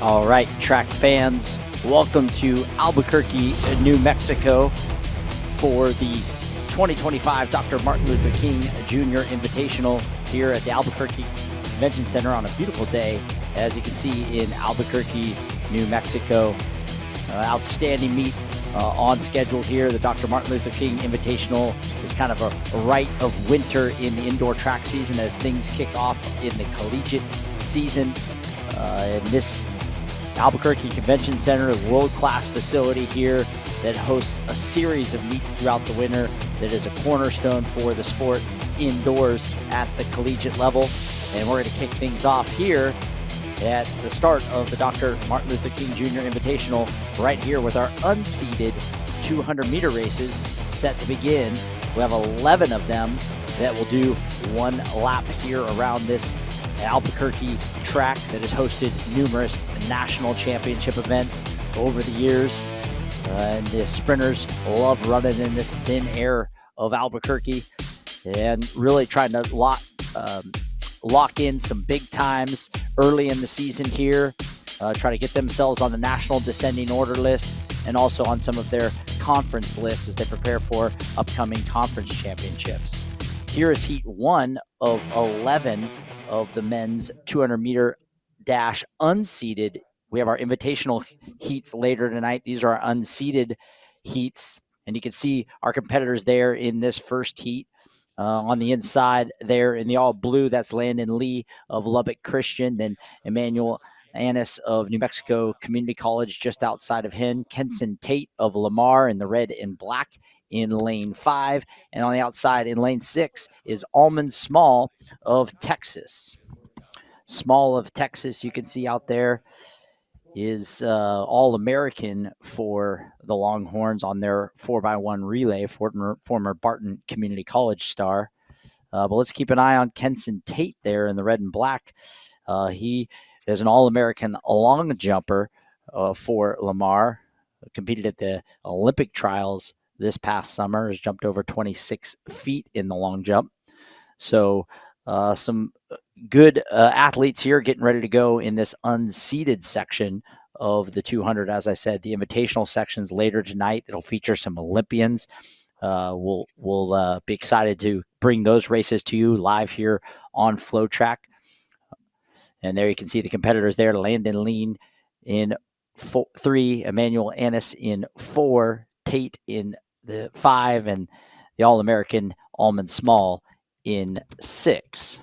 All right, track fans, welcome to Albuquerque, New Mexico for the 2025 Dr. Martin Luther King Jr. Invitational here at the Albuquerque Convention Center on a beautiful day, as you can see in Albuquerque, New Mexico. Outstanding meet on schedule here. The Dr. Martin Luther King Invitational is kind of a rite of winter in the indoor track season as things kick off in the collegiate season. And this Albuquerque Convention Center, a world-class facility here that hosts a series of meets throughout the winter that is a cornerstone for the sport indoors at the collegiate level. And we're going to kick things off here at the start of the Dr. Martin Luther King Jr. Invitational right here with our unseeded 200-meter races set to begin. We have 11 of them that will do one lap here around this Albuquerque track that has hosted numerous national championship events over the years. And the sprinters love running in this thin air of Albuquerque and really trying to lock in some big times early in the season here, try to get themselves on the national descending order list and also on some of their conference lists as they prepare for upcoming conference championships. Here is heat 1 of 11 of the men's 200-meter dash unseeded. We have our invitational heats later tonight. These are our unseeded heats, and you can see our competitors there in this first heat. On the inside there in the all blue, that's Landon Lee of Lubbock Christian, then Emmanuel Annis of New Mexico Community College just outside of him, Kenson Tate of Lamar in the red and black in lane 5, and on the outside in lane 6 is Almond Small of Texas. Small of Texas, you can see out there, is All-American for the Longhorns on their 4x1 relay, former Barton Community College star. But let's keep an eye on Kenson Tate there in the red and black. He is an All-American long jumper for Lamar, competed at the Olympic trials this past summer, has jumped over 26 feet in the long jump. So some good athletes here getting ready to go in this unseeded section of the 200. As I said, the invitational sections later tonight that'll feature some Olympians. We'll be excited to bring those races to you live here on FloTrack. And there you can see the competitors there. Landon Lean in 3, Emmanuel Annis in 4, Tate in the 5, and the All-American Almond Small in 6.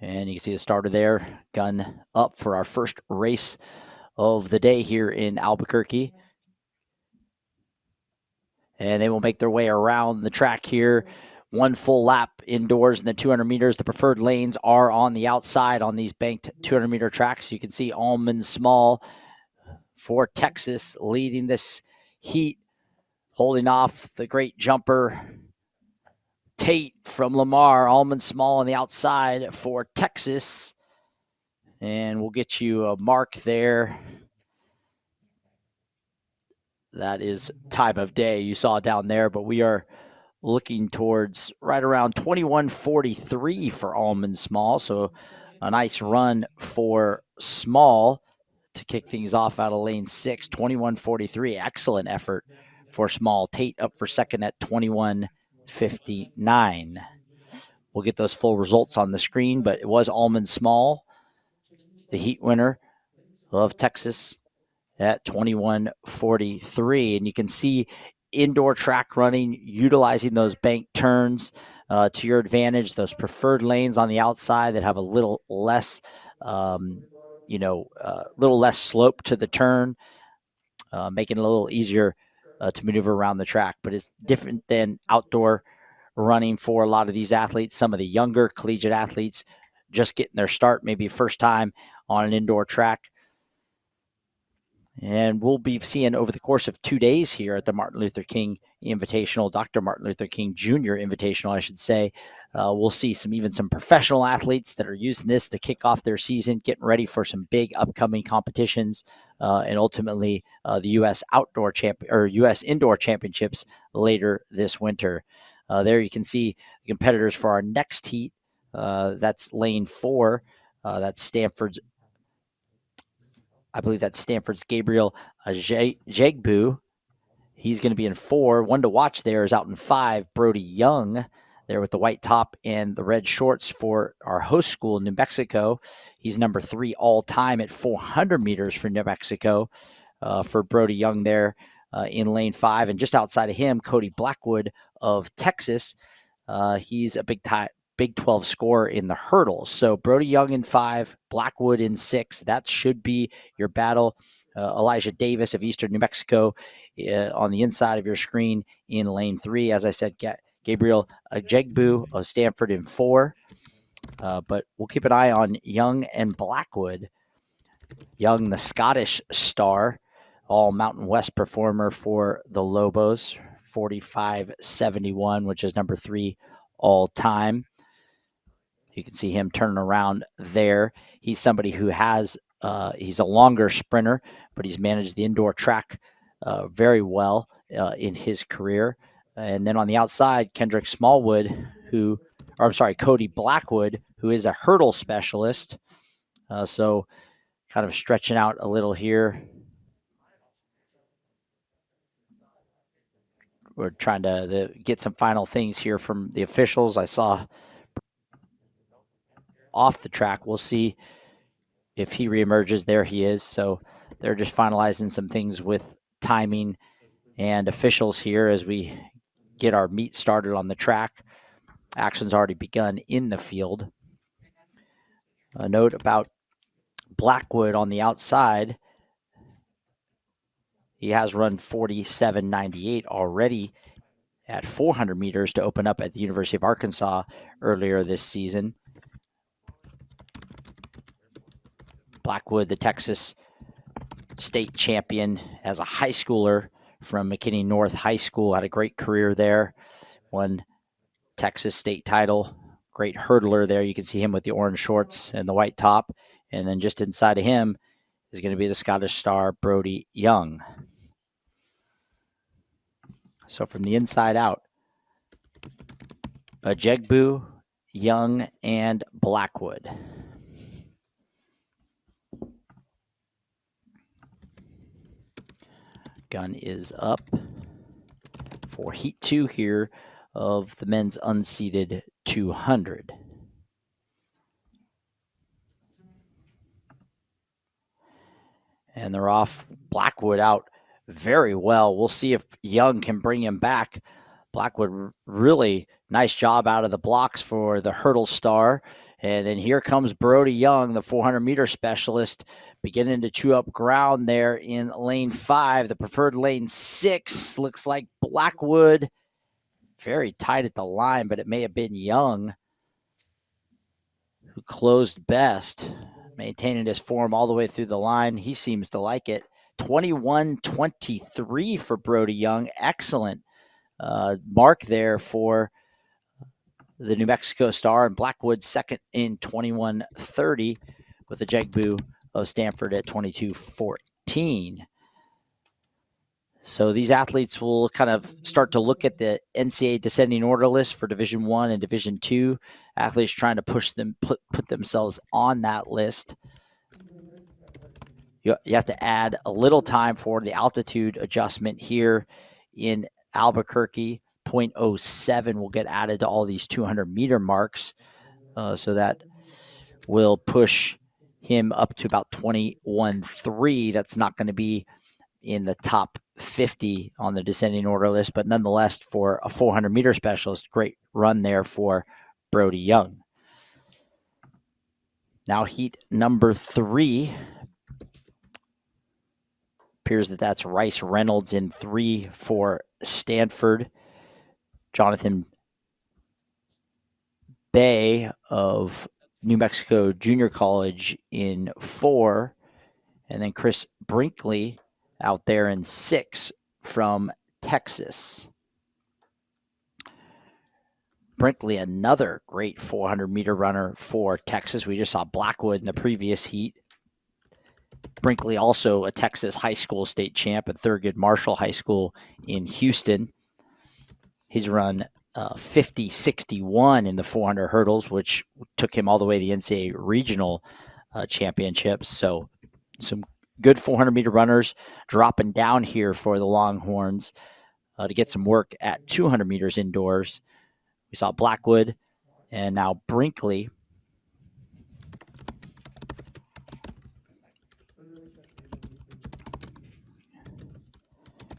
And you can see the starter there, gun up for our first race of the day here in Albuquerque. And they will make their way around the track here. One full lap indoors in the 200 meters. The preferred lanes are on the outside on these banked 200-meter tracks. You can see Almond Small for Texas leading this heat, holding off the great jumper Tate from Lamar. Almond Small on the outside for Texas. And we'll get you a mark there. That is time of day you saw down there, but we are looking towards right around 21:43 for Almond Small. So a nice run for Small to kick things off out of lane 6, 21:43. Excellent effort for Small. Tate up for second at 21:59. We'll get those full results on the screen, but it was Almond Small, the heat winner of Texas, at 21:43. And you can see indoor track running, utilizing those bank turns to your advantage, those preferred lanes on the outside that have a little less, little less slope to the turn, making it a little easier to maneuver around the track. But it's different than outdoor running for a lot of these athletes. Some of the younger collegiate athletes just getting their start, maybe first time on an indoor track. And we'll be seeing over the course of 2 days here at the Martin Luther King Invitational, Dr. Martin Luther King Jr. Invitational, I should say. We'll see even some professional athletes that are using this to kick off their season, getting ready for some big upcoming competitions, and ultimately the U.S. U.S. Indoor Championships later this winter. There you can see the competitors for our next heat. That's lane 4. That's Stanford's, I believe that's Stanford's Gabriel Jagbu. He's going to be in 4. One to watch there is out in 5, Brody Young, there with the white top and the red shorts for our host school, New Mexico. He's number 3 all time at 400 meters for New Mexico. For Brody Young there in lane 5. And just outside of him, Cody Blackwood of Texas. He's a Big 12 scorer in the hurdles. So Brody Young in 5, Blackwood in 6. That should be your battle. Elijah Davis of Eastern New Mexico on the inside of your screen in lane 3. As I said, Gabriel Jagbu of Stanford in 4. But we'll keep an eye on Young and Blackwood. Young, the Scottish star, all Mountain West performer for the Lobos, 45.71, which is number 3 all time. You can see him turning around there. He's somebody who has, he's a longer sprinter, but he's managed the indoor track very well in his career. And then on the outside, Kendrick Smallwood, Cody Blackwood, who is a hurdle specialist. So kind of stretching out a little here. We're trying to get some final things here from the officials. I saw off the track. We'll see if he reemerges. There he is. So they're just finalizing some things with timing and officials here as we get our meet started on the track. Action's already begun in the field. A note about Blackwood on the outside. He has run 47.98 already at 400 meters to open up at the University of Arkansas earlier this season. Blackwood, the Texas state champion as a high schooler from McKinney North High School, had a great career there, won Texas state title, great hurdler there. You can see him with the orange shorts and the white top. And then just inside of him is going to be the Scottish star, Brody Young. So from the inside out, Jagbu, Young, and Blackwood. Gun is up for Heat 2 here of the men's unseeded 200. And they're off. Blackwood out very well. We'll see if Young can bring him back. Blackwood, really nice job out of the blocks for the hurdle star. And then here comes Brody Young, the 400-meter specialist, beginning to chew up ground there in lane 5. The preferred lane 6 looks like Blackwood. Very tight at the line, but it may have been Young who closed best, maintaining his form all the way through the line. He seems to like it. 21:23 for Brody Young. Excellent mark there for the New Mexico star, and Blackwood second in 21:30 with the Jagbu of Stanford at 22:14. So these athletes will kind of start to look at the NCAA descending order list for Division I and Division II. Athletes trying to push them, put themselves on that list. You have to add a little time for the altitude adjustment here in Albuquerque. 0.07 will get added to all these 200-meter marks. So that will push him up to about 21.3. That's not going to be in the top 50 on the descending order list, but nonetheless, for a 400-meter specialist, great run there for Brody Young. Now heat number 3. Appears that that's Rice Reynolds in 3 for Stanford. Jonathan Bay of New Mexico Junior College in 4. And then Chris Brinkley out there in 6 from Texas. Brinkley, another great 400-meter runner for Texas. We just saw Blackwood in the previous heat. Brinkley also a Texas high school state champ at Thurgood Marshall High School in Houston. He's run 50-61 in the 400 hurdles, which took him all the way to the NCAA regional championships. So some good 400-meter runners dropping down here for the Longhorns to get some work at 200 meters indoors. We saw Blackwood and now Brinkley.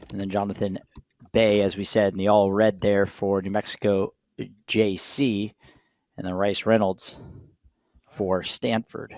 And then Jonathan Bay, as we said, in the all red there for New Mexico JC. And then Rice Reynolds for Stanford.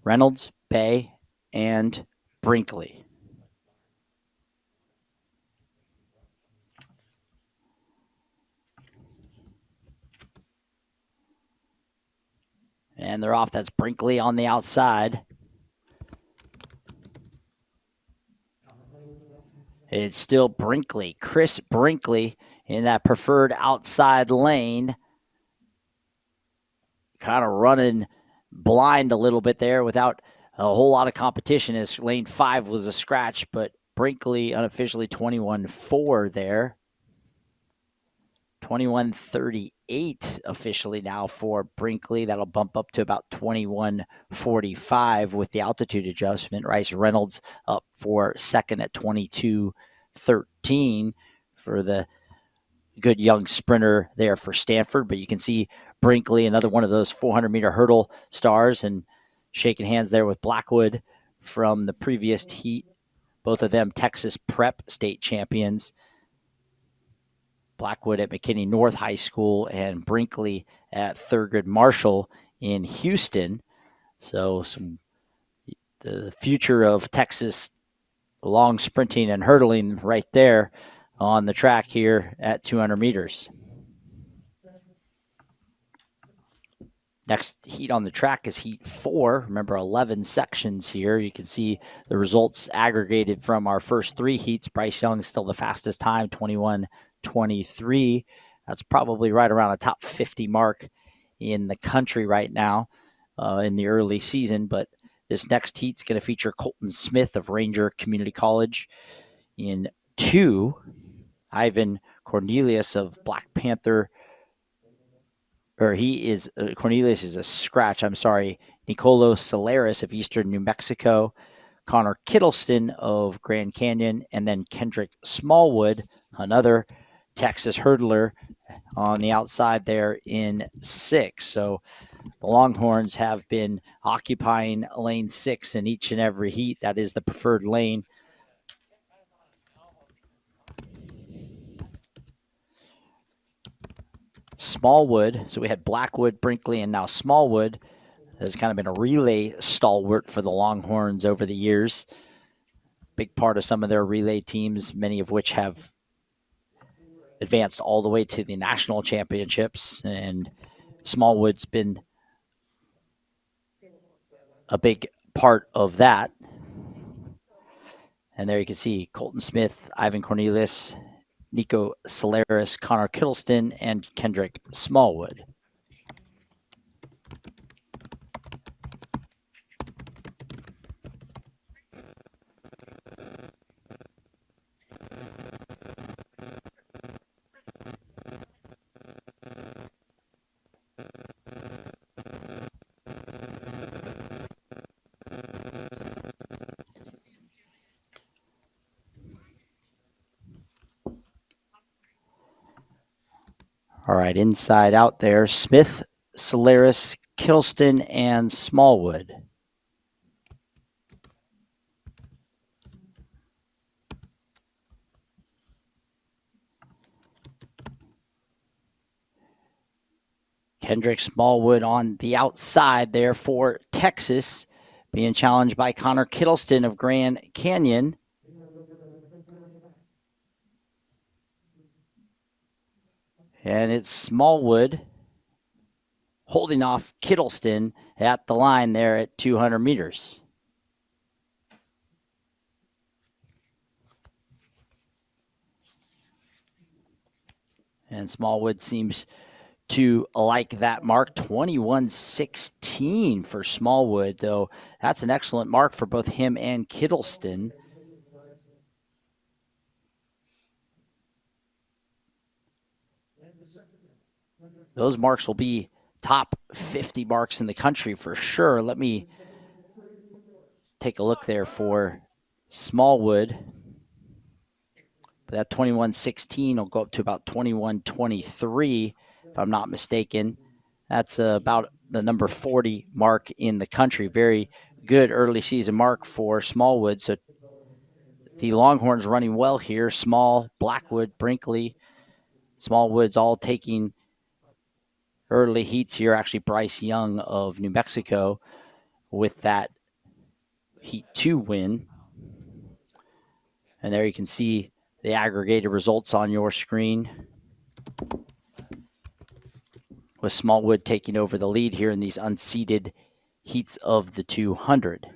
Reynolds, Bay, and Brinkley. And they're off. That's Brinkley on the outside. It's still Brinkley, Chris Brinkley in that preferred outside lane. Kind of running blind a little bit there without a whole lot of competition, as lane 5 was a scratch, but Brinkley unofficially 21-4 there. 21:38 officially now for Brinkley. That'll bump up to about 21:45 with the altitude adjustment. Rice Reynolds up for second at 22:13 for the good young sprinter there for Stanford. But you can see Brinkley, another one of those 400-meter hurdle stars, and shaking hands there with Blackwood from the previous heat. Both of them Texas Prep state champions. Blackwood at McKinney North High School and Brinkley at Thurgood Marshall in Houston. So the future of Texas long sprinting and hurdling right there on the track here at 200 meters. Next heat on the track is heat 4. Remember, 11 sections here. You can see the results aggregated from our first 3 heats. Bryce Young is still the fastest time, 21:23. That's probably right around a top 50 mark in the country right now in the early season. But this next heat's going to feature Colton Smith of Ranger Community College in 2. Ivan Cornelius of Black Panther, or Cornelius is a scratch. I'm sorry. Nicolo Solaris of Eastern New Mexico, Connor Kittleston of Grand Canyon, and then Kendrick Smallwood, another Texas hurdler, on the outside there in 6. So the Longhorns have been occupying lane 6 in each and every heat. That is the preferred lane. Smallwood, so we had Blackwood, Brinkley, and now Smallwood has kind of been a relay stalwart for the Longhorns over the years. Big part of some of their relay teams, many of which have advanced all the way to the national championships. And Smallwood's been a big part of that. And there you can see Colton Smith, Ivan Cornelius, Nico Solaris, Connor Kittleston, and Kendrick Smallwood. All right, inside out there, Smith, Solaris, Kittleston, and Smallwood. Kendrick Smallwood on the outside there for Texas, being challenged by Connor Kittleston of Grand Canyon. And it's Smallwood holding off Kittleston at the line there at 200 meters. And Smallwood seems to like that mark. 21:16 for Smallwood, though. That's an excellent mark for both him and Kittleston. Those marks will be top 50 marks in the country for sure. Let me take a look there for Smallwood. That 21:16 will go up to about 21:23, if I'm not mistaken. That's about the number 40 mark in the country. Very good early season mark for Smallwood. So the Longhorns running well here. Small, Blackwood, Brinkley, Smallwood's all taking early heats here. Actually, Bryce Young of New Mexico with that Heat 2 win. And there you can see the aggregated results on your screen, with Smallwood taking over the lead here in these unseeded heats of the 200.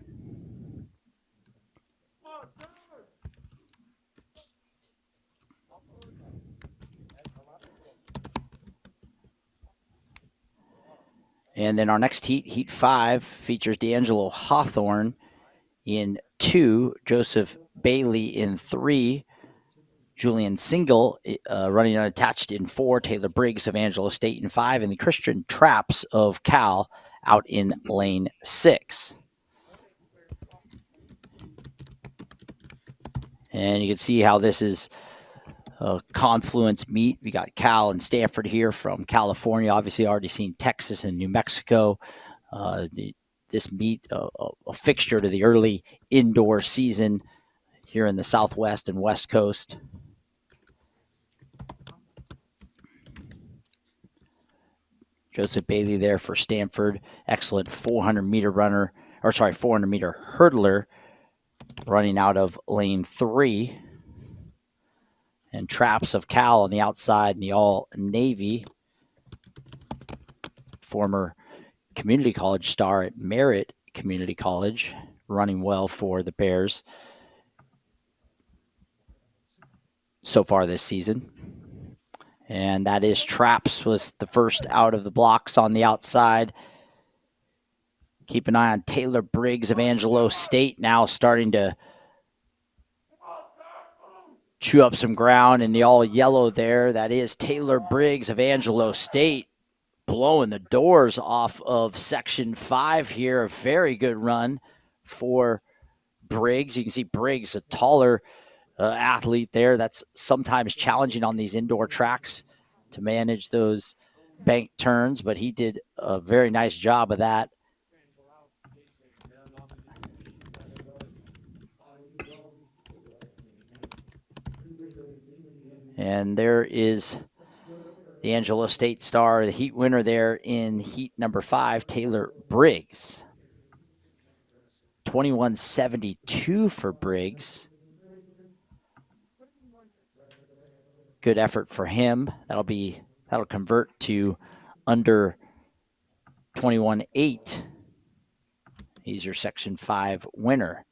And then our next heat, Heat 5, features D'Angelo Hawthorne in 2, Joseph Bailey in 3, Julian Single running unattached in 4, Taylor Briggs of Angelo State in 5, and the Christian Traps of Cal out in lane 6. And you can see how this is a confluence meet. We got Cal and Stanford here from California. Obviously, already seen Texas and New Mexico. This meet, a fixture to the early indoor season here in the Southwest and West Coast. Joseph Bailey there for Stanford. Excellent 400-meter hurdler, running out of lane 3. And Traps of Cal on the outside in the all-Navy. Former community college star at Merritt Community College, running well for the Bears so far this season. And that is Traps, was the first out of the blocks on the outside. Keep an eye on Taylor Briggs of Angelo State, now starting to chew up some ground in the all yellow there. That is Taylor Briggs of Angelo State, blowing the doors off of Section 5 here. A very good run for Briggs. You can see Briggs, a taller athlete there. That's sometimes challenging on these indoor tracks to manage those bank turns, but he did a very nice job of that. And there is the Angelo State star, the heat winner there in heat number 5, Taylor Briggs. 21:72 for Briggs. Good effort for him. That'll convert to under 21:8. He's your Section 5 winner.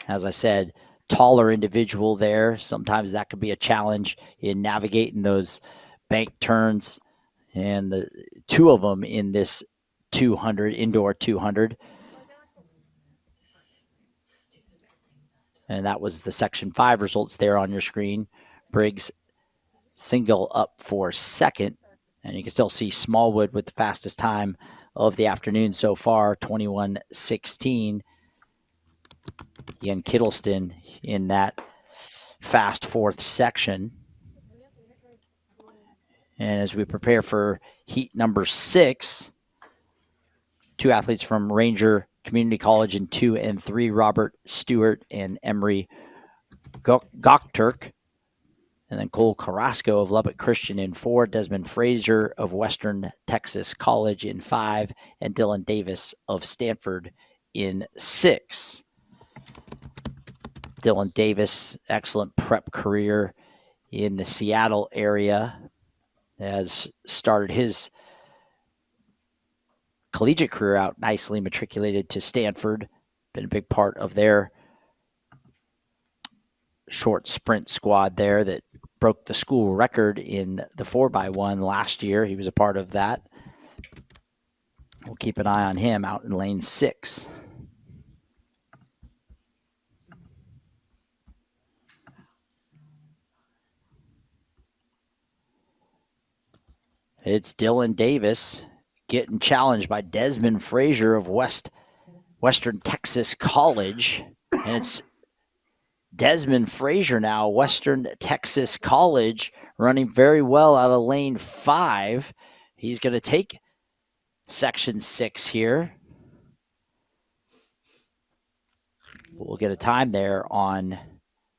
As I said, taller individual there. Sometimes that could be a challenge in navigating those bank turns. And the two of them in this 200, indoor 200. And that was the Section 5 results there on your screen. Briggs single up for second. And you can still see Smallwood with the fastest time of the afternoon so far, 21:16. Ian Kittleston in that fast fourth section. And as we prepare for heat number 6, 2 athletes from Ranger Community College in 2 and 3, Robert Stewart and Emery Gokturk. And then Cole Carrasco of Lubbock Christian in 4, Desmond Fraser of Western Texas College in 5, and Dylan Davis of Stanford in 6. Dylan Davis, excellent prep career in the Seattle area, has started his collegiate career out nicely, matriculated to Stanford, been a big part of their short sprint squad there that broke the school record in the 4x1 last year. He was a part of that. We'll keep an eye on him out in lane 6. It's Dylan Davis getting challenged by Desmond Frazier of Western Texas College. And it's Desmond Frazier now, Western Texas College, running very well out of lane 5. He's going to take section 6 here. We'll get a time there on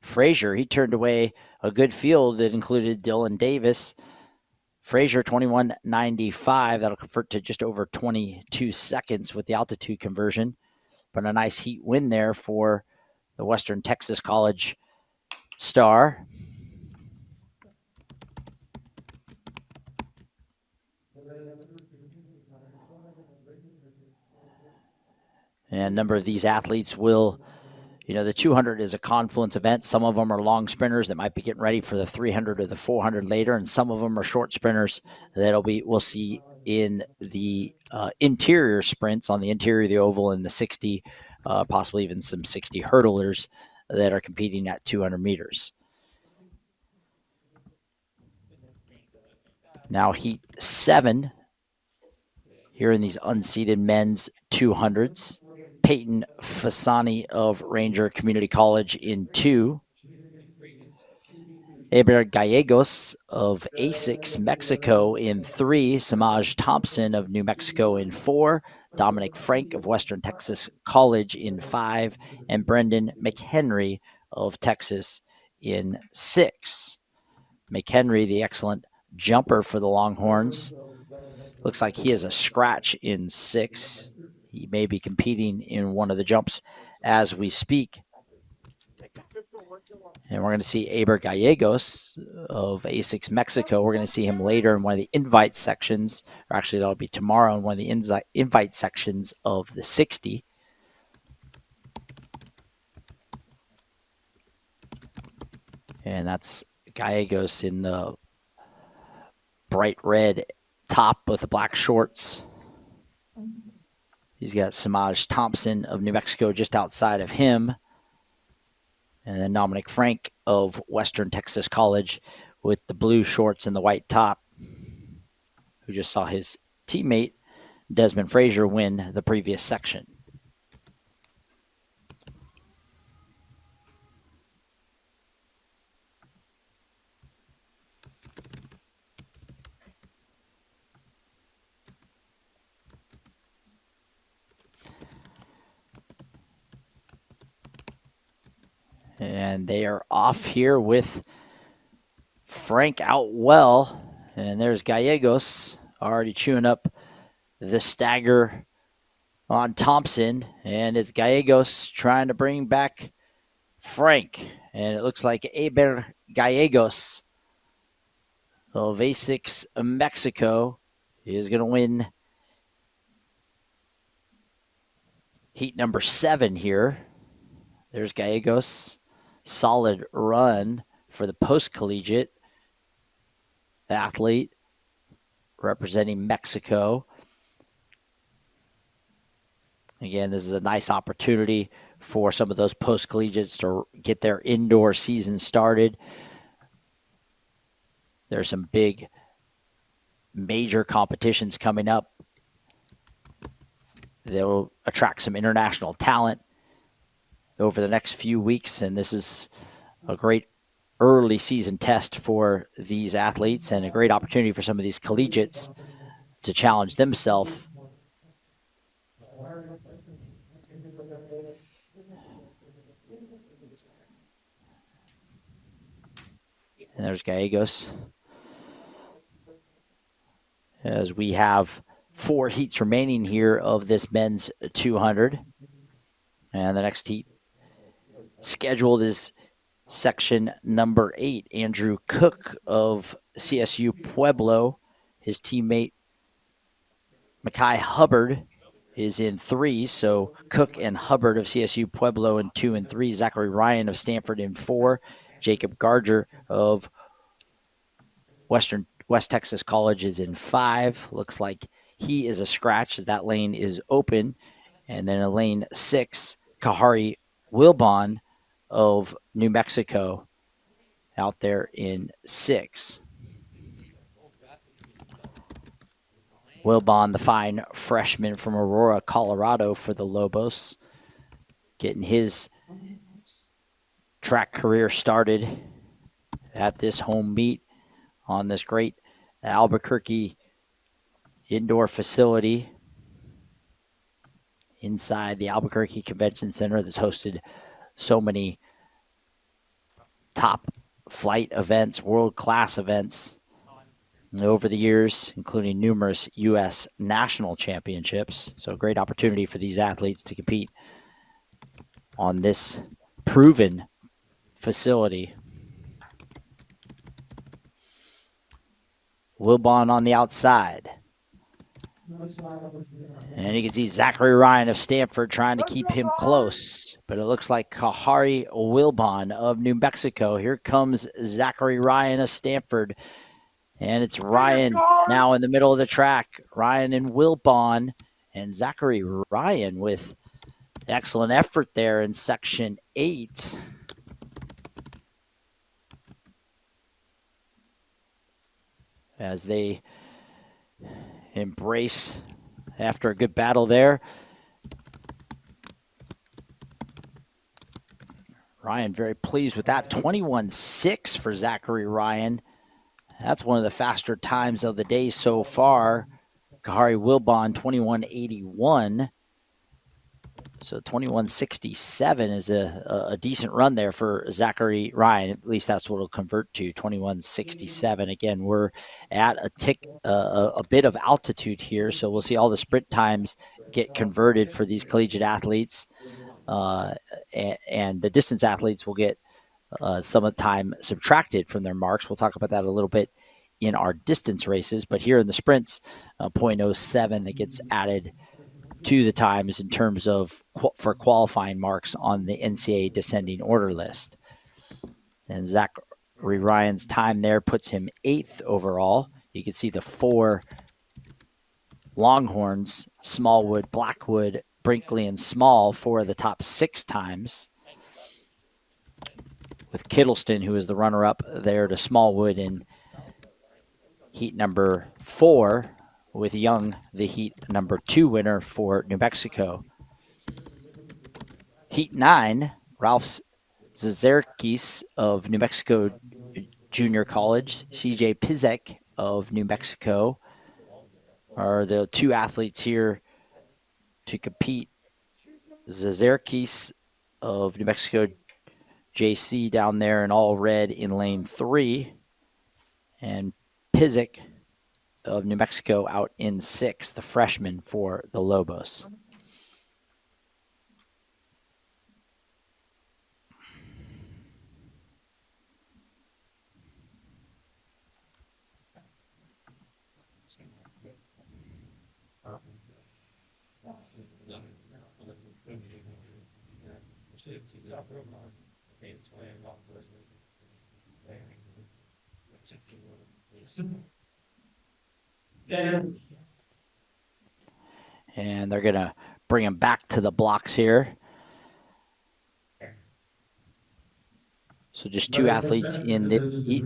Frazier. He turned away a good field that included Dylan Davis. Frazier 21.95. That'll convert to just over 22 seconds with the altitude conversion. But a nice heat win there for the Western Texas College star. And a number of these athletes will, the 200 is a confluence event. Some of them are long sprinters that might be getting ready for the 300 or the 400 later, and some of them are short sprinters we'll see in the interior sprints on the interior of the oval in the 60, possibly even some 60 hurdlers that are competing at 200 meters. Now heat 7 here in these unseeded men's 200s. Peyton Fasani of Ranger Community College in 2. Eber Gallegos of ASICS Mexico in 3. Samaj Thompson of New Mexico in 4. Dominic Frank of Western Texas College in 5. And Brendan McHenry of Texas in 6. McHenry, the excellent jumper for the Longhorns. Looks like he has a scratch in 6. He may be competing in one of the jumps as we speak. And we're going to see Aber Gallegos of ASICS Mexico. We're going to see him later in one of the invite sections, or actually that'll be tomorrow in one of the invite sections of the 60. And that's Gallegos in the bright red top with the black shorts. He's got Samaj Thompson of New Mexico just outside of him. And then Dominic Frank of Western Texas College with the blue shorts and the white top, who just saw his teammate Desmond Frazier win the previous section. And they are off here with Frank out well. And there's Gallegos already chewing up the stagger on Thompson. And it's Gallegos trying to bring back Frank. And it looks like Aber Gallegos of ASICS Mexico is going to win heat number 7 here. There's Gallegos. Solid run for the post-collegiate athlete representing Mexico. Again, this is a nice opportunity for some of those post-collegiates to get their indoor season started. There's some big major competitions coming up. They'll attract some international talent over the next few weeks, and this is a great early season test for these athletes and a great opportunity for some of these collegiates to challenge themselves. And there's Gallegos. As we have 4 heats remaining here of this men's 200. And the next heat scheduled is section number 8. Andrew Cook of CSU Pueblo, his teammate Mackay Hubbard is in 3. So Cook and Hubbard of CSU Pueblo in 2 and 3. Zachary Ryan of Stanford in 4. Jacob Garger of West Texas College is in 5. Looks like he is a scratch as that lane is open. And then in lane 6, Kahari Wilbon of New Mexico out there in 6. Wilbon, the fine freshman from Aurora, Colorado for the Lobos, getting his track career started at this home meet on this great Albuquerque indoor facility inside the Albuquerque Convention Center that's hosted so many top flight events, world-class events over the years, including numerous U.S. national championships. So a great opportunity for these athletes to compete on this proven facility. Wilbon on the outside. And you can see Zachary Ryan of Stanford trying to keep him close. But it looks like Kahari Wilbon of New Mexico. Here comes Zachary Ryan of Stanford. And it's Ryan now in the middle of the track. Ryan and Wilbon. And Zachary Ryan with excellent effort there in section 8. As they embrace after a good battle there. Ryan very pleased with that. 21.6 for Zachary Ryan. That's one of the faster times of the day so far. Kahari Wilbon, 21.81. So 21.67 is a decent run there for Zachary Ryan. At least that's what it'll convert to, 21.67. Again, we're at a bit of altitude here, so we'll see all the sprint times get converted for these collegiate athletes. And the distance athletes will get some of the time subtracted from their marks. We'll talk about that a little bit in our distance races. But here in the sprints, 0.07 that gets added to the times in terms of for qualifying marks on the NCAA descending order list. And Zachary Ryan's time there puts him 8th overall. You can see the 4 Longhorns, Smallwood, Blackwood, Brinkley, and Small, 4 of the top 6 times. With Kittleston, who is the runner-up there to Smallwood in heat number 4, with Young, the heat number 2 winner for New Mexico. Heat 9, Ralph Zazerkis of New Mexico Junior College, CJ Pizek of New Mexico are the 2 athletes here to compete. Zazerkis of New Mexico JC down there in all red in lane 3, and Pizek of New Mexico out in 6, the freshman for the Lobos. And they're going to bring him back to the blocks here. So just 2 athletes in the heat.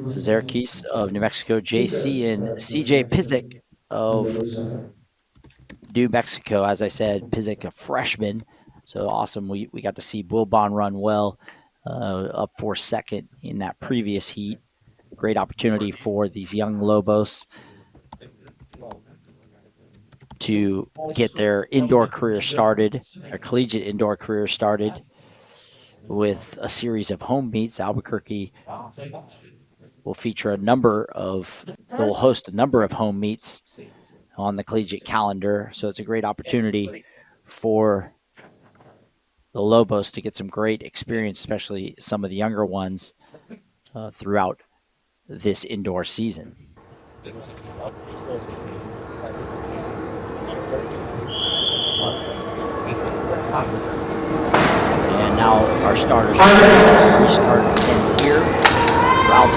Zerkis of New Mexico JC and CJ Pizek of New Mexico. As I said, Pizek a freshman. So awesome. We got to see Wilbon run well, up for 2nd in that previous heat. Great opportunity for these young Lobos to get their indoor career started, their collegiate indoor career started with a series of home meets. Albuquerque will host a number of home meets on the collegiate calendar. So it's a great opportunity for the Lobos to get some great experience, especially some of the younger ones, throughout this indoor season. And now our starters restart in here. Ralph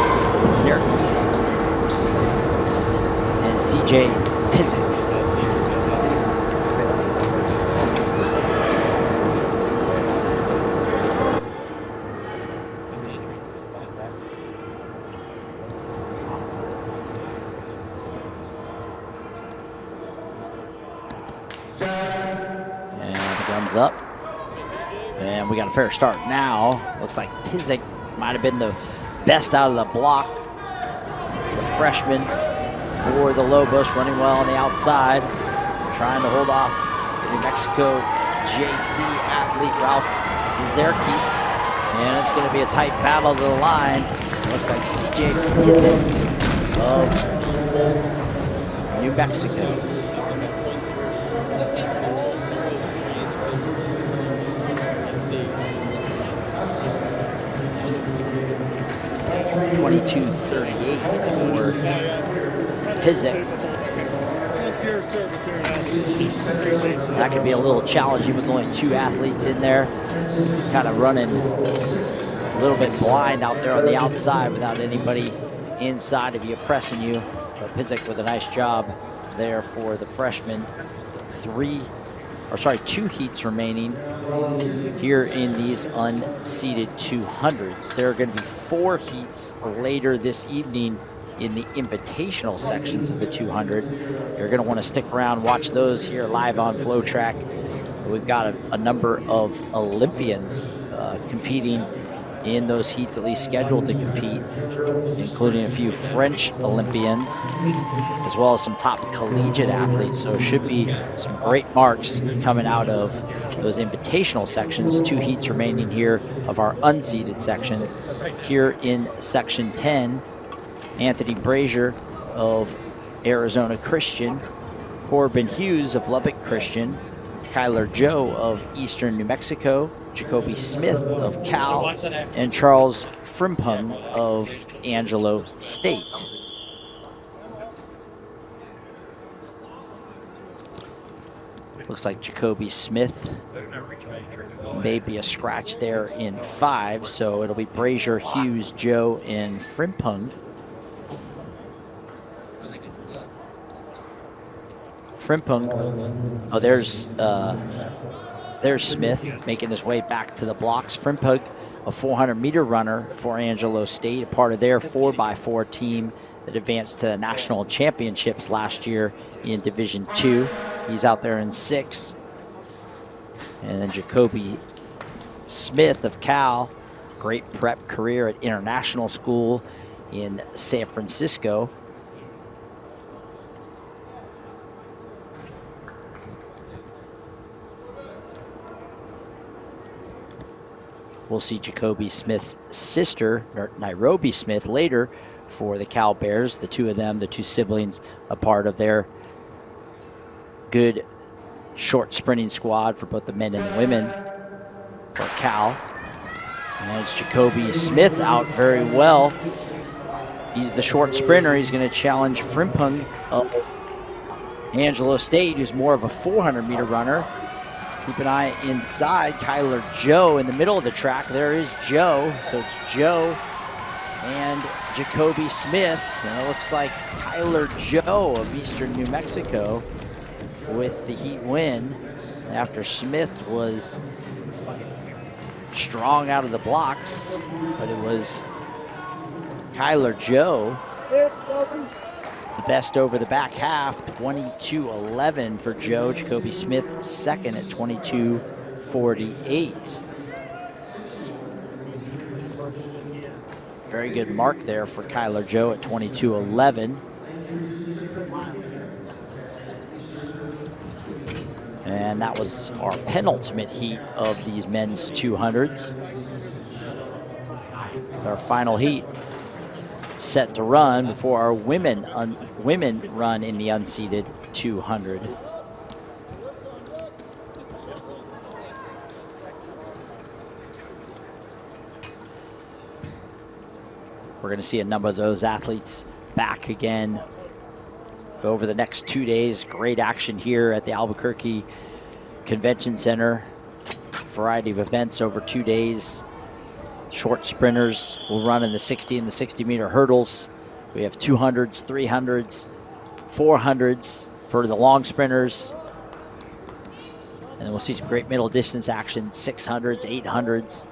Zerkis and CJ Pizik. And the gun's up. And we got a fair start now. Looks like Pizik might have been the best out of the block. The freshman for the Lobos, running well on the outside, trying to hold off the New Mexico JC athlete Ralph Zerkis. And it's going to be a tight battle to the line. Looks like CJ Pizik of New Mexico. .22.38 for Pizik. That could be a little challenging with only two athletes in there. Kind of running a little bit blind out there on the outside without anybody inside of you pressing you. But Pizik with a nice job there for the freshman. Two heats remaining here in these unseeded 200s. There are going to be 4 heats later this evening in the invitational sections of the 200. You're going to want to stick around, watch those here live on FloTrack. We've got a number of Olympians competing in those heats, at least scheduled to compete, including a few French Olympians, as well as some top collegiate athletes. So it should be some great marks coming out of those invitational sections. 2 heats remaining here of our unseeded sections. Here in section 10, Anthony Brazier of Arizona Christian, Corbin Hughes of Lubbock Christian, Kyler Joe of Eastern New Mexico, Jacoby Smith of Cal, and Charles Frimpong of Angelo State. Looks like Jacoby Smith may be a scratch there in 5, so it'll be Brazier, Hughes, Joe, and Frimpong. Frimpong, oh, there's Smith making his way back to the blocks. Frimpong, a 400-meter runner for Angelo State, a part of their 4x4 team that advanced to the national championships last year in Division II. He's out there in 6. And then Jacoby Smith of Cal, great prep career at International School in San Francisco. We'll see Jacoby Smith's sister, Nairobi Smith, later for the Cal Bears. The two of them, the two siblings, a part of their good short sprinting squad for both the men and the women for Cal. And it's Jacoby Smith out very well. He's the short sprinter. He's going to challenge Frimpong of Angelo State, who's more of a 400-meter runner. Keep an eye inside. Kyler Joe in the middle of the track. There is Joe. So it's Joe and Jacoby Smith. And it looks like Kyler Joe of Eastern New Mexico with the heat win after Smith was strong out of the blocks. But it was Kyler Joe, the best over the back half, 22.11 for Joe. Jacoby Smith second at 22.48. Very good mark there for Kyler Joe at 22.11. And that was our penultimate heat of these men's 200s. Our final heat set to run before our women run in the unseeded 200. We're going to see a number of those athletes back again So over the next 2 days, great action here at the Albuquerque Convention Center. Variety of events over 2 days. Short sprinters will run in the 60 and the 60-meter hurdles. We have 200s, 300s, 400s for the long sprinters. And then we'll see some great middle distance action, 600s, 800s,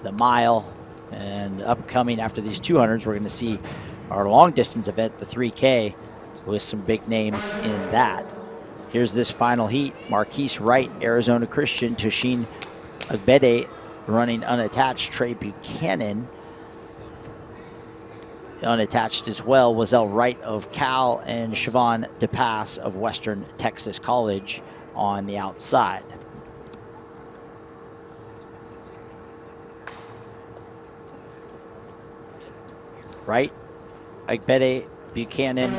the mile. And upcoming after these 200s, we're going to see our long distance event, the 3K, with some big names in that. Here's this final heat. Marquise Wright, Arizona Christian, Toshin Agbede running unattached, Trey Buchanan unattached as well, Wazelle Wright of Cal, and Siobhan DePass of Western Texas College on the outside. Wright, Agbede, Buchanan,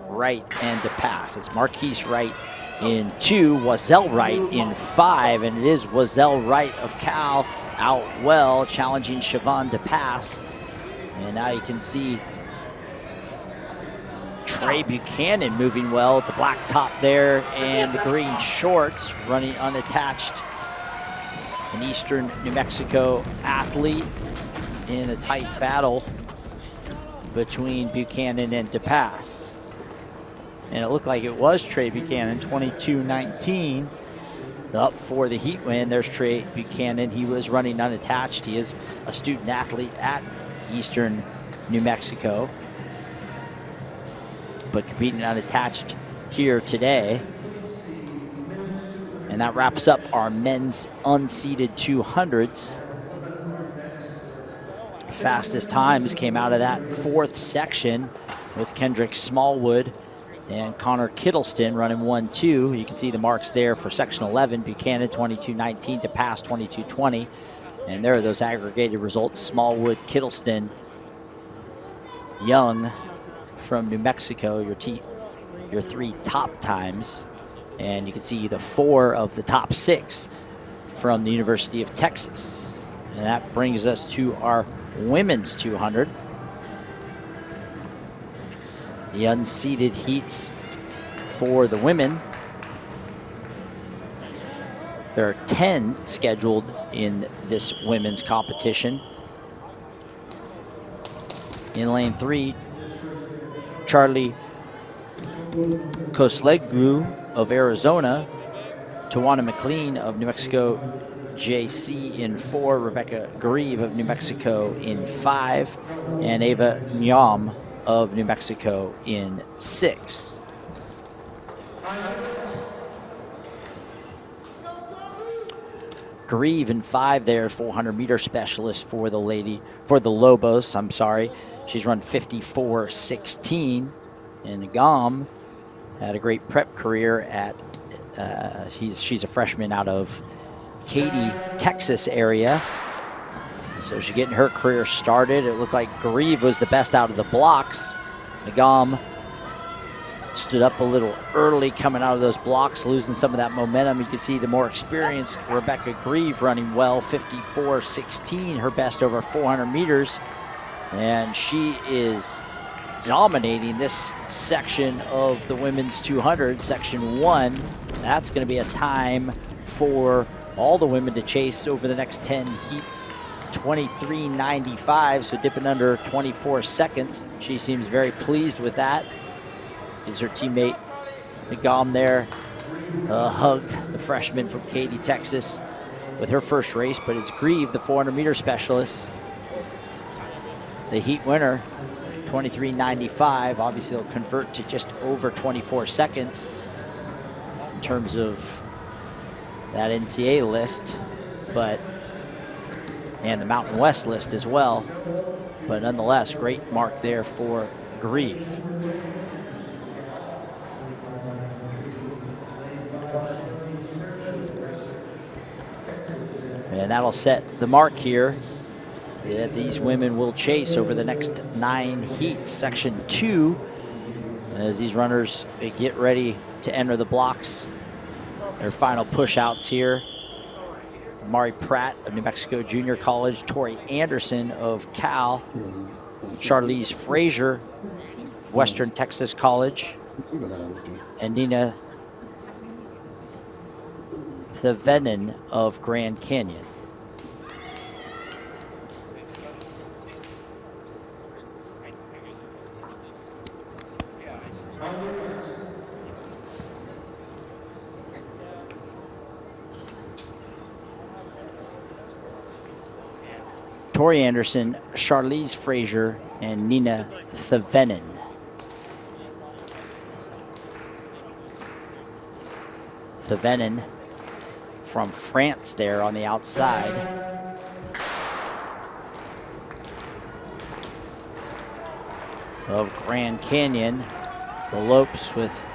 Wright, and DePass. It's Marquise Wright in 2, Wazelle Wright in 5, and it is Wazelle Wright of Cal out well, challenging Siobhan DePass. And now you can see Trey Buchanan moving well with the black top there and the green shorts, running unattached. An Eastern New Mexico athlete in a tight battle between Buchanan and DePass. And it looked like it was Trey Buchanan, 22:19, up for the heat win. There's Trey Buchanan. He was running unattached. He is a student athlete at Eastern New Mexico, but competing unattached here today. And that wraps up our men's unseeded 200s. Fastest times came out of that 4th section with Kendrick Smallwood and Connor Kittleston running 1-2. You can see the marks there for section 11. Buchanan 22:19, DePass 22:20. And there are those aggregated results. Smallwood, Kittleston, Young from New Mexico, your 3 top times. And you can see the 4 of the top 6 from the University of Texas. And that brings us to our women's 200. The unseeded heats for the women. There are 10 scheduled in this women's competition. In lane 3, Charlie Koslegu of Arizona, Tawana McLean of New Mexico JC in 4, Rebecca Grieve of New Mexico in 5, and Ava Nyam of New Mexico in 6. Grieve in 5 there, 400-meter specialist for the Lobos, I'm sorry. She's run 54:16. And Gom had a great prep career at, she's a freshman out of Katy, Texas area. So she's getting her career started. It looked like Grieve was the best out of the blocks. Nagam stood up a little early coming out of those blocks, losing some of that momentum. You can see the more experienced Rebecca Grieve running well, 54:16, her best over 400 meters. And she is dominating this section of the women's 200, section 1. That's going to be a time for all the women to chase over the next 10 heats. 23:95, so dipping under 24 seconds. She seems very pleased with that. Gives her teammate Nagam there a hug, the freshman from Katy, Texas, with her first race. But it's Grieve, the 400-meter specialist, the heat winner, 23:95. Obviously, it'll convert to just over 24 seconds in terms of that NCAA list, and the Mountain West list as well. But nonetheless, great mark there for Grieve. And that'll set the mark here that these women will chase over the next 9 heats. Section 2, as these runners get ready to enter the blocks. Their final push-outs here. Mari Pratt of New Mexico Junior College, Tori Anderson of Cal, Charlize Frazier of Western Texas College, and Nina Thevenin of Grand Canyon. Tori Anderson, Charlize Frazier, and Nina Thevenin. Thevenin from France there on the outside. Of Grand Canyon. The Lopes with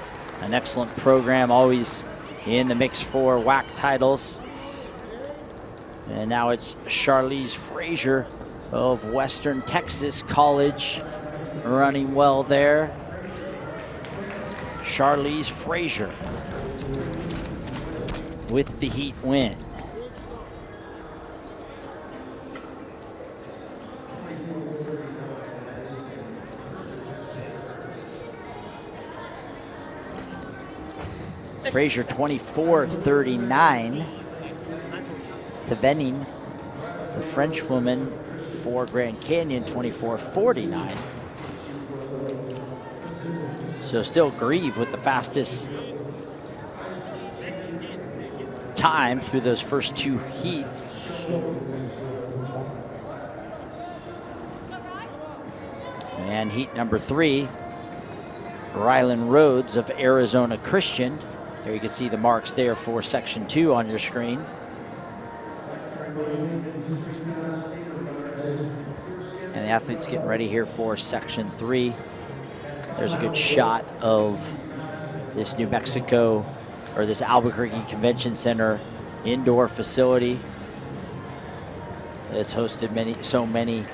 an excellent program, always in the mix for WAC titles. And now it's Charlize Frazier of Western Texas College running well there. Charlize Frazier with the heat win. Frazier 24:39. Thevenin, the French woman for Grand Canyon, 24:49. So still Grieve with the fastest time through those first two heats. And heat number 3, Rylan Rhodes of Arizona Christian. There you can see the marks there for section 2 on your screen. And the athletes getting ready here for section 3. There's a good shot of this New Mexico, or this Albuquerque Convention Center indoor facility. It's hosted so many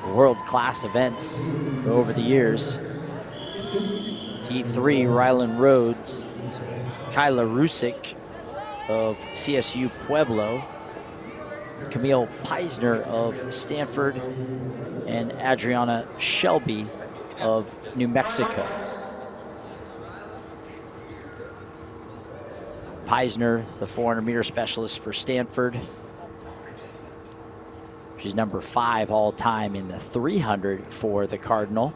world-class events over the years. Heat 3, Rylan Rhodes, Kyla Rusick of CSU Pueblo, Camille Peisner of Stanford, and Adriana Shelby of New Mexico. Peisner, the 400-meter specialist for Stanford. She's number 5 all-time in the 300 for the Cardinal.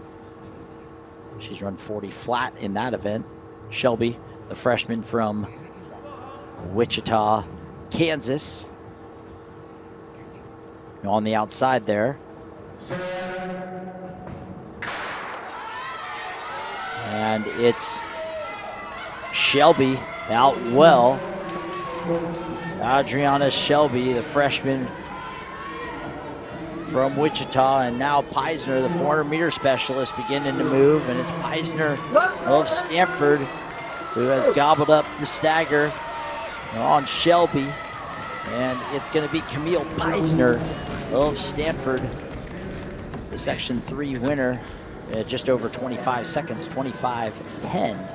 She's run 40 flat in that event. Shelby, the freshman from Wichita, Kansas. On the outside there. And it's Shelby out well. Adriana Shelby, the freshman from Wichita, and now Peisner, the 400-meter specialist, beginning to move, and it's Peisner of Stanford who has gobbled up the stagger on Shelby, and it's going to be Camille Peisner of Stanford, the section 3 winner, just over 25 seconds, 25:10.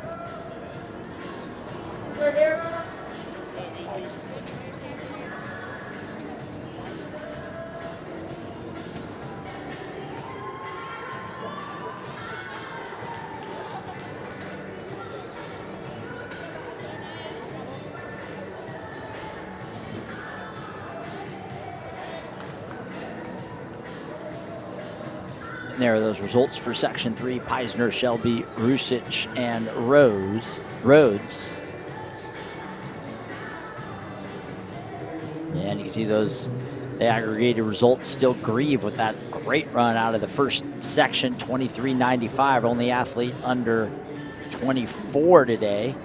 There are those results for section 3. Peisner, Shelby, Rusich, and Rhodes. And you can see the aggregated results. Still Grieve with that great run out of the first section, 23:95. Only athlete under 24 today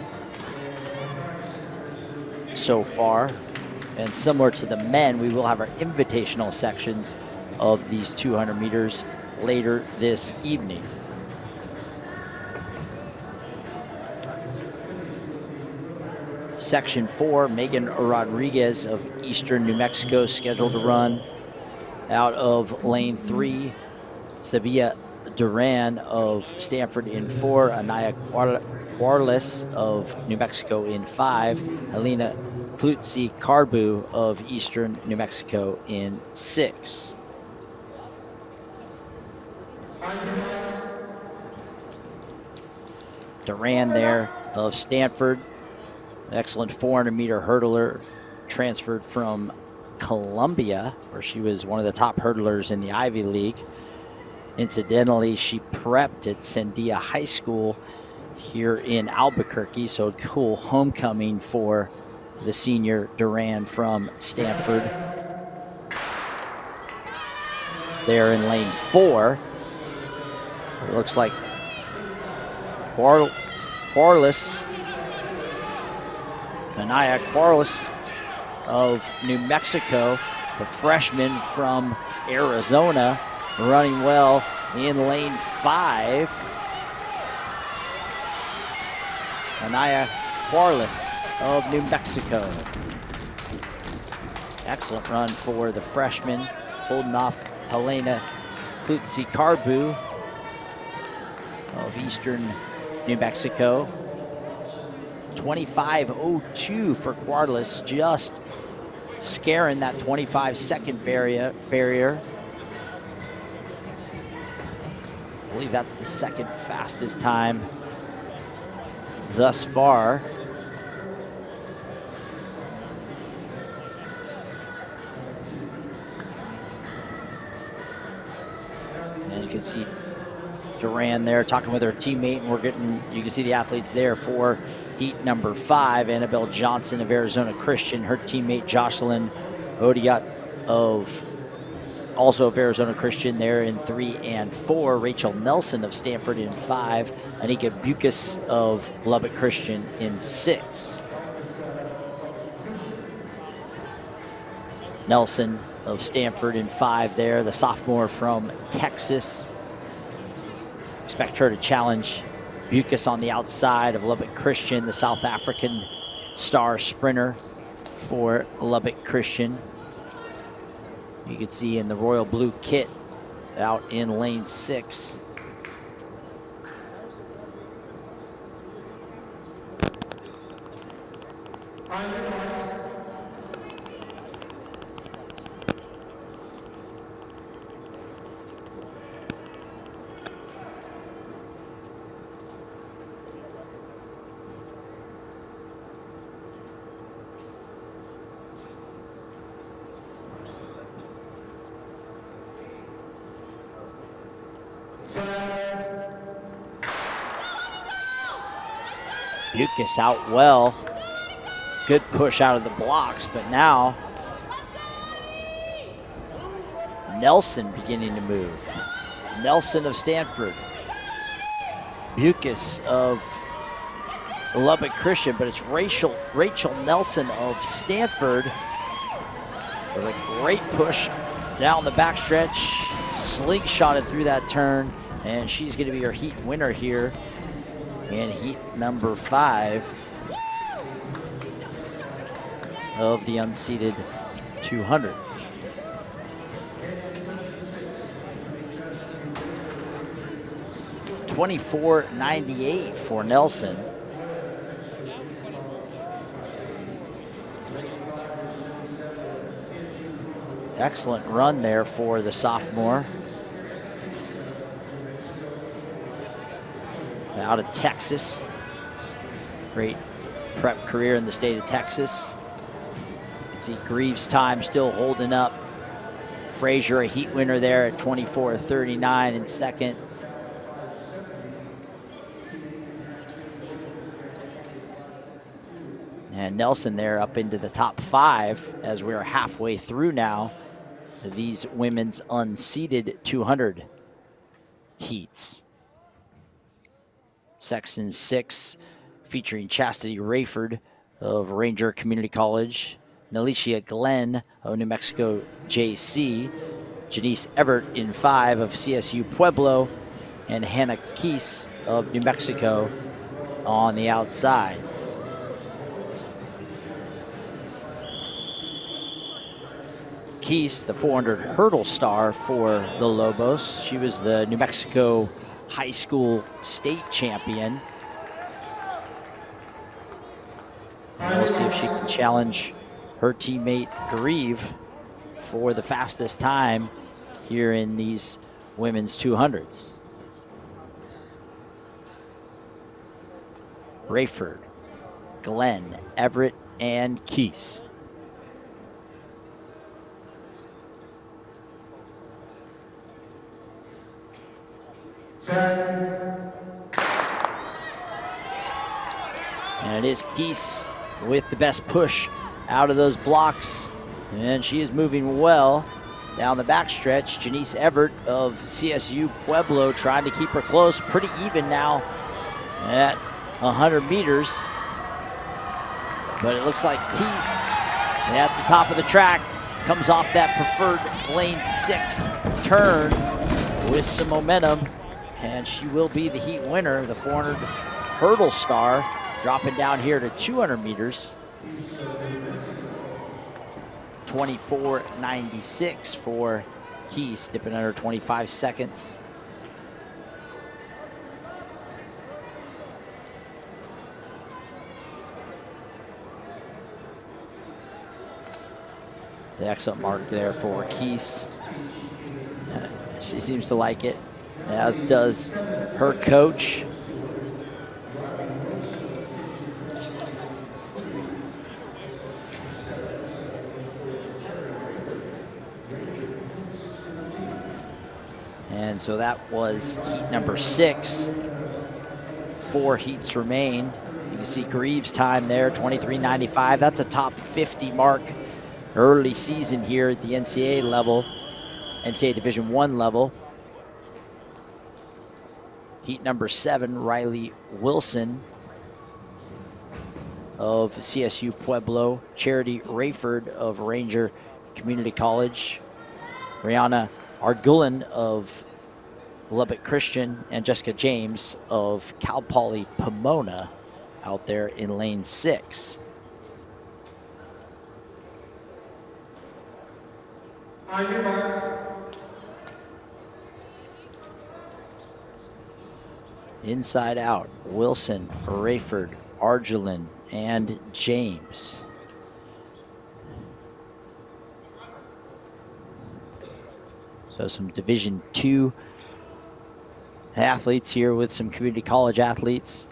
so far. And similar to the men, we will have our invitational sections of these 200 meters later this evening. Section 4, Megan Rodriguez of Eastern New Mexico scheduled to run out of lane 3. Sabia Duran of Stanford in 4. Anaya Quarles of New Mexico in 5. Helena Klutzi Carbu of Eastern New Mexico in 6. Duran there of Stanford. Excellent 400-meter hurdler, transferred from Columbia, where she was one of the top hurdlers in the Ivy League. Incidentally, she prepped at Sandia High School here in Albuquerque, so a cool homecoming for the senior Duran from Stanford. There in lane 4, it looks like Anaya Quarles of New Mexico, the freshman from Arizona, running well in lane 5. Anaya Quarles of New Mexico. Excellent run for the freshman, holding off Helena Klutsi-Carbu of Eastern New Mexico. 25:02 for Quarles, just scaring that 25-second barrier. I believe that's the second fastest time thus far. And you can see Duran there talking with her teammate, and you can see the athletes there for heat number 5. Annabelle Johnson of Arizona Christian, her teammate Jocelyn Odiot also of Arizona Christian there in 3 and 4. Rachel Nelson of Stanford in 5. Anika Bucas of Lubbock Christian in 6. Nelson of Stanford in 5 there, the sophomore from Texas. Expect her to challenge Bucas on the outside of Lubbock Christian, the South African star sprinter for Lubbock Christian. You can see in the royal blue kit out in lane 6. Bucas out well. Good push out of the blocks, but now Nelson beginning to move. Nelson of Stanford. Bucas of Lubbock Christian, but it's Rachel Nelson of Stanford with a great push down the backstretch, slingshotted through that turn, and she's going to be our heat winner here in heat number 5 of the unseeded 200. $24.98 for Nelson. Excellent run there for the sophomore. Out of Texas. Great prep career in the state of Texas. You can see Greaves' time still holding up. Frazier, a heat winner there at 24:39 in second. And Nelson there up into the top 5 as we are halfway through now these women's unseeded 200 heats. Section 6 featuring Chastity Rayford of Ranger Community College, Nalicia Glenn of New Mexico JC, Janice Everett in 5 of CSU Pueblo, and Hannah Keese of New Mexico on the outside. Keese, the 400 hurdle star for the Lobos. She was the New Mexico high school state champion. And we'll see if she can challenge her teammate Grieve for the fastest time here in these women's 200s. Rayford, Glenn, Everett, and Keese. And it is Keese with the best push out of those blocks. And she is moving well down the backstretch. Janice Everett of CSU Pueblo trying to keep her close. Pretty even now at 100 meters. But it looks like Keese at the top of the track comes off that preferred lane 6 turn with some momentum. And she will be the heat winner, the 400 hurdle star, dropping down here to 200 meters. 24.96 for Keese, dipping under 25 seconds. The excellent mark there for Keese. She seems to like it, as does her coach. And so that was heat number 6. 4 heats remain. You can see Greaves' time there, 23.95. That's a top 50 mark early season here at the NCAA level, NCAA Division I level. Heat number 7, Riley Wilson of CSU Pueblo, Charity Rayford of Ranger Community College, Rihanna Argulin of Lubbock Christian, and Jessica James of Cal Poly Pomona out there in lane 6. On your marks. Inside out, Wilson, Rayford, Argulin, and James. So some Division II athletes here with some community college athletes.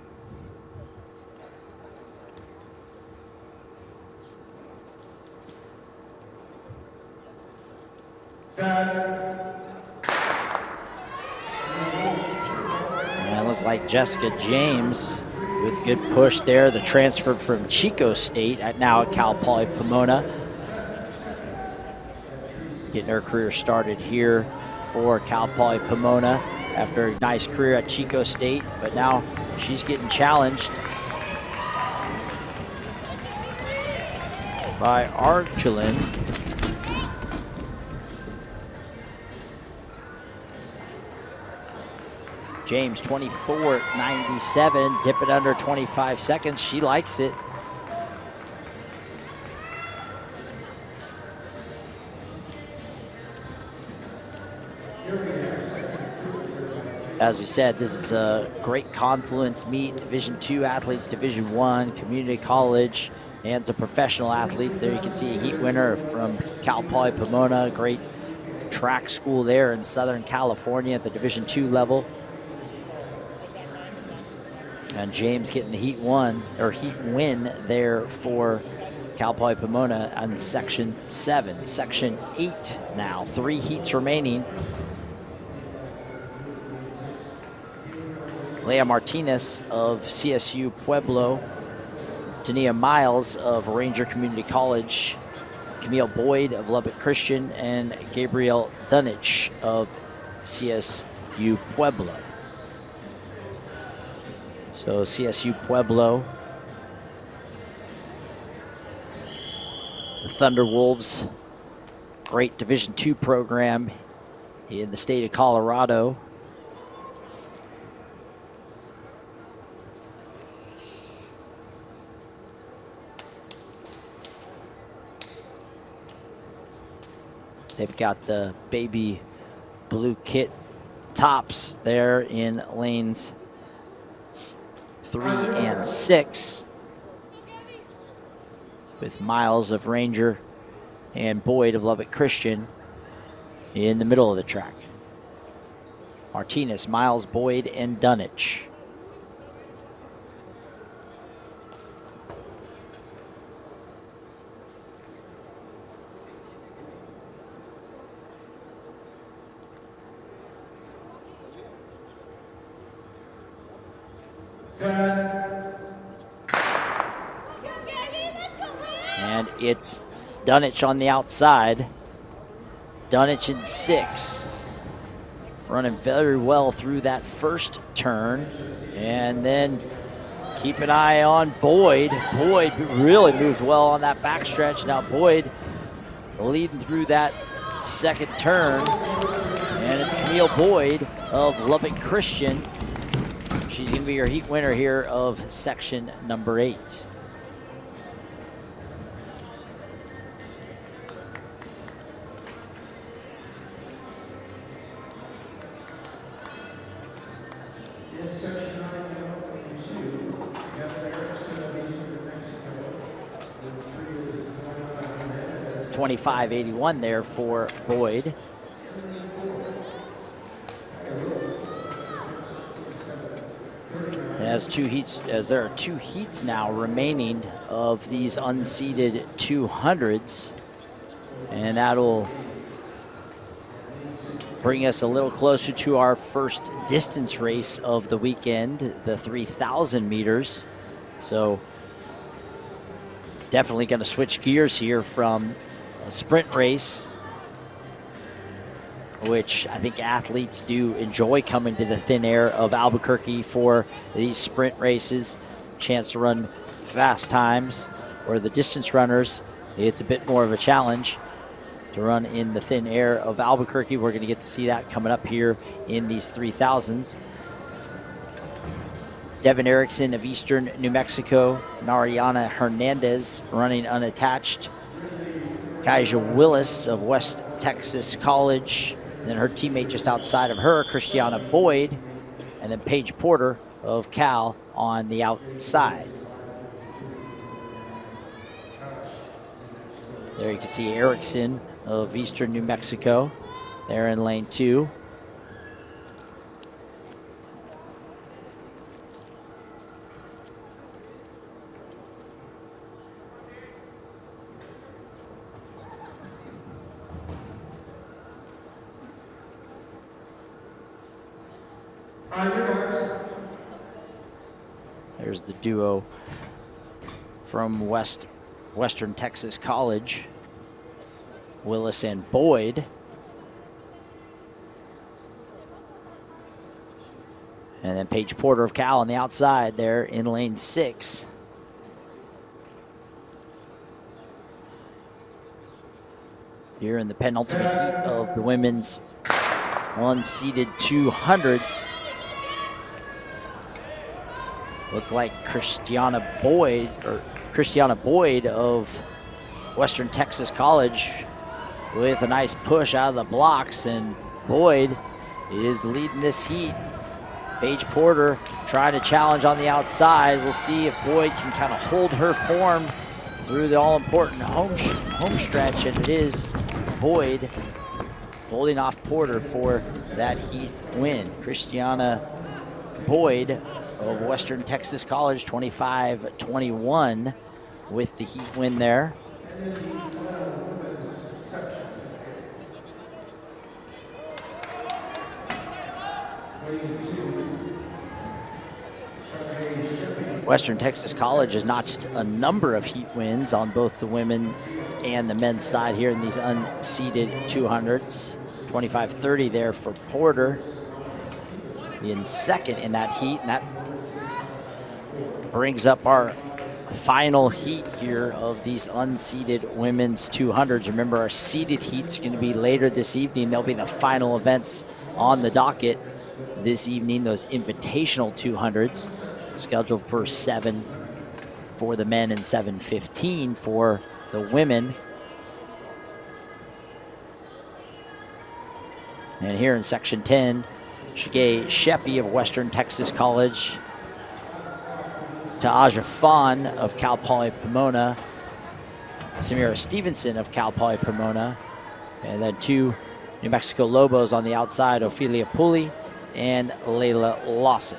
And it looked like Jessica James with good push there. The transfer from Chico State now at Cal Poly Pomona. Getting her career started here for Cal Poly Pomona after a nice career at Chico State, but now she's getting challenged by Argulin. James, 24.97, dipping under 25 seconds. She likes it. As we said, this is a great confluence meet. Division II athletes, Division I, community college, and some professional athletes. There you can see a heat winner from Cal Poly Pomona, great track school there in Southern California at the Division II level. And James getting the heat win there for Cal Poly Pomona on Section 7. Section 8 now, 3 heats remaining. Leah Martinez of CSU Pueblo, Tania Miles of Ranger Community College, Camille Boyd of Lubbock Christian, and Gabrielle Dunich of CSU Pueblo. So CSU Pueblo, the Thunderwolves, great Division II program in the state of Colorado. They've got the baby blue kit tops there in lanes 3 and 6, with Miles of Ranger and Boyd of Lubbock Christian in the middle of the track. Martinez, Miles, Boyd, and Dunich. set, And it's Dunich on the outside. Dunich in 6. Running very well through that first turn. And then keep an eye on Boyd. Boyd really moved well on that backstretch. Now Boyd leading through that second turn. And it's Camille Boyd of Lubbock Christian. She's going to be your heat winner here of section number 8. in section 9, we have Erickson of Eastern New Mexico. The 3 is Hernandez. 25.81 there for Boyd. As there are 2 heats now remaining of these unseeded 200s, and that'll bring us a little closer to our first distance race of the weekend, the 3,000 meters. So definitely going to switch gears here from a sprint race, which I think athletes do enjoy coming to the thin air of Albuquerque for these sprint races, chance to run fast times, or the distance runners, it's a bit more of a challenge to run in the thin air of Albuquerque. We're going to get to see that coming up here in these 3000s. Devin Erickson of Eastern New Mexico, Nariana Hernandez running unattached, Kaija Willis of West Texas College, and then her teammate just outside of her, Christiana Boyd, and then Paige Porter of Cal on the outside. There you can see Erickson of Eastern New Mexico there in lane 2. On your marks. There's the duo from Western Texas College, Willis and Boyd. And then Paige Porter of Cal on the outside there in lane 6. Here in the penultimate heat of the women's unseeded 200s. Looked like Christiana Boyd of Western Texas College with a nice push out of the blocks, and Boyd is leading this heat. Paige Porter trying to challenge on the outside. We'll see if Boyd can kind of hold her form through the all-important home stretch, and it is Boyd holding off Porter for that heat win. Christiana Boyd of Western Texas College, 25-21 with the heat win there. Western Texas College has notched a number of heat wins on both the women and the men's side here in these unseeded 200s. 25-30 there for Porter in second in that heat, and that brings up our final heat here of these unseeded women's 200s. Remember, our seeded heat's going to be later this evening. They'll be the final events on the docket this evening, those invitational 200s, scheduled for 7 for the men and 7:15 for the women. And here in section 10, Shige Sheppy of Western Texas College, Ta'aja Fawn of Cal Poly Pomona, Samira Stevenson of Cal Poly Pomona, and then 2 New Mexico Lobos on the outside, Ophelia Pulley and Layla Lawson.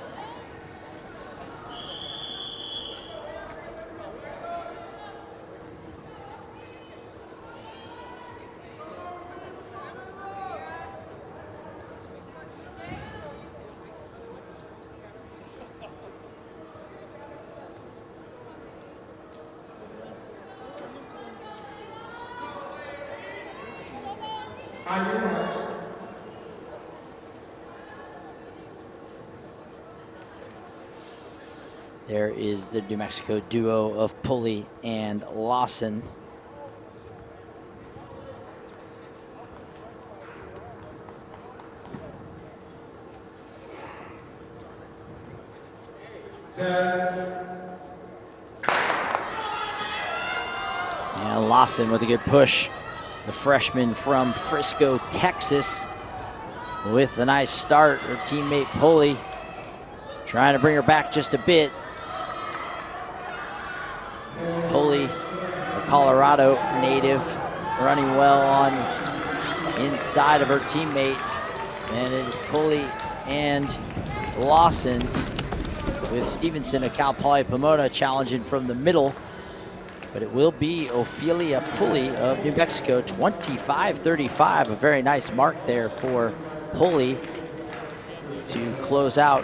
On your marks. There is the New Mexico duo of Pulley and Lawson. And Lawson with a good push. The freshman from Frisco, Texas, with a nice start. Her teammate Pulley trying to bring her back just a bit. Pulley, a Colorado native, running well on inside of her teammate. And it is Pulley and Lawson, with Stevenson of Cal Poly Pomona challenging from the middle. But it will be Ophelia Pulley of New Mexico, 25-35. A very nice mark there for Pulley to close out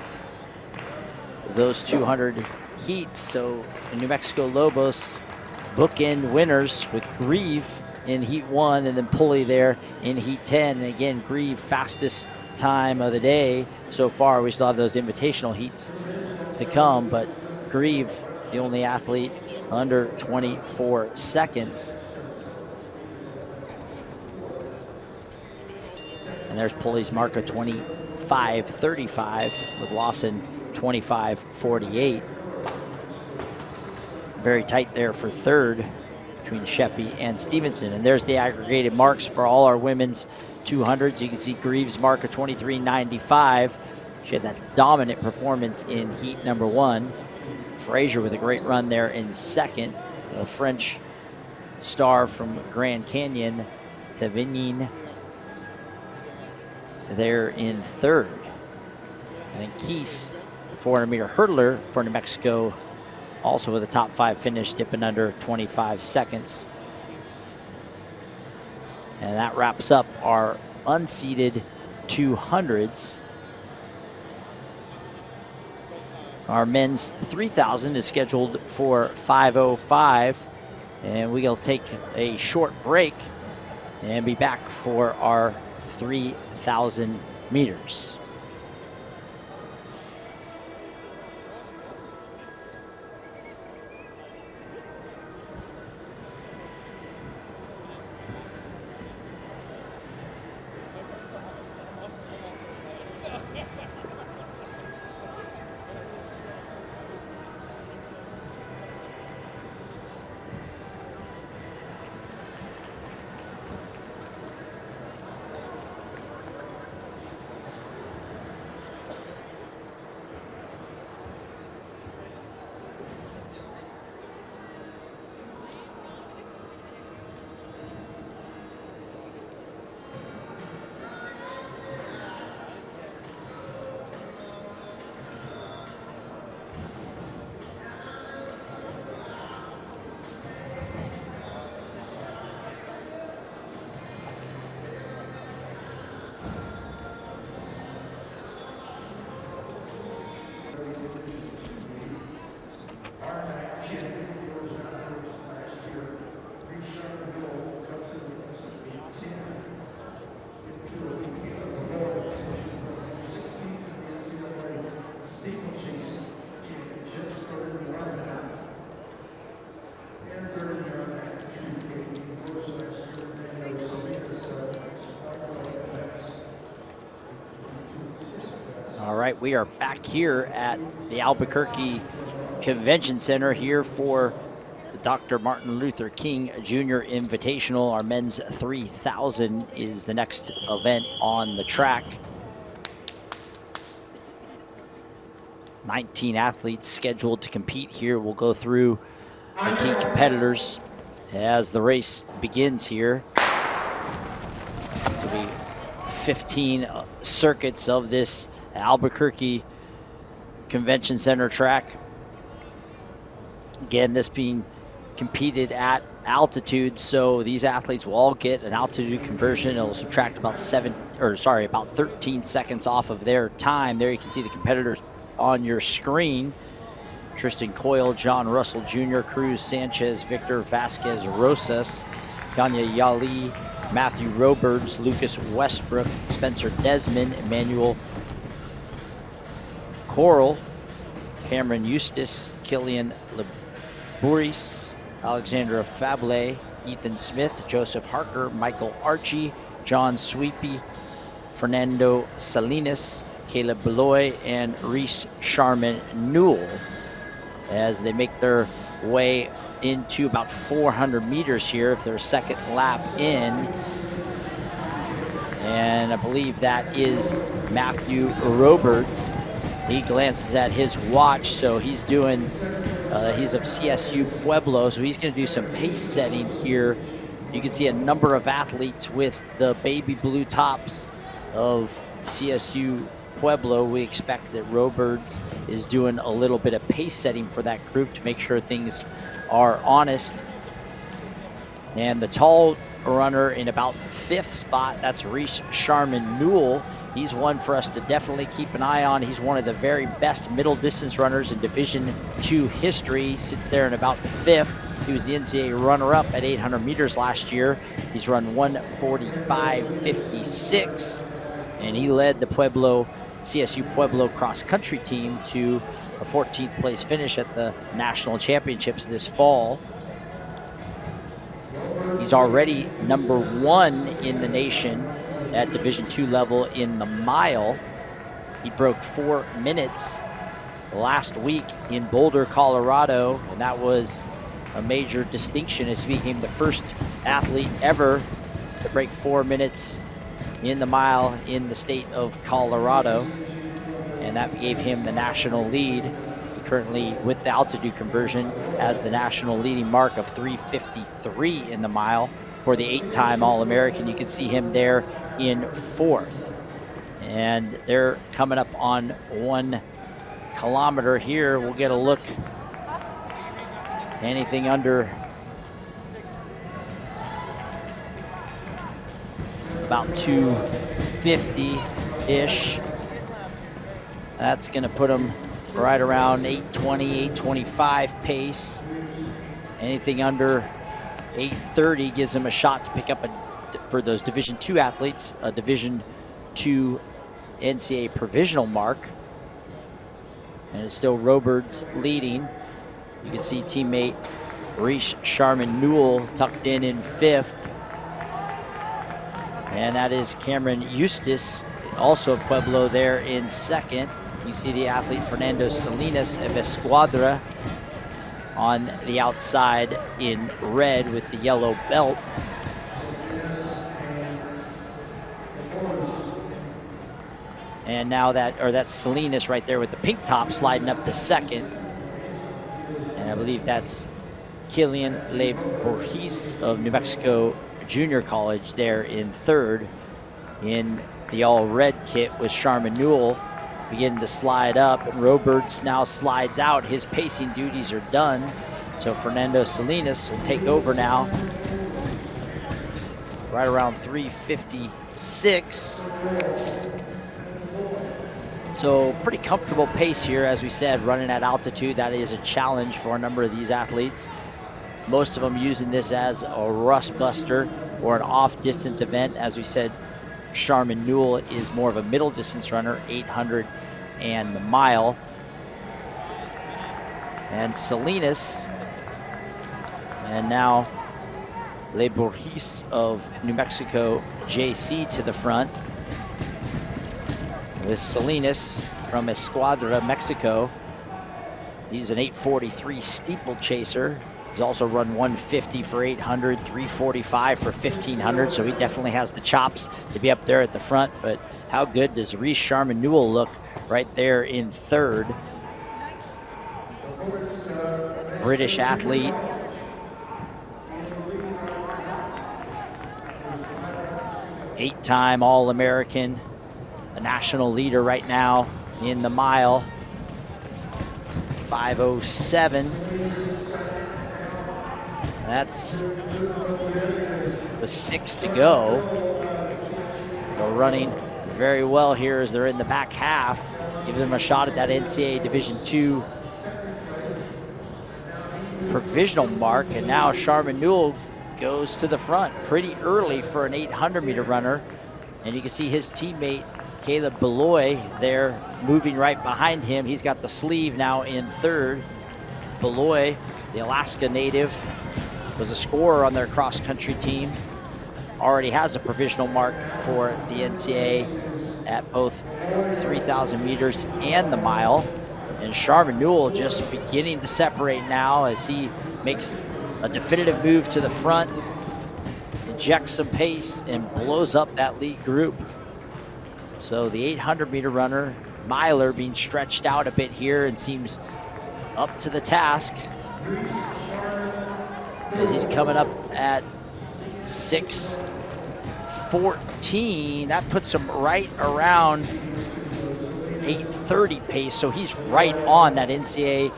those 200 heats. So New Mexico Lobos bookend winners with Grieve in heat 1 and then Pulley there in heat 10. And again, Grieve fastest time of the day so far. We still have those invitational heats to come, but Grieve, the only athlete under 24 seconds. And there's Pulley's mark of 25-35 with Lawson 25-48. Very tight there for third between Sheppy and Stevenson. And there's the aggregated marks for all our women's 200s. You can see Grieve's mark of 23.95. She had that dominant performance in heat number 1. Frazier with a great run there in second. The French star from Grand Canyon, Thévenin, there in third. And then Keese, 400-meter hurdler for New Mexico, also with a top 5 finish, dipping under 25 seconds. And that wraps up our unseeded 200s. Our men's 3,000 is scheduled for 5:05, and we'll take a short break and be back for our 3,000 meters. All right, we are back here at the Albuquerque Convention Center here for the Dr. Martin Luther King Jr. Invitational. Our men's 3,000 is the next event on the track. 19 athletes scheduled to compete here. We'll go through the key competitors as the race begins here. It'll be 15 circuits of this Albuquerque Convention Center track. Again, this being competed at altitude, so these athletes will all get an altitude conversion. It'll subtract about 13 seconds off of their time. There you can see the competitors on your screen. Tristan Coyle, John Russell Jr., Cruz Sanchez, Victor Vasquez Rosas, Ganya Yali, Matthew Roberts, Lucas Westbrook, Spencer Desmond, Emmanuel Coral, Cameron Eustace, Killian Labourice, Alexandra Fable, Ethan Smith, Joseph Harker, Michael Archie, John Sweepy, Fernando Salinas, Caleb Beloy, and Reese Sharman Newell as they make their way into about 400 meters here if they're second lap in. And I believe that is Matthew Roberts. He glances at his watch, so he's doing, he's of CSU Pueblo, so he's going to do some pace setting here. You can see a number of athletes with the baby blue tops of CSU Pueblo. We expect that Roberts is doing a little bit of pace setting for that group to make sure things are honest. And the tall runner in about 5th spot, that's Reese Sharman Newell. He's one for us to definitely keep an eye on. He's one of the very best middle distance runners in Division II history. He sits there in about 5th. He was the NCAA runner-up at 800 meters last year. He's run 1:45.56, and he led the CSU Pueblo cross-country team to a 14th place finish at the national championships this fall. He's already number 1 in the nation at Division II level in the mile. He broke 4 minutes last week in Boulder, Colorado, and that was a major distinction as he became the first athlete ever to break 4 minutes in the mile in the state of Colorado, and that gave him the national lead. He currently, with the altitude conversion, has the national leading mark of 3:53 in the mile for the 8-time All-American. You can see him there in 4th. And they're coming up on 1 kilometer here. We'll get a look. Anything under about 250-ish. That's going to put them right around 8:20, 8:25 pace. Anything under 8:30 gives them a shot to pick up, for those Division II athletes, a Division II NCAA provisional mark. And it's still Roberts leading. You can see teammate Reese Sharman Newell tucked in 5th. And that is Cameron Eustace, also of Pueblo, there in 2nd. You see the athlete Fernando Salinas of Escuadra on the outside in red with the yellow belt. And now that's Salinas right there with the pink top sliding up to 2nd. And I believe that's Killian Labourice of New Mexico Junior College there in 3rd in the all red kit, with Sharman Newell beginning to slide up, and Roberts now slides out. His pacing duties are done, so Fernando Salinas will take over now right around 3:56. So pretty comfortable pace here, as we said, running at altitude. That is a challenge for a number of these athletes. Most of them using this as a rust buster or an off-distance event. As we said, Sharman Newell is more of a middle distance runner, 800 and the mile. And Salinas, and now Labourice of New Mexico JC to the front, with Salinas from Escuadra, Mexico. He's an 8:43 steeplechaser. He's also run 150 for 800, 345 for 1500, so he definitely has the chops to be up there at the front. But how good does Reese Sharman Newell look right there in 3rd? British athlete. Eight-time All-American, the national leader right now in the mile. 5:07. That's with 6 to go. They're running very well here as they're in the back half. Give them a shot at that NCAA Division II provisional mark. And now Sharman Newell goes to the front pretty early for an 800-meter runner. And you can see his teammate, Caleb Beloy, there moving right behind him. He's got the sleeve now in third. Beloy, the Alaska native, was a scorer on their cross-country team. Already has a provisional mark for the NCAA at both 3,000 meters and the mile. And Sharman Newell just beginning to separate now as he makes a definitive move to the front, injects some pace, and blows up that lead group. So the 800-meter runner, Myler, being stretched out a bit here and seems up to the task as he's coming up at 6:14. That puts him right around 8:30 pace, so he's right on that NCAA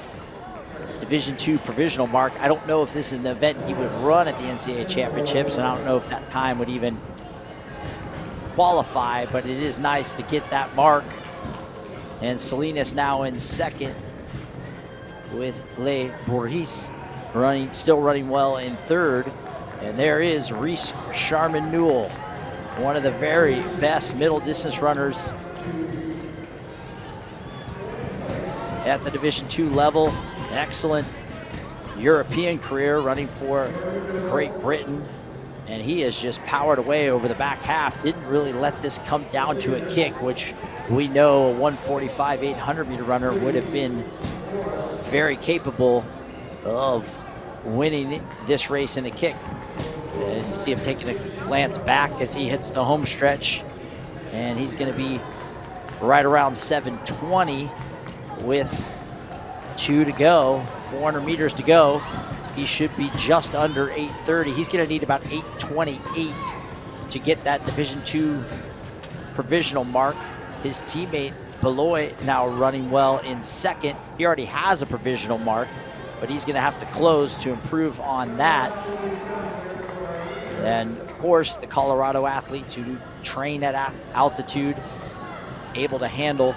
Division II provisional mark. I don't know if this is an event he would run at the NCAA championships, and I don't know if that time would even qualify, but it is nice to get that mark. And Salinas now in second with Le Bourris still running well in third. And there is Reese Sharman Newell, one of the very best middle distance runners at the Division II level. Excellent European career running for Great Britain. And he has just powered away over the back half. Didn't really let this come down to a kick, which we know a 145 800-meter runner would have been very capable of winning this race in a kick. And you see him taking a glance back as he hits the home stretch. And he's going to be right around 7:20 with 2 to go, 400 meters to go. He should be just under 8:30. He's going to need about 8:28 to get that Division II provisional mark. His teammate Beloy now running well in second. He already has a provisional mark, but he's going to have to close to improve on that. And of course, the Colorado athletes who train at altitude, able to handle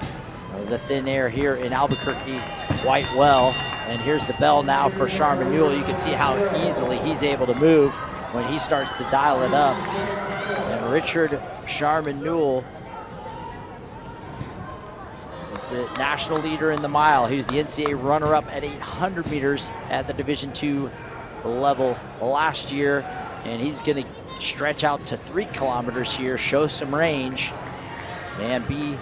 the thin air here in Albuquerque quite well. And here's the bell now for Sharman Newell. You can see how easily he's able to move when he starts to dial it up. And Richard Sharman Newell is the national leader in the mile. He was the NCAA runner-up at 800 meters at the Division II level last year. And he's going to stretch out to 3 kilometers here, show some range, and be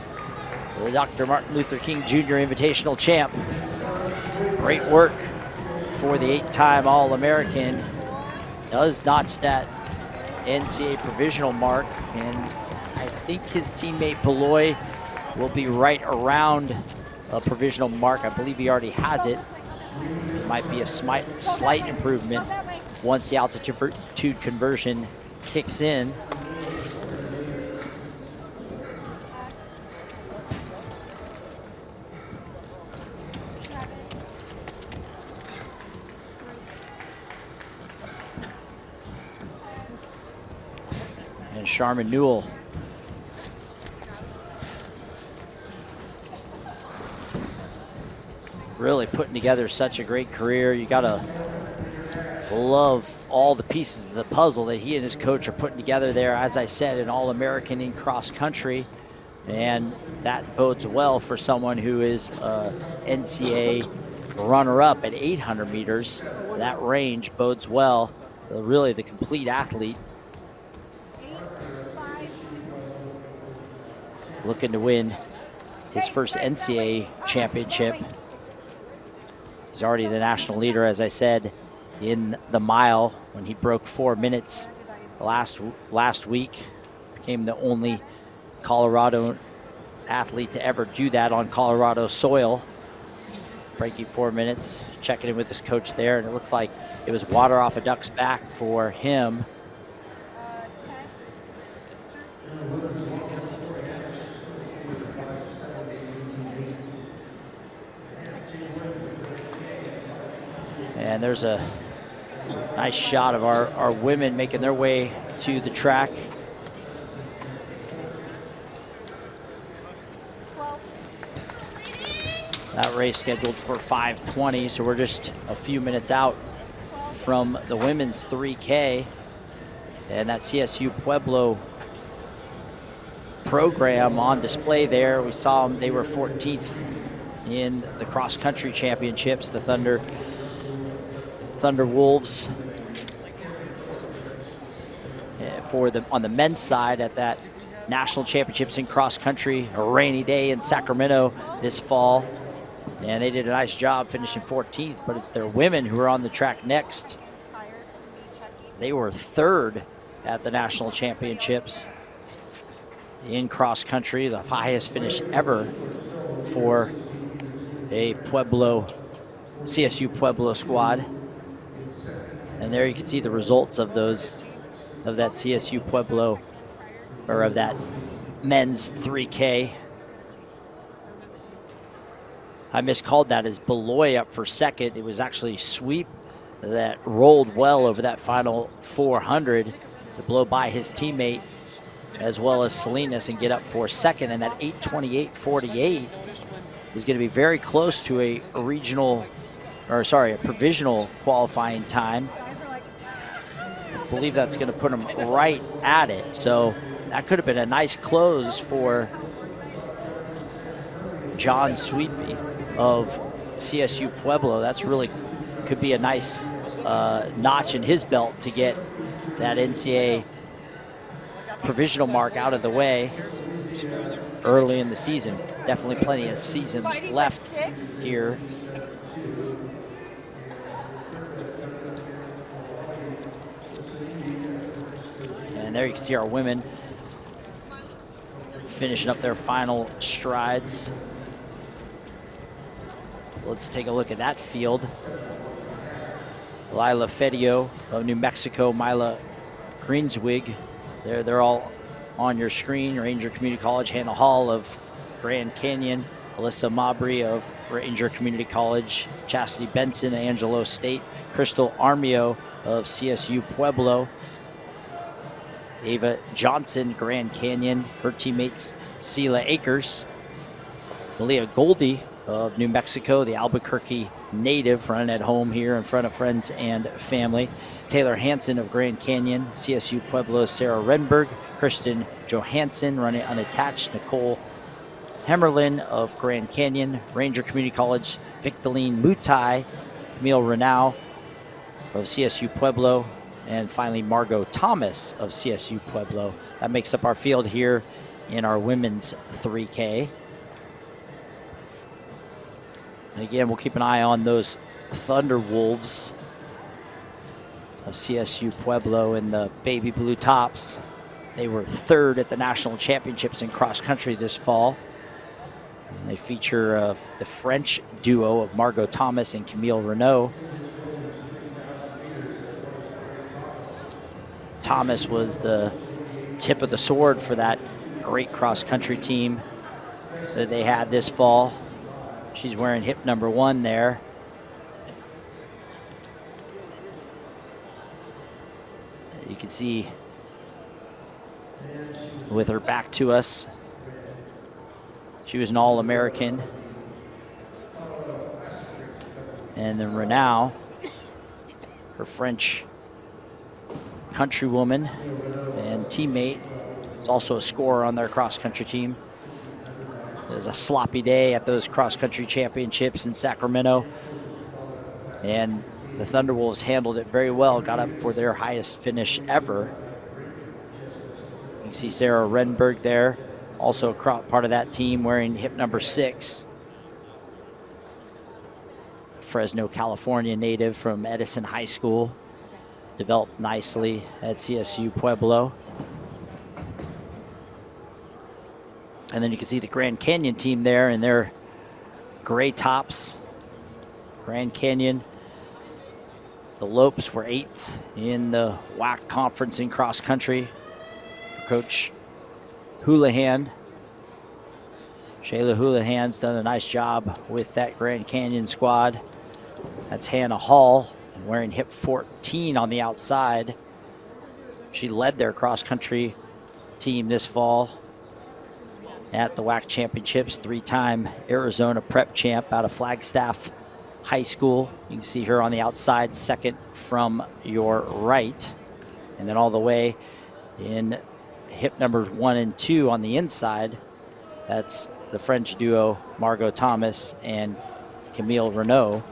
the Dr. Martin Luther King Jr. Invitational champ. Great work for the 8-time All-American. Does notch that NCAA provisional mark, and I think his teammate Beloy will be right around a provisional mark. I believe he already has it. It might be a slight improvement once the altitude conversion kicks in. And Sharman Newell really putting together such a great career. You gotta love all the pieces of the puzzle that he and his coach are putting together there. As I said, an All-American in cross country, and that bodes well for someone who is NCAA runner-up at 800 meters. That range bodes well. Really the complete athlete. Looking to win his first NCAA championship. He's already the national leader, as I said, in the mile when he broke 4 minutes last week. Became the only Colorado athlete to ever do that on Colorado soil. Breaking 4 minutes, checking in with his coach there, and it looks like it was water off a duck's back for him. And there's a nice shot of our women making their way to the track. That race scheduled for 5:20, so we're just a few minutes out from the women's 3K. And that CSU Pueblo program on display there. We saw them, they were 14th in the cross-country championships, the Thunder Wolves. For the on the men's side at that national championships in cross-country, a rainy day in Sacramento this fall. And they did a nice job finishing 14th, but it's their women who are on the track next. They were 3rd at the national championships in cross country, the highest finish ever for a CSU Pueblo squad. And there you can see the results of that CSU Pueblo, or of that men's 3K. I miscalled that as Beloy up for second. It was actually Sweep that rolled well over that final 400 to blow by his teammate as well as Salinas and get up for second. And that 8:28.48 is going to be very close to a provisional qualifying time. I believe that's going to put him right at it. So that could have been a nice close for John Sweepy of CSU Pueblo. That's really could be a nice notch in his belt to get that NCAA provisional mark out of the way early in the season. Definitely plenty of season left here. And there you can see our women finishing up their final strides. Let's take a look at that field. Lila Fedio of New Mexico, Mila Greenswig. They're all on your screen. Ranger Community College, Hannah Hall of Grand Canyon, Alyssa Mabry of Ranger Community College, Chastity Benson, Angelo State, Crystal Armio of CSU Pueblo, Ava Johnson, Grand Canyon, her teammates Sela Akers, Malia Goldie of New Mexico, the Albuquerque native, running at home here in front of friends and family. Taylor Hansen of Grand Canyon, CSU Pueblo, Sarah Renberg, Kristen Johansson running unattached, Nicole Hemmerlin of Grand Canyon, Ranger Community College, Victorine Mutai, Camille Renau of CSU Pueblo, and finally Margot Thomas of CSU Pueblo. That makes up our field here in our women's 3K. And again, we'll keep an eye on those Thunder Wolves of CSU Pueblo in the baby blue tops. They were 3rd at the national championships in cross country this fall. And they feature the French duo of Margot Thomas and Camille Renault. Thomas was the tip of the sword for that great cross country team that they had this fall. She's wearing hip number 1 there. You can see with her back to us, she was an All-American. And then Renaud, her French countrywoman and teammate, is also a scorer on their cross-country team. It was a sloppy day at those cross-country championships in Sacramento, and the Thunderwolves handled it very well, got up for their highest finish ever. You can see Sarah Renberg there, also part of that team, wearing hip number 6. Fresno, California native from Edison High School, developed nicely at CSU Pueblo. And then you can see the Grand Canyon team there in their gray tops. Grand Canyon, the Lopes were 8th in the WAC conference in cross country for Coach Houlihan. Shayla Houlihan's done a nice job with that Grand Canyon squad. That's Hannah Hall, wearing hip 14 on the outside. She led their cross country team this fall at the WAC championships, 3-time Arizona prep champ out of Flagstaff, High School. You can see her on the outside, second from your right. And then all the way in hip numbers 1 and 2 on the inside, that's the French duo Margot Thomas and Camille Renaud,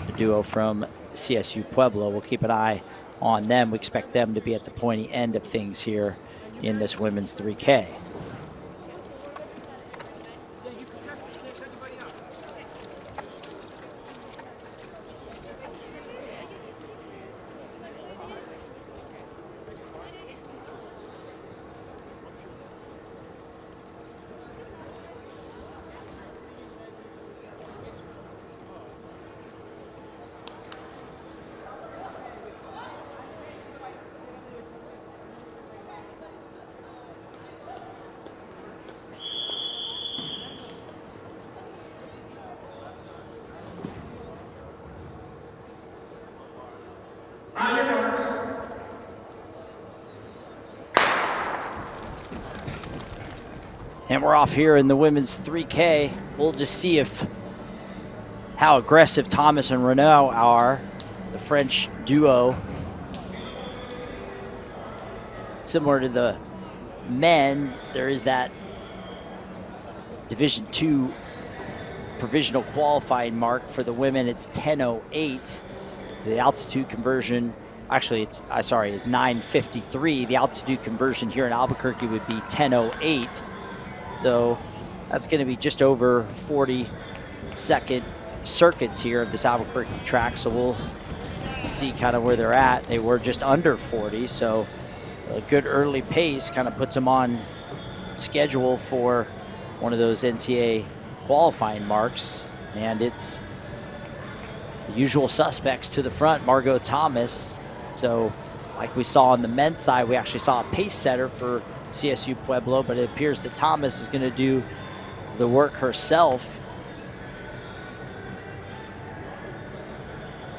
the duo from CSU Pueblo. We'll keep an eye on them. We expect them to be at the pointy end of things here in this women's 3K. And we're off here in the women's 3K. We'll just see how aggressive Thomas and Renaud are, the French duo. Similar to the men, there is that Division II provisional qualifying mark. For the women, it's 10:08. The altitude conversion, actually it's 9:53. The altitude conversion here in Albuquerque would be 10:08. So that's going to be just over 40-second circuits here of this Albuquerque track. So we'll see kind of where they're at. They were just under 40, so a good early pace kind of puts them on schedule for one of those NCAA qualifying marks. And it's the usual suspects to the front, Margot Thomas. So like we saw on the men's side, we actually saw a pace setter for CSU Pueblo, but it appears that Thomas is going to do the work herself.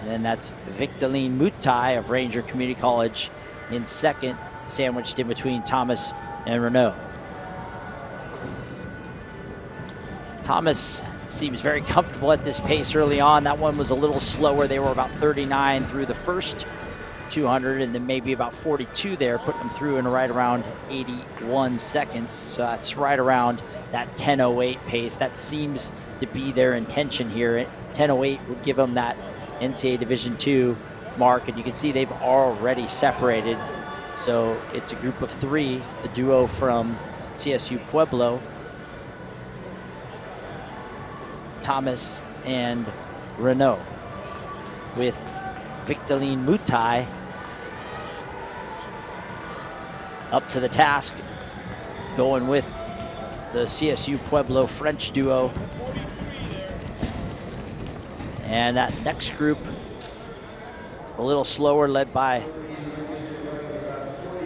And then that's Victorine Mutai of Ranger Community College in second, sandwiched in between Thomas and Renaud. Thomas seems very comfortable at this pace early on. That one was a little slower. They were about 39 through the first 200, and then maybe about 42 there, putting them through in right around 81 seconds. So that's right around that 10:08 pace. That seems to be their intention here. 10:08 would give them that NCAA Division II mark, and you can see they've already separated. So it's a group of 3, the duo from CSU Pueblo, Thomas and Renaud, with Victorine Mutai up to the task, going with the CSU Pueblo French duo. And that next group, a little slower, led by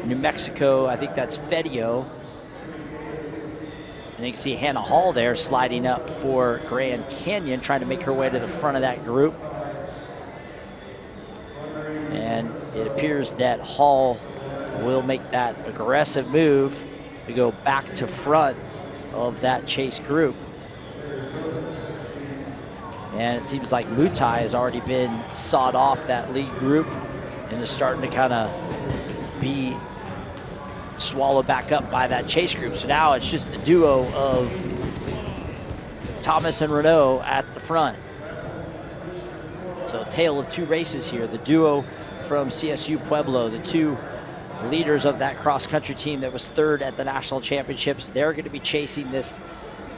New Mexico. I think that's Fedio. And you can see Hannah Hall there sliding up for Grand Canyon, trying to make her way to the front of that group. And it appears that Hall will make that aggressive move to go back to front of that chase group. And it seems like Mutai has already been sawed off that lead group and is starting to kind of be swallowed back up by that chase group. So now it's just the duo of Thomas and Renaud at the front. So a tale of 2 races here. The duo from CSU Pueblo, the 2 leaders of that cross-country team that was 3rd at the national championships. They're going to be chasing this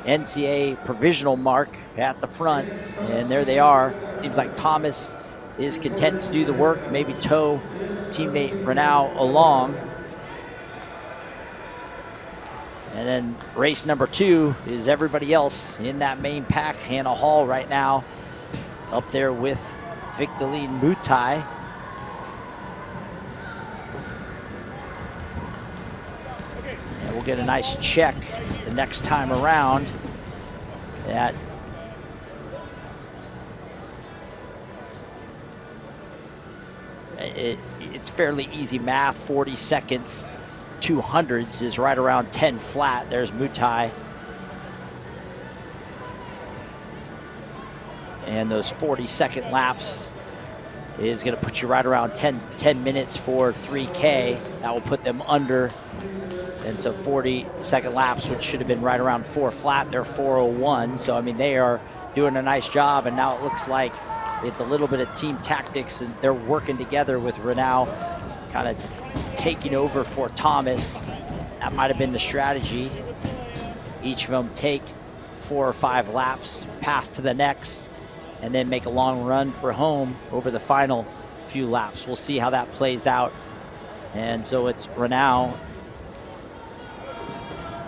NCAA provisional mark at the front, and there they are. Seems like Thomas is content to do the work, maybe tow teammate Renaud along. And then race number 2 is everybody else in that main pack. Hannah Hall right now up there with Victorine Mutai. And we'll get a nice check the next time around. That it's fairly easy math. 40 seconds, 200s is right around 10 flat. There's Mutai. And those 40-second laps is going to put you right around 10 minutes for 3K. That will put them under. And so 40-second laps, which should have been right around 4 flat, they're 4:01. So, I mean, they are doing a nice job. And now it looks like it's a little bit of team tactics, and they're working together with Renaud kind of taking over for Thomas. That might have been the strategy. Each of them take 4 or 5 laps, pass to the next, and then make a long run for home over the final few laps. We'll see how that plays out. And so it's Renaud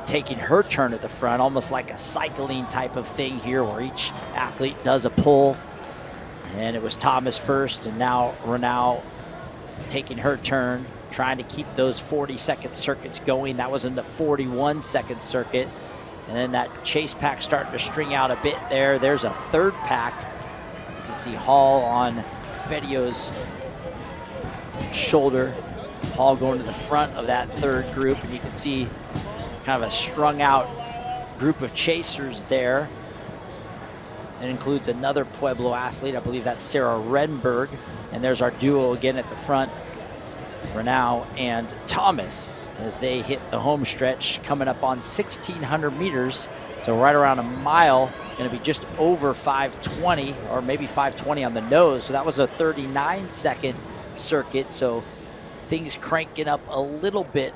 taking her turn at the front, almost like a cycling type of thing here, where each athlete does a pull. And it was Thomas first, and now Renaud taking her turn, trying to keep those 40-second circuits going. That was in the 41-second circuit. And then that chase pack starting to string out a bit there. There's a third pack. You see Hall on Fedio's shoulder. Hall going to the front of that third group, and you can see kind of a strung out group of chasers there. It includes another Pueblo athlete. I believe that's Sarah Renberg. And there's our duo again at the front, Renaud and Thomas, as they hit the home stretch, coming up on 1,600 meters. So right around a mile, going to be just over 5:20, or maybe 5:20 on the nose. So that was a 39-second circuit. So things cranking up a little bit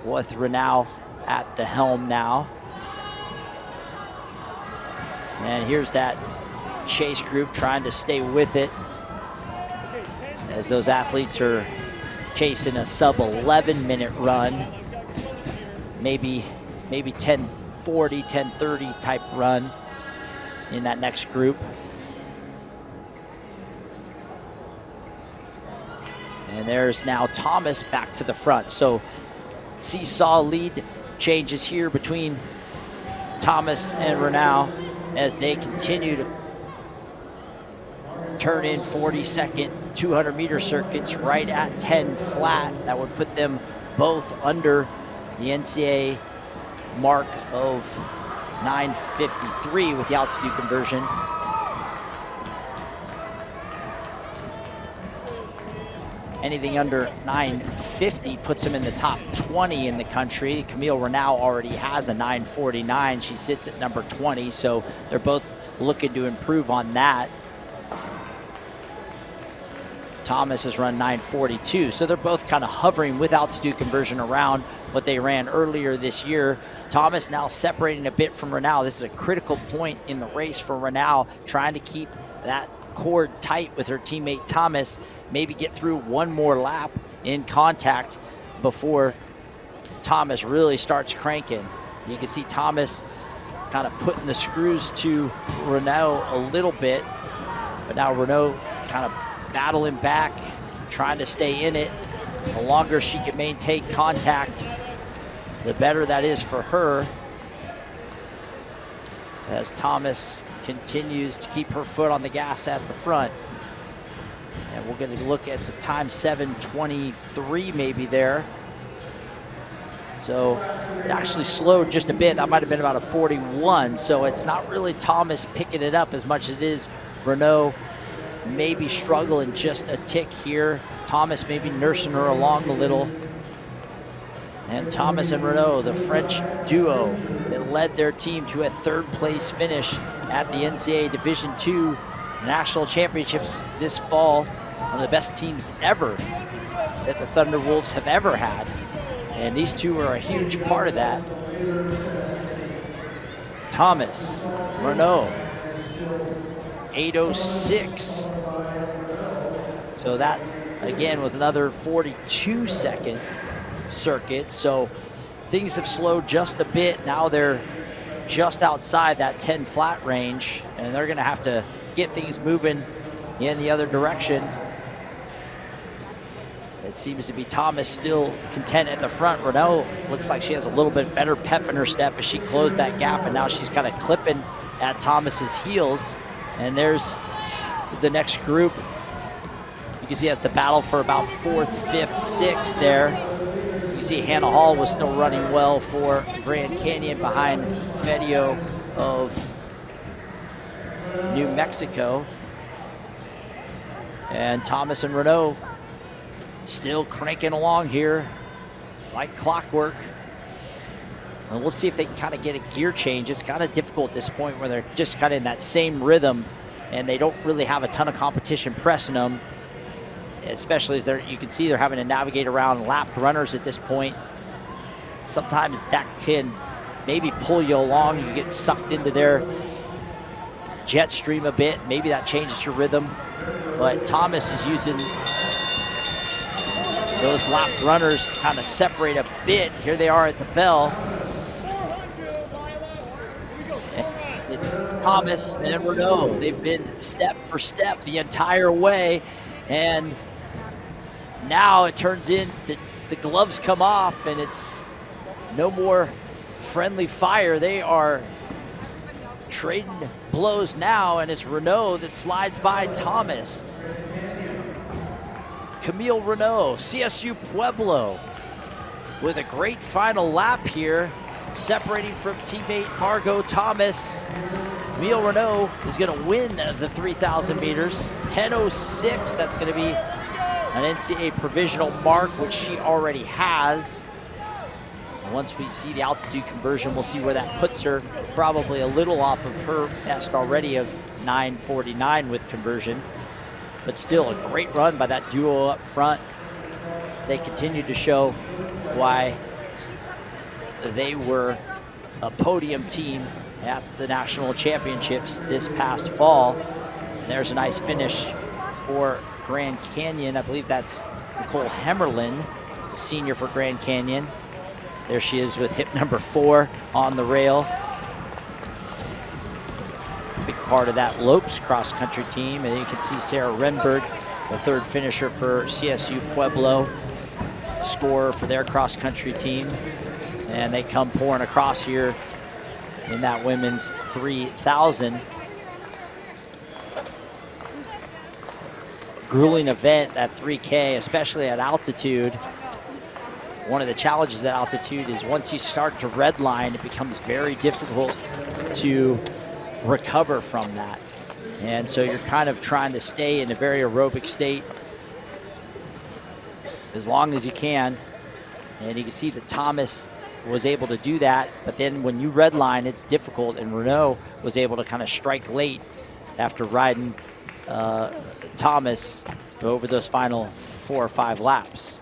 with Renaud at the helm now. And here's that chase group trying to stay with it, as those athletes are chasing a sub 11-minute run, maybe 10:40, 10:30 type run in that next group. And there's now Thomas back to the front. So seesaw lead changes here between Thomas and Renaud as they continue to turn in 40-second 200-meter circuits right at 10 flat. That would put them both under the NCAA mark of 9:53 with the altitude conversion. Anything under 9:50 puts them in the top 20 in the country. Camille Renaud already has a 9:49. She sits at number 20, so they're both looking to improve on that. Thomas has run 9:42, so they're both kind of hovering with altitude conversion around what they ran earlier this year. Thomas now separating a bit from Renaud. This is a critical point in the race for Renaud, trying to keep that cord tight with her teammate Thomas, maybe get through one more lap in contact before Thomas really starts cranking. You can see Thomas kind of putting the screws to Renaud a little bit, but now Renaud kind of battling back, trying to stay in it. The longer she can maintain contact, the better that is for her, as Thomas continues to keep her foot on the gas at the front. And we're going to look at the time, 7:23 maybe there. So it actually slowed just a bit. That might have been about a 41. So it's not really Thomas picking it up as much as it is Renaud maybe struggling just a tick here. Thomas maybe nursing her along a little. And Thomas and Renaud, the French duo that led their team to a third place finish at the NCAA Division II National Championships this fall. One of the best teams ever that the Thunderwolves have ever had. And these two are a huge part of that. Thomas, Renaud, 8:06. So that, again, was another 42-second circuit. So things have slowed just a bit. Now they're just outside that 10 flat range, and they're going to have to get things moving in the other direction. It seems to be Thomas still content at the front. Renaud looks like she has a little bit better pep in her step as she closed that gap, and now she's kind of clipping at Thomas's heels. And there's the next group. You can see that's a battle for about 4th, 5th, 6th there. You see Hannah Hall was still running well for Grand Canyon behind Fedio of New Mexico. And Thomas and Renault still cranking along here like clockwork. And we'll see if they can kind of get a gear change. It's kind of difficult at this point where they're just kind of in that same rhythm and they don't really have a ton of competition pressing them, especially as you can see they're having to navigate around lapped runners at this point. Sometimes that can maybe pull you along. You get sucked into their jet stream a bit. Maybe that changes your rhythm. But Thomas is using those lapped runners to kind of separate a bit. Here they are at the bell. And Thomas and Renault, they've been step for step the entire way. And now it turns in that the gloves come off and it's no more friendly fire. They are trading blows now, and it's Renault that slides by Thomas. Camille Renault, CSU Pueblo, with a great final lap here, separating from teammate Margot Thomas. Camille Renault is going to win the 3,000 meters. 10:06, that's going to be an NCAA provisional mark, which she already has. Once we see the altitude conversion, we'll see where that puts her. Probably a little off of her best already of 9:49 with conversion. But still a great run by that duo up front. They continue to show why they were a podium team at the national championships this past fall. And there's a nice finish for Grand Canyon. I believe that's Nicole Hemmerlin, senior for Grand Canyon. There she is with hip number 4 on the rail. Big part of that Lopes cross-country team. And you can see Sarah Renberg, the third finisher for CSU Pueblo, scorer for their cross-country team. And they come pouring across here in that women's 3,000. Grueling event, that 3K, especially at altitude. One of the challenges at altitude is once you start to redline, it becomes very difficult to recover from that. And so you're kind of trying to stay in a very aerobic state as long as you can. And you can see that Thomas was able to do that, but then when you redline, it's difficult, and Renault was able to kind of strike late after riding Thomas over those final 4 or 5 laps.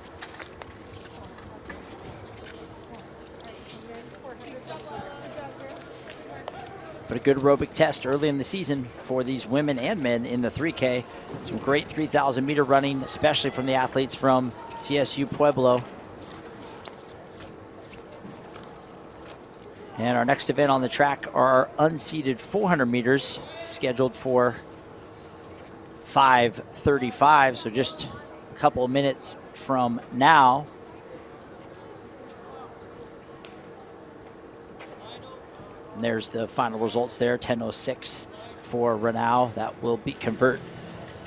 But a good aerobic test early in the season for these women and men in the 3K. Some great 3,000 meter running, especially from the athletes from CSU Pueblo. And our next event on the track are our unseeded 400 meters, scheduled for 5:35, so just a couple of minutes from now. And there's the final results there, 10:06 for Renault. That will be convert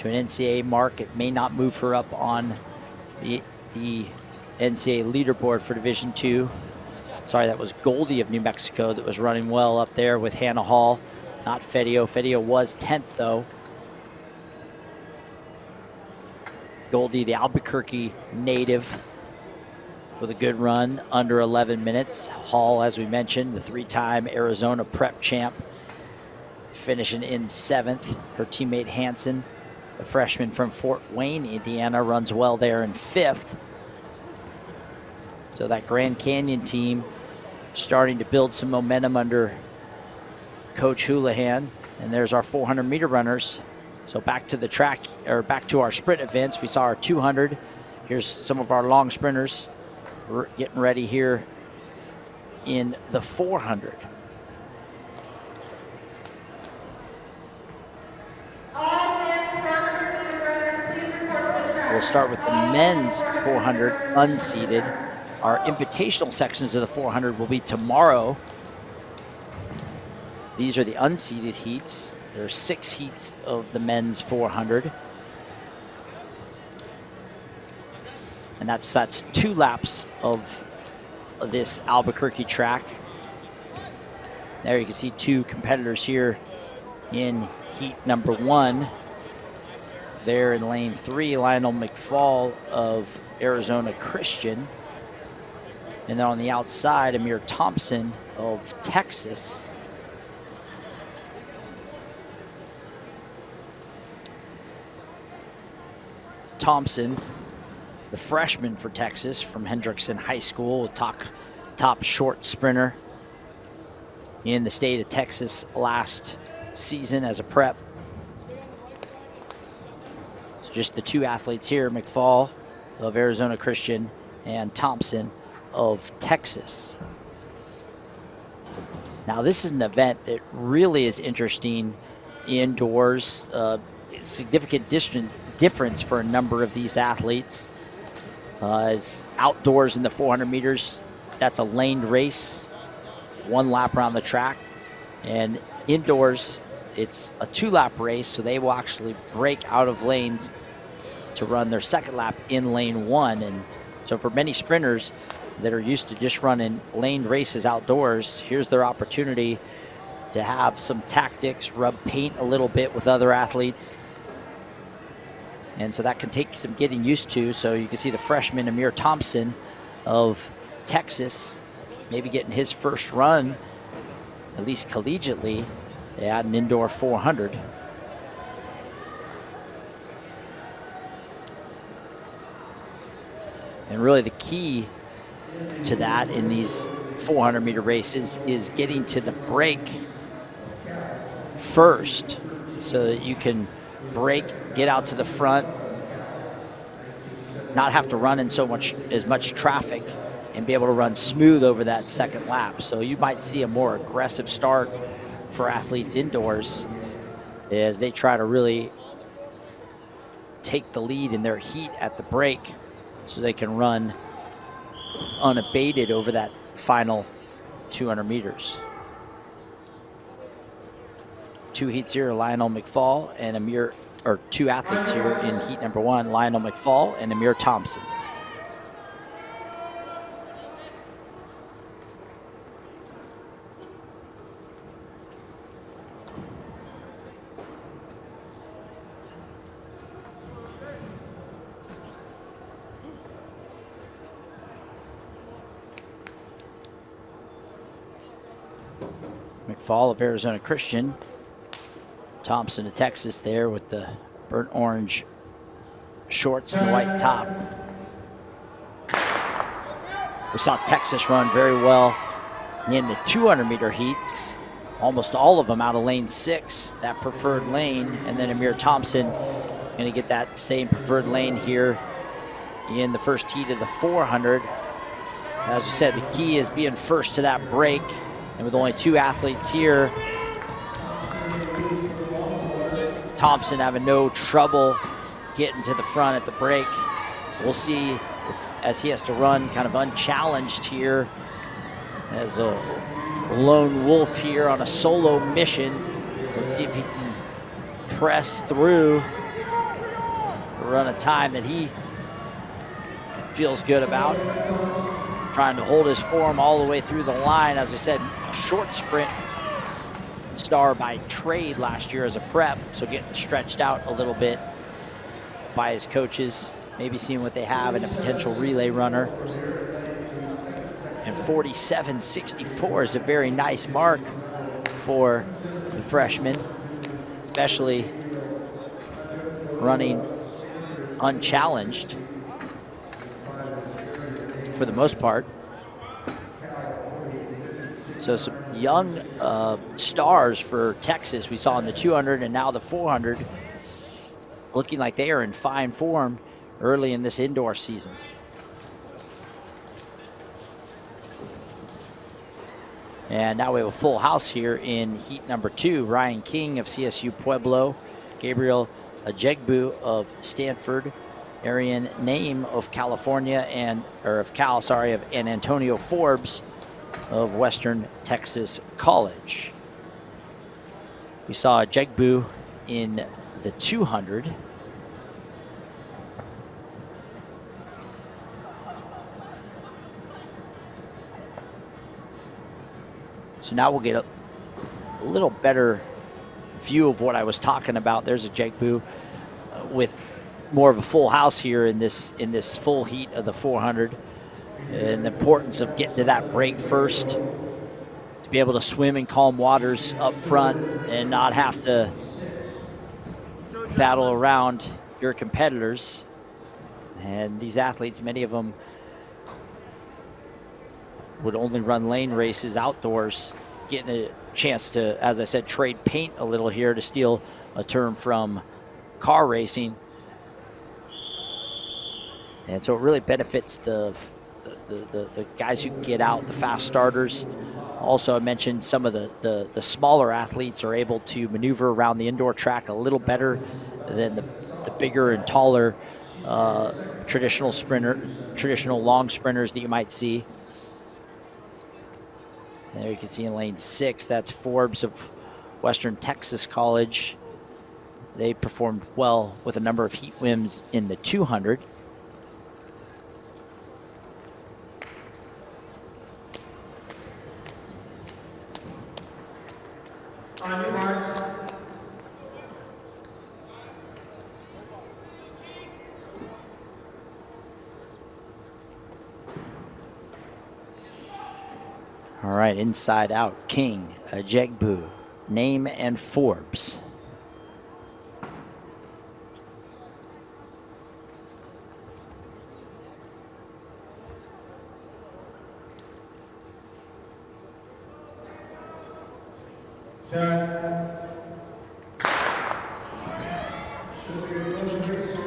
to an NCAA mark. It may not move her up on the NCAA leaderboard for Division II. Sorry, that was Goldie of New Mexico that was running well up there with Hannah Hall, not Fedio. Fedio was 10th though. Goldie, the Albuquerque native, with a good run, under 11 minutes. Hall, as we mentioned, the 3-time Arizona prep champ, finishing in 7th. Her teammate Hanson, a freshman from Fort Wayne, Indiana, runs well there in 5th. So that Grand Canyon team starting to build some momentum under Coach Houlihan. And there's our 400 meter runners. So back to the track, or back to our sprint events. We saw our 200. Here's some of our long sprinters. We're getting ready here in the 400. We'll start with the men's 400 unseeded. Our invitational sections of the 400 will be tomorrow. These are the unseeded heats. There are 6 heats of the men's 400. And that's 2 laps of this Albuquerque track. There you can see 2 competitors here In heat number 1, there in lane 3, Lionel McFall of Arizona Christian. And then on the outside, Amir Thompson of Texas. Thompson, the freshman for Texas from Hendrickson High School, top short sprinter in the state of Texas last season as a prep. So just the two athletes here, McFall of Arizona Christian and Thompson of Texas. Now this is an event that really is interesting indoors. Significant difference for a number of these athletes. As outdoors in the 400 meters, that's a laned race, 1 lap around the track. And indoors, it's a 2-lap race, so they will actually break out of lanes to run their second lap in lane 1. And so for many sprinters that are used to just running laned races outdoors, here's their opportunity to have some tactics, rub paint a little bit with other athletes. And so that can take some getting used to. So you can see the freshman Amir Thompson of Texas maybe getting his first run, at least collegiately, at an indoor 400. And really the key to that in these 400-meter races is getting to the break first so that you can break, get out to the front, not have to run in as much traffic, and be able to run smooth over that second lap. So you might see a more aggressive start for athletes indoors as they try to really take the lead in their heat at the break so they can run unabated over that final 200 meters. 2 heats here, Lionel McFall and two athletes here in heat number 1, Lionel McFall and Amir Thompson. McFall of Arizona Christian, Thompson of Texas there with the burnt orange shorts and the white top. We saw Texas run very well in the 200-meter heats, almost all of them out of lane 6, that preferred lane. And then Amir Thompson going to get that same preferred lane here in the first heat of the 400. As we said, the key is being first to that break. And with only 2 athletes here, Thompson having no trouble getting to the front at the break. We'll see as he has to run kind of unchallenged here as a lone wolf here on a solo mission. We'll see if he can press through, run a time that he feels good about. Trying to hold his form all the way through the line. As I said, a short sprint star by trade last year as a prep, so getting stretched out a little bit by his coaches, maybe seeing what they have in a potential relay runner. And 47.64 is a very nice mark for the freshman, especially running unchallenged for the most part. So some young stars for Texas we saw in the 200 and now the 400, looking like they are in fine form early in this indoor season. And now we have a full house here in heat number 2. Ryan King of CSU Pueblo, Gabriel Ajegbu of Stanford, Arian Name of California and Antonio Forbes of Western Texas College. We saw Ajegbu in the 200. So now we'll get a little better view of what I was talking about. There's a Jegbu with more of a full house here in this full heat of the 400, and the importance of getting to that break first to be able to swim in calm waters up front and not have to battle around your competitors. And these athletes, many of them would only run lane races outdoors, getting a chance to, as I said, trade paint a little here, to steal a term from car racing. And so it really benefits the guys who can get out, the fast starters. Also, I mentioned some of the smaller athletes are able to maneuver around the indoor track a little better than the bigger and taller traditional long sprinters that you might see. And there you can see in lane 6, that's Forbes of Western Texas College. They performed well with a number of heat wins in the 200. On your marks. All right, inside out, King, Jegbu, Name, and Forbes.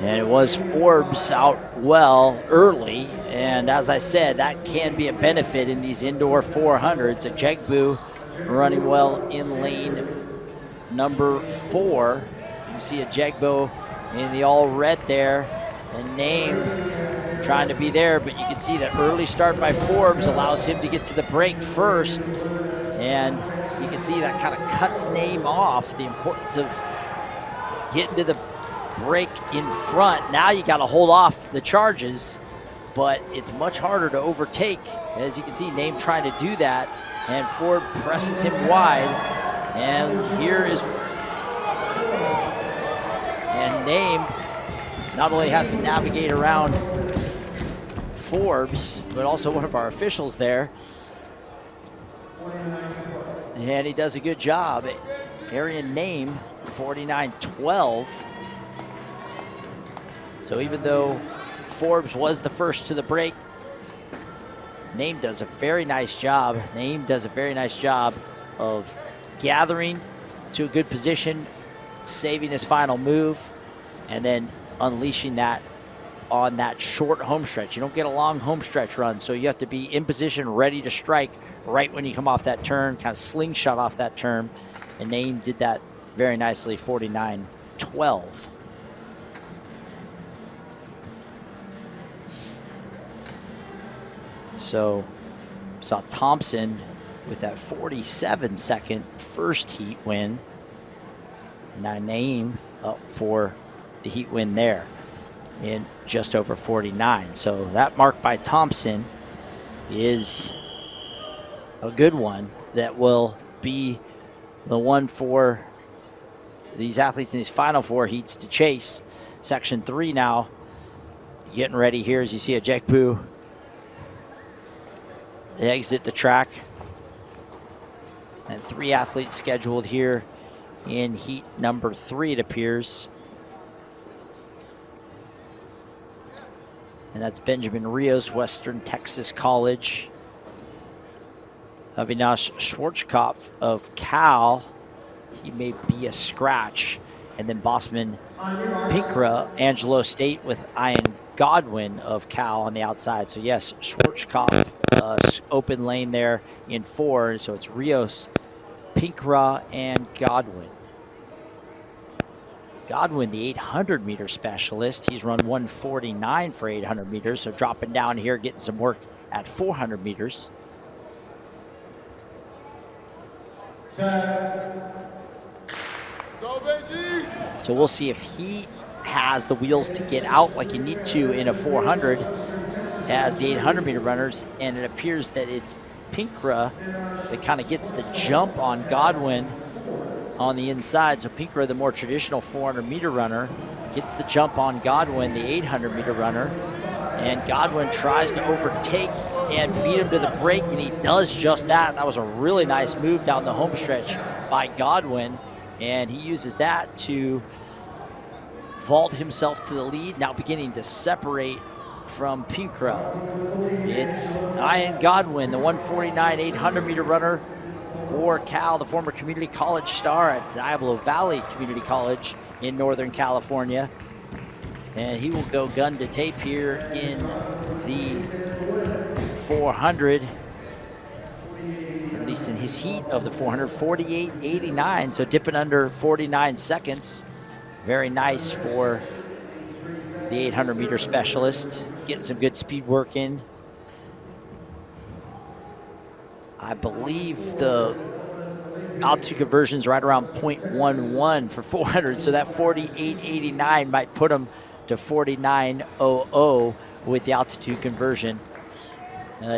And it was Forbes out well early, and as I said, that can be a benefit in these indoor 400s. A Jegbu running well in lane number 4. You see a Jegbu in the all red there, and Name trying to be there, but you can see the early start by Forbes allows him to get to the break first, and you can see that kind of cuts Name off. The importance of getting to the break in front. Now you got to hold off the charges, but it's much harder to overtake. As you can see, Name trying to do that, and Ford presses him wide, and here is, and Name not only has to navigate around Forbes, but also one of our officials there, and he does a good job. Arian Name, 49.12. So even though Forbes was the first to the break, Name does a very nice job. Name does a very nice job of gathering to a good position, saving his final move, and then unleashing that on that short home stretch. You don't get a long home stretch run, so you have to be in position, ready to strike right when you come off that turn, kind of slingshot off that turn, and Name did that very nicely, 49.12. So saw Thompson with that 47-second first heat win. Now Name up for the heat win there in just over 49. So that mark by Thompson is a good one that will be the one for these athletes in these final 4 heats to chase. Section 3 now getting ready here as you see a Jegbu exit the track. And 3 athletes scheduled here in heat number 3, it appears. And that's Benjamin Rios, Western Texas College. Avinash Schwarzkopf of Cal, he may be a scratch. And then Bossman Pinkra, Angelo State with Ian Godwin of Cal on the outside. So yes, Schwarzkopf, open lane there in 4. So it's Rios, Pinkra, and Godwin. Godwin, the 800-meter specialist. He's run 149 for 800 meters, so dropping down here, getting some work at 400 meters. So we'll see if he has the wheels to get out like you need to in a 400 as the 800-meter runners, and it appears that it's Pinkra that kind of gets the jump on Godwin on the inside. So Pinkra, the more traditional 400-meter runner, gets the jump on Godwin, the 800-meter runner. And Godwin tries to overtake and beat him to the break, and he does just that. That was a really nice move down the home stretch by Godwin, and he uses that to vault himself to the lead, now beginning to separate from Pinkra. It's Ian Godwin, the 149 800-meter runner for Cal, the former community college star at Diablo Valley Community College in Northern California. And he will go gun to tape here in the 400, at least in his heat of the 400, 48.89, so dipping under 49 seconds. Very nice for the 800-meter specialist, getting some good speed work in. I believe the altitude conversion is right around 0.11 for 400, so that 48.89 might put him to 49.00 with the altitude conversion.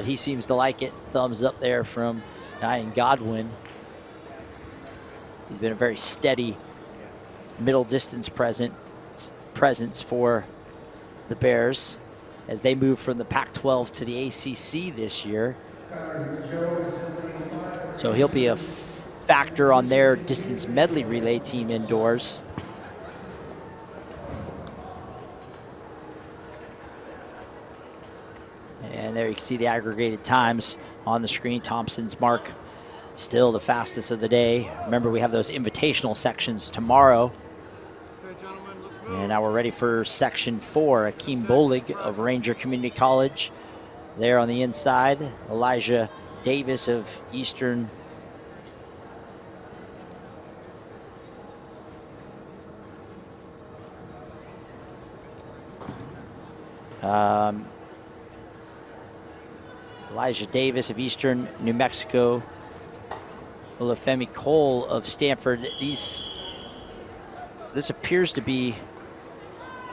He seems to like it. Thumbs up there from Ian Godwin. He's been a very steady middle distance presence for the Bears as they move from the Pac-12 to the ACC this year. So he'll be a factor on their distance medley relay team indoors. And there you can see the aggregated times on the screen. Thompson's mark still the fastest of the day. Remember, we have those invitational sections tomorrow. And now we're ready for section 4. Akeem Bolig of Ranger Community College there on the inside. Elijah Davis of Eastern New Mexico. Olufemi Cole of Stanford. This appears to be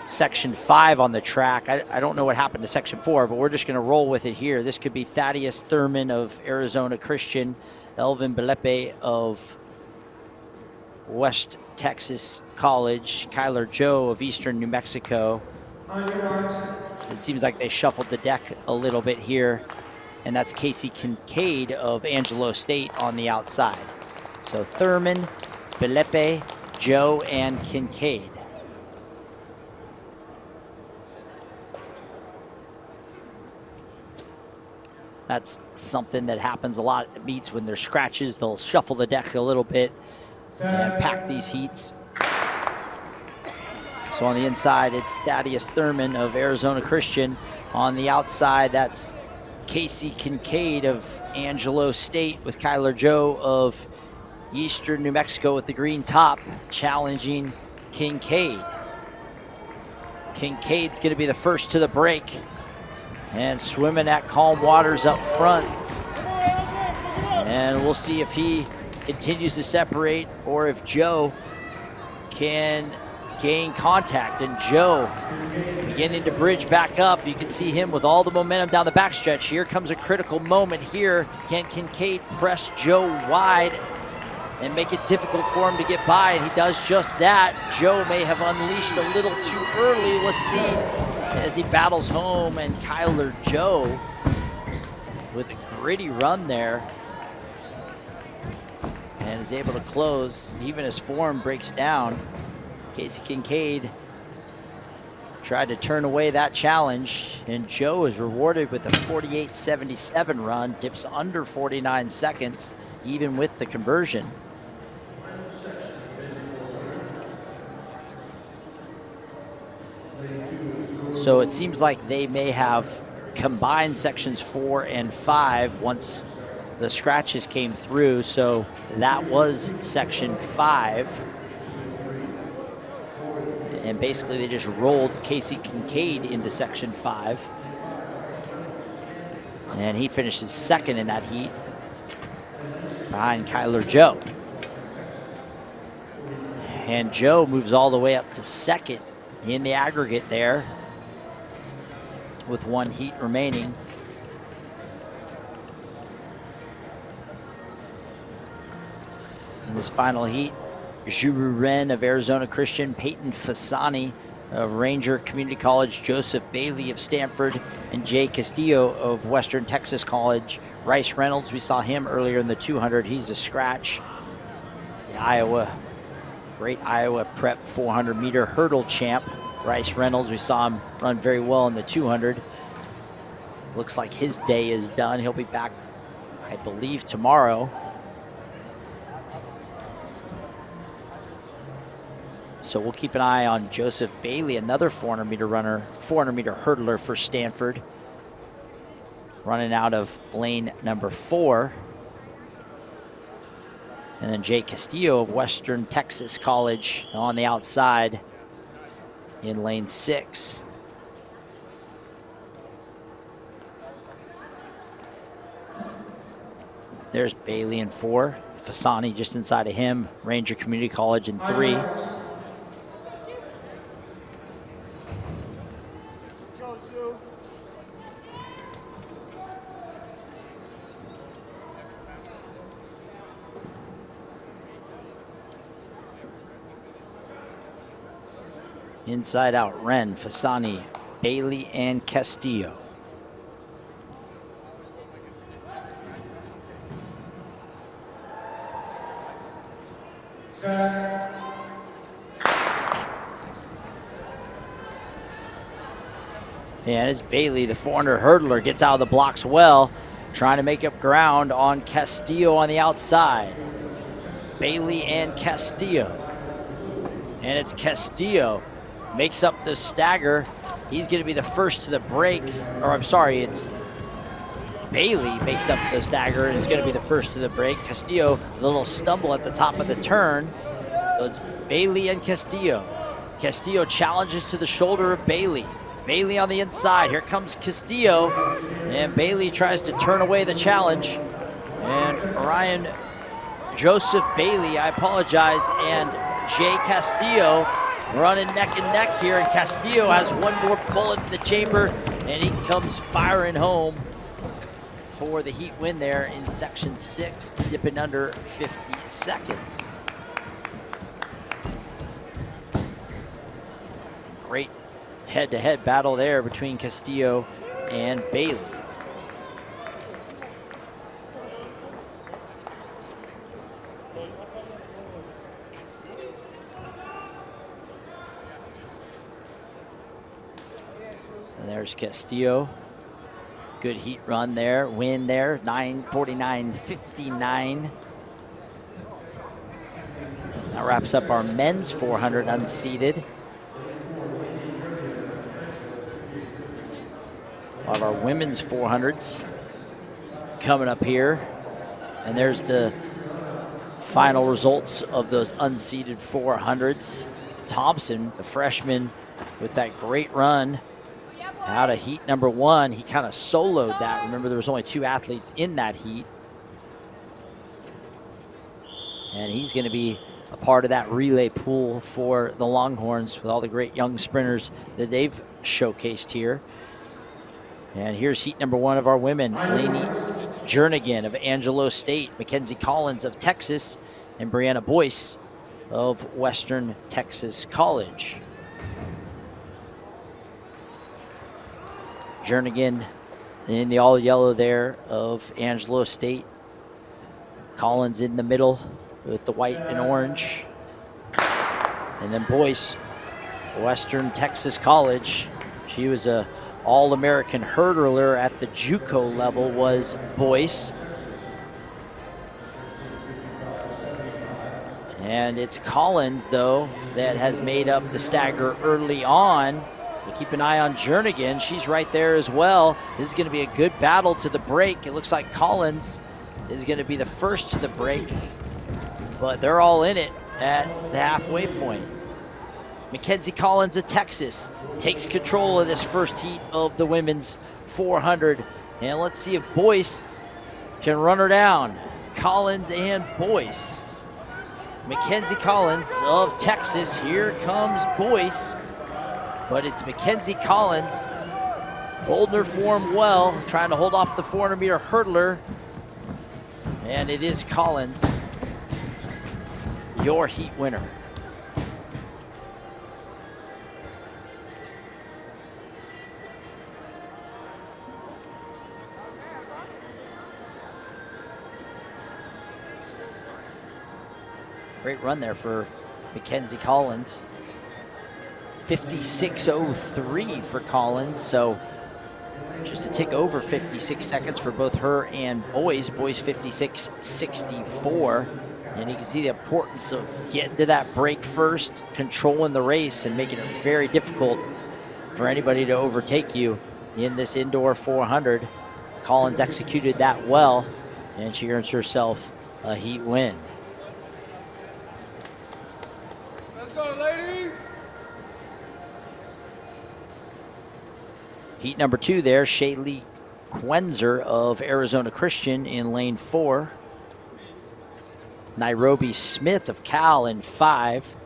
section 5 on the track. I don't know what happened to section 4, but we're just going to roll with it here. This could be Thaddeus Thurman of Arizona Christian, Elvin Belepe of West Texas College, Kyler Joe of Eastern New Mexico. It seems like they shuffled the deck a little bit here, and that's Casey Kincaid of Angelo State on the outside. So Thurman, Belepe, Joe, and Kincaid. That's something that happens a lot at meets when there's scratches. They'll shuffle the deck a little bit and pack these heats. So on the inside, it's Thaddeus Thurman of Arizona Christian. On the outside, that's Casey Kincaid of Angelo State with Kyler Joe of Eastern New Mexico with the green top, challenging Kincaid. Kincaid's going to be the first to the break and swimming at calm waters up front. And we'll see if he continues to separate or if Joe can gain contact. And Joe beginning to bridge back up. You can see him with all the momentum down the backstretch. Here comes a critical moment here. Can Kincaid press Joe wide and make it difficult for him to get by? And he does just that. Joe may have unleashed a little too early. Let's see as he battles home, and Kyler Joe with a gritty run there and is able to close even as form breaks down. Casey Kincaid tried to turn away that challenge, and Joe is rewarded with a 48.77 run, dips under 49 seconds even with the conversion. So it seems like they may have combined sections 4 and 5 once the scratches came through. So that was section 5. And basically they just rolled Casey Kincaid into section 5. And he finishes second in that heat behind Kyler Joe. And Joe moves all the way up to second in the aggregate there with one heat remaining. In this final heat, Juru Ren of Arizona Christian, Peyton Fasani of Ranger Community College, Joseph Bailey of Stanford, and Jay Castillo of Western Texas College. Rice Reynolds, we saw him earlier in the 200. He's a scratch. The great Iowa Prep 400-meter hurdle champ, Rice Reynolds. We saw him run very well in the 200. Looks like his day is done. He'll be back, I believe, tomorrow. So we'll keep an eye on Joseph Bailey, another 400-meter runner, 400-meter hurdler for Stanford, running out of lane number 4. And then Jay Castillo of Western Texas College on the outside in lane 6. There's Bailey in 4, Fasani just inside of him, Ranger Community College in 3. Inside out, Ren, Fasani, Bailey, and Castillo. And it's Bailey, the 400 hurdler, gets out of the blocks well, trying to make up ground on Castillo on the outside. Bailey and Castillo. And it's Castillo makes up the stagger. He's going to be the first to the break. Or I'm sorry, it's Bailey makes up the stagger and is going to be the first to the break. Castillo, a little stumble at the top of the turn. So it's Bailey and Castillo. Castillo challenges to the shoulder of Bailey. Bailey on the inside. Here comes Castillo. And Bailey tries to turn away the challenge. And Ryan Joseph Bailey, I apologize, and Jay Castillo running neck and neck here, and Castillo has one more bullet in the chamber, and he comes firing home for the heat win there in section 6, dipping under 50 seconds. Great head-to-head battle there between Castillo and Bailey. And there's Castillo. Good heat run there, win there, 9:49.59. That wraps up our men's 400 unseeded. A lot of our women's 400s coming up here. And there's the final results of those unseeded 400s. Thompson, the freshman, with that great run out of heat number 1. He kind of soloed that. Remember, there was only 2 athletes in that heat. And he's going to be a part of that relay pool for the Longhorns with all the great young sprinters that they've showcased here. And here's heat number 1 of our women. Lainey Jernigan of Angelo State, Mackenzie Collins of Texas, and Brianna Boyce of Western Texas College. Jernigan in the all yellow there of Angelo State. Collins in the middle with the white and orange. And then Boyce, Western Texas College. She was a All-American hurdler at the JUCO level, was Boyce. And it's Collins, though, that has made up the stagger early on. But keep an eye on Jernigan. She's right there as well. This is going to be a good battle to the break. It looks like Collins is going to be the first to the break, but they're all in it at the halfway point. Mackenzie Collins of Texas takes control of this first heat of the women's 400. And let's see if Boyce can run her down. Collins and Boyce. Mackenzie Collins of Texas. Here comes Boyce. But it's Mackenzie Collins holding her form well, trying to hold off the 400-meter hurdler. And it is Collins your heat winner. Great run there for Mackenzie Collins. 56.03 for Collins, so just a tick over 56 seconds for both her and boys. Boys 56.64. And you can see the importance of getting to that break first, controlling the race, and making it very difficult for anybody to overtake you in this indoor 400. Collins executed that well, and she earns herself a heat win. Let's go, ladies! Heat number 2 there, Shaylee Quenzer of Arizona Christian in lane 4. Nairobi Smith of Cal in 5.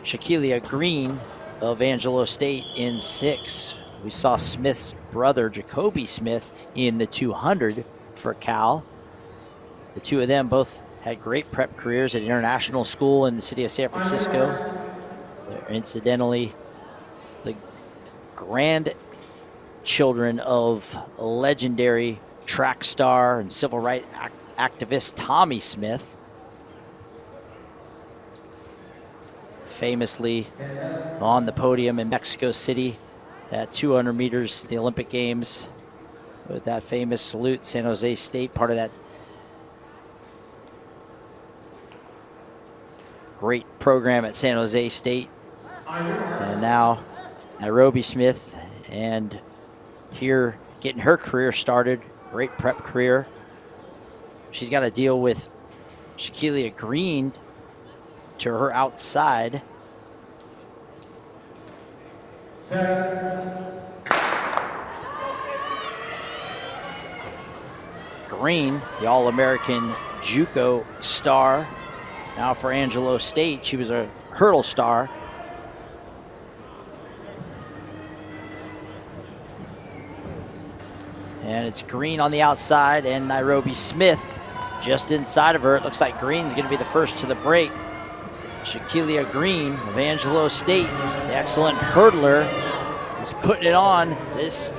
Shaquilia Green of Angelo State in 6. We saw Smith's brother, Jacoby Smith, in the 200 for Cal. The two of them both had great prep careers at international school in the city of San Francisco. They're incidentally the grandchildren of legendary track star and civil rights activist Tommy Smith, famously on the podium in Mexico City at 200 meters, the Olympic Games, with that famous salute. San Jose State, part of that great program at San Jose State. And now Nairobi Smith, and here getting her career started, great prep career. She's got to deal with Shaquilia Green to her outside. Green, the All-American JUCO star. Now for Angelo State, she was a hurdle star. And it's Green on the outside and Nairobi Smith just inside of her. It looks like Green's going to be the first to the break. Shaquilia Green of Angelo State, the excellent hurdler, is putting it on this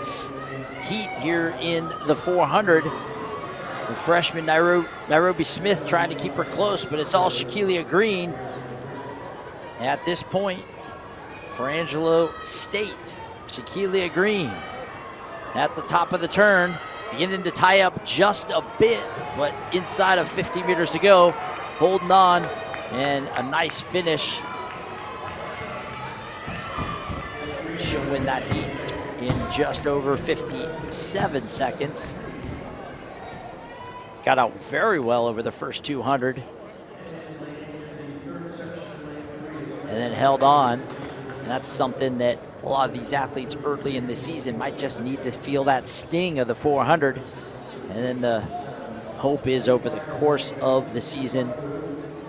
heat here in the 400. The freshman Nairobi Smith trying to keep her close, but it's all Shaquilia Green at this point for Angelo State. Shaquilia Green at the top of the turn, beginning to tie up just a bit, but inside of 50 meters to go, holding on, and a nice finish. She'll win that heat in just over 57 seconds. Got out very well over the first 200. And then held on. And that's something that a lot of these athletes early in the season might just need to feel that sting of the 400. And then the hope is over the course of the season,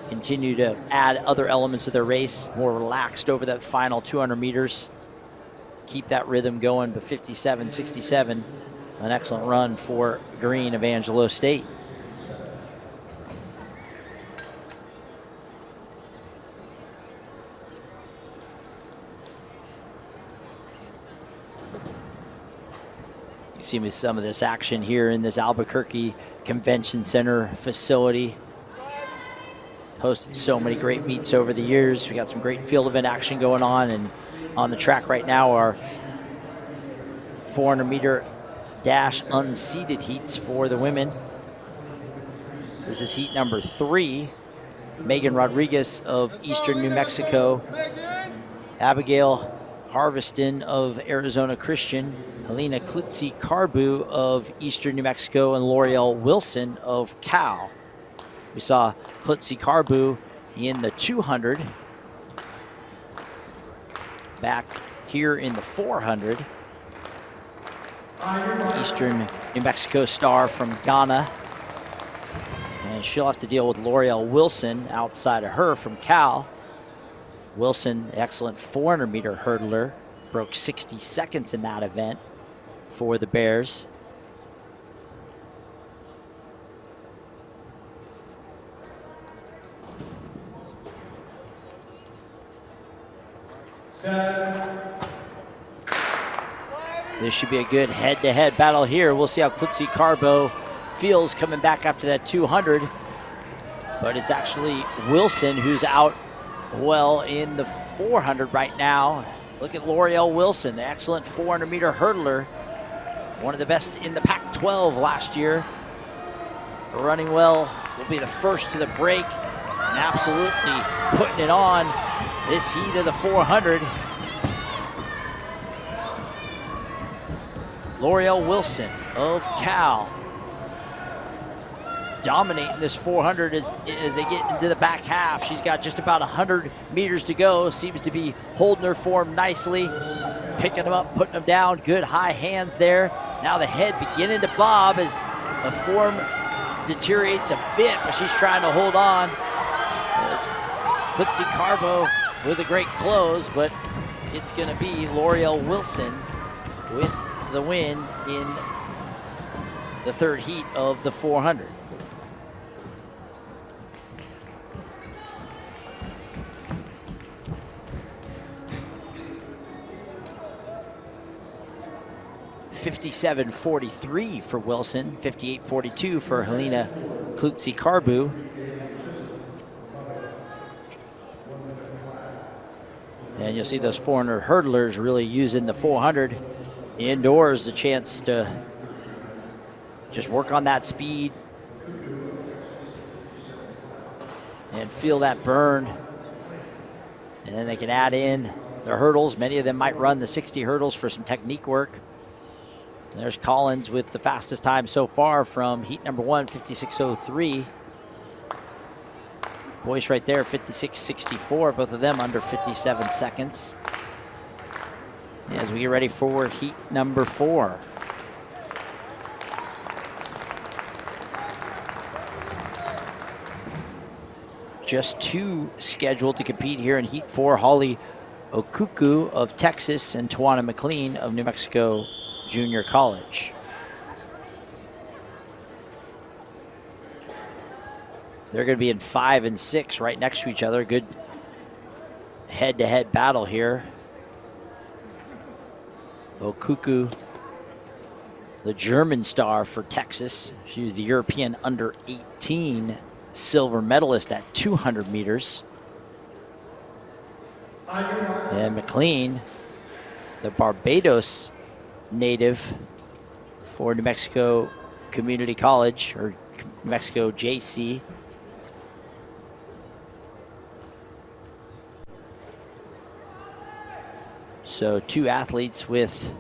continue to add other elements of their race, more relaxed over that final 200 meters. Keep that rhythm going, but 57.67, an excellent run for Green of Angelo State. You see some of this action here in this Albuquerque Convention Center facility. Hosted so many great meets over the years. We got some great field event action going on, and on the track right now are 400 meter dash unseeded heats for the women. This is heat number 3. Megan Rodriguez of Eastern New Mexico, Abigail Harveston of Arizona Christian, Helena Klutzy Carbu of Eastern New Mexico, and L'Oreal Wilson of Cal. We saw Klutzy Carbu in the 200. Back here in the 400. The Eastern New Mexico star from Ghana. And she'll have to deal with L'Oreal Wilson outside of her from Cal. Wilson, excellent 400 meter hurdler, broke 60 seconds in that event for the Bears. This should be a good head-to-head battle here. We'll see how Klutzy Carbo feels coming back after that 200. But it's actually Wilson who's out well in the 400 right now. Look at L'Oreal Wilson, the excellent 400-meter hurdler. One of the best in the Pac-12 last year. Running well, will be the first to the break and absolutely putting it on this heat of the 400. L'Oreal Wilson of Cal dominating this 400 as they get into the back half. She's got just about 100 meters to go. Seems to be holding her form nicely, picking them up, putting them down. Good high hands there. Now the head beginning to bob as the form deteriorates a bit, but she's trying to hold on. Klutzy Carbo with a great close, but it's going to be L'Oreal Wilson with the win in the third heat of the 400. $57.43 for Wilson, $58.42 for Helena Klutzy Carbo. And you'll see those 400 hurdlers really using the 400 indoors, a chance to just work on that speed and feel that burn. And then they can add in the hurdles. Many of them might run the 60 hurdles for some technique work. There's Collins with the fastest time so far from heat number 1, 56.03. Boyce right there, 56.64, both of them under 57 seconds. As we get ready for heat number 4. Just 2 scheduled to compete here in heat 4. Holly Okuku of Texas and Tawana McLean of New Mexico Junior College. They're going to be in 5 and 6 right next to each other. Good head-to-head battle here. Okuku, the German star for Texas. She was the European under-18 silver medalist at 200 meters. And McLean, the Barbados native for New Mexico Community College, or New Mexico JC. So 2 athletes with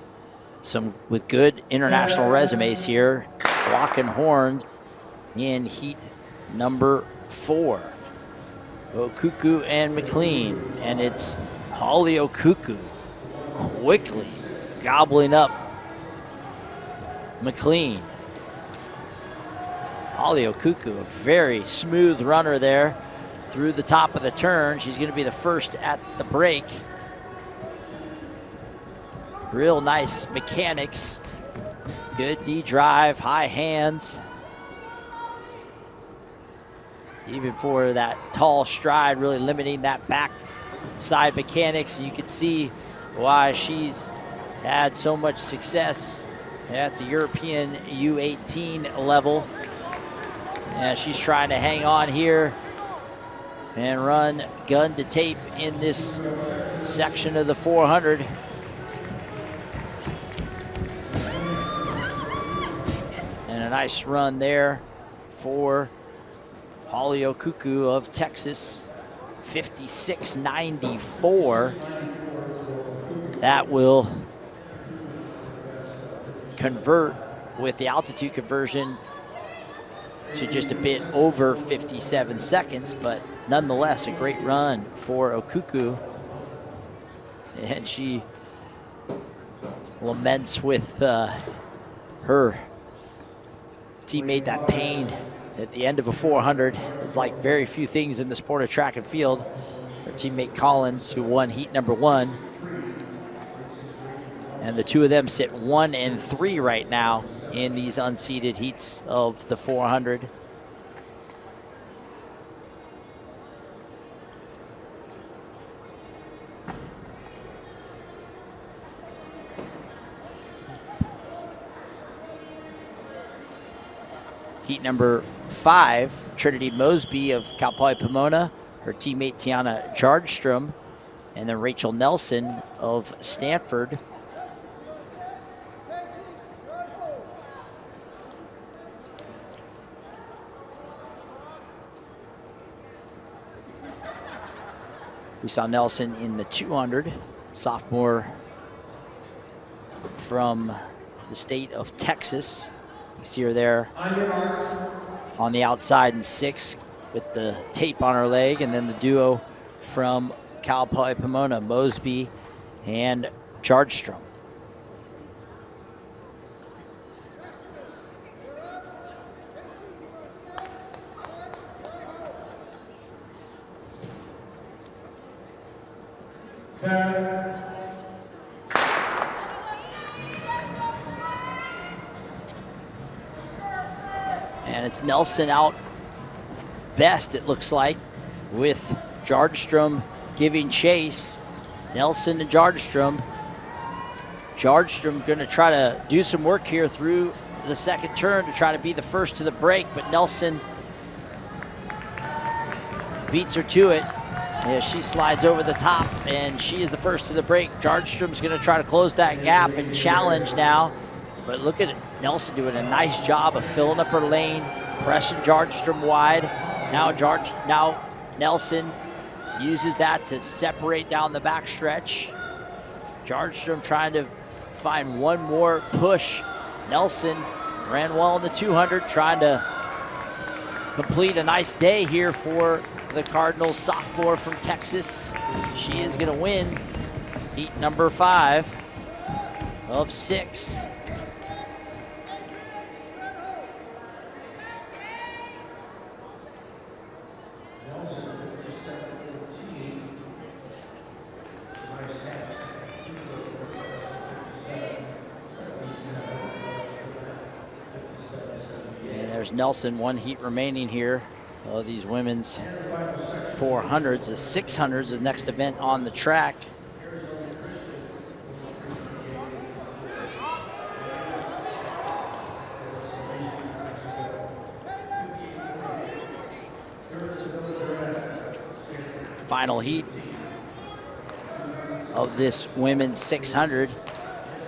good international resumes here, locking horns in heat number 4. Okuku and McLean, and it's Holly Okuku quickly gobbling up McLean. Holly Okuku, a very smooth runner there through the top of the turn. She's going to be the first at the break. Real nice mechanics. Good knee drive, high hands. Even for that tall stride, really limiting that back side mechanics. You can see why she's had so much success at the European U18 level. And she's trying to hang on here and run gun to tape in this section of the 400. And a nice run there for Holly Okuku of Texas, 56.94. That will convert with the altitude conversion to just a bit over 57 seconds, but nonetheless a great run for Okuku. And she laments with her teammate that pain at the end of a 400. It's like very few things in the sport of track and field. Her teammate Collins, who won heat number 1. And the 2 of them sit 1 and 3 right now in these unseeded heats of the 400. Heat number 5, Trinity Mosby of Cal Poly Pomona, her teammate Tiana Jardstrom, and then Rachel Nelson of Stanford. We saw Nelson in the 200, sophomore from the state of Texas. You see her there on the outside in 6 with the tape on her leg, and then the duo from Cal Poly Pomona, Mosby and Jardstrom. And it's Nelson out best, it looks like, with Jardstrom giving chase. Nelson and Jardstrom. Jardstrom going to try to do some work here through the second turn to try to be the first to the break, but Nelson beats her to it. Yeah, she slides over the top, and she is the first to the break. Jardstrom's going to try to close that gap and challenge now. But look at it, Nelson doing a nice job of filling up her lane, pressing Jardstrom wide. Now Nelson uses that to separate down the backstretch. Jardstrom trying to find one more push. Nelson ran well in the 200, trying to complete a nice day here for the Cardinals sophomore from Texas. She is going to win heat number 5 of 6. And there's Nelson, 1 heat remaining here. These women's 400s, the 600s, the next event on the track. Final heat of this women's 600.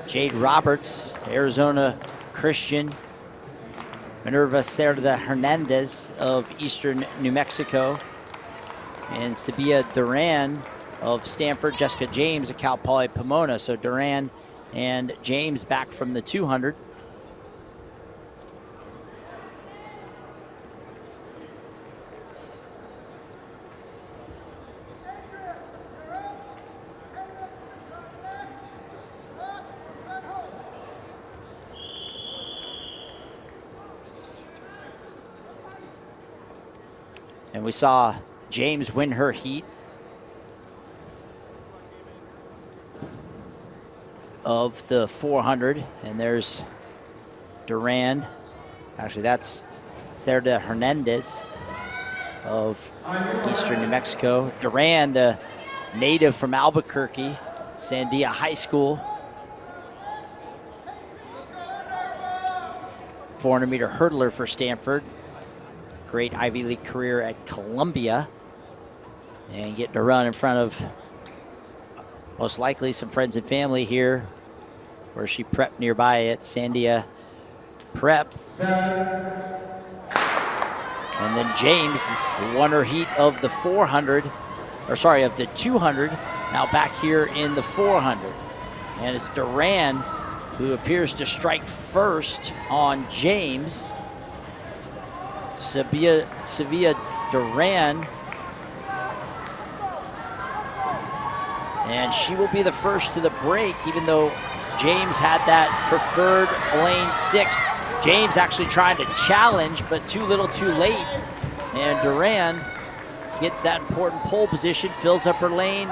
Jade Roberts, Arizona Christian. Minerva Cerda Hernandez of Eastern New Mexico. And Sabia Duran of Stanford, Jessica James of Cal Poly Pomona. So Duran and James back from the 200. And we saw James win her heat of the 400. And there's Duran. Actually, that's Cerda Hernandez of Eastern New Mexico. Duran, the native from Albuquerque, Sandia High School. 400-meter hurdler for Stanford. Great Ivy League career at Columbia, and getting to run in front of most likely some friends and family here where she prepped nearby at Sandia Prep. And then James won her heat of the 400, or sorry, of the 200, now back here in the 400. And it's Duran who appears to strike first on James. Sevilla Duran, and she will be the first to the break, even though James had that preferred lane 6. James actually trying to challenge, but too little too late. And Duran gets that important pole position, fills up her lane,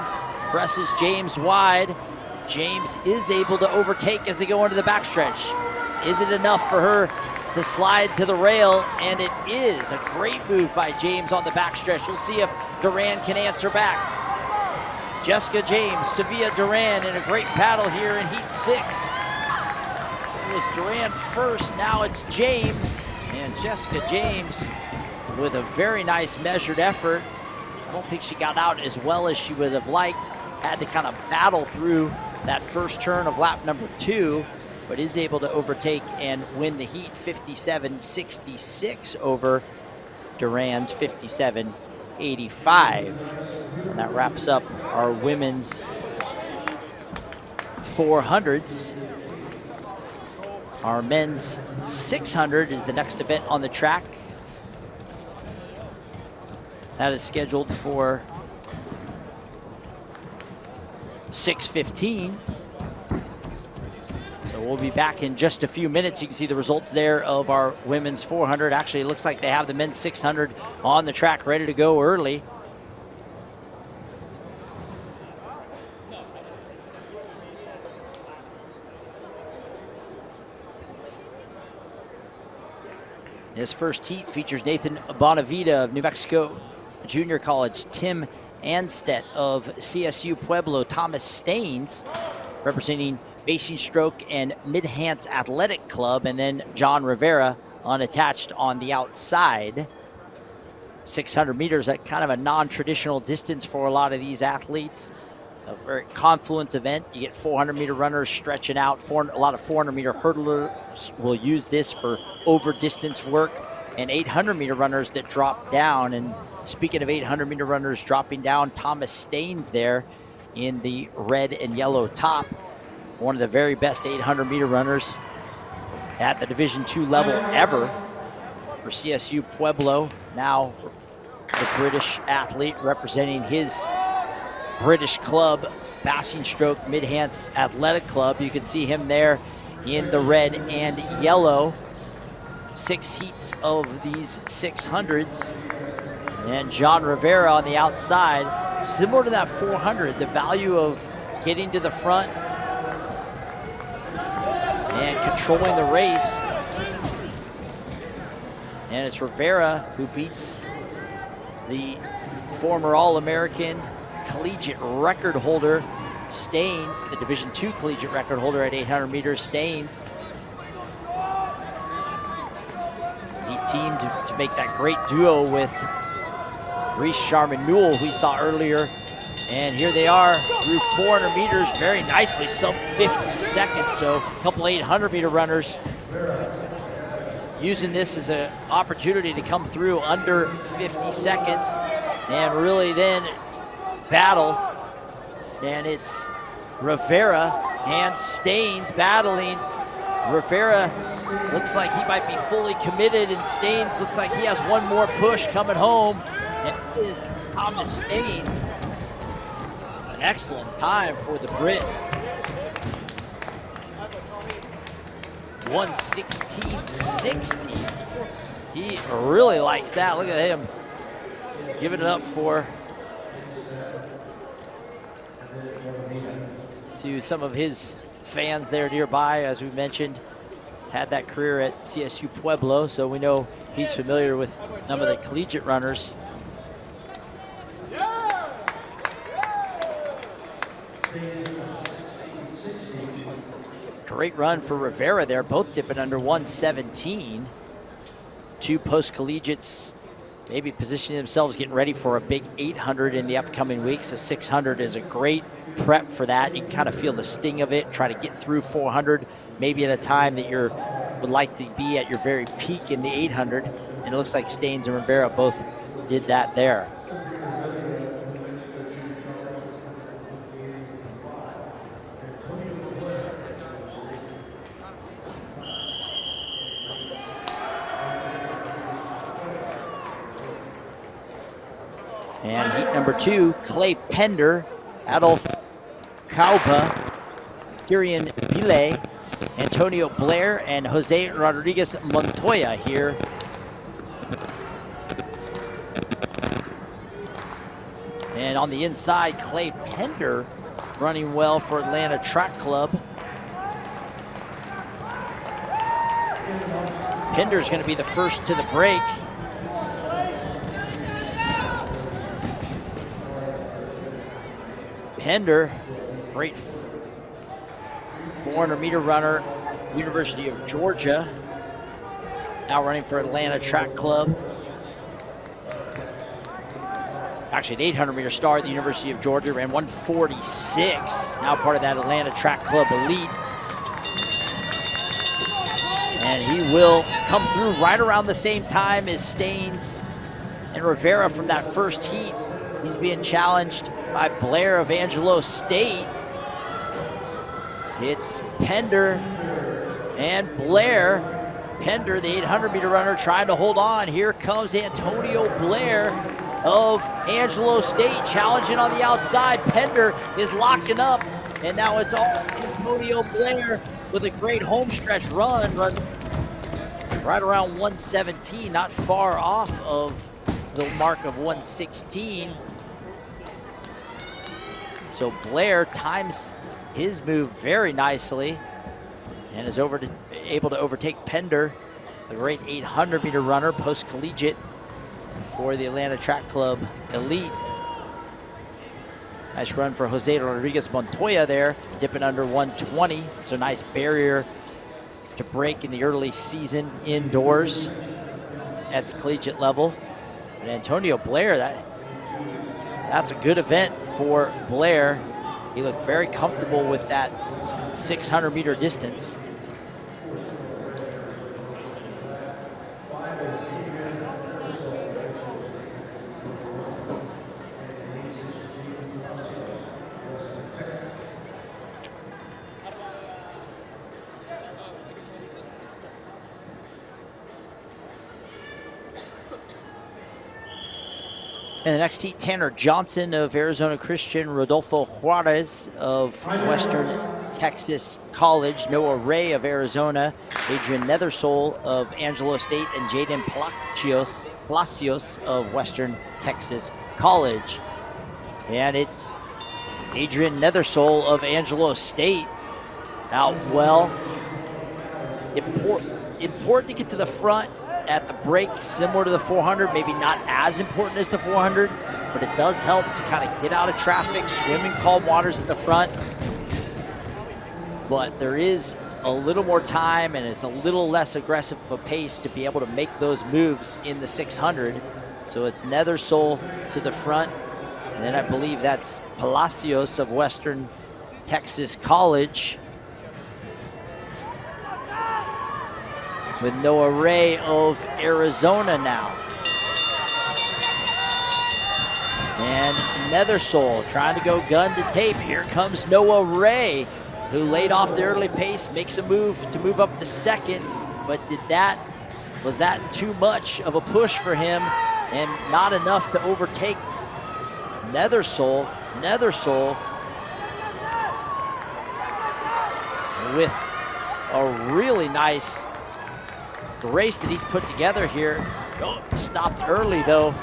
presses James wide. James is able to overtake as they go into the backstretch. Is it enough for her to slide to the rail? And it is a great move by James on the backstretch. We'll see if Duran can answer back. Jessica James, Sevilla Duran in a great battle here in heat 6. It was Duran first, now it's James. And Jessica James with a very nice measured effort. I don't think she got out as well as she would have liked. Had to kind of battle through that first turn of lap number 2, but is able to overtake and win the heat 57.66 over Duran's 57.85. And that wraps up our women's 400s. Our men's 600 is the next event on the track. That is scheduled for 6:15. So we'll be back in just a few minutes. You can see the results there of our women's 400. Actually, it looks like they have the men's 600 on the track ready to go early. This first heat features Nathan Bonavita of New Mexico Junior College, Tim Anstedt of CSU Pueblo, Thomas Staines representing Basing Stroke and Mid-Hants Athletic Club, and then John Rivera unattached on the outside. 600 meters, at kind of a non-traditional distance for a lot of these athletes. A very confluence event. You get 400-meter runners stretching out. A lot of 400-meter hurdlers will use this for over-distance work, and 800-meter runners that drop down. And speaking of 800-meter runners dropping down, Thomas Staines there in the red and yellow top, one of the very best 800-meter runners at the Division II level ever for CSU Pueblo. Now the British athlete representing his British club, Basing Stroke Mid-Hants Athletic Club. You can see him there in the red and yellow. 6 heats of these 600s. And John Rivera on the outside, similar to that 400, the value of getting to the front and controlling the race. And it's Rivera who beats the former All-American collegiate record holder, Staines, the Division II collegiate record holder at 800 meters, Staines. He teamed to make that great duo with Reese Sharman Newell, who we saw earlier. And here they are through 400 meters very nicely, sub 50 seconds. So a couple 800-meter runners using this as an opportunity to come through under 50 seconds and really then battle. And it's Rivera and Staines battling. Rivera looks like he might be fully committed, and Staines looks like he has one more push coming home. And it is Thomas Staines. An excellent time for the Brit. 1:16.60. He really likes that. Look at him giving it up to some of his fans there nearby. As we mentioned, had that career at CSU Pueblo, so we know he's familiar with some of the collegiate runners. Great run for Rivera there, both dipping under 1:17. 2 post-collegiates maybe positioning themselves, getting ready for a big 800 in the upcoming weeks. The 600 is a great prep for that. You can kind of feel the sting of it, try to get through 400, maybe at a time that you would like to be at your very peak in the 800. And it looks like Staines and Rivera both did that there. And heat number 2, Clay Pender, Adolf Kauba, Kirian Bile, Antonio Blair, and Jose Rodriguez Montoya here. And on the inside, Clay Pender running well for Atlanta Track Club. Pender's going to be the first to the break. Pender, great 400-meter runner, University of Georgia. now running for Atlanta Track Club. Actually, an 800 meter star at the University of Georgia, ran 146, now part of that Atlanta Track Club elite. And he will come through right around the same time as Staines and Rivera from that first heat. He's being challenged by Blair of Angelo State. It's Pender and Blair. Pender, the 800 meter runner, trying to hold on. Here comes Antonio Blair of Angelo State, challenging on the outside. Pender is locking up, and now it's all Antonio Blair with a great home stretch run. Runs right around 117, not far off of the mark of 116. So Blair times his move very nicely and is able to overtake Pender, the great 800 meter runner, post-collegiate for the Atlanta Track Club elite. Nice run for Jose Rodriguez Montoya there, dipping under 120. It's a nice barrier to break in the early season indoors at the collegiate level. But Antonio Blair, that's a good event for Blair. He looked very comfortable with that 600 meter distance. In the next heat, Tanner Johnson of Arizona Christian, Rodolfo Juarez of Western Texas College, Noah Ray of Arizona, Adrian Nethersole of Angelo State, and Jaden Palacios of Western Texas College. And it's Adrian Nethersole of Angelo State out well. Important to get to the front at the break, similar to the 400, maybe not as important as the 400, but it does help to kind of get out of traffic, swim in calm waters at the front. But there is a little more time and it's a little less aggressive of a pace to be able to make those moves in the 600. So it's Nethersole to the front, and then I believe that's Palacios of Western Texas College, with Noah Ray of Arizona now. And Nethersole trying to go gun to tape. Here comes Noah Ray, who laid off the early pace, makes a move to move up to second, but was that too much of a push for him and not enough to overtake Nethersole? Nethersole with a really nice race that he's put together here. Stopped early though.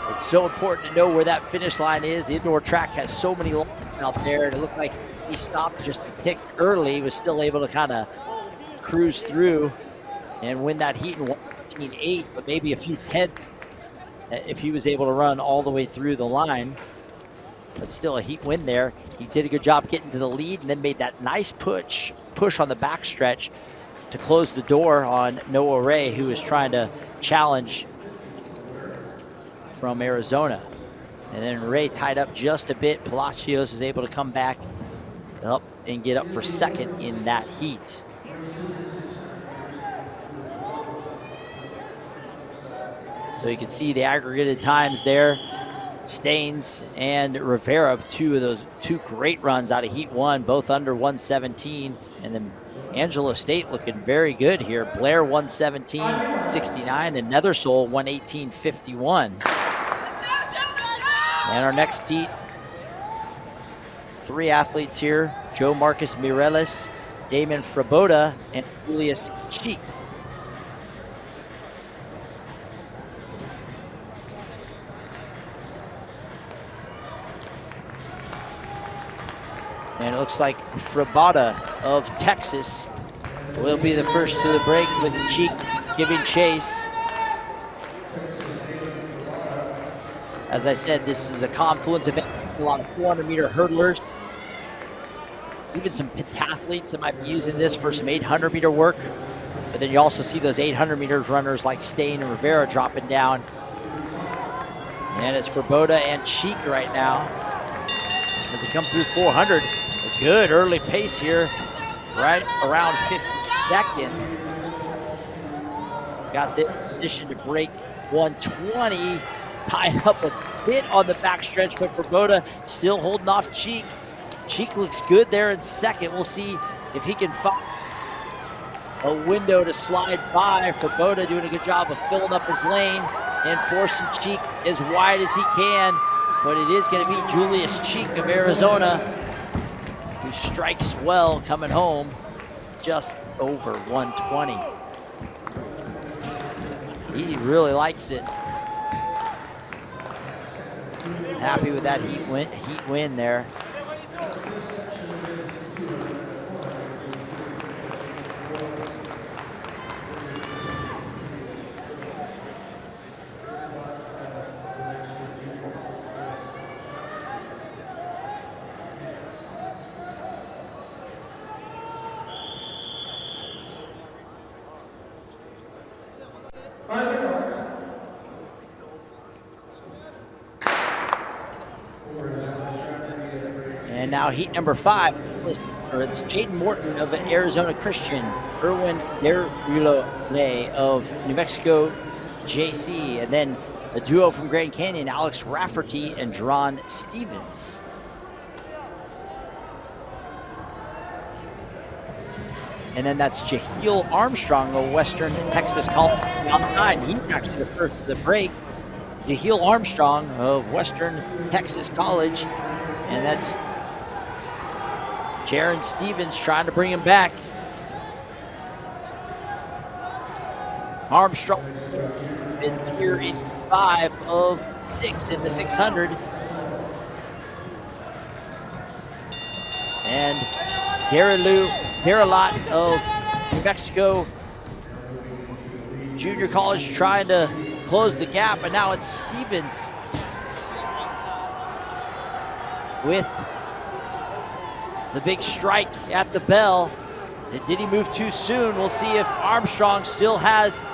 It's so important to know where that finish line is. The indoor track has so many lines out there, and it looked like he stopped just a tick early. He was still able to kind of cruise through and win that heat in 1:15.8, but maybe a few tenths if he was able to run all the way through the line. But still a heat win there. He did a good job getting to the lead and then made that nice push on the backstretch to close the door on Noah Ray, who is trying to challenge from Arizona. And then Ray tied up just a bit. Palacios is able to come back up and get up for second in that heat. So you can see the aggregated times there. Staines and Rivera, two great runs out of heat one, both under 117. And then Angelo State looking very good here. Blair 117.69 and Nethersole 118.51. And our next heat, three athletes here: Joe Marcus Mireles, Damon Fraboda, and Julius Cheek. And it looks like Fraboda of Texas will be the first to the break, with Cheek giving chase. As I said, this is a confluence event. A lot of 400-meter hurdlers, even some pentathletes that might be using this for some 800-meter work. But then you also see those 800 meters runners like Stain and Rivera dropping down. And it's for Boda and Cheek right now as they come through 400. A good early pace here, right around 52nd. Got the position to break 120. Tied up a bit on the backstretch, but for Boda, still holding off Cheek. Cheek looks good there in second. We'll see if he can find a window to slide by. For Boda, doing a good job of filling up his lane and forcing Cheek as wide as he can. But it is going to be Julius Cheek of Arizona, who strikes well coming home just over 120. He really likes it. Happy with that heat win there. And now heat number 5, it's Jaden Morton of Arizona Christian, Erwin Derulo of New Mexico JC, and then a duo from Grand Canyon, Alex Rafferty and Dron Stevens. And then that's Jaheel Armstrong of Western Texas College outside. He's actually the first of the break. Jaheel Armstrong of Western Texas College, and that's Jaron Stevens trying to bring him back. Armstrong is here in 5 of 6 in the 600. And Daralot of New Mexico Junior College trying to close the gap, and now it's Stevens with the big strike at the bell. And did he move too soon? We'll see if Armstrong still has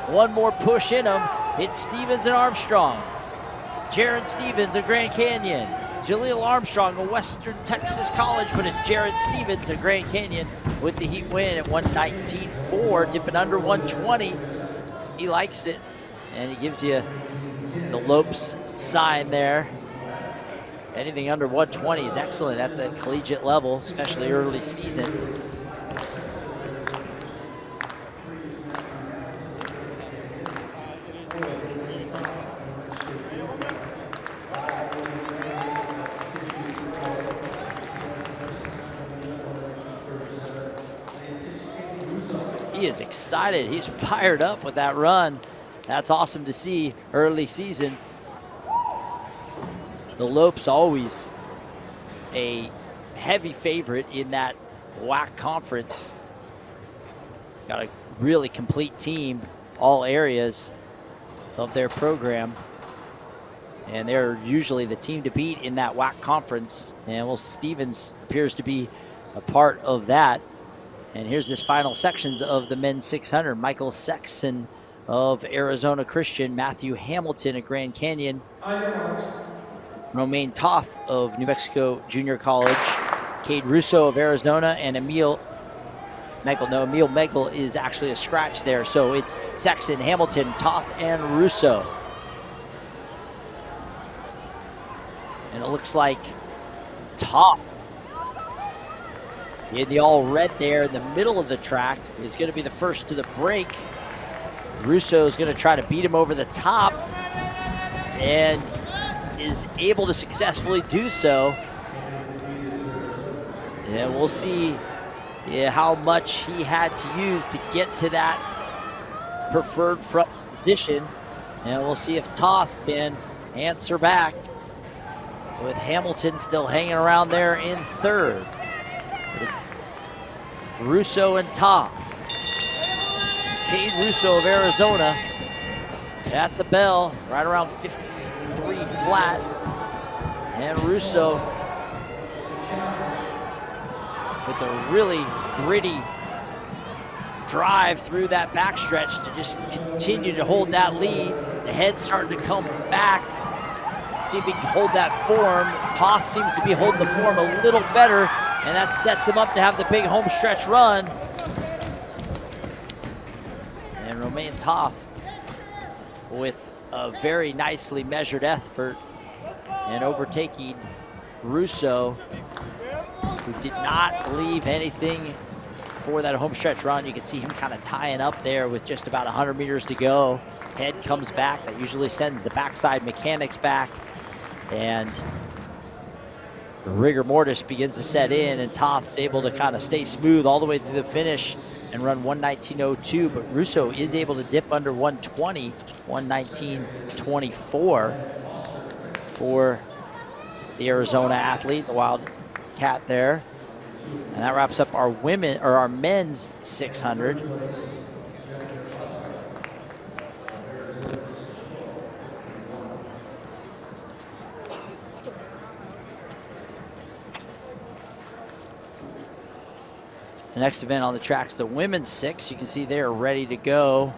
one more push in him. It's Stevens and Armstrong. Jaron Stevens of Grand Canyon. Jaleel Armstrong of Western Texas College, but it's Jaron Stevens of Grand Canyon with the heat win at 119.4, dipping under 120. He likes it, and he gives you the Lopes sign there. Anything under 120 is excellent at the collegiate level, especially early season. He is excited. He's fired up with that run. That's awesome to see early season. The Lopes always a heavy favorite in that WAC conference. Got a really complete team, all areas of their program. And they're usually the team to beat in that WAC conference. And well, Stevens appears to be a part of that. And here's this final sections of the men's 600. Michael Sexton of Arizona Christian, Matthew Hamilton of Grand Canyon, Romaine Toth of New Mexico Junior College, Cade Russo of Arizona, and Emil Megal. No, Emil Megal is actually a scratch there. So it's Sexton, Hamilton, Toth, and Russo. And it looks like Toth in the all red there in the middle of the track is going to be the first to the break. Russo is going to try to beat him over the top and is able to successfully do so. And we'll see how much he had to use to get to that preferred front position. And we'll see if Toth can answer back, with Hamilton still hanging around there in third. Russo and Toth. Cade Russo of Arizona at the bell, right around 53 flat. And Russo with a really gritty drive through that backstretch to just continue to hold that lead. The head's starting to come back. See if he can hold that form. Toth seems to be holding the form a little better, and that sets him up to have the big home stretch run. And Romain Toth with a very nicely measured effort and overtaking Russo, who did not leave anything for that home stretch run. You can see him kind of tying up there with just about 100 meters to go. Head comes back. That usually sends the backside mechanics back, and the rigor mortis begins to set in, and Toth's able to kind of stay smooth all the way through the finish and run 1:19.02, but Russo is able to dip under 1:20, 1:19.24 for the Arizona athlete, the Wildcat there. And that wraps up our men's 600. The next event on the track's the women's 6. You can see they are ready to go.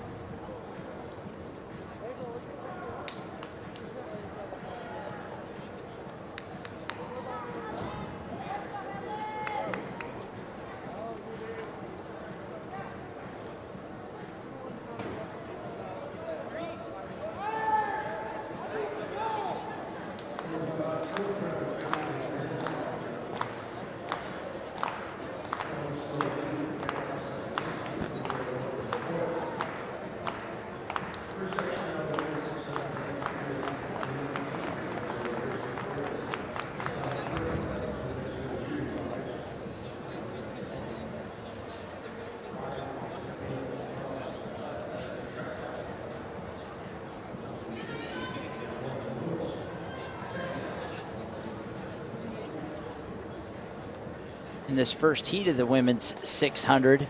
In this first heat of the women's 600,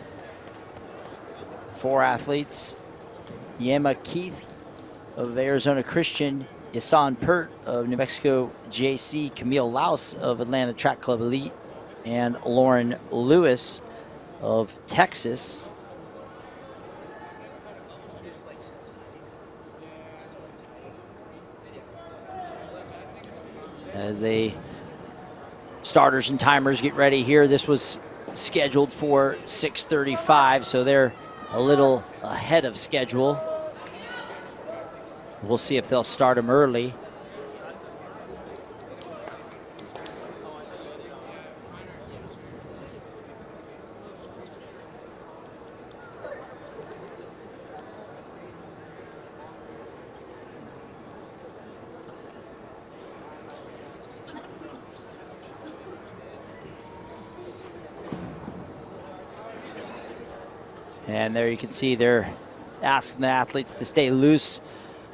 4 athletes: Yema Keith of Arizona Christian, Yasan Pert of New Mexico JC, Camille Laus of Atlanta Track Club Elite, and Lauren Lewis of Texas. As they starters and timers get ready here. This was scheduled for 6:35, so they're a little ahead of schedule. We'll see if they'll start them early. And there you can see they're asking the athletes to stay loose.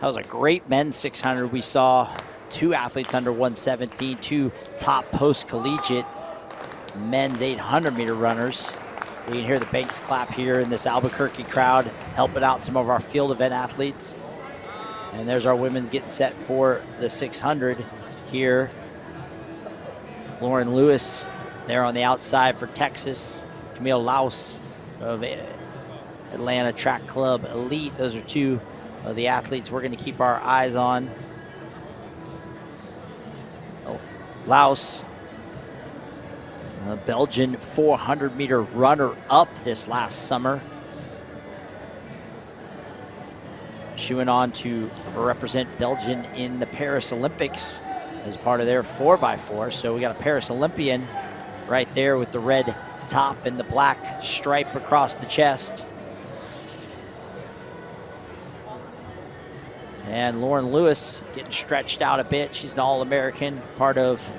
That was a great men's 600. We saw 2 athletes under 117, 2 top post-collegiate men's 800-meter runners. You can hear the Banks clap here in this Albuquerque crowd, helping out some of our field event athletes. And there's our women's getting set for the 600 here. Lauren Lewis there on the outside for Texas. Camille Laus of Atlanta Track Club Elite. Those are 2 of the athletes we're going to keep our eyes on. Laus, a Belgian 400-meter runner-up this last summer. She went on to represent Belgium in the Paris Olympics as part of their 4x4. So we got a Paris Olympian right there with the red top and the black stripe across the chest. And Lauren Lewis getting stretched out a bit. She's an All-American, part of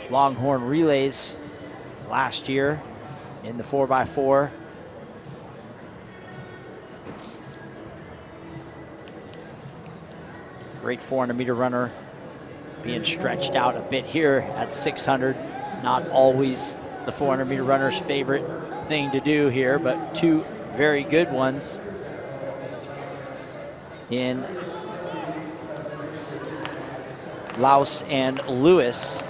Longhorn Relays last year in the 4x4. Great 400-meter runner, being stretched out a bit here at 600. Not always the 400-meter runner's favorite thing to do here, but 2 very good ones in Laus and Lewis.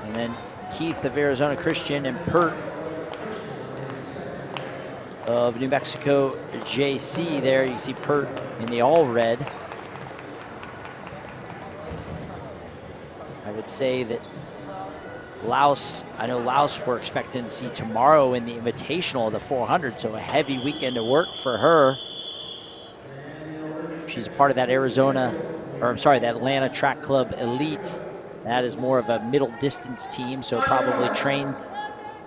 And then Keith of Arizona Christian and Pert of New Mexico JC there. You see Pert in the all red. I would say that Laos, I know Laos we're expecting to see tomorrow in the Invitational of the 400, so a heavy weekend of work for her. She's a part of that that Atlanta Track Club Elite. That is more of a middle distance team, so probably trains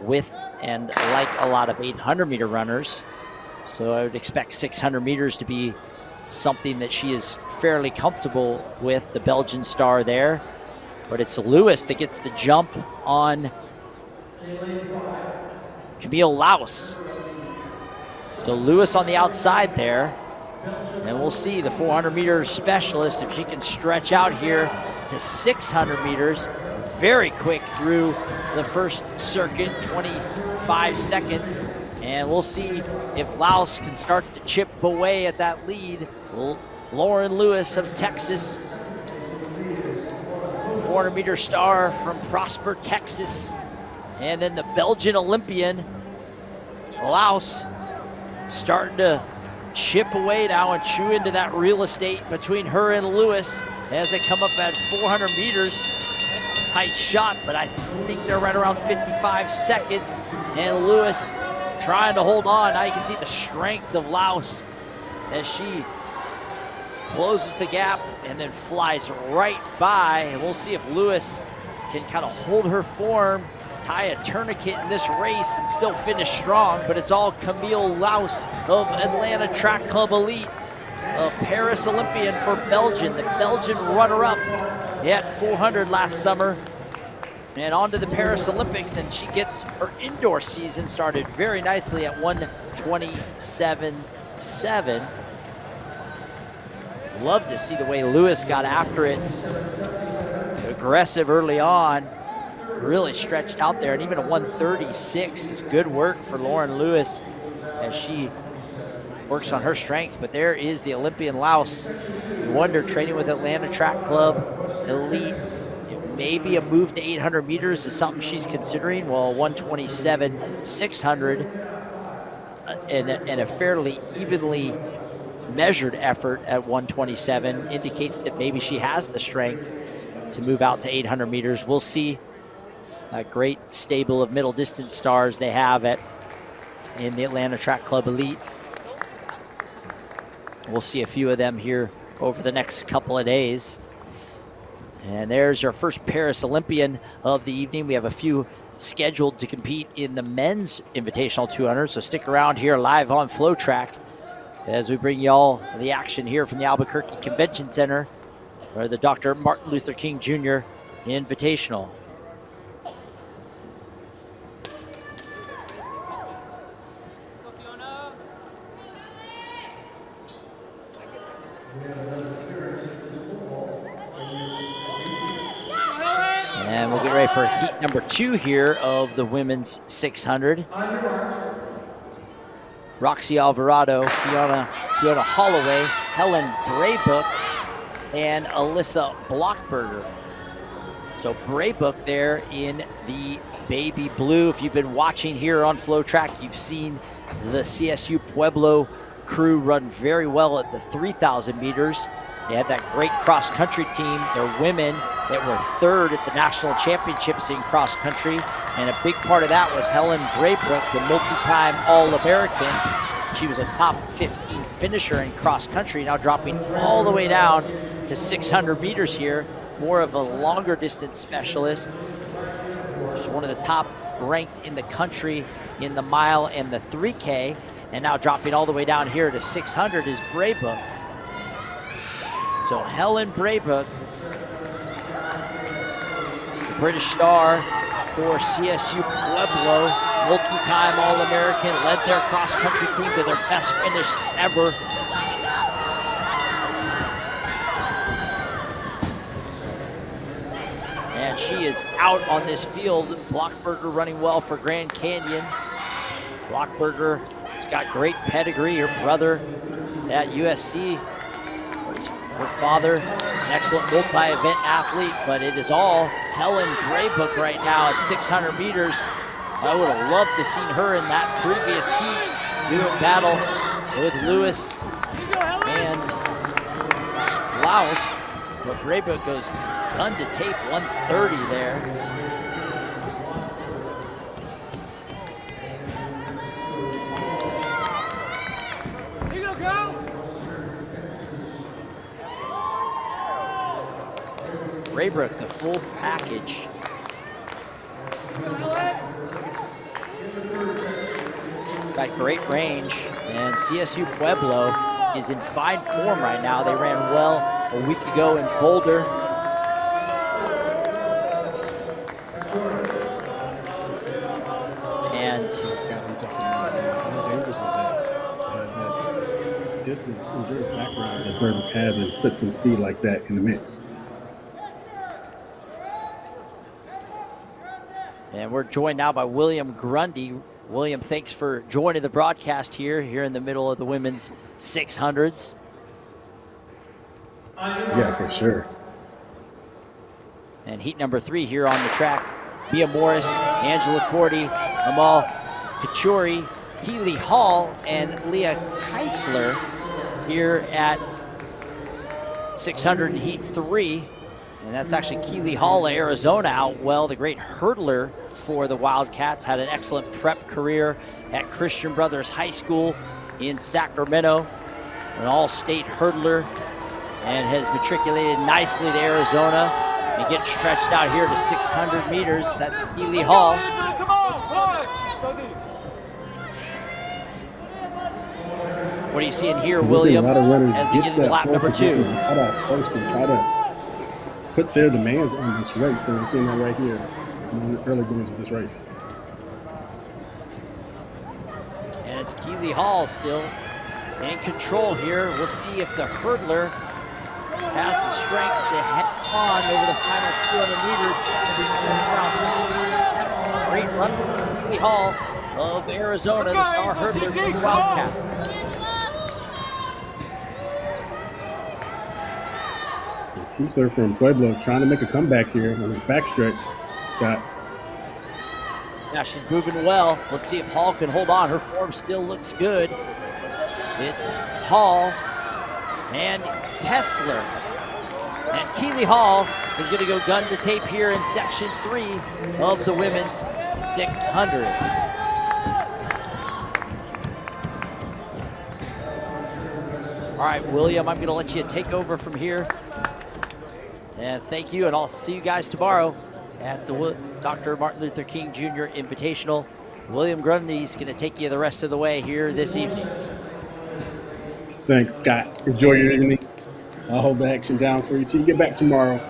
with and like a lot of 800-meter runners. So I would expect 600 meters to be something that she is fairly comfortable with, the Belgian star there. But it's Lewis that gets the jump on Camille Laos. So Lewis on the outside there. And we'll see the 400-meter specialist, if she can stretch out here to 600 meters. Very quick through the first circuit, 25 seconds. And we'll see if Laos can start to chip away at that lead. Lauren Lewis of Texas, 400-meter star from Prosper, Texas. And then the Belgian Olympian, Laos, starting to chip away now and chew into that real estate between her and Lewis as they come up at 400 meters. Tight shot, but I think they're right around 55 seconds. And Lewis trying to hold on. Now you can see the strength of Laos as she closes the gap and then flies right by. And we'll see if Lewis can kind of hold her form, tie a tourniquet in this race and still finish strong. But it's all Camille Laos of Atlanta Track Club Elite, a Paris Olympian for Belgium, the Belgian runner-up at 400 last summer, and on to the Paris Olympics. And she gets her indoor season started very nicely at 1:27.7. Love to see the way Lewis got after it. Aggressive early on, really stretched out there, and even a 1:36 is good work for Lauren Lewis as she works on her strength. But there is the Olympian Laos. You wonder, training with Atlanta Track Club Elite, maybe a move to 800 meters is something she's considering. Well, 1:27.600 and a fairly evenly measured effort at 1:27 indicates that maybe she has the strength to move out to 800 meters. We'll see. A great stable of middle distance stars they have in the Atlanta Track Club Elite. We'll see a few of them here over the next couple of days. And there's our first Paris Olympian of the evening. We have a few scheduled to compete in the men's Invitational 200, so stick around here live on FloTrack as we bring y'all the action here from the Albuquerque Convention Center, or the Dr. Martin Luther King Jr. Invitational. And we'll get ready for heat number 2 here of the women's 600. Roxy Alvarado, Fiona Holloway, Helen Braybook, and Alyssa Blockberger. So Braybook there in the baby blue. If you've been watching here on FloTrack, you've seen the CSU Pueblo crew run very well at the 3,000 meters. They had that great cross-country team. They're women that were 3rd at the national championships in cross-country, and a big part of that was Helen Braybook, the multi-time All-American. She was a top 15 finisher in cross-country, now dropping all the way down to 600 meters here, more of a longer distance specialist. She's one of the top ranked in the country in the mile and the 3K, and now dropping all the way down here to 600 is Braybook. So Helen Braybook, the British star for CSU Pueblo, multi-time All-American, led their cross-country team to their best finish ever. And she is out on this field. Blockberger running well for Grand Canyon. Blockberger has got great pedigree. Her brother at USC, her father, an excellent multi-event athlete, but it is all Helen Braybook right now at 600 meters. I would have loved to seen her in that previous heat doing battle with Lewis and Laust, but Braybook goes gun to tape, 130 there. Here you go, girl. Braybook, the full package. Got great range, and CSU Pueblo is in fine form right now. They ran well a week ago in Boulder. And how dangerous is that? That distance endurance background that Braybook has, and put some speed like that in the mix. And we're joined now by William Grundy. William, thanks for joining the broadcast here in the middle of the women's 600s. Yeah, for sure. And heat number 3 here on the track. Mia Morris, Angela Cordy, Amal Kachuri, Keely Hall, and Leah Keisler here at 600 in heat 3. And that's actually Keely Hall of Arizona out well, the great hurdler for the Wildcats. Had an excellent prep career at Christian Brothers High School in Sacramento. An all-state hurdler, and has matriculated nicely to Arizona and gets stretched out here to 600 meters. That's Keely Hall. Come on, What are you seeing here, A William, lot of runners as they get get into that lap pole number 2? position and cut off first and try to put their demands on this race. And we're seeing that right here in the early goings of this race. And it's Keely Hall still in control here. We'll see if the hurdler has the strength to head on over the final 200 meters. Great run from Keely Hall of Arizona, the star hurdler for the Wildcat. Keesler from Pueblo trying to make a comeback here on his backstretch. Now she's moving well. Let's see if Hall can hold on. Her form still looks good. It's Hall and Kessler. And Keely Hall is going to go gun to tape here in section 3 of the women's 600. All right, William, I'm going to let you take over from here. And thank you, and I'll see you guys tomorrow at the Dr. Martin Luther King Jr. Invitational. William Grundy's going to take you the rest of the way here this evening. Thanks, Scott. Enjoy your evening. I'll hold the action down for you till you get back tomorrow.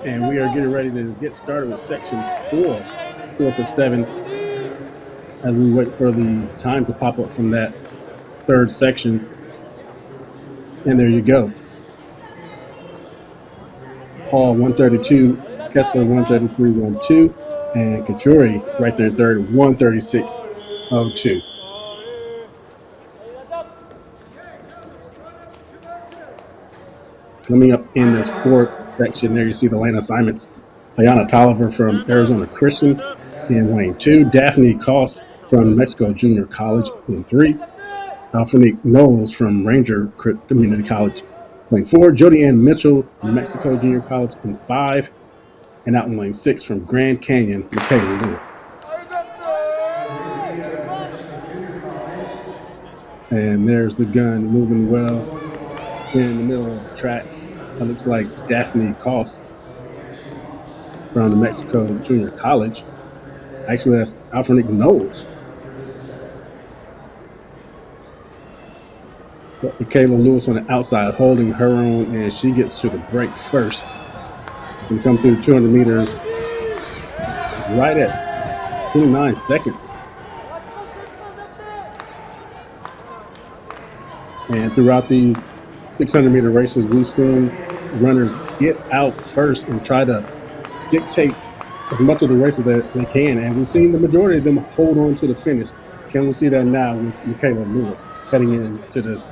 And we are getting ready to get started with section 4, 4th of 7, as we wait for the time to pop up from that third section. And there you go. Hall 132, Kessler 133.12, and Kachuri right there third, 136.02. Coming up in this fourth section, there you see the lane assignments. Ayana Tolliver from Arizona Christian in lane 2, Daphne Koss from New Mexico Junior College in 3, Alfrenique Knowles from Ranger Community College lane 4, Jody Ann Mitchell, New Mexico Junior College in 5, and out in lane 6 from Grand Canyon, Michaela Lewis. And there's the gun moving well in the middle of the track. That looks like Daphne Koss from New Mexico Junior College. Actually, that's Alfrenique Knowles. But Michaela Lewis on the outside holding her own, and she gets to the break first. We come through 200 meters right at 29 seconds. And throughout these 600-meter races, we've seen runners get out first and try to dictate as much of the races that they can. And we've seen the majority of them hold on to the finish. Can we see that now with Michaela Lewis heading into this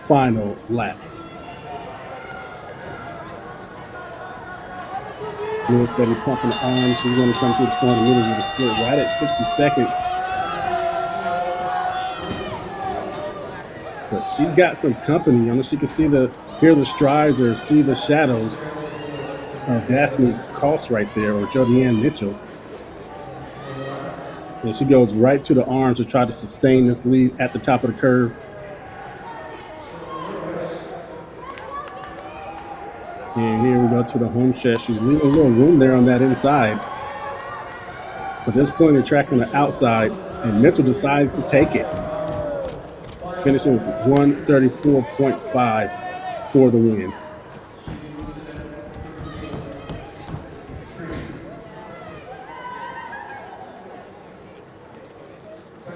final lap? Lewis steady pumping the arms. She's going to come through the 400 meters with a split right at 60 seconds. but she's got some company. I don't know if she can hear the strides or see the shadows of Daphne Cost right there, or Jodianne Mitchell. And she goes right to the arm to try to sustain this lead at the top of the curve. And here we go to the home stretch. She's leaving a little room there on that inside. But there's plenty of track on the outside, and Mitchell decides to take it, finishing with 134.5 for the win.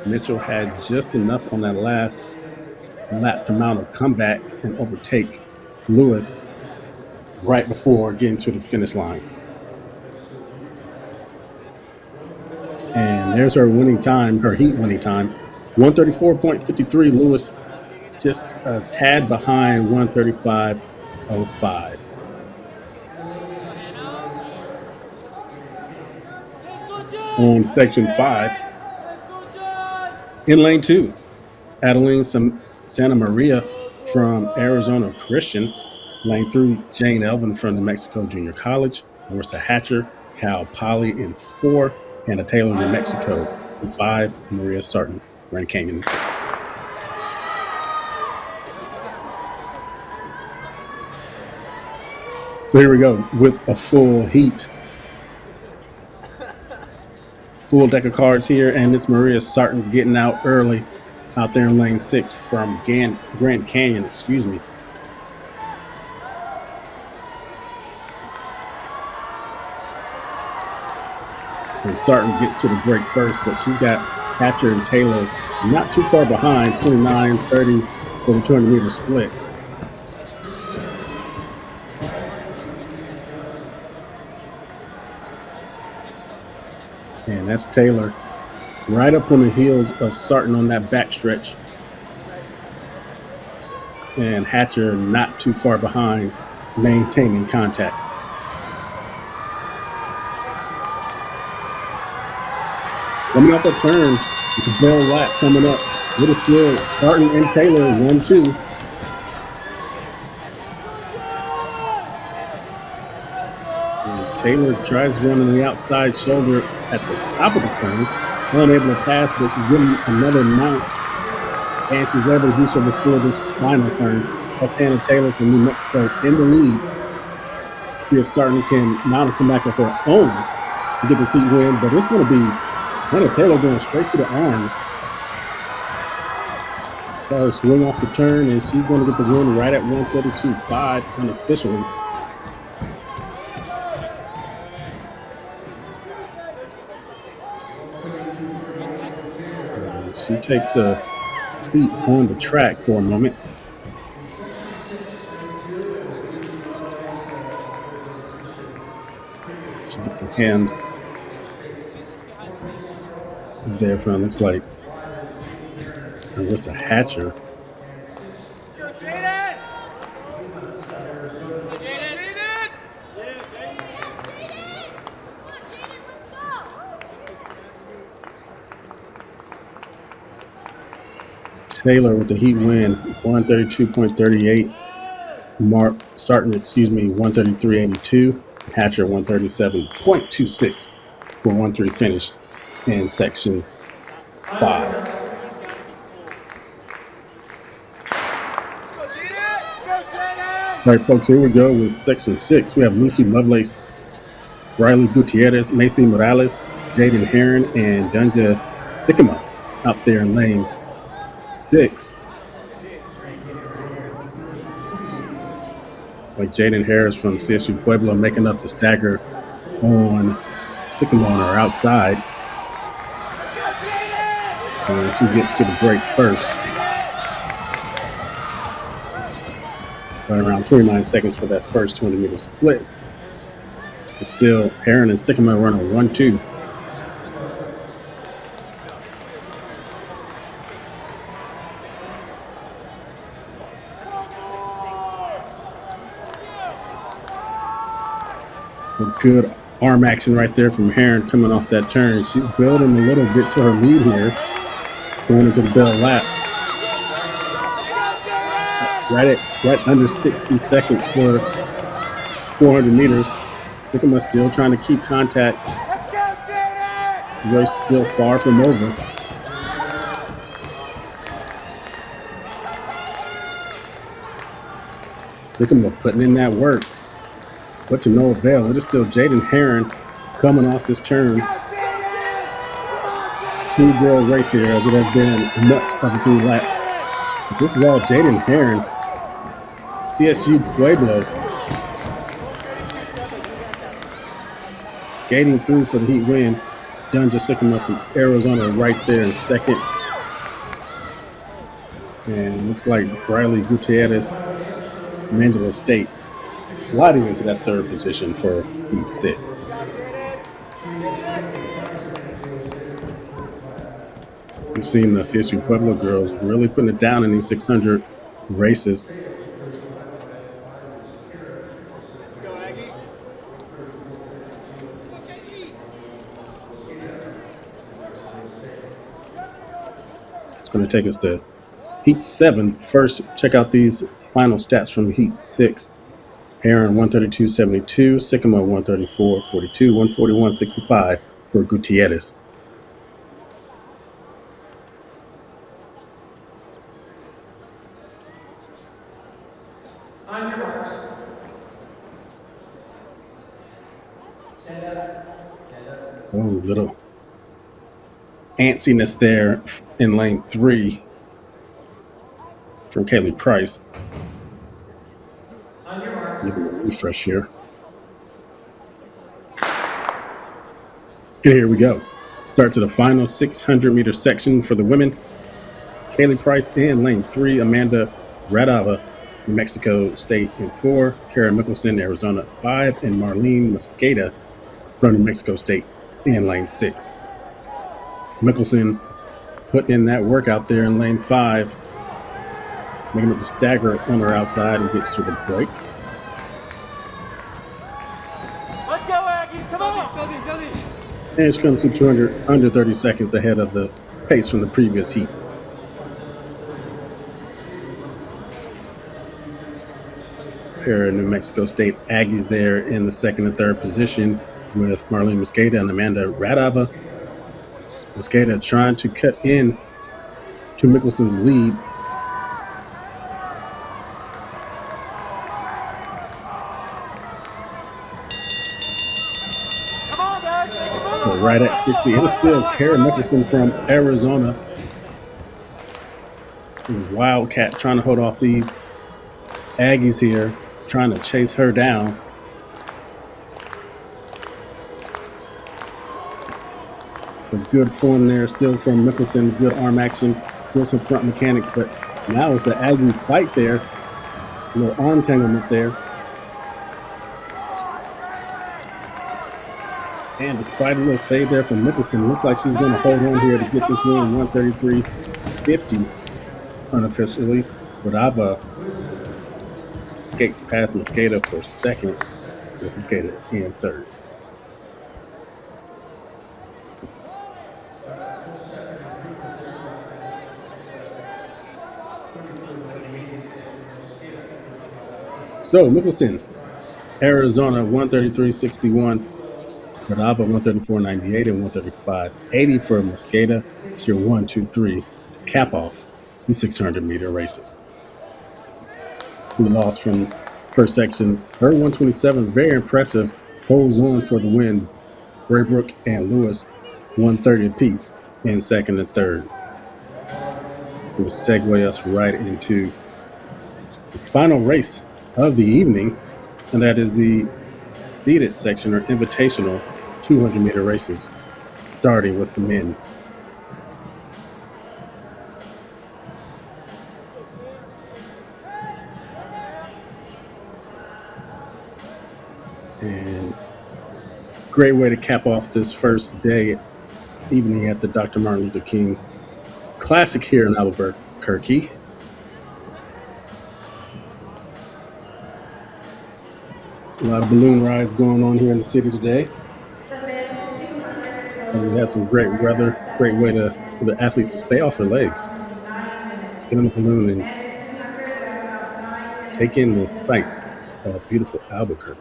Mitchell had just enough on that last lap to mount a comeback and overtake Lewis right before getting to the finish line. And there's her winning time, her heat winning time, 134.53. Lewis just a tad behind 135.05. On section 5, in lane 2, Adeline Santa Maria from Arizona Christian. Lane 3, Jane Elvin from New Mexico Junior College. Marissa Hatcher, Cal Poly in 4. Hannah Taylor, New Mexico in 5. Maria Sarton, Grand Canyon in 6. So here we go with a full heat. Full deck of cards here, and it's Maria Sarton getting out early out there in lane 6 from Grand Canyon, excuse me. And Sarton gets to the break first, but she's got Hatcher and Taylor not too far behind, 29-30 for the 200-meter split. And that's Taylor right up on the heels of Sarton on that backstretch. And Hatcher not too far behind, maintaining contact. Coming off that turn, with the bell lap coming up. Little still, Sarton and Taylor, 1-2. And Taylor tries one on the outside shoulder at the top of the turn. Unable to pass, but she's getting another mount. And she's able to do so before this final turn. That's Hannah Taylor from New Mexico in the lead. Here, Sarton can now come back with her own to get the seat win, but it's going to be Hannah Taylor going straight to the arms. Got her swing off the turn, and she's going to get the win right at 132.5 unofficially. She takes a seat on the track for a moment. She gets a hand there from, looks like Marissa Hatcher. Taylor with the heat win, 132.38. Sarton, 133.82. Hatcher, 137.26 for 1-3 finish in section 5. All right, folks, here we go with section 6. We have Lucy Lovelace, Riley Gutierrez, Macy Morales, Jaden Heron, and Dunja Sycamore out there in lane 6. Like Jaden Harris from CSU Pueblo making up the stagger on Sycamore on her outside. And she gets to the break first. Right around 29 seconds for that first 200-meter split. But still, Heron and Sycamore run a 1-2. Good arm action right there from Heron coming off that turn. She's building a little bit to her lead here, going into the bell lap. right under 60 seconds for 400 meters. Sycamore still trying to keep contact. Let's go, Jaden! The race still far from over. Sycamore putting in that work, but to no avail. It is still Jaden Heron coming off this turn. Two-girl race here, as it has been much of the 3 laps. But this is all Jaden Heron, CSU Pueblo, skating through for the heat win. Dunja Sycamore from Arizona right there in second. And looks like Briley Gutierrez from Angelo State sliding into that third position for heat 6. We've seen the CSU Pueblo girls really putting it down in these 600 races. It's going to take us to heat 7. First, check out these final stats from heat 6. Heron 132.72, Sycamore 134.42, 141.65 for Gutierrez. On your marks. Stand up. Stand up. Oh, little antsiness there in lane 3 from Kaylee Price. On your marks. Give it a refresh here. And here we go. Start to the final 600-meter section for the women. Kaylee Price in lane 3, Amanda Radava, New Mexico State in 4, Kara Mickelson, Arizona 5, and Marlene Mosqueda from New Mexico State in lane 6. Mickelson put in that work out there in lane 5, making up the stagger on her outside and gets to the break. Let's go, Aggies! Come on! And she comes to 200 under 30 seconds ahead of the pace from the previous heat. Pair of New Mexico State Aggies there in the second and third position with Marlene Mosqueda and Amanda Radava. Mosqueda trying to cut in to Mickelson's lead. Come on, guys! Make a move! But right at 60, and it's still Kara Mickelson from Arizona. Wildcat trying to hold off these Aggies here, trying to chase her down. But good form there still from Mickelson, good arm action, still some front mechanics, but now it's the Aggie fight there. A little arm tanglement there. And despite a little fade there from Mickelson, looks like she's going to hold on here to get this win, 133.50 unofficially. Radava skates past Mosqueda for second, with Mosqueda in third. So Mickelson, Arizona 133.61, Radava 134.98 and 135.80 for Mosqueda. It's your 1, 2, 3 cap off the 600-meter races. So we lost from first section. Her 127, very impressive, holds on for the win. Braybrook and Lewis 130 apiece in second and third. It will segue us right into the final race of the evening, and that is the seeded section or invitational 200-meter races, starting with the men. And great way to cap off this first day, evening at the Dr. Martin Luther King Classic here in Albuquerque. A lot of balloon rides going on here in the city today. And we had some great weather, great way for the athletes to stay off their legs. Get on the balloon and take in the sights of beautiful Albuquerque.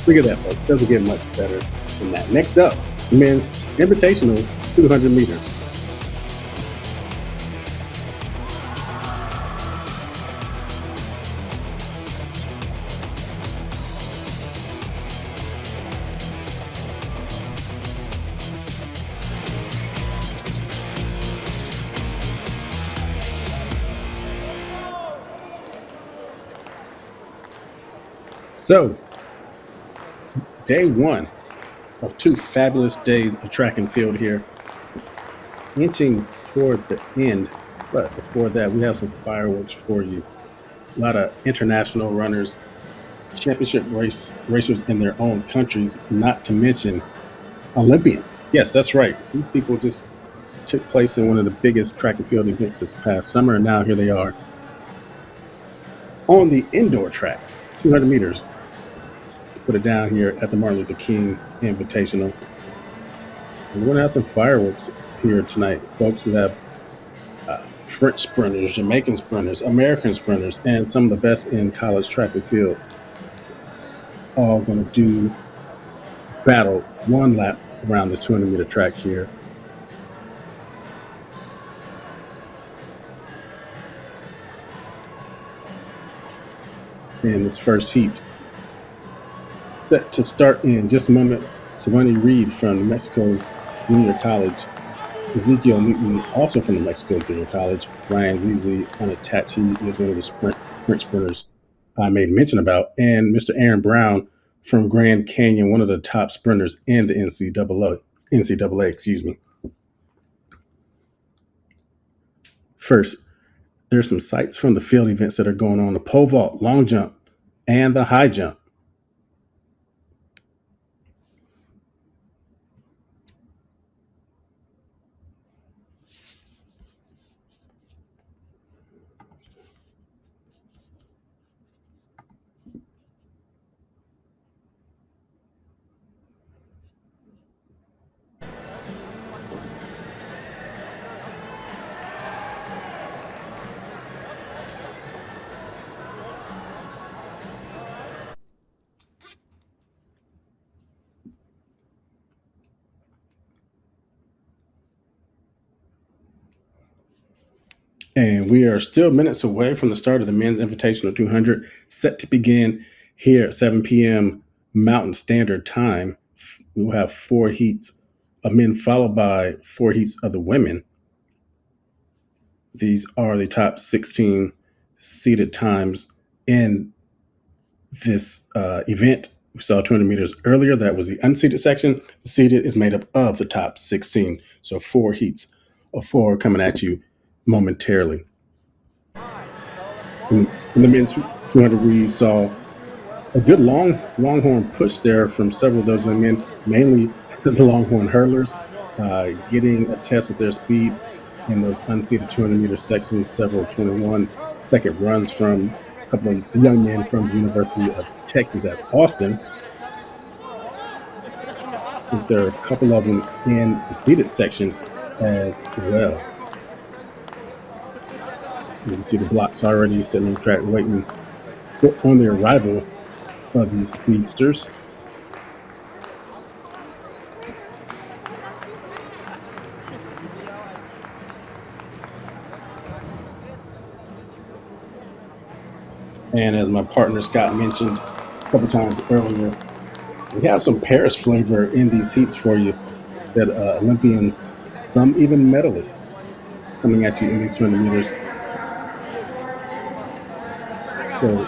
Look at that, folks. Doesn't get much better than that. Next up, the men's Invitational 200 meters. So, day one of 2 fabulous days of track and field here, inching toward the end. But before that, we have some fireworks for you. A lot of international runners, championship racers in their own countries, not to mention Olympians. Yes, that's right. These people just took place in one of the biggest track and field events this past summer, and now here they are on the indoor track, 200 meters. Put it down here at the Martin Luther King Invitational. We're going to have some fireworks here tonight, folks. We have French sprinters, Jamaican sprinters, American sprinters, and some of the best in college track and field all going to do battle one lap around this 200-meter track here. In this first heat, set to start in just a moment. Savani Reed from New Mexico Junior College, Ezekiel Newton, also from New Mexico Junior College, Ryan Zizi unattached. He is one of the French sprinters I made mention about, and Mr. Aaron Brown from Grand Canyon, one of the top sprinters in the NCAA, excuse me. First, there's some sights from the field events that are going on: the pole vault, long jump, and the high jump. And we are still minutes away from the start of the men's Invitational 200, set to begin here at 7 p.m. Mountain Standard Time. We'll have 4 heats of men, followed by 4 heats of the women. These are the top 16 seeded times in this event. We saw 200 meters earlier. That was the unseeded section. The seeded is made up of the top 16. So 4 heats of 4 coming at you momentarily. In the men's 200, we saw a good longhorn push there from several of those young men, mainly the longhorn hurlers, getting a test of their speed in those unseeded 200-meter sections, several 21-second runs from a couple of the young men from the University of Texas at Austin. I think there are a couple of them in the seeded section as well. You can see the blocks already sitting on the track waiting on the arrival of these speedsters. And as my partner Scott mentioned a couple times earlier, we have some Paris flavor in these heats for you. Said Olympians, some even medalists coming at you in these 200 meters. So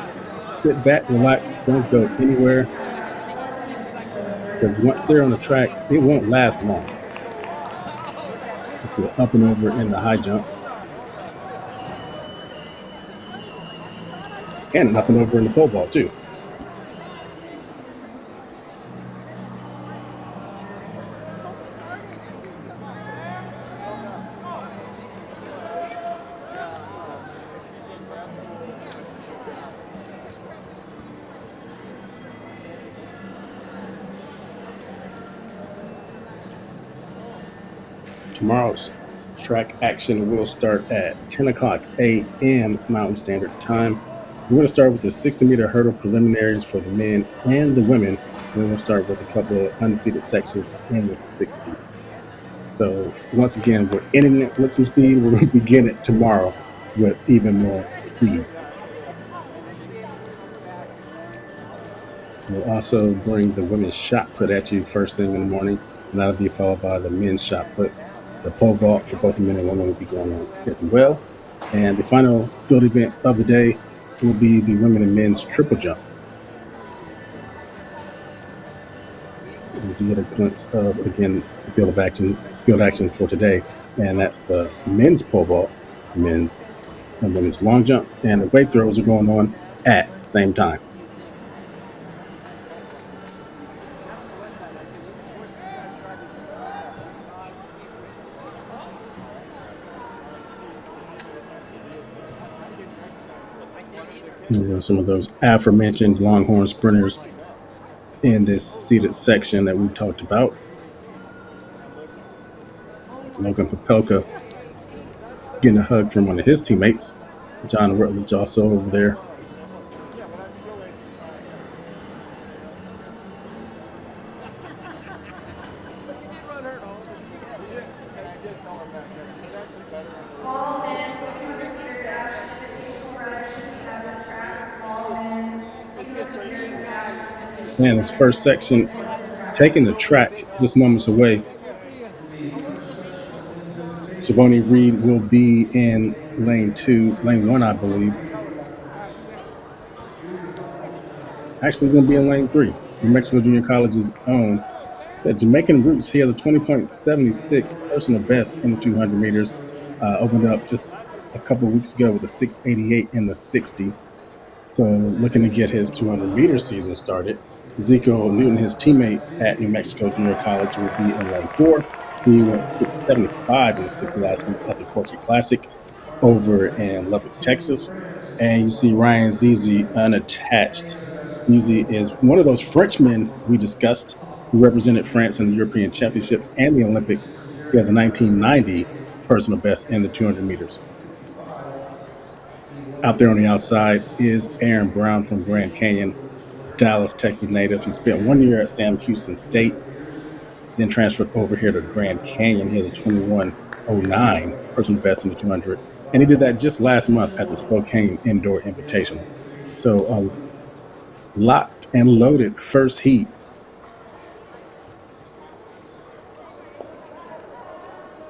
sit back, relax, don't go anywhere, because once they're on the track, it won't last long. If you're up and over in the high jump, and an up and over in the pole vault too. Tomorrow's Track action will start at 10 o'clock a.m. Mountain Standard Time. We're going to start with the 60-meter hurdle preliminaries for the men and the women. Then we'll start with a couple of unseeded sections in the 60s. So once again, we're ending it with some speed. We're going to begin it tomorrow with even more speed. We'll also bring the women's shot put at you first thing in the morning, and that'll be followed by the men's shot put. The pole vault for both the men and women will be going on as well. And the final field event of the day will be the women and men's triple jump. To get a glimpse of, again, the field action for today, and that's the men's pole vault, men's and women's long jump, and the weight throws are going on at the same time. Some of those aforementioned Longhorn sprinters in this seated section that we talked about. Logan Popelka getting a hug from one of his teammates. John Rutledge also over there. All men's 200-meter dash invitational runners should be at the track. All men's 200-meter dash invitational. And his first section taking the track just moments away. Shavoni Reed will be in lane 1, I believe. Actually, he's going to be in lane 3. New Mexico Junior College's own. Said Jamaican Roots. He has a 20.76 personal best in the 200 meters. Opened up just a couple of weeks ago with a 688 in the 60. So looking to get his 200-meter season started. Ezekiel Newton, his teammate at New Mexico Junior College, will be in lane 4. He went 675 in the 60 last week at the Corky Classic over in Lubbock, Texas. And you see Ryan Zizi unattached. Zizi is one of those Frenchmen we discussed who represented France in the European Championships and the Olympics. He has a 1990 personal best in the 200 meters. Out there on the outside is Aaron Brown from Grand Canyon, Dallas, Texas native. He spent 1 year at Sam Houston State, then transferred over here to Grand Canyon. He has a 21.09 personal best in the 200. And he did that just last month at the Spokane Indoor Invitational. So locked and loaded first heat.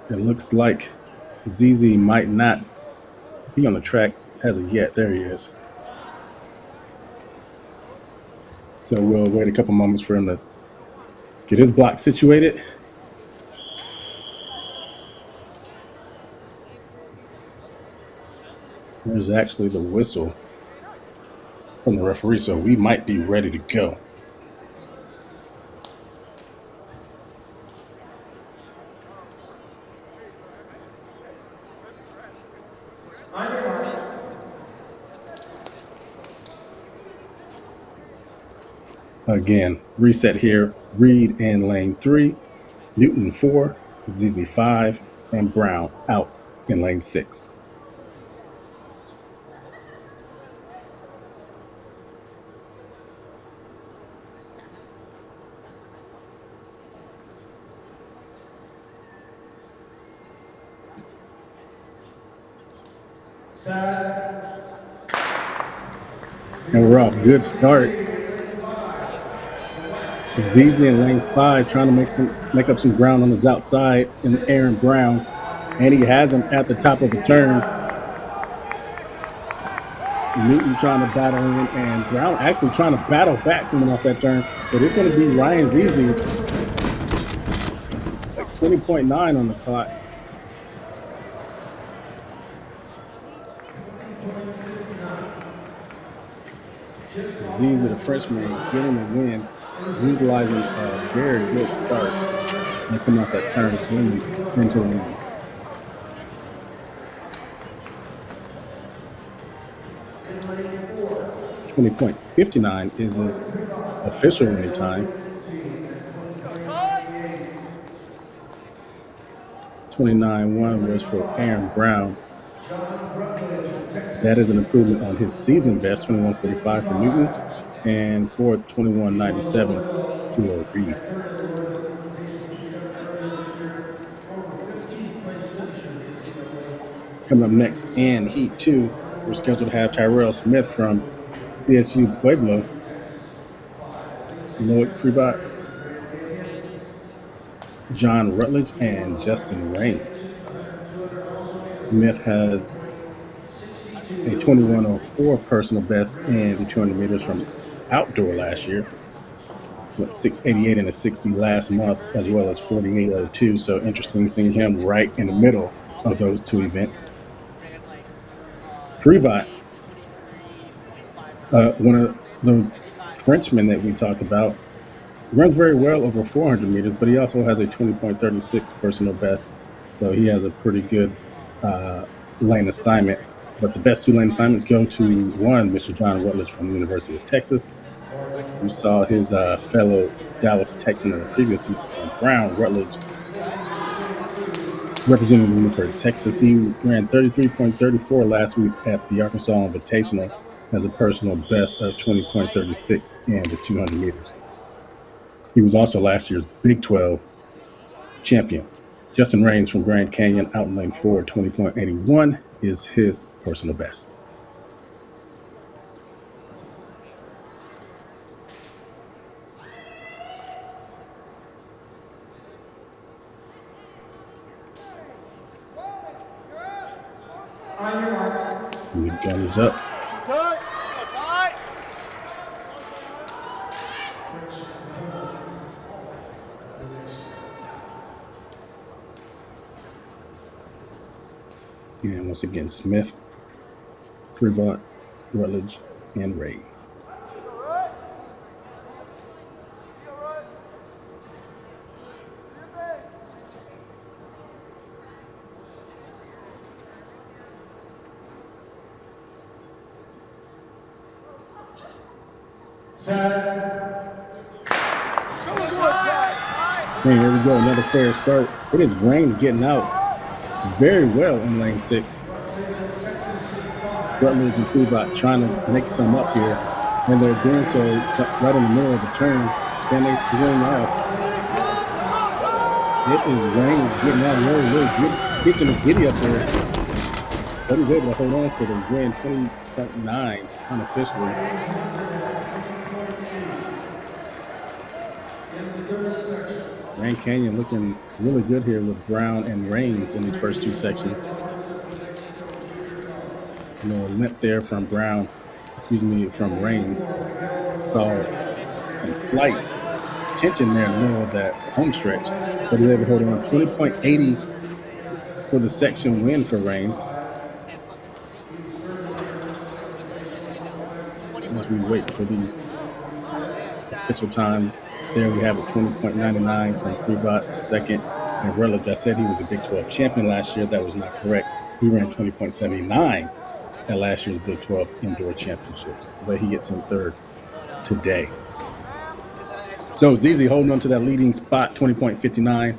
It looks like ZZ might not be on the track as of yet. There he is. So we'll wait a couple moments for him to get his block situated. There's actually the whistle from the referee, so we might be ready to go. Again, reset here. Reed in lane 3, Newton 4, ZZ 5, and Brown out in lane 6. And we're off. Good start. ZZ in lane 5 trying to make up some ground on his outside in Aaron Brown. And he has him at the top of the turn. Newton trying to battle in, and Brown actually trying to battle back coming off that turn. But it's going to be Ryan ZZ. It's like 20.9 on the clock. ZZ, the freshman, getting the win, utilizing a very good start and coming off that turn, swinging into the lead. .59 is his official winning time. 29.1 was for Aaron Brown. John Rutledge of That is Texas. an improvement on his season best, 21.45 for Newton, and fourth, He won the 21.97 medal for Reed. at Third Award Invitational conducted earlier this year. Former 15th place finisher in the NCAA. Coming up next in Heat 2, we're scheduled to have Tyrell Smith from CSU Pueblo, Loic Prebat, John Rutledge, and Justin Raines. Smith has a 21.04 personal best in the 200 meters from outdoor last year. Went 6.88 in a 60 last month, as well as 48.02. So interesting seeing him right in the middle of those two events. Prevat, one of those Frenchmen that we talked about, runs very well over 400 meters, but he also has a 20.36 personal best. So he has a pretty good lane assignment. But the best two lane assignments go to one, Mr. John Rutledge from the University of Texas. We saw his fellow Dallas Texan in the previous heat, Brown Rutledge, representing the University of Texas. He ran 33.34 last week at the Arkansas Invitational, has a personal best of 20.36 in the 200 meters. He was also last year's Big 12 champion. Justin Raines from Grand Canyon out in lane 4, 20.81 is his personal best. On your marks. And the gun is up. And once again, Smith, Prevat, Rutledge, and Raines. And here we go, another fair start. It is Raines getting out very well in lane 6. Rutledge and Prevat trying to make some up here, and they're doing so right in the middle of the turn. Then they swing off. It is Raines getting out really getting his giddy up there, but he's able to hold on for the win, 20.9 unofficially. Grand Canyon looking really good here with Brown and Raines in these first two sections. A little limp there from from Raines. Saw some slight tension there in the middle of that home stretch, but he's able to hold on. 20.80 for the section win for Raines. As we wait for these official times, there we have a 20.99 from Prevat second. And Rutledge, I said he was a Big 12 champion last year. That was not correct. He ran 20.79 at last year's Big 12 indoor championships, but he gets in third today. So ZZ holding on to that leading spot, 20.59.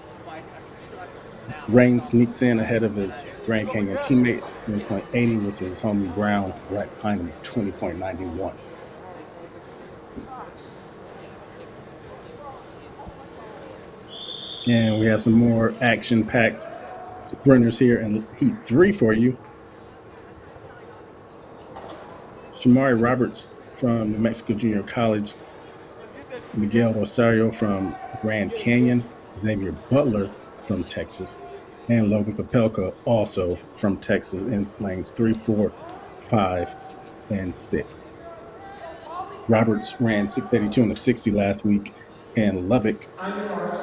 Raines sneaks in ahead of his Grand Canyon teammate, 20.80, with his homie Brown right behind him, 20.91. And we have some more action-packed sprinters here in Heat 3 for you. Shamari Roberts from New Mexico Junior College, Miguel Rosario from Grand Canyon, Xavier Butler from Texas, and Logan Popelka also from Texas in lanes 3, 4, 5, and 6. Roberts ran 6.82 in the 60 last week in Lubbock,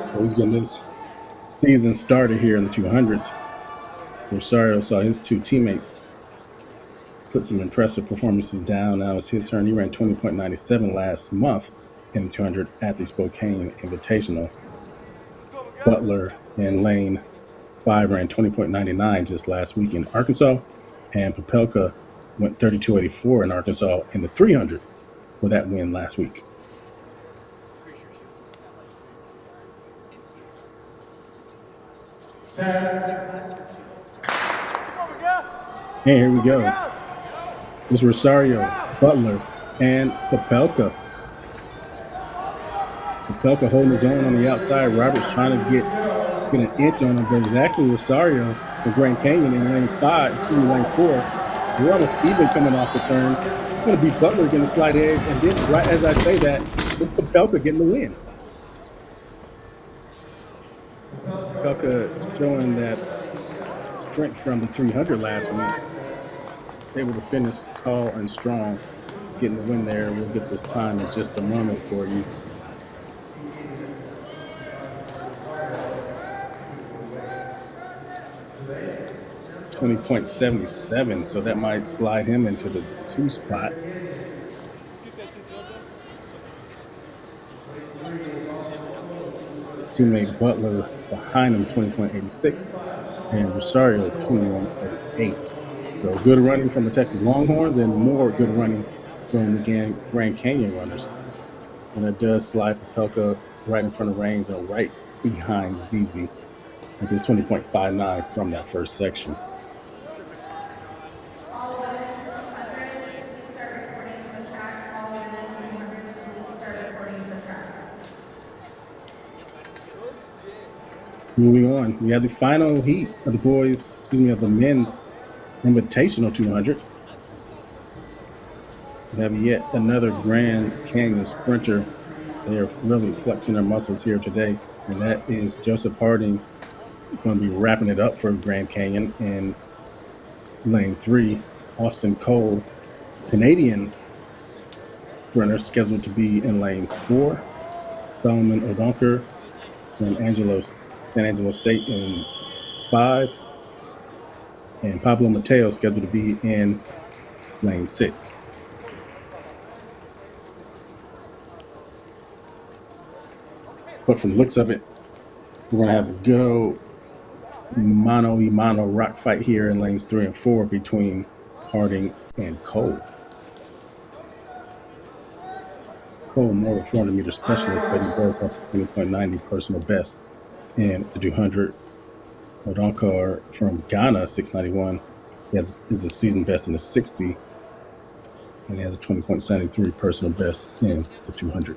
so he's getting this season started here in the 200s. Rosario saw his two teammates put some impressive performances down. Now it's his turn. He ran 20.97 last month in the 200 at the Spokane Invitational. Butler in lane 5 ran 20.99 just last week in Arkansas, and Popelka went 32.84 in Arkansas in the 300 for that win last week. Set. And here we go. It's Rosario, Butler, and Popelka. Popelka holding his own on the outside. Roberts trying to get an inch on him, but it's actually Rosario from Grand Canyon in lane 4. We're almost even coming off the turn. It's going to be Butler getting a slight edge, and then right as I say that, it's Popelka getting the win. Popelka showing that strength from the 300 last week. Able to finish tall and strong, getting the win there. We'll get this time in just a moment for you. .77, so that might slide him into the 2 spot. His teammate Butler behind him, 20.86, and Rosario, 21.08. So good running from the Texas Longhorns and more good running from the Grand Canyon runners. And it does slide Popelka right in front of Reigns and right behind ZZ with his 20.59 from that first section. All women's 200s, please start reporting to the track. All women's 200s, please start reporting to the track. Moving on, we have the final heat of the men's Invitational 200. We have yet another Grand Canyon sprinter. They are really flexing their muscles here today, and that is Joseph Harding, going to be wrapping it up for Grand Canyon in lane 3. Austin Cole, Canadian sprinter, scheduled to be in lane 4. Solomon Odonker from San Angelo State in 5. And Pablo Mateo scheduled to be in lane 6. But from the looks of it, we're going to have a good old mano-a-mano rock fight here in lanes 3 and 4 between Harding and Cole. Cole, more of a 400-meter specialist, but he does have 20.90 personal best in the 200. Odonkor from Ghana, 691, is a season best in the 60, and he has a 20.73 personal best in the 200.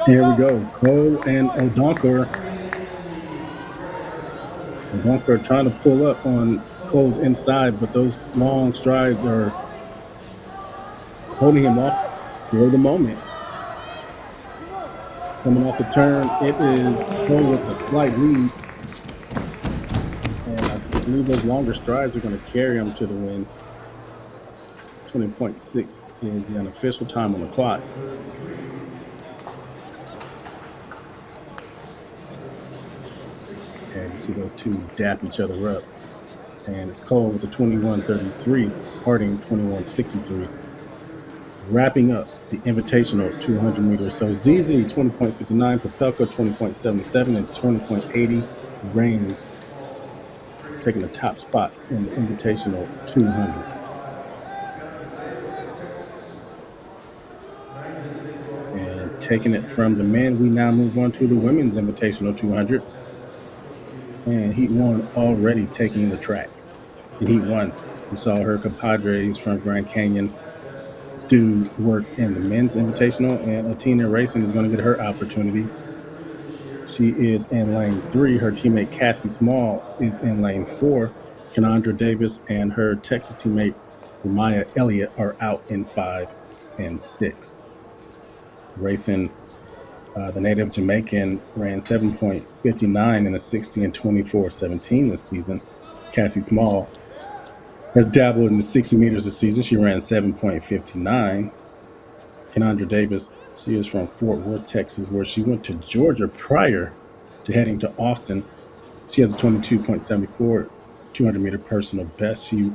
Here we go, Cole and Odonkor. Odonkor trying to pull up on Cole's inside, but those long strides are holding him off for the moment. Coming off the turn, it is Cole with a slight lead. And I believe those longer strides are going to carry him to the win. 20.6 is the unofficial time on the clock. And you see those two dap each other up. And it's Cole with the 21.33, Harding 21.63. Wrapping up the Invitational 200 meters. So ZZ 20.59, Popelka 20.77, and 20.80. Reigns taking the top spots in the Invitational 200. And taking it from the men, we now move on to the women's Invitational 200. And Heat 1 already taking the track. In Heat 1, we saw her compadres from Grand Canyon do work in the men's Invitational, and Atina Racing is going to get her opportunity. She is in lane 3. Her teammate Cassie Small is in lane 4. Kenandra Davis and her Texas teammate Ramaya Elliott are out in 5 and 6. Racing, the native Jamaican ran 7.59 in a 60 and 24.17 this season. Cassie Small has dabbled in the 60 meters this season. She ran 7.59. Kenandra Davis, she is from Fort Worth, Texas, where she went to Georgia prior to heading to Austin. She has a 22.74 200-meter personal best. She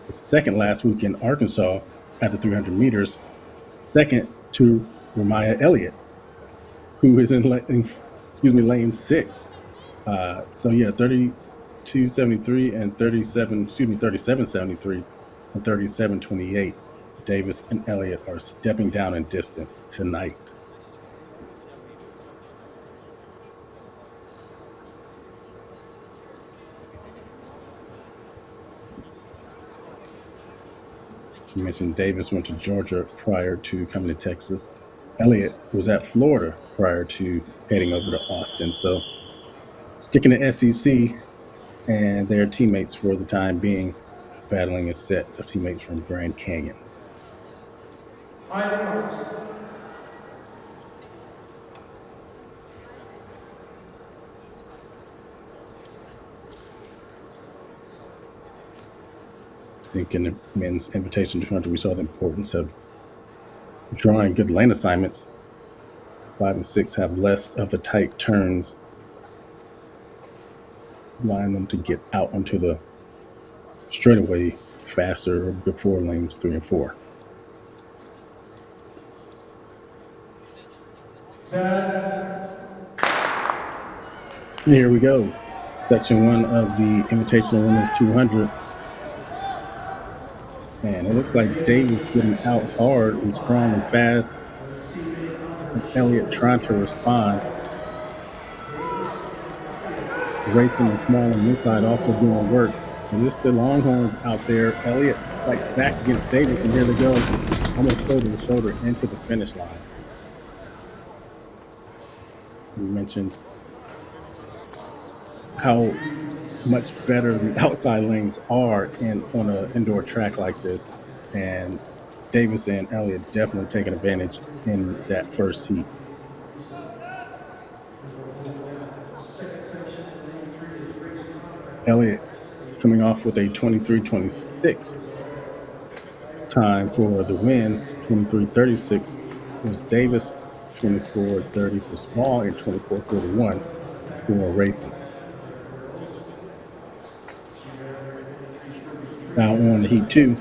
was second last week in Arkansas at the 300 meters, second to Ramaya Elliott, who is in lane 6. So yeah, 32 32.73 and 37.73 and 37.28. Davis and Elliott are stepping down in distance tonight. You mentioned Davis went to Georgia prior to coming to Texas. Elliott was at Florida prior to heading over to Austin. So sticking to SEC, and their teammates for the time being, battling a set of teammates from Grand Canyon. On your marks. I think in the men's invitation 200, we saw the importance of drawing good lane assignments. 5 and 6 have less of the tight turns, allowing them to get out onto the straightaway faster before lanes 3 and 4. And here we go. Section 1 of the Invitational Women's 200. And it looks like Davis getting out hard and strong and fast. With Elliott trying to respond. Racing the small and inside, also doing work. And just the Longhorns out there. Elliott fights back against Davis, and here they go. Almost shoulder to shoulder into the finish line. We mentioned how much better the outside lanes are on an indoor track like this. And Davis and Elliott definitely taking advantage in that first heat. Elliott coming off with a 23.26 time for the win. 23.36 was Davis, 24.30 for small, and 24.41 for racing. Now on the heat 2,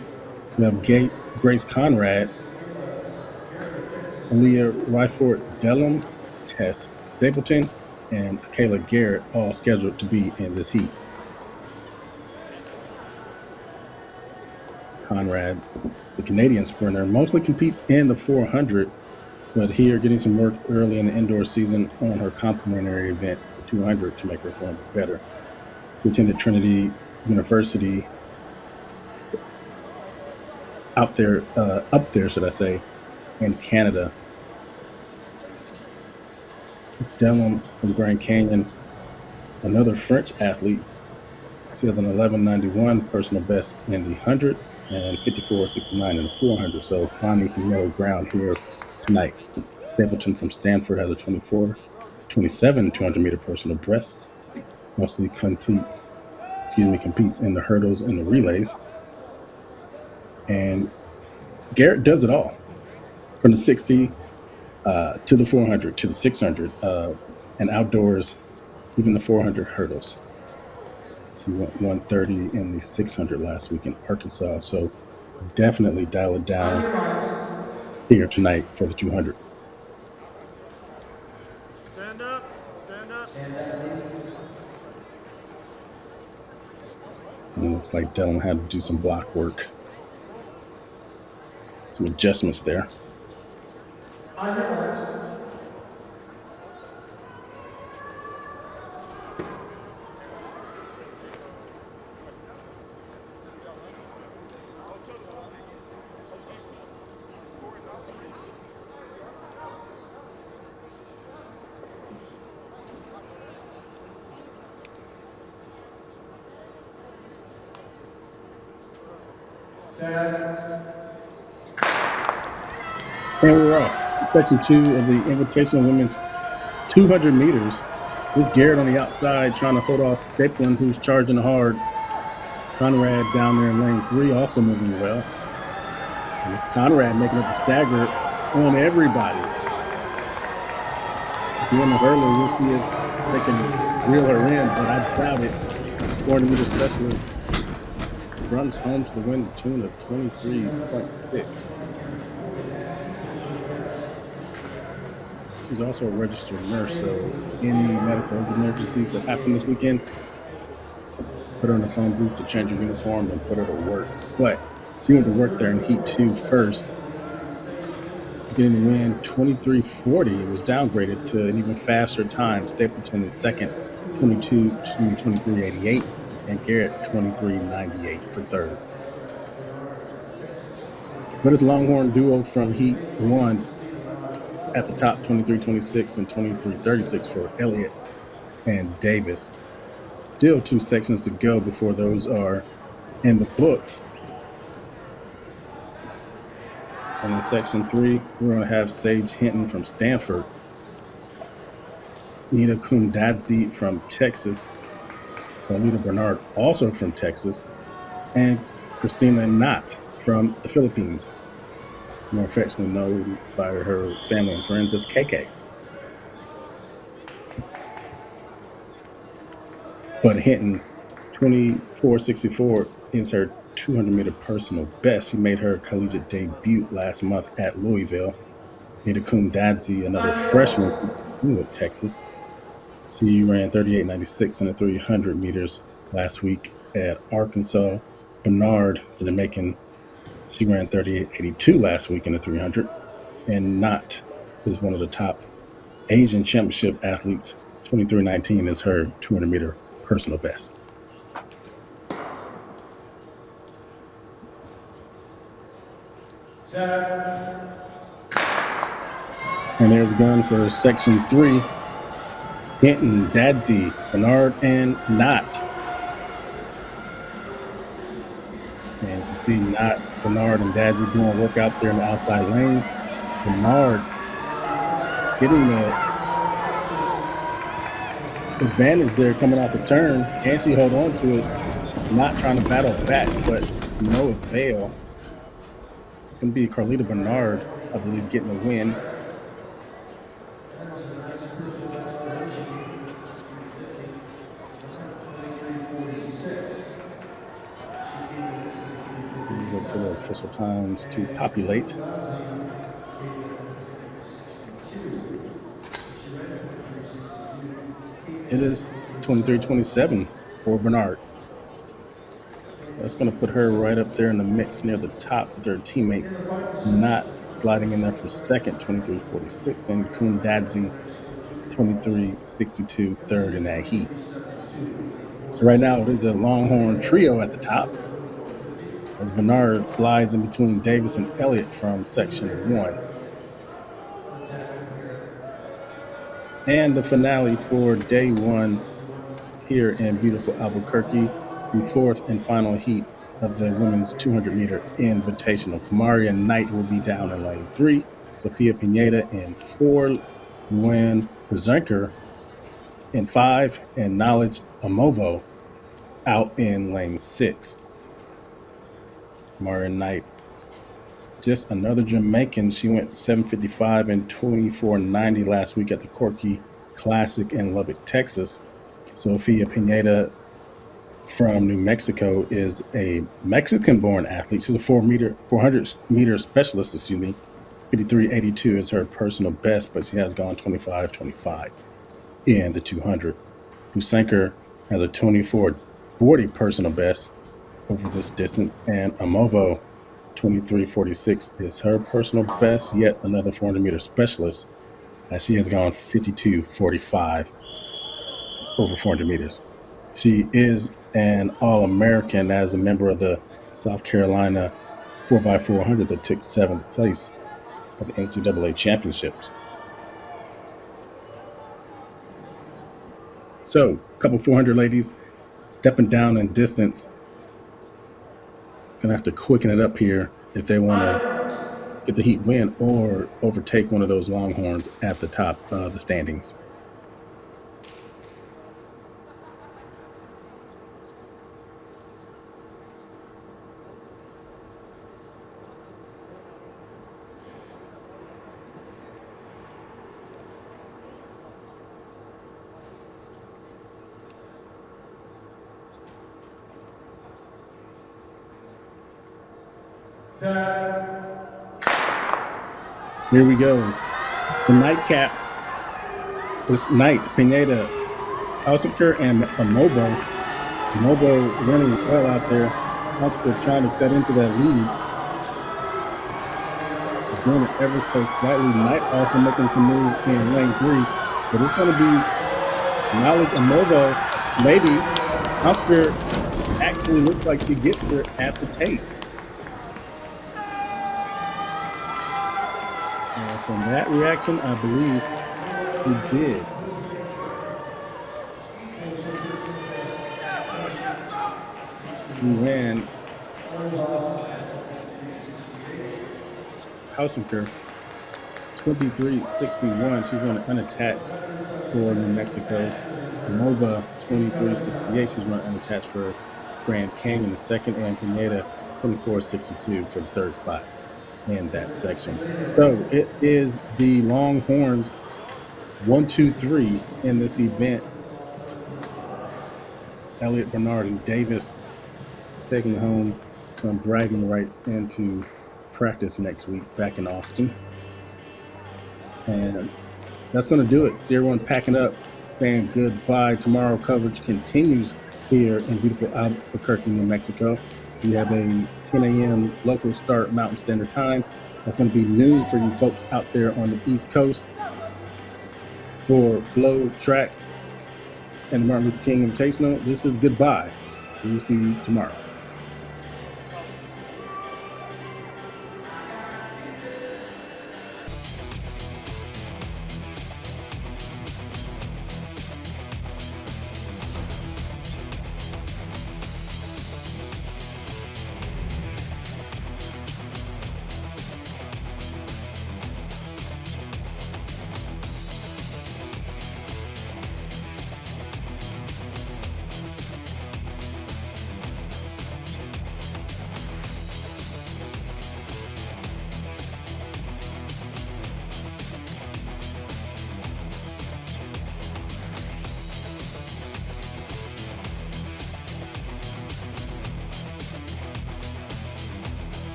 we have Grace Conrad, Aaliyah Ryford Dellum, Tess Stapleton, and Kayla Garrett all scheduled to be in this heat. Conrad, the Canadian sprinter, mostly competes in the 400, but here getting some work early in the indoor season on her complementary event, the 200, to make her form better. She attended Trinity University up there, should I say, in Canada. Dellum from Grand Canyon, another French athlete. She has an 11.91 personal best in the 100 and 54.69 in the 400. So finding some middle ground here tonight. Stapleton from Stanford has a 27 200-meter personal best. Mostly competes in the hurdles and the relays. And Garrett does it all, from the 60 to the 400 to the 600 and outdoors, even the 400 hurdles. She went 130 in the 600 last week in Arkansas, so definitely dial it down here tonight for the 200. Stand up. And it looks like Dellum had to do some block work. Some adjustments there. On your marks. And we're off. Section 2 of the Invitational Women's 200 meters. This Garrett on the outside trying to hold off Stapleton, who's charging hard. Conrad down there in lane 3 also moving well. And it's Conrad making up the stagger on everybody. Being the hurdler, we'll see if they can reel her in, but I doubt it. 40-meter specialist runs home to the win to the tune of 23.6. She's also a registered nurse, so any medical emergencies that happen this weekend, put her in the phone booth to change her uniform and put her to work. But she went to work there in Heat 2 first, getting the win 23:40. It was downgraded to an even faster time. Stapleton in second, 22 to 23:88, and Garrett 23:98 for third. But his Longhorn duo from Heat 1 at the top, 23:26 and 23:36 for Elliott and Davis. Still 2 sections to go before those are in the books. And in section 3, we're going to have Sage Hinton from Stanford, Nina Kumdadze from Texas, Carlita Bernard also from Texas, and Christina Knott from the Philippines, more affectionately known by her family and friends as KK. But Hinton, 24:64 is her 200-meter personal best. She made her collegiate debut last month at Louisville. Nina Kumdadze, another freshman from Texas, she ran 38:96 in the 300 meters last week at Arkansas. Bernard, the Jamaican, she ran 38:82 last week in the 300. And Knott is one of the top Asian championship athletes. 23:19 is her 200-meter personal best. And there's a gun for section 3. Hinton, Dadze, Bernard, and Knott. And you can see Knott, Bernard, and Dadze doing work out there in the outside lanes. Bernard getting the advantage there coming off the turn. Can she hold on to it? Not trying to battle back, but to no avail. It's going to be Carlita Bernard, I believe, getting the win. Look for the official times to populate. It is 23:27 for Bernard. That's going to put her right up there in the mix near the top with her teammates. Not sliding in there for second, 23:46, and Kumdadze, 23:62, third in that heat. So right now it is a Longhorn trio at the top, as Bernard slides in between Davis and Elliott from section 1. And the finale for day 1 here in beautiful Albuquerque, the fourth and final heat of the women's 200-meter invitational. Kamaria Knight will be down in lane 3, Sophia Pineda in 4, Luann Brzenker in 5, and Knowledge Amovo out in lane 6. Kamaria Knight, just another Jamaican. She went 7:55 and 24:90 last week at the Corky Classic in Lubbock, Texas. Sophia Pineda from New Mexico is a Mexican-born athlete. She's a 400-meter specialist, 53:82 is her personal best, but she has gone 25:25 in the 200. Brzenker has a 24:40 personal best over this distance, and Amovo, 23:46 is her personal best, yet another 400-meter specialist, as she has gone 52:45 over 400 meters. She is an All-American as a member of the South Carolina 4x400 that took 7th place at the NCAA championships. So, a couple 400 ladies stepping down in distance. Gonna have to quicken it up here if they want to get the heat win or overtake one of those Longhorns at the top of the standings. Here we go. The nightcap. This night, Pineda, Alsaker, and Amovo Novo running well out there. Oscar trying to cut into that lead. Doing it ever so slightly. Knight also making some moves in lane 3. But it's going to be Knowledge and Movo. Maybe Oscar actually looks like she gets her at the tape. From that reaction, I believe he did. He ran Hausenker 23.61. She's running unattached for New Mexico. Nova 23.68. She's running unattached for Grand Canyon the second, and Pineda 24.62 for the third spot in that section. So it is the Longhorns 1, 2, 3 in this event. Elliott, Bernard, and Davis taking home some bragging rights into practice next week back in Austin. And that's going to do it. See everyone packing up, saying goodbye. Tomorrow coverage continues here in beautiful Albuquerque, New Mexico. We have a 10 a.m. local start Mountain Standard Time. That's going to be noon for you folks out there on the East Coast. For FloTrack and the Martin Luther King Invitational, this is goodbye. We will see you tomorrow.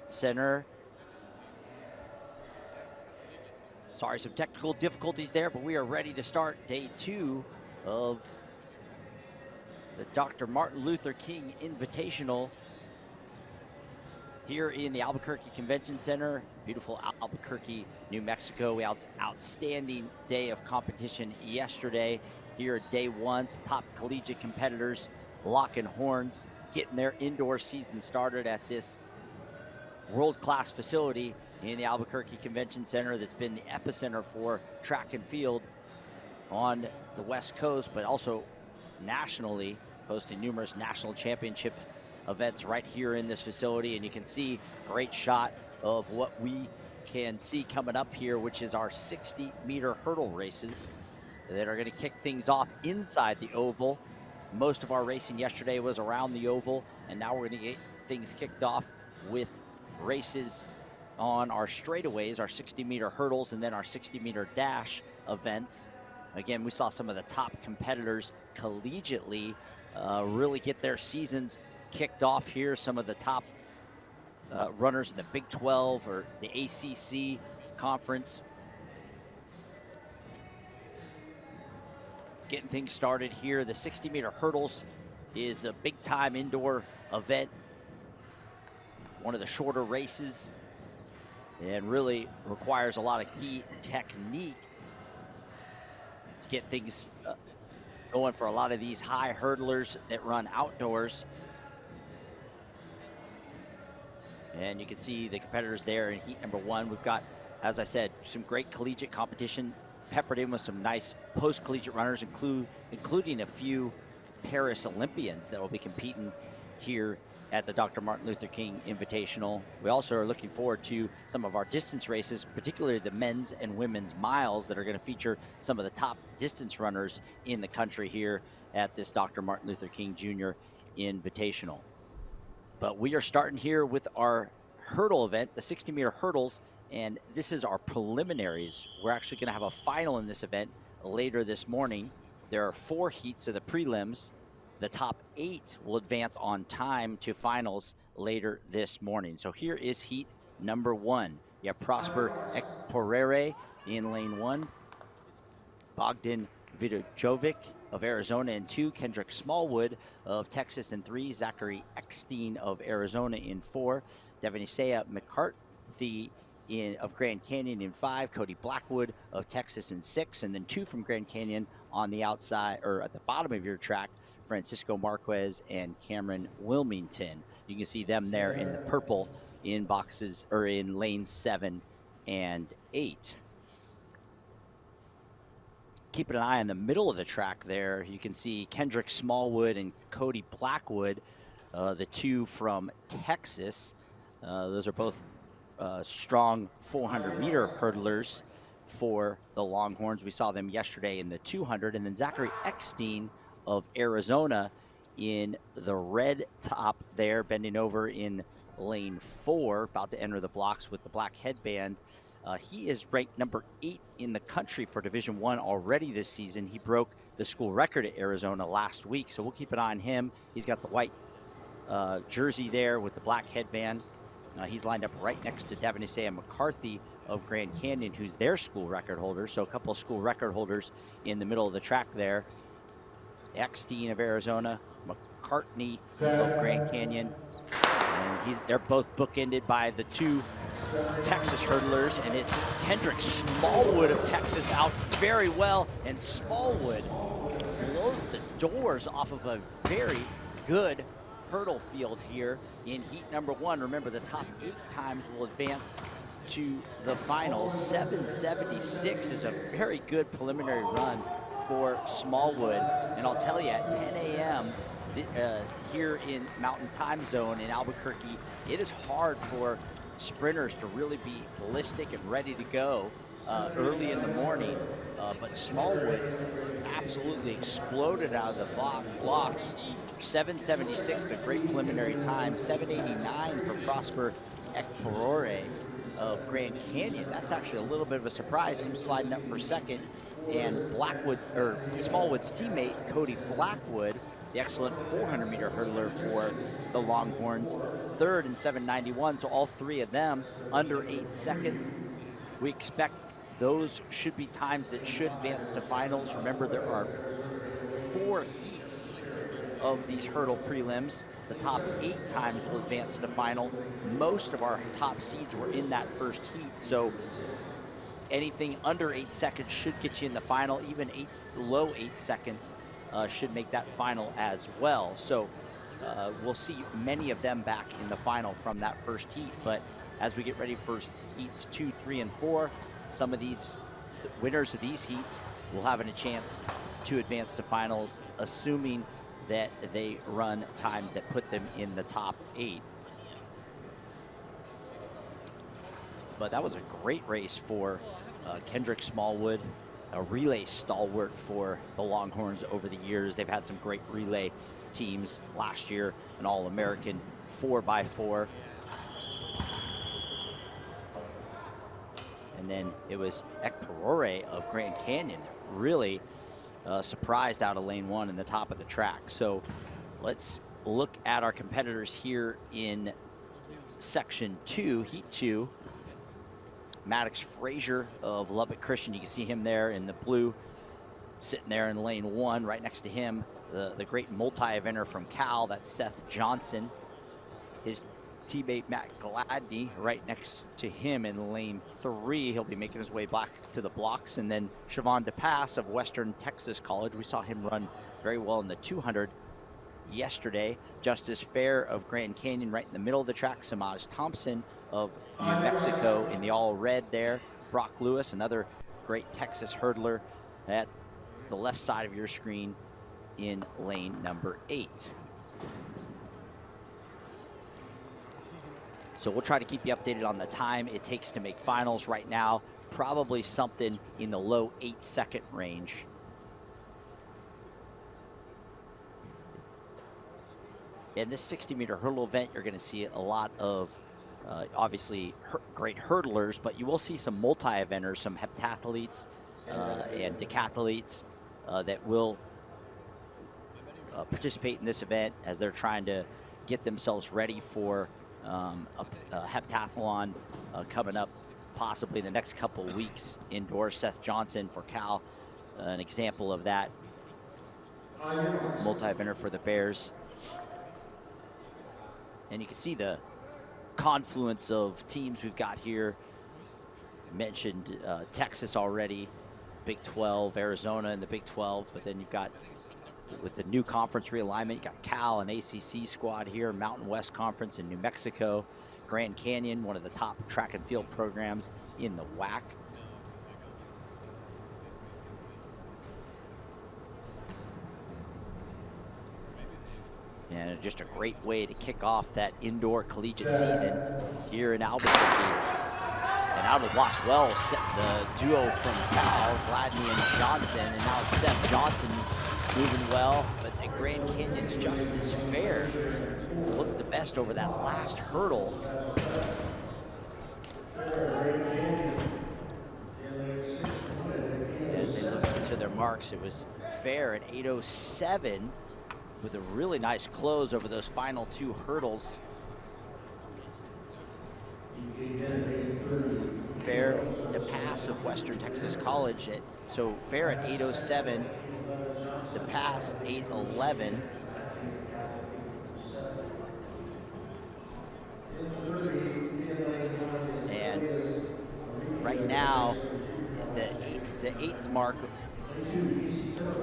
Center. Sorry, some technical difficulties there, but we are ready to start day 2 of the Dr. Martin Luther King Invitational here in the Albuquerque Convention Center, beautiful Albuquerque, New Mexico. We had outstanding day of competition yesterday here at day 1. Top collegiate competitors locking horns, getting their indoor season started at this world-class facility in the Albuquerque Convention Center that's been the epicenter for track and field on the West Coast, but also nationally, hosting numerous national championship events right here in this facility. And you can see a great shot of what we can see coming up here, which is our 60-meter hurdle races that are going to kick things off inside the oval. Most of our racing yesterday was around the oval, and now we're going to get things kicked off with races on our straightaways, our 60-meter hurdles, and then our 60-meter dash events. Again, we saw some of the top competitors collegiately really get their seasons kicked off here. Some of the top runners in the Big 12 or the ACC conference getting things started here. The 60-meter hurdles is a big-time indoor event, one of the shorter races, and really requires a lot of key technique to get things going for a lot of these high hurdlers that run outdoors. And you can see the competitors there in heat number 1. We've got, as I said, some great collegiate competition peppered in with some nice post-collegiate runners, including a few Paris Olympians that will be competing here at the Dr. Martin Luther King Invitational. We also are looking forward to some of our distance races, particularly the men's and women's miles that are going to feature some of the top distance runners in the country here at this Dr. Martin Luther King Jr. Invitational. But we are starting here with our hurdle event, the 60-meter hurdles, and this is our preliminaries. We're actually going to have a final in this event later this morning. There are 4 heats of the prelims. The top 8 will advance on time to finals later this morning. So here is heat number 1. You have Prosper Ekporere in lane 1, Bogdan Vidojovic of Arizona in 2, Kendrick Smallwood of Texas in 3, Zachary Eckstein of Arizona in 4, Devanisea McCarthy of Grand Canyon in 5, Cody Blackwood of Texas in 6, and then 2 from Grand Canyon on the outside or at the bottom of your track, Francisco Marquez and Cameron Wilmington. You can see them there in the purple in boxes or in lanes 7 and 8. Keeping an eye on the middle of the track there, you can see Kendrick Smallwood and Cody Blackwood, the 2 from Texas. Those are both strong 400-meter hurdlers for the Longhorns. We saw them yesterday in the 200. And then Zachary Eckstein of Arizona in the red top there, bending over in lane 4, about to enter the blocks with the black headband. He is ranked number 8 in the country for Division I already this season. He broke the school record at Arizona last week, so we'll keep an eye on him. He's got the white jersey there with the black headband. He's lined up right next to Devanisea McCarthy of Grand Canyon, who's their school record holder. So a couple of school record holders in the middle of the track there. Eckstein of Arizona, McCartney of Grand Canyon. And they're both bookended by the 2 Texas hurdlers, and it's Kendrick Smallwood of Texas out very well, and Smallwood blows the doors off of a very good hurdle field here in heat number 1. Remember, the top 8 times will advance to the finals. 7:76 is a very good preliminary run for Smallwood, and I'll tell you, at 10 a.m. Here in Mountain Time Zone in Albuquerque, it is hard for sprinters to really be ballistic and ready to go early in the morning, but Smallwood absolutely exploded out of the blocks. 7:76, a great preliminary time. 7:89 for Prosper Ekporere of Grand Canyon. That's actually a little bit of a surprise. Him sliding up for second, and Smallwood's teammate Cody Blackwood, the excellent 400-meter hurdler for the Longhorns, third in 7:91. So all 3 of them under 8 seconds. We expect those should be times that should advance to finals. Remember, there are 4 heats of these hurdle prelims. The top 8 times will advance to final. Most of our top seeds were in that first heat, so anything under 8 seconds should get you in the final. Even low 8 seconds should make that final as well. So we'll see many of them back in the final from that first heat. But as we get ready for heats 2, 3, and 4, some of these winners of these heats will have a chance to advance to finals, assuming that they run times that put them in the top 8. But that was a great race for Kendrick Smallwood, a relay stalwart for the Longhorns over the years. They've had some great relay teams. Last year, an All-American 4x4. And then it was Ekporere of Grand Canyon that really surprised out of lane 1 in the top of the track. So let's look at our competitors here in section 2, heat 2. Maddox Frazier of Lubbock Christian, you can see him there in the blue, sitting there in lane 1. Right next to him, the great multi-eventer from Cal, that's Seth Johnson. His teammate Matt Gladney right next to him in lane 3. He'll be making his way back to the blocks. And then Siobhan DePass of Western Texas College, we saw him run very well in the 200 yesterday. Justice Fair of Grand Canyon right in the middle of the track. Samaj Thompson of New Mexico in the all red there. Brock Lewis, another great Texas hurdler, at the left side of your screen in lane number 8. So we'll try to keep you updated on the time it takes to make finals. Right now, probably something in the low 8-second range. In this 60-meter hurdle event, you're going to see a lot of obviously great hurdlers, but you will see some multi-eventers, some heptathletes and decathletes that will participate in this event as they're trying to get themselves ready for a heptathlon coming up possibly in the next couple of weeks indoors. Seth Johnson for Cal, an example of that multi-eventer for the Bears. And you can see the confluence of teams we've got here. I mentioned Texas already, Big 12, Arizona in the Big 12, but then you've got, with the new conference realignment, you got Cal and ACC squad here, Mountain West Conference in New Mexico, Grand Canyon, one of the top track and field programs in the WAC. And just a great way to kick off that indoor collegiate season here in Albuquerque. And out of the blocks well, the duo from Cal, Gladney and Johnson, and now it's Seth Johnson moving well, but the Grand Canyon's Justice Fair looked the best over that last hurdle. As they look into their marks, it was Fair at 8:07 with a really nice close over those final 2 hurdles. Fair to pass of Western Texas College, so Fair at 8:07 to pass 8:11. And right now, the 8th mark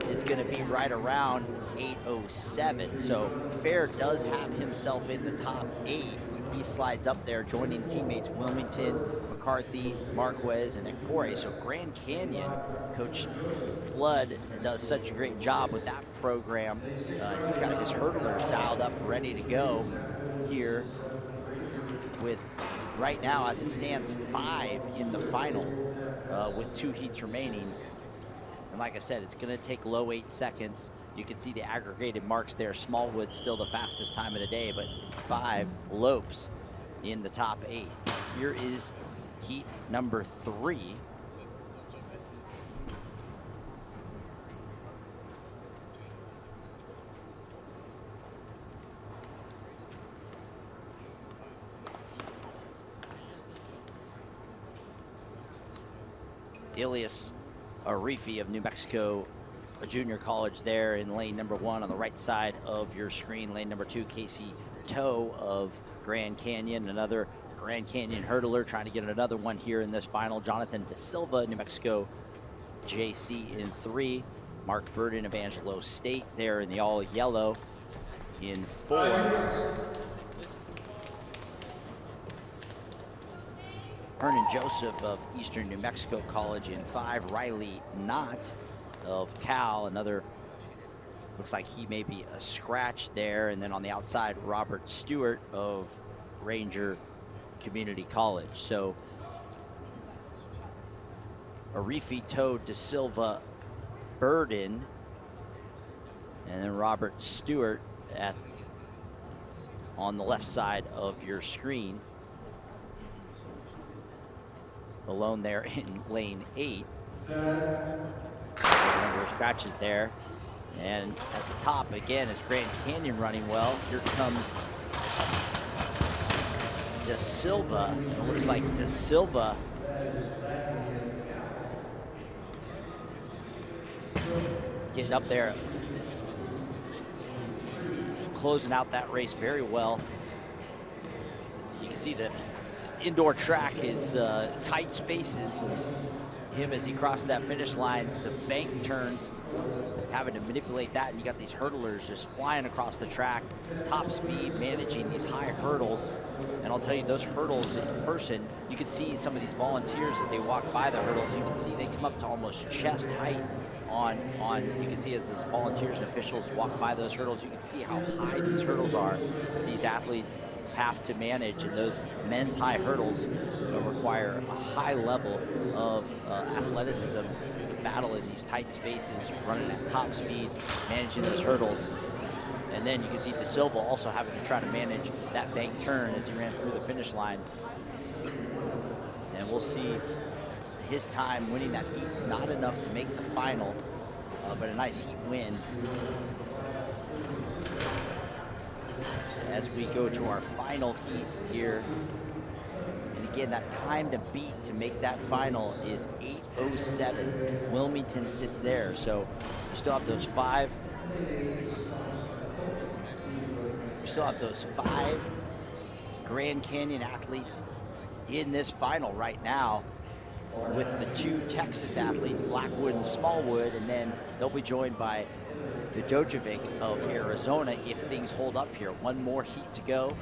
is going to be right around 8:07. So Fair does have himself in the top 8. He slides up there, joining teammates Wilmington, McCarthy, Marquez, and Ekpore. So Grand Canyon, Coach Flood does such a great job with that program. He's got his hurdlers dialed up, ready to go here with, right now, as it stands, 5 in the final with 2 heats remaining. And like I said, it's going to take low 8 seconds. You can see the aggregated marks there. Smallwood's still the fastest time of the day, but 5 Lopes in the top 8. Here is heat number 3. Ilias Arifi of New Mexico, a junior college there in lane number 1 on the right side of your screen. Lane number 2, Casey Toe of Grand Canyon, another Grand Canyon hurdler trying to get another one here in this final. Jonathan De Silva, New Mexico JC in 3. Mark Burden of Angelo State there in the all yellow in 4. Hernan Joseph of Eastern New Mexico College in 5. Riley Knott of Cal, another, looks like he may be a scratch there. And then on the outside, Robert Stewart of Ranger Community College. So Arifi, Toe, De Silva, Burden, and then Robert Stewart on the left side of your screen. Alone there in lane 8. Number of scratches there. And at the top again is Grand Canyon running well. Here comes De Silva. It looks like De Silva getting up there, closing out that race very well. You can see the indoor track is tight spaces, and him as he crosses that finish line, the bank turns having to manipulate that, and you got these hurdlers just flying across the track, top speed, managing these high hurdles. And I'll tell you, those hurdles in person, you can see some of these volunteers as they walk by the hurdles, you can see they come up to almost chest height on you can see as those volunteers and officials walk by those hurdles, you can see how high these hurdles are that these athletes have to manage. And those men's high hurdles require a high level of athleticism to battle in these tight spaces, running at top speed, managing those hurdles. And then you can see De Silva also having to try to manage that bank turn as he ran through the finish line. And we'll see his time winning that heat's not enough to make the final, but a nice heat win. As we go to our final heat here, and again, that time to beat to make that final is 8:07. Wilmington sits there, so you still have those five. You still have those 5 Grand Canyon athletes in this final right now, with the 2 Texas athletes, Blackwood and Smallwood, and then they'll be joined by Vidojevic of Arizona if things hold up here. One more heat to go.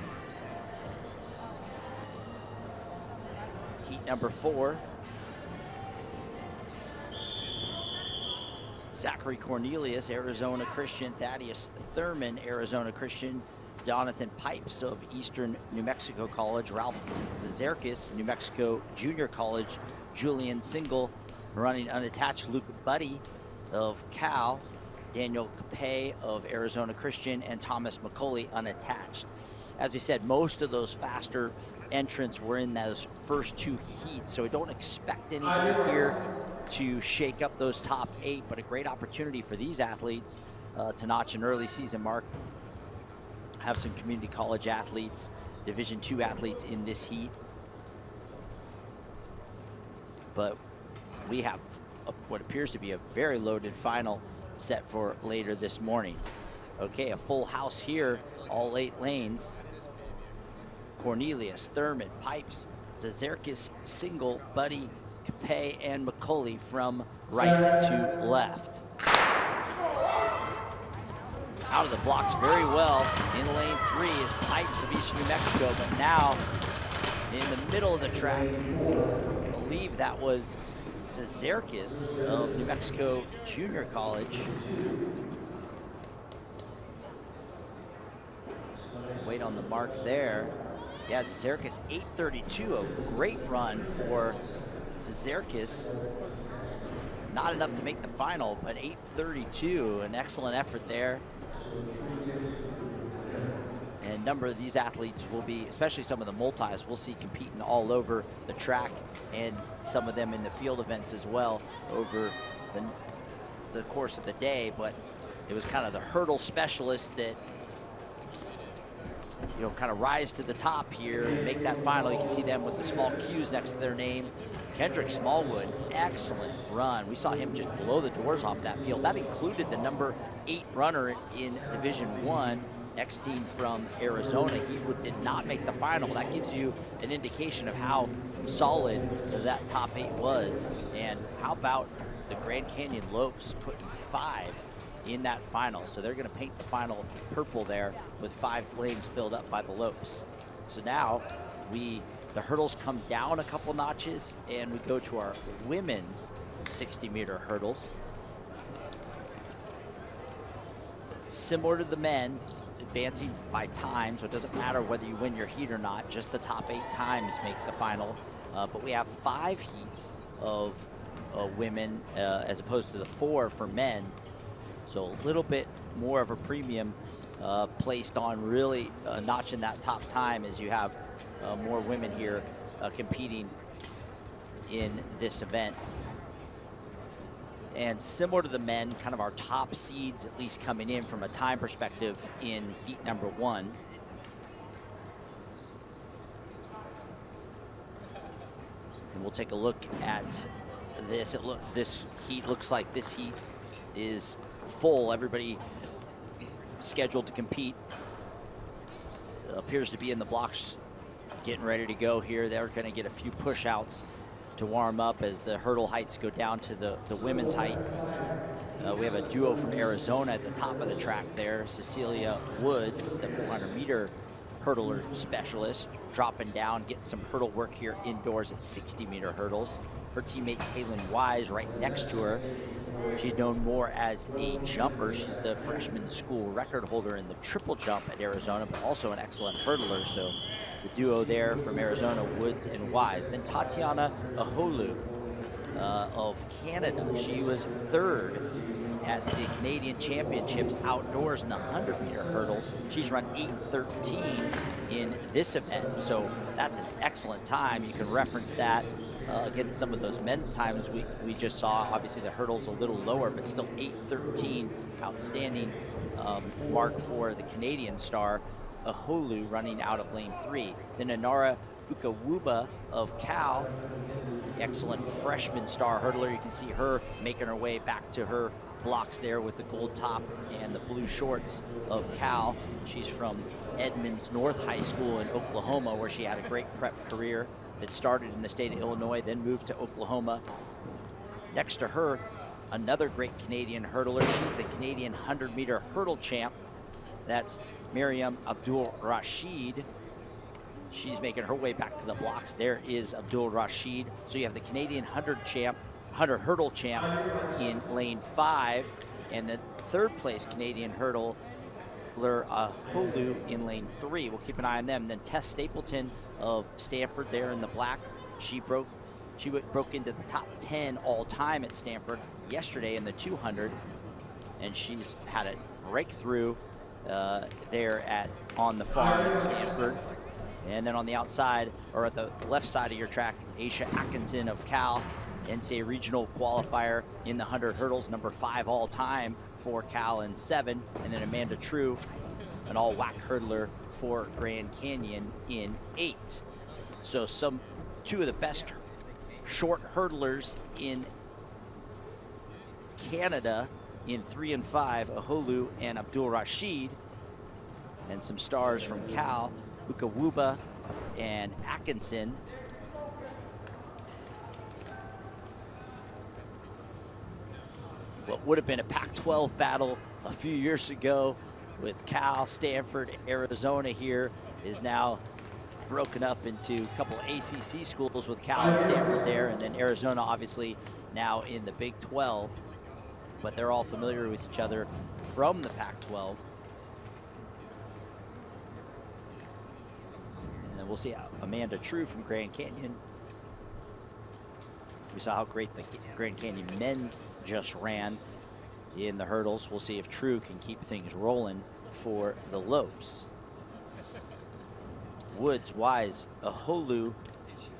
Heat number 4. Zachary Cornelius, Arizona Christian, Thaddeus Thurman, Arizona Christian, Jonathan Pipes of Eastern New Mexico College, Ralph Zazerkis, New Mexico Junior College, Julian Single, running unattached, Luke Buddy of Cal, Daniel Capay of Arizona Christian, and Thomas McCauley unattached. As we said, most of those faster entrants were in those first 2 heats, so we don't expect anybody here to shake up those top 8, but a great opportunity for these athletes to notch an early season mark. Have some community college athletes, Division II athletes in this heat. But we have what appears to be a very loaded final set for later this morning. Okay, a full house here, all 8 lanes. Cornelius, Thurman, Pipes, Zazerkis, Single, Buddy, Capay, and McCauley from right to left. Out of the blocks very well. In lane 3 is Pipes of Eastern New Mexico, but now in the middle of the track, I believe that was Zazerkis of New Mexico Junior College. Wait on the mark there. Yeah, Zazerkis 8:32, a great run for Zazerkis. Not enough to make the final, but 8:32, an excellent effort there. And a number of these athletes will be, especially some of the multis, we'll see competing all over the track, and some of them in the field events as well over the course of the day. But it was kind of the hurdle specialists that, you know, kind of rise to the top here and make that final. You can see them with the small Q's next to their name. Kendrick Smallwood, excellent run. We saw him just blow the doors off that field. That included the number 8 runner in Division I, ex-team from Arizona. He did not make the final. That gives you an indication of how solid that top 8 was. And how about the Grand Canyon Lopes putting 5 in that final? So they're going to paint the final purple there with 5 lanes filled up by the Lopes. So now the hurdles come down a couple notches, and we go to our women's 60-meter hurdles. Similar to the men, advancing by time, so it doesn't matter whether you win your heat or not, just the top 8 times make the final. But we have 5 heats of women as opposed to the 4 for men. So a little bit more of a premium placed on really notching that top time, as you have more women here competing in this event. And similar to the men, kind of our top seeds at least coming in from a time perspective in heat number 1. And we'll take a look at this. This heat looks like this heat is full. Everybody scheduled to compete appears to be in the blocks, getting ready to go here. They're going to get a few push outs to warm up as the hurdle heights go down to the women's height. We have a duo from Arizona at the top of the track there. Cecilia Woods, the 400-meter hurdler specialist, dropping down, getting some hurdle work here indoors at 60-meter hurdles. Her teammate Taylin Wise right next to her. She's known more as a jumper. She's the freshman school record holder in the triple jump at Arizona, but also an excellent hurdler. So the duo there from Arizona, Woods and Wise. Then Tatiana Aholu of Canada. She was third at the Canadian Championships outdoors in the 100-meter hurdles. She's run 8:13 in this event, so that's an excellent time. You can reference that against some of those men's times we just saw. Obviously the hurdle's a little lower, but still 8:13, outstanding mark for the Canadian star Aholu running out of lane 3. Then Inara Ukawuba of Cal, excellent freshman star hurdler. You can see her making her way back to her blocks there with the gold top and the blue shorts of Cal. She's from Edmonds North High School in Oklahoma, where she had a great prep career that started in the state of Illinois, then moved to Oklahoma. Next to her, another great Canadian hurdler. She's the Canadian 100-meter hurdle champ. That's Miriam Abdul Rashid. She's making her way back to the blocks. There is Abdul Rashid. So you have the Canadian 100 hurdle champ in lane 5, and the third place Canadian hurdler Holu in lane 3. We'll keep an eye on them. Then Tess Stapleton of Stanford there in the black. She broke into the top 10 all time at Stanford yesterday in the 200, and she's had a breakthrough there on the farm at Stanford. And then on the outside, or at the left side of your track, Aisha Atkinson of Cal, NCAA regional qualifier in the 100 hurdles, number 5 all time for Cal in 7. And then Amanda True, an all WAC hurdler for Grand Canyon in 8. So two of the best short hurdlers in Canada in 3 and 5, Aholu and Abdul Rashid, and some stars from Cal, Ukawuba and Atkinson. What would have been a Pac-12 battle a few years ago with Cal, Stanford, Arizona here is now broken up into a couple of ACC schools with Cal and Stanford there, and then Arizona obviously now in the Big 12, but they're all familiar with each other from the Pac-12. And we'll see Amanda True from Grand Canyon. We saw how great the Grand Canyon men just ran in the hurdles. We'll see if True can keep things rolling for the Lopes. Woods, Wise, Aholu,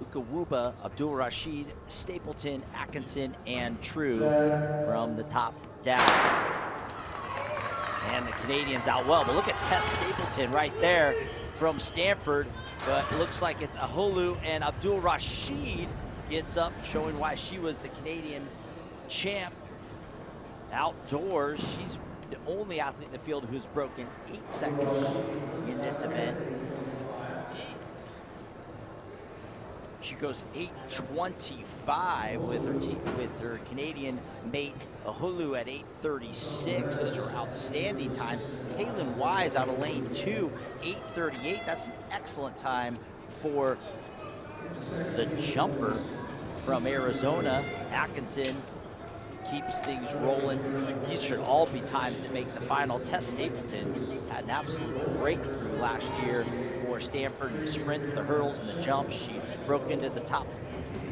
Ukawuba, Abdul Rashid, Stapleton, Atkinson, and True from the top down. And the Canadians out well, but look at Tess Stapleton right there from Stanford. But it looks like it's Aholu, and Abdul Rashid gets up, showing why she was the Canadian champ outdoors. She's the only athlete in the field who's broken 8 seconds in this event. She goes 8:25 with her Canadian mate Aholu at 8:36. Those are outstanding times. Taylin Wise out of lane 2, 8:38. That's an excellent time for the jumper from Arizona. Atkinson keeps things rolling. These should all be times that make the final. Tess Stapleton had an absolute breakthrough last year for Stanford in the sprints, the hurdles, and the jumps. She broke into the top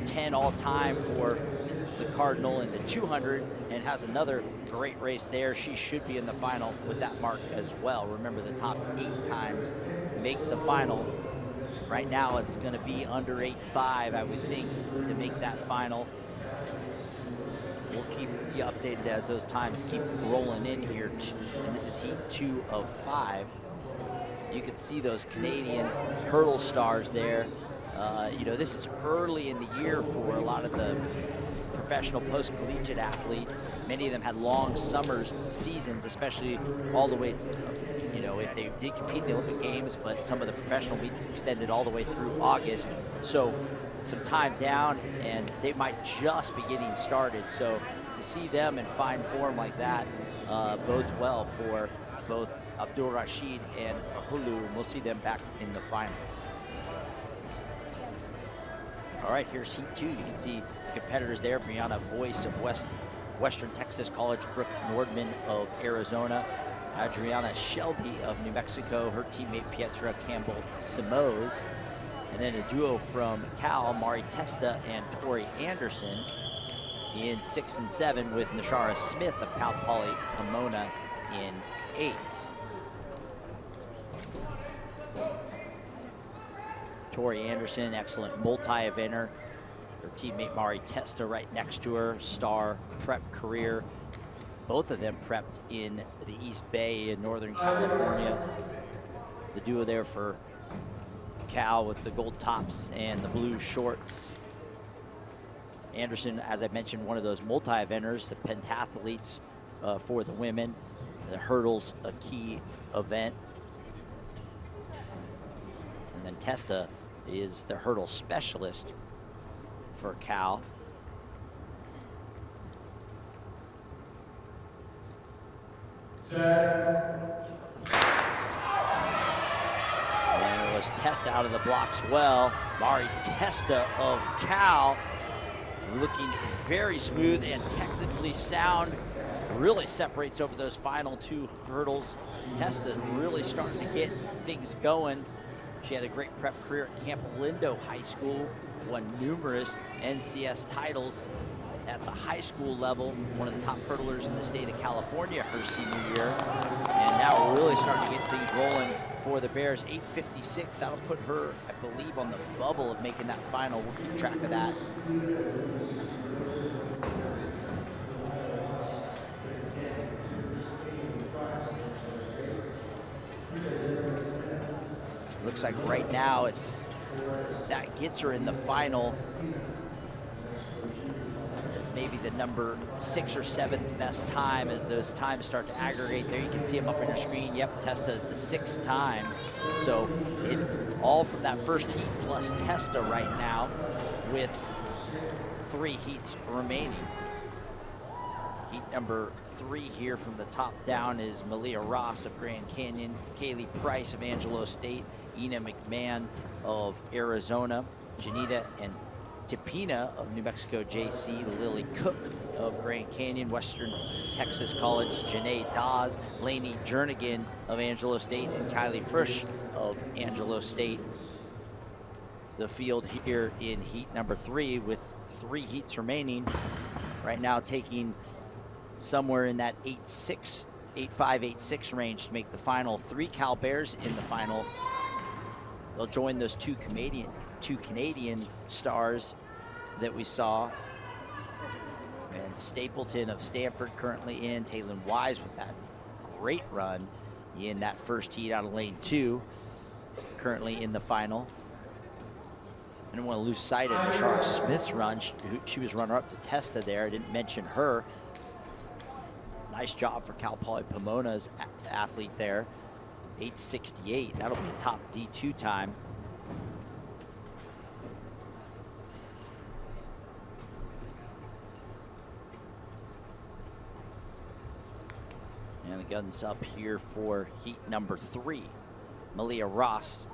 10 all time for the Cardinal in the 200 and has another great race there. She should be in the final with that mark as well. Remember, the top 8 times make the final. Right now it's going to be under 8.5, I would think, to make that final. We'll keep you updated as those times keep rolling in here. And this is heat 2 of 5. You can see those Canadian hurdle stars there. You know, this is early in the year for a lot of the professional post-collegiate athletes. Many of them had long summers, seasons, especially all the way, you know, if they did compete in the Olympic Games, but some of the professional meets extended all the way through August. So some time down, and they might just be getting started. So to see them in fine form like that bodes well for both Abdul Rashid and Ahulu, and we'll see them back in the final. All right, here's heat 2. You can see the competitors there. Brianna Boyce of Western Texas College, Brooke Nordman of Arizona, Adriana Shelby of New Mexico, her teammate Pietra Campbell-Simoes, and then a duo from Cal, Mari Testa and Tori Anderson in 6 and 7, with Nashara Smith of Cal Poly Pomona in 8. Tori Anderson, excellent multi-eventer. Her teammate Mari Testa right next to her, star prep career. Both of them prepped in the East Bay in Northern California. The duo there for Cal with the gold tops and the blue shorts. Anderson, as I mentioned, one of those multi-eventers, the pentathletes for the women. The hurdle's a key event. And then Testa is the hurdle specialist for Cal. And it was Testa out of the blocks well. Mari Testa of Cal, looking very smooth and technically sound. Really separates over those final 2 hurdles. Testa really starting to get things going. She had a great prep career at Camp Lindo High School, won numerous NCS titles at the high school level, one of the top hurdlers in the state of California her senior year. And now we're really starting to get things rolling for the Bears. 8:56, that'll put her, I believe, on the bubble of making that final. We'll keep track of that. Looks like right now that gets her in the final as maybe the number 6th or 7th best time as those times start to aggregate. There you can see them up on your screen. Yep, Testa the 6th time. So it's all from that first heat plus Testa right now with 3 heats remaining. Heat number 3 here from the top down is Malia Ross of Grand Canyon, Kaylee Price of Angelo State, Ina McMahon of Arizona, Janita and Tipina of New Mexico JC, Lily Cook of Grand Canyon, Western Texas College, Janae Dawes, Lainey Jernigan of Angelo State, and Kylie Frisch of Angelo State. The field here in heat number 3 with 3 heats remaining. Right now taking somewhere in that 8.6, 8.5, 8.6 range to make the final. 3 Cal Bears in the final. They'll join those two Canadian stars that we saw. And Stapleton of Stanford currently in. Taylon Wise with that great run in that first heat out of lane 2. Currently in the final. I didn't want to lose sight of Nashara Smith's run. She was runner-up to Testa there. I didn't mention her. Nice job for Cal Poly Pomona's athlete there. 8:68, that'll be a top D2 time. And the guns up here for heat number 3. Malia Ross,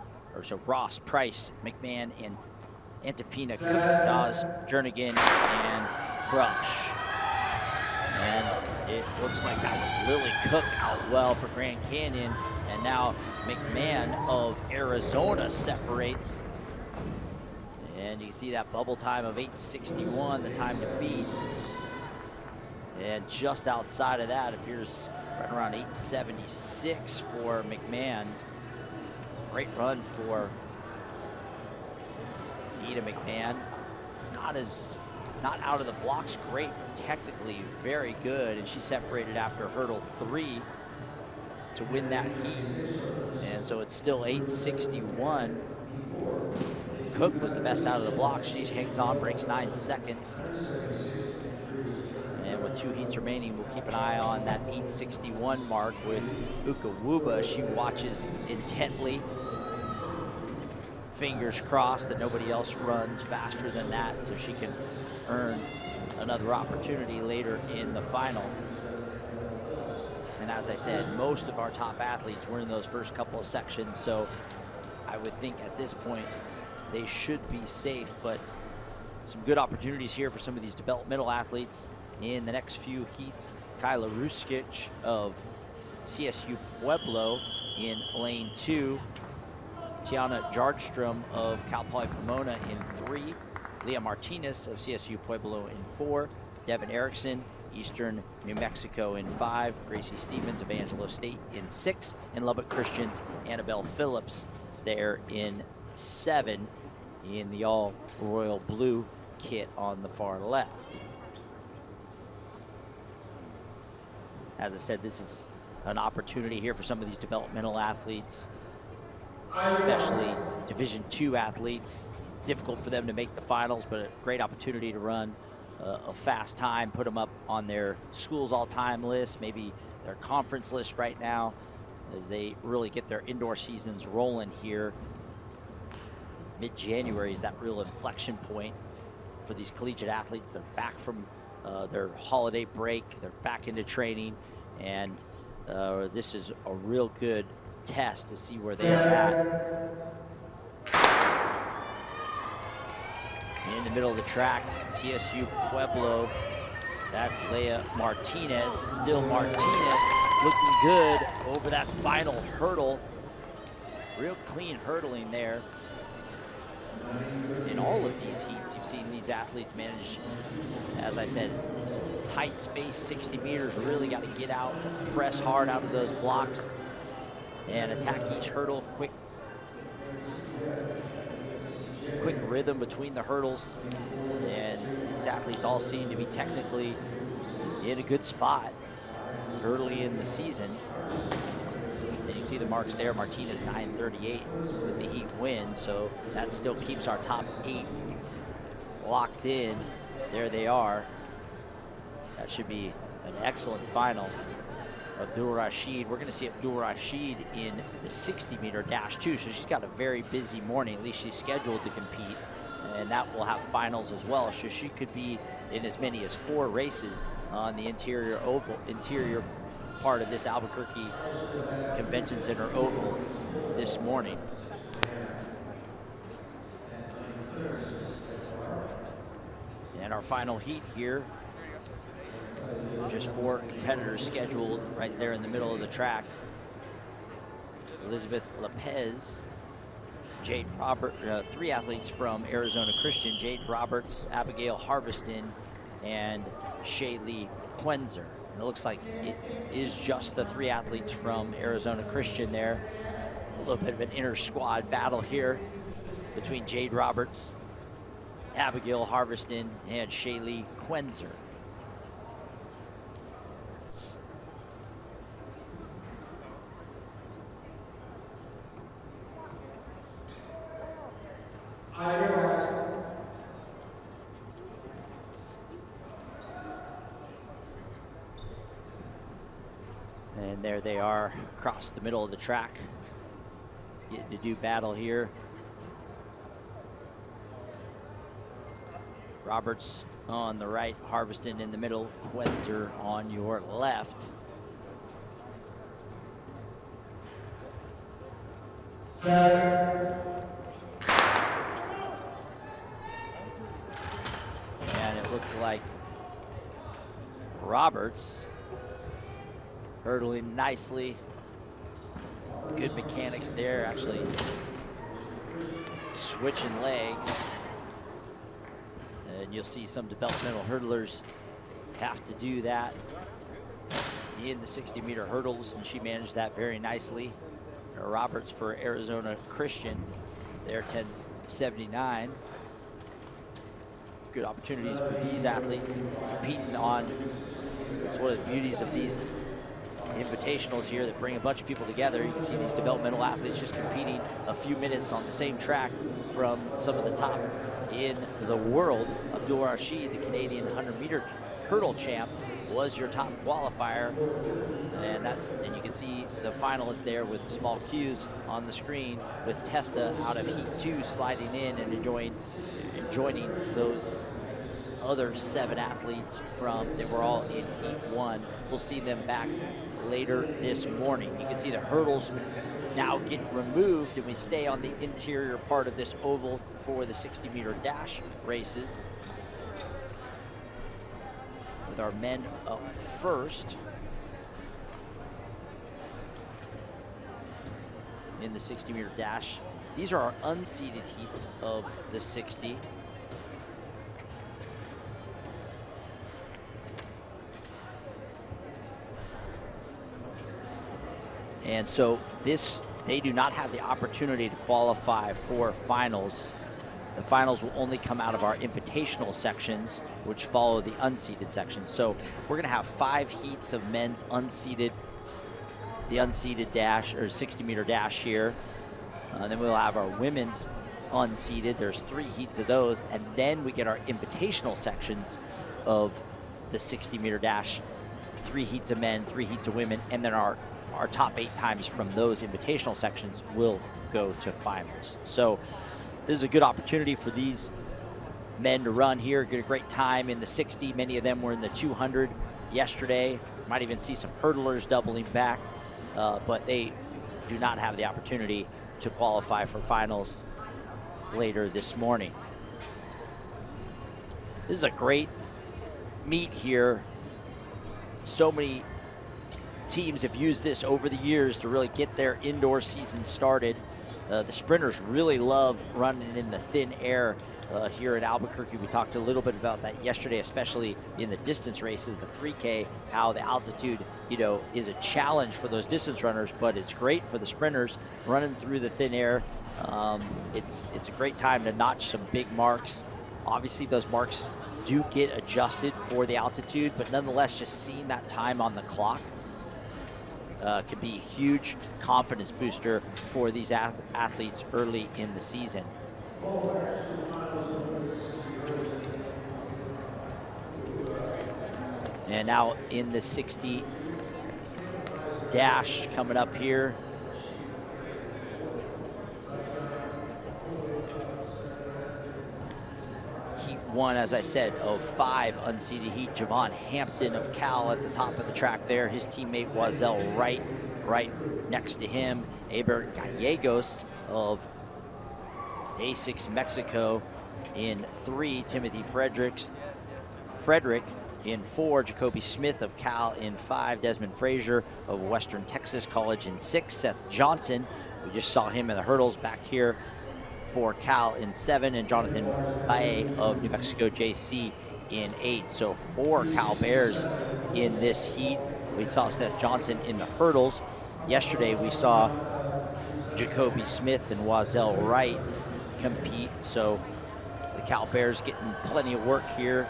Ross, Price, McMahon, and Antipina, Cook, Dawes, Jernigan, and Brush. And it looks like that was Lily Cook out well for Grand Canyon. And now McMahon of Arizona separates. And you see that bubble time of 8:61, the time to beat. And just outside of that appears right around 8:76 for McMahon. Great run for Ida McMahon. Not out of the blocks great, but technically very good. And she separated after hurdle 3 to win that heat. And so it's still 8:61. Cook was the best out of the blocks. She hangs on, breaks 9 seconds. And with 2 heats remaining. We'll keep an eye on that 8:61 mark with Uka Wuba. She watches intently. Fingers crossed that nobody else runs faster than that so she can earn another opportunity later in the final. And as I said, most of our top athletes were in those first couple of sections, so I would think at this point they should be safe, but some good opportunities here for some of these developmental athletes in the next few heats. Kyla Ruskic of CSU Pueblo in lane 2. Tiana Jardstrom of Cal Poly Pomona in 3. Leah Martinez of CSU Pueblo in 4. Devin Erickson, Eastern New Mexico in 5. Gracie Stevens of Angelo State in 6. And Lubbock Christian's Annabelle Phillips there in 7 in the all royal blue kit on the far left. As I said, this is an opportunity here for some of these developmental athletes, especially Division II athletes. Difficult for them to make the finals, but a great opportunity to run a fast time, put them up on their school's all-time list, maybe their conference list right now, as they really get their indoor seasons rolling here. Mid-January is that real inflection point for these collegiate athletes. They're back from their holiday break, they're back into training, and this is a real good test to see where they are at. In the middle of the track, CSU Pueblo, that's Leah Martinez. Still Martinez looking good over that final hurdle. Real clean hurdling there. In all of these heats, you've seen these athletes manage, as I said, this is a tight space, 60 meters, really got to get out, press hard out of those blocks, and attack each hurdle. Quick rhythm between the hurdles, and these athletes all seem to be technically in a good spot early in the season. And you see the marks there, Martinez 9:38 with the heat win, so that still keeps our top 8 locked in. There they are. That should be an excellent final. Abdul Rashid, we're going to see Abdul Rashid in the 60-meter dash too, so she's got a very busy morning. At least she's scheduled to compete, and that will have finals as well, so she could be in as many as 4 races on the interior part of this Albuquerque Convention Center oval this morning. And our final heat here, just 4 competitors scheduled right there in the middle of the track. Elizabeth Lopez, Jade Robert, 3 athletes from Arizona Christian, Jade Roberts, Abigail Harveston, and Shaylee Quenzer. And it looks like it is just the 3 athletes from Arizona Christian there. A little bit of an inter-squad battle here between Jade Roberts, Abigail Harveston, and Shaylee Quenzer. And there they are across the middle of the track, getting to do battle here. Roberts on the right, Harveston in the middle, Quenzer on your left. And it looked like Roberts hurdling nicely. Good mechanics there, actually switching legs. And you'll see some developmental hurdlers have to do that in the 60-meter hurdles, and she managed that very nicely. Roberts for Arizona Christian, they're 10:79. Good opportunities for these athletes competing on. It's one of the beauties of these invitationals here that bring a bunch of people together. You can see these developmental athletes just competing a few minutes on the same track from some of the top in the world. Abdul Rashid, the Canadian 100-meter hurdle champ, was your top qualifier. And you can see the finalists there with the small cues on the screen, with Testa out of heat 2 sliding in and joining those other 7 athletes that were all in heat 1. We'll see them back later this morning. You can see the hurdles now get removed, and we stay on the interior part of this oval for the 60-meter dash races, with our men up first in the 60-meter dash. These are our unseeded heats of the 60. And so they do not have the opportunity to qualify for finals. The finals will only come out of our invitational sections, which follow the unseeded sections. So we're gonna have 5 heats of men's unseeded, the unseeded dash, or 60-meter dash here. Then we'll have our women's unseeded. There's 3 heats of those. And then we get our invitational sections of the 60-meter dash, 3 heats of men, 3 heats of women, and then our top 8 times from those invitational sections will go to finals. So this is a good opportunity for these men to run here, get a great time in the 60. Many of them were in the 200 yesterday. Might even see some hurdlers doubling back, but they do not have the opportunity to qualify for finals later this morning. This is a great meet here. So many teams have used this over the years to really get their indoor season started. The sprinters really love running in the thin air here at Albuquerque. We talked a little bit about that yesterday, especially in the distance races, the 3K, how the altitude, is a challenge for those distance runners, but it's great for the sprinters running through the thin air. It's a great time to notch some big marks. Obviously, those marks do get adjusted for the altitude, but nonetheless, just seeing that time on the clock could be a huge confidence booster for these athletes early in the season. And now in the 60 dash coming up here. Heat 1, as I said, of 5 unseeded heat. Javon Hampton of Cal at the top of the track there. His teammate Wazel right next to him. Aber Gallegos of A6 Mexico in 3. Timothy Frederick in 4. Jacoby Smith of Cal in 5. Desmond Frazier of Western Texas College in 6. Seth Johnson, we just saw him in the hurdles back here for Cal in 7, and Jonathan Bae of New Mexico JC in 8. So 4 Cal Bears in this heat. We saw Seth Johnson in the hurdles. Yesterday we saw Jacoby Smith and Wazel Wright compete. So the Cal Bears getting plenty of work here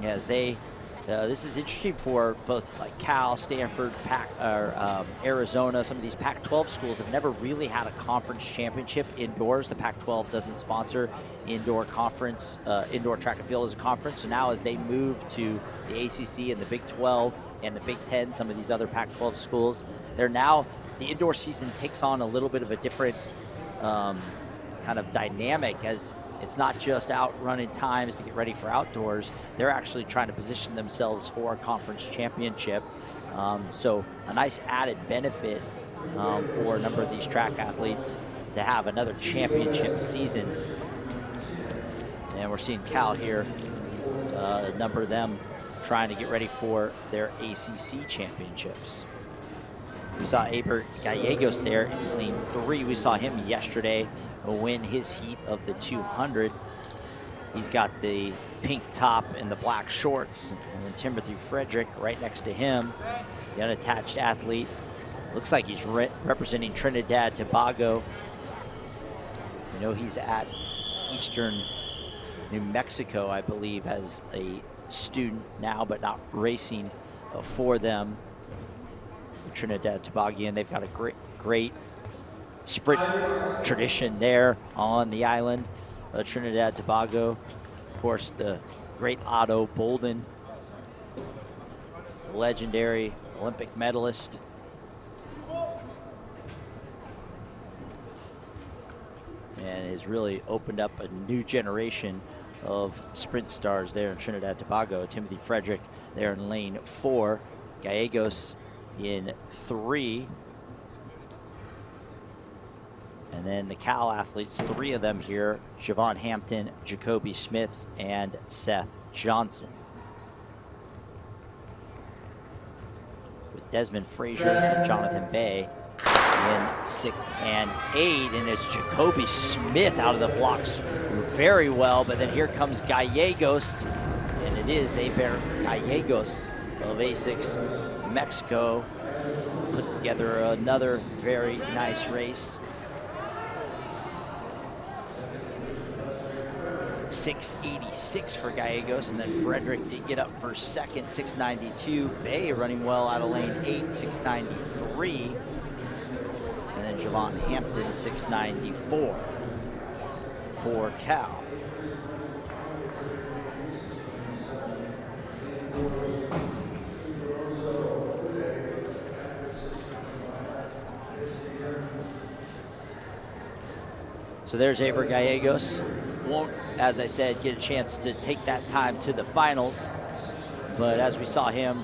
as they this is interesting for both like Cal, Stanford, Arizona. Some of these Pac-12 schools have never really had a conference championship indoors. The Pac-12 doesn't sponsor indoor conference, indoor track and field as a conference. So now as they move to the ACC and the Big 12 and the Big 10, some of these other Pac-12 schools, the indoor season takes on a little bit of a different kind of dynamic, as it's not just out running times to get ready for outdoors. They're actually trying to position themselves for a conference championship. So a nice added benefit for a number of these track athletes to have another championship season. And we're seeing Cal here, a number of them trying to get ready for their ACC championships. We saw Aber Gallegos there in lane 3. We saw him yesterday win his heat of the 200. He's got the pink top and the black shorts. And then Timothy Frederick right next to him, the unattached athlete. Looks like he's representing Trinidad Tobago. You know, he's at Eastern New Mexico, I believe, as a student now, but not racing for them. Trinidad Tobago, they've got a great sprint tradition there on the island of Trinidad Tobago. Of course, the great Otto Bolden legendary Olympic medalist. And has really opened up a new generation of sprint stars there in Trinidad and Tobago. Timothy Frederick there in lane 4, Gallegos in 3. And then the Cal athletes, 3 of them here, Siobhan Hampton, Jacoby Smith, and Seth Johnson. With Desmond Frazier, Jonathan Bay in 6 and 8, and it's Jacoby Smith out of the blocks very well, but then here comes Gallegos, and it is Aber Gallegos of A6 Mexico, puts together another very nice race. 686 for Gallegos, and then Frederick did get up for second, 692. Bay running well out of lane 8, 693. And then Javon Hampton, 694 for Cal. So there's Aber Gallegos. Won't, as I said, get a chance to take that time to the finals, but as we saw him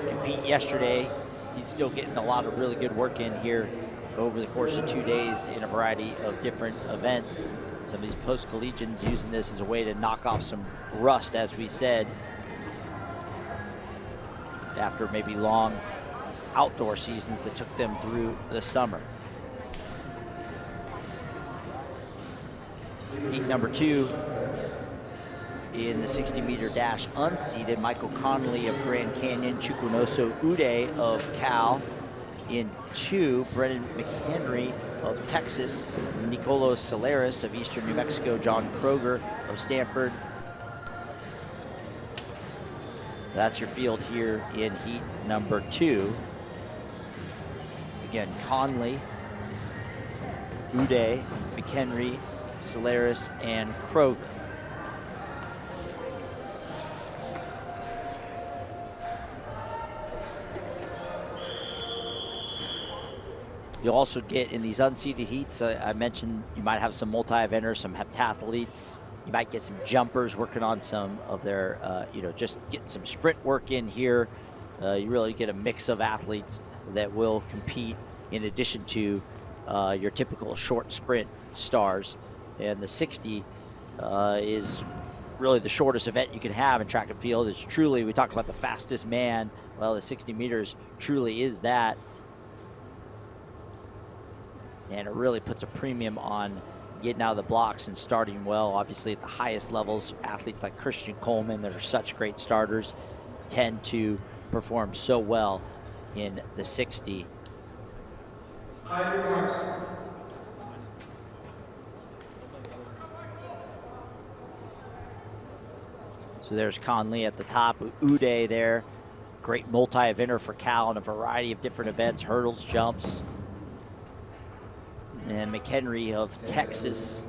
compete yesterday, he's still getting a lot of really good work in here over the course of 2 days in a variety of different events. Some of these post-collegians using this as a way to knock off some rust, as we said, after maybe long outdoor seasons that took them through the summer. Heat number 2 in the 60-meter dash unseeded, Michael Connolly of Grand Canyon, Chukwunoso Ude of Cal in 2, Brennan McHenry of Texas, Nicolos Solaris of Eastern New Mexico, John Kroger of Stanford. That's your field here in heat number 2. Again, Conley, Ude, McHenry, Solaris, and Kroger. You'll also get in these unseeded heats, I mentioned you might have some multi-eventers, some heptathletes. You might get some jumpers working on some of their, just getting some sprint work in here. You really get a mix of athletes that will compete in addition to your typical short sprint stars. And the 60 is really the shortest event you can have in track and field. It's truly, we talk about the fastest man. Well, the 60 meters truly is that. And it really puts a premium on getting out of the blocks and starting well. Obviously at the highest levels, athletes like Christian Coleman that are such great starters tend to perform so well in the 60. So there's Conley at the top, Ude there. Great multi-eventer for Cal in a variety of different events, hurdles, jumps. And McHenry of Texas.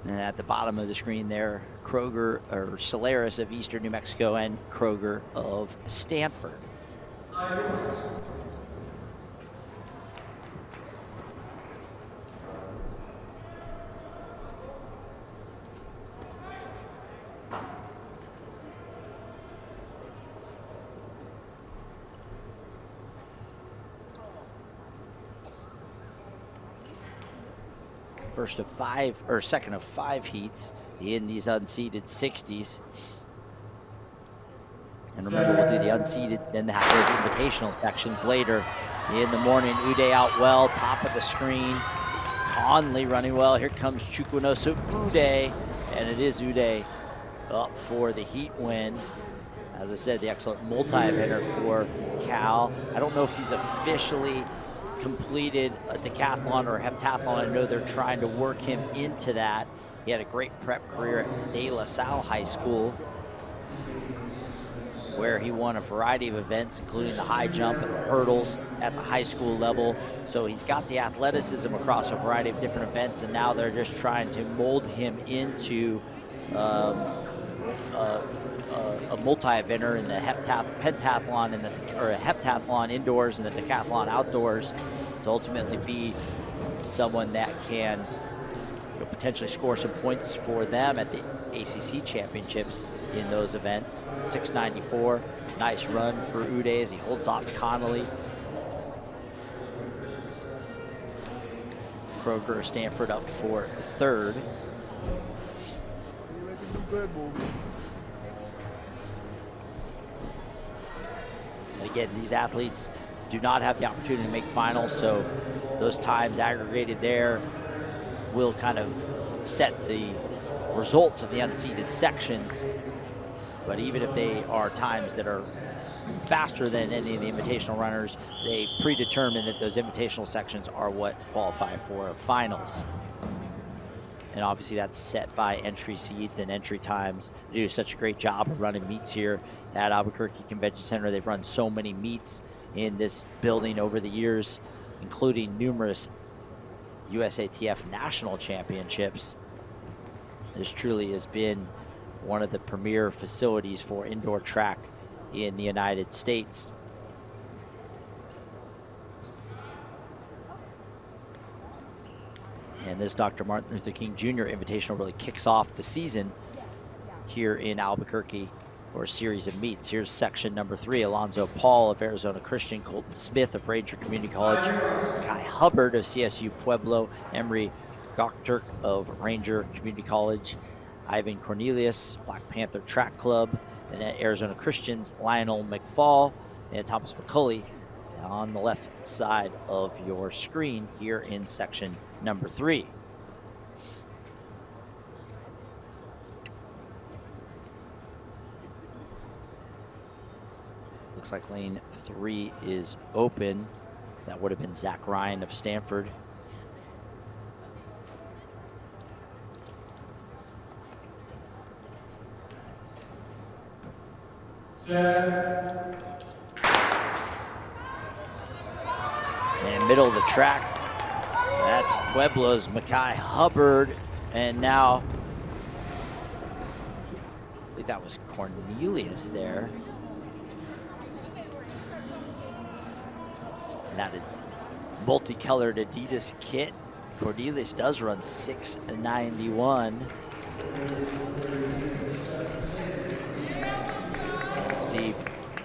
And at the bottom of the screen there, Kroger, or Solaris of Eastern New Mexico, and Kroger of Stanford. First of 5, or second of 5 heats in these unseeded 60s. And remember, we'll do the unseeded, then have those invitational sections later in the morning. Ude out well, top of the screen. Conley running well. Here comes Chukwunoso Ude, and it is Ude up for the heat win. As I said, the excellent multi-eventer for Cal. I don't know if he's officially completed a decathlon or a heptathlon. I know they're trying to work him into that. He had a great prep career at De La Salle High School, where he won a variety of events, including the high jump and the hurdles at the high school level. So he's got the athleticism across a variety of different events, and now they're just trying to mold him into a multi-eventer in the pentathlon or a heptathlon indoors and the decathlon outdoors to ultimately be someone that can potentially score some points for them at the ACC championships in those events. 694, nice run for Uday as he holds off Connolly. Kroger of Stanford up for third. And again, these athletes do not have the opportunity to make finals, so those times aggregated there will kind of set the results of the unseeded sections. But even if they are times that are faster than any of the invitational runners, they predetermine that those invitational sections are what qualify for finals. And obviously that's set by entry seeds and entry times. They do such a great job of running meets here at Albuquerque Convention Center. They've run so many meets in this building over the years, including numerous USATF national championships. This truly has been one of the premier facilities for indoor track in the United States. And this Dr. Martin Luther King Jr. Invitational really kicks off the season here in Albuquerque, or a series of meets. Here's section number 3, Alonzo Paul of Arizona Christian, Colton Smith of Ranger Community College, Kai Hubbard of CSU Pueblo, Emery Gokturk of Ranger Community College, Ivan Cornelius, Black Panther Track Club, and at Arizona Christians, Lionel McFall and Thomas McCulley on the left side of your screen here in section number 3. Looks like lane 3 is open. That would have been Zach Ryan of Stanford. Set. And middle of the track, that's Pueblo's Makai Hubbard. And now, I think that was Cornelius there. And that multicolored Adidas kit. Cornelius does run 6:91. See,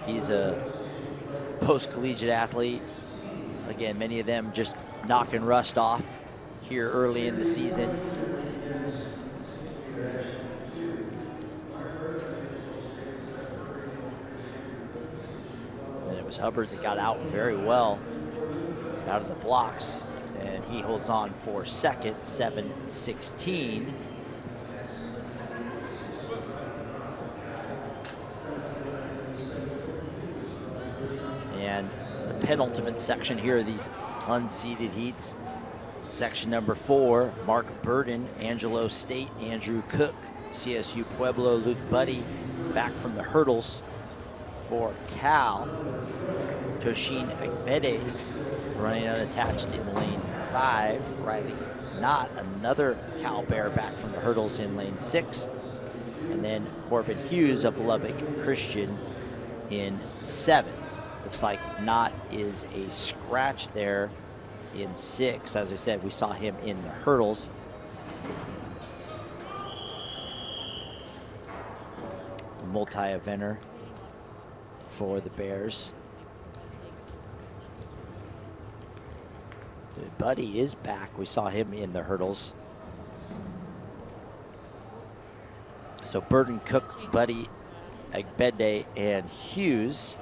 he's a post-collegiate athlete. Again, many of them just knocking rust off here early in the season. And it was Hubbard that got out very well out of the blocks, and he holds on for second, 7:16. And the penultimate section here are these unseeded heats. Section number 4, Mark Burden, Angelo State, Andrew Cook, CSU Pueblo, Luke Buddy, back from the hurdles for Cal. Toshin Agbede running unattached in lane 5. Riley Knott, another Cal Bear, back from the hurdles in lane 6. And then Corbin Hughes of Lubbock Christian in 7. Looks like Knott is a scratch there in 6. As I said, we saw him in the hurdles. Multi-eventer for the Bears. Buddy is back. We saw him in the hurdles. So Burden, Cook, Buddy, Agbede, and Hughes.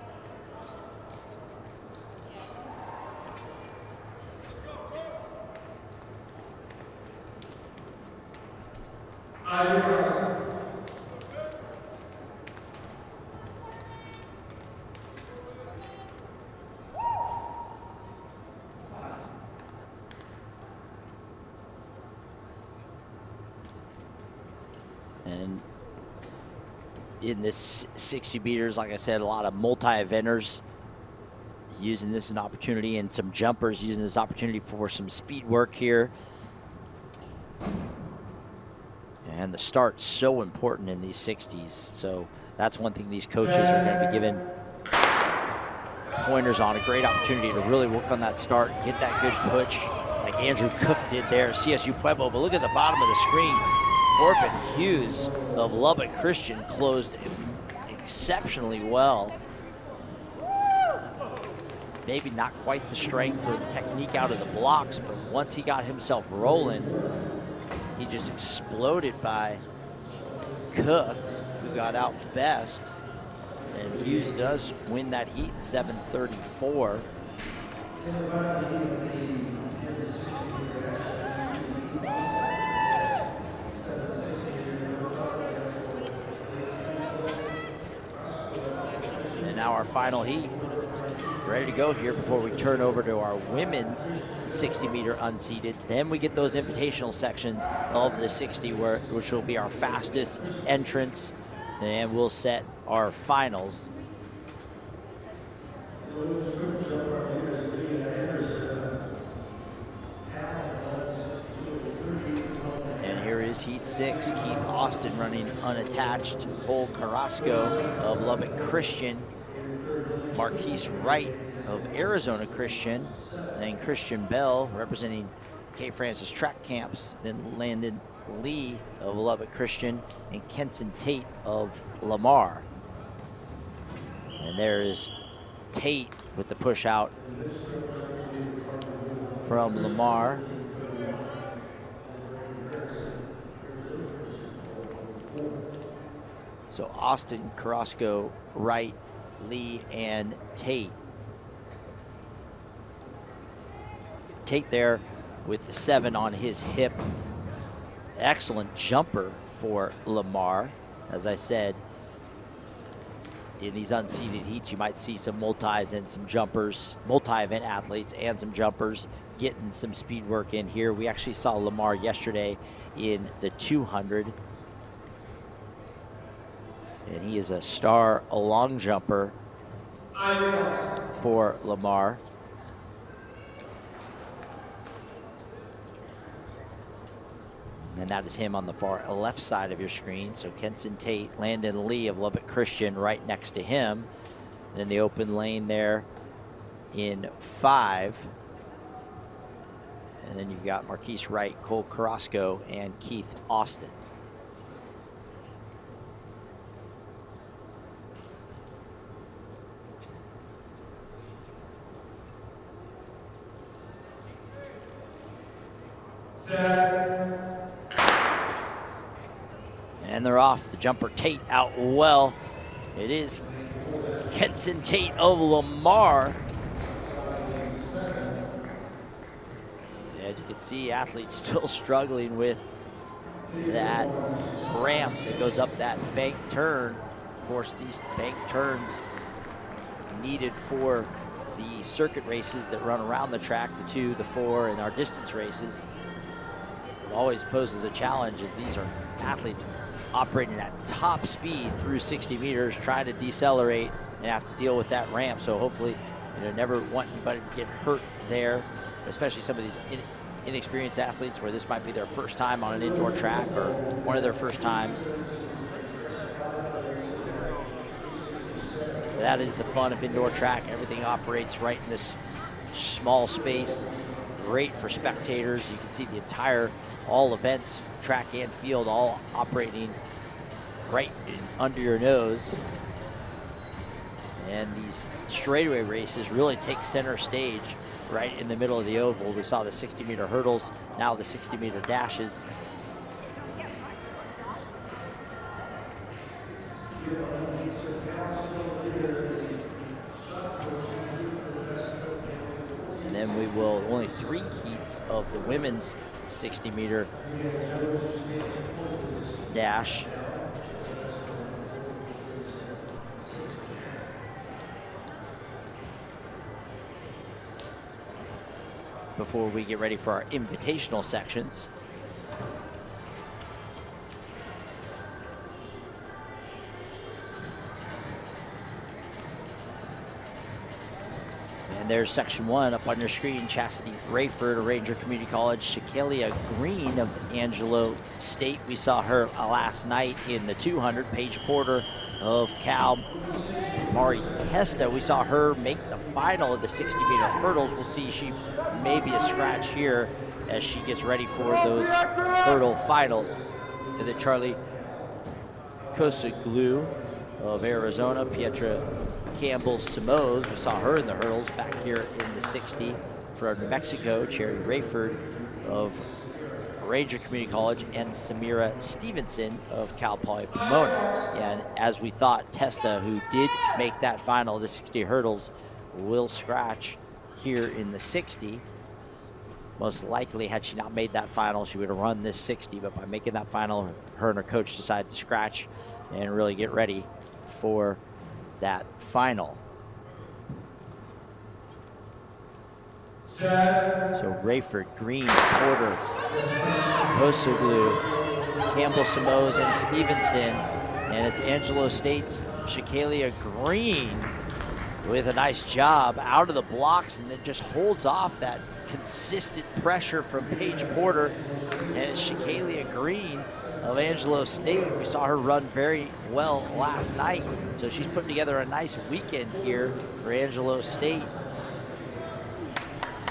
And in this 60 meters, like I said, a lot of multi-eventers using this as an opportunity, and some jumpers using this opportunity for some speed work here. And the start's so important in these 60s. So that's one thing these coaches are going to be given pointers on. A great opportunity to really work on that start, get that good push like Andrew Cook did there, CSU Pueblo. But look at the bottom of the screen. Corbin Hughes of Lubbock Christian closed exceptionally well. Maybe not quite the strength or the technique out of the blocks, but once he got himself rolling, he just exploded by Cook, who got out best. And Hughes does win that heat in 7:34. And now our final heat. Ready to go here before we turn over to our women's 60-meter unseededs. Then we get those invitational sections of the 60, which will be our fastest entrance, and we'll set our finals. And here is heat 6. Keith Austin running unattached. Cole Carrasco of Lubbock Christian. Marquise Wright of Arizona Christian, and Christian Bell representing K. Francis Track Camps, then Landon Lee of Lubbock Christian, and Kenson Tate of Lamar. And there is Tate with the push out from Lamar. So Austin, Carrasco, Wright, Lee, and Tate. Tate there with the 7 on his hip. Excellent jumper for Lamar. As I said, in these unseeded heats, you might see some multis and some jumpers, multi-event athletes and some jumpers getting some speed work in here. We actually saw Lamar yesterday in the 200. And he is a star long jumper for Lamar. And that is him on the far left side of your screen. So Kenson Tate, Landon Lee of Lubbock Christian right next to him. Then the open lane there in 5. And then you've got Marquise Wright, Cole Carrasco, and Keith Austin. And they're off. The jumper Tate out well. It is Kenson Tate of Lamar. And you can see athletes still struggling with that ramp that goes up that bank turn. Of course, these bank turns needed for the circuit races that run around the track, the 2, the 4, and our distance races. It always poses a challenge as these are athletes operating at top speed through 60 meters, trying to decelerate and have to deal with that ramp. So hopefully, never want anybody to get hurt there, especially some of these inexperienced athletes where this might be their first time on an indoor track or one of their first times. That is the fun of indoor track. Everything operates right in this small space. Great for spectators. You can see the entire, all events, track and field, all operating right under your nose. And these straightaway races really take center stage right in the middle of the oval. We saw the 60-meter hurdles, now the 60-meter dashes. And then we will, only 3 heats of the women's 60-meter dash. Before we get ready for our invitational sections. And There's section 1 up on your screen. Chastity Rayford of Ranger Community College. Shakalia Green of Angelo State. We saw her last night in the 200. Paige Porter of Cal. Mari Testa, we saw her make the final of the 60-meter hurdles. We'll see she may be a scratch here as she gets ready for those hurdle finals. And then Charlie Kosoglu of Arizona, Pietra Campbell Simoes, we saw her in the hurdles back here in the 60. For New Mexico, Cherry Rayford of Ranger Community College, and Samira Stevenson of Cal Poly Pomona. And as we thought, Testa, who did make that final of the 60 hurdles, will scratch here in the 60. Most likely, had she not made that final, she would have run this 60, but by making that final, her and her coach decided to scratch and really get ready for that final. So Rayford, Green, Porter, Kosoglu, Campbell Simoes, and Stevenson. And it's Angelo State's Shakalia Green with a nice job out of the blocks, and then just holds off that consistent pressure from Paige Porter. And it's Shakalia Green of Angelo State. We saw her run very well last night, so she's putting together a nice weekend here for Angelo State.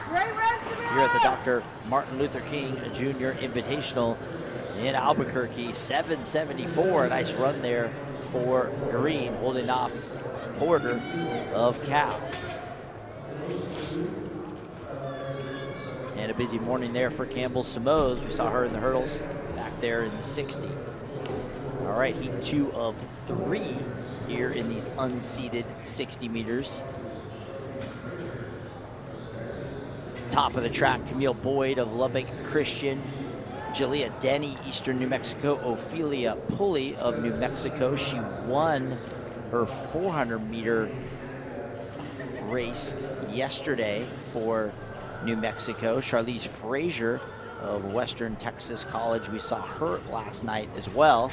Here at the Dr. Martin Luther King Jr. Invitational in Albuquerque, 7:74, a nice run there for Green, holding off Porter of Cal. And a busy morning there for Campbell Simoes. We saw her in the hurdles back there in the 60. All right, heat 2 of 3 here in these unseeded 60 meters. Top of the track, Camille Boyd of Lubbock Christian, Jalea Denny, Eastern New Mexico, Ophelia Pulley of New Mexico. She won her 400-meter race yesterday for New Mexico. Charlize Frazier of Western Texas College, we saw her last night as well.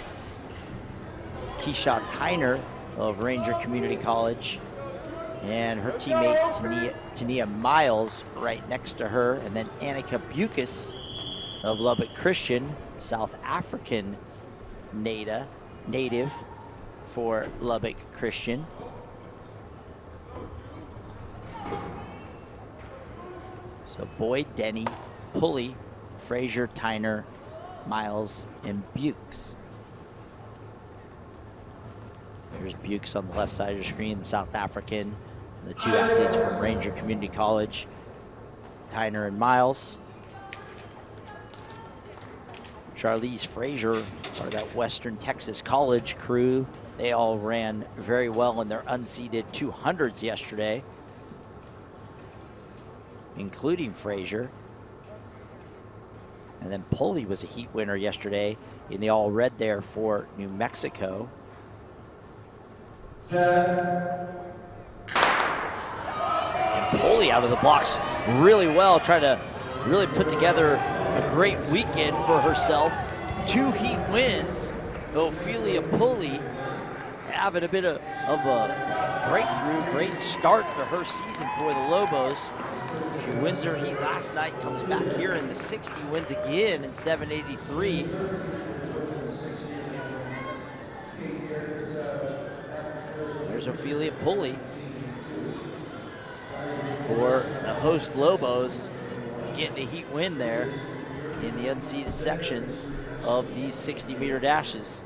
Keisha Tyner of Ranger Community College, and her teammate Tania Miles right next to her, and then Annika Bucas of Lubbock Christian, South African native for Lubbock Christian. So Boyd, Denny, Pulley, Frazier, Tyner, Miles, and Bukes. Here's Bukes on the left side of your screen, the South African. The two athletes from Ranger Community College, Tyner and Miles. Charlize Frazier, part of that Western Texas College crew. They all ran very well in their unseeded 200s yesterday, including Frazier. And then Pulley was a heat winner yesterday in the all red there for New Mexico. And Pulley out of the blocks really well, trying to really put together a great weekend for herself. 2 heat wins. Ophelia Pulley having a bit of a breakthrough, great start to her season for the Lobos. She wins her heat last night, comes back here in the 60, wins again in 7:83. There's Ophelia Pulley for the host Lobos, getting a heat win there in the unseeded sections of these 60-meter dashes.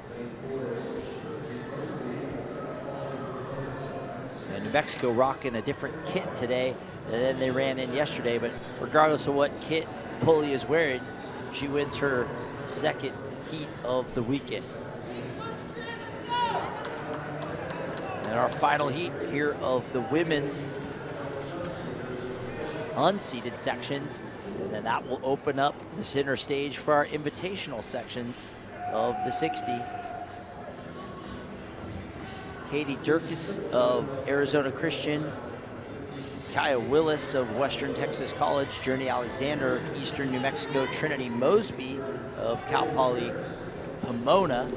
And New Mexico rocking a different kit today than they ran in yesterday, but regardless of what kit Pulley is wearing, she wins her second heat of the weekend. And our final heat here of the women's unseeded sections, and then that will open up the center stage for our invitational sections of the 60. Katie Durkis of Arizona Christian, Kaya Willis of Western Texas College, Journey Alexander of Eastern New Mexico, Trinity Mosby of Cal Poly Pomona,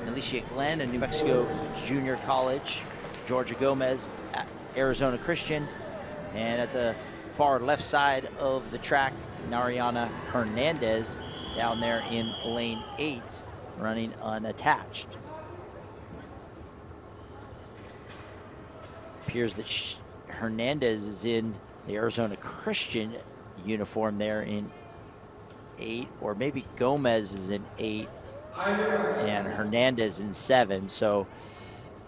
Alicia Glenn of New Mexico Junior College, Georgia Gomez at Arizona Christian, And at the far left side of the track, Nariana Hernandez down there in lane 8, running unattached. Appears that Hernandez is in the Arizona Christian uniform there in 8, or maybe Gomez is in 8 and Hernandez in 7. So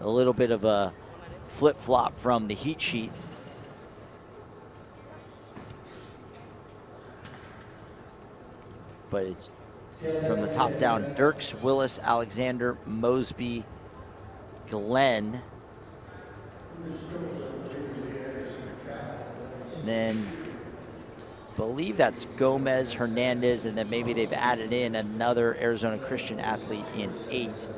a little bit of a flip-flop from the heat sheet. But it's from the top down: Dirks, Willis, Alexander, Mosby, Glenn. And then believe that's Gomez, Hernandez, and then maybe they've added in another Arizona Christian athlete in 8.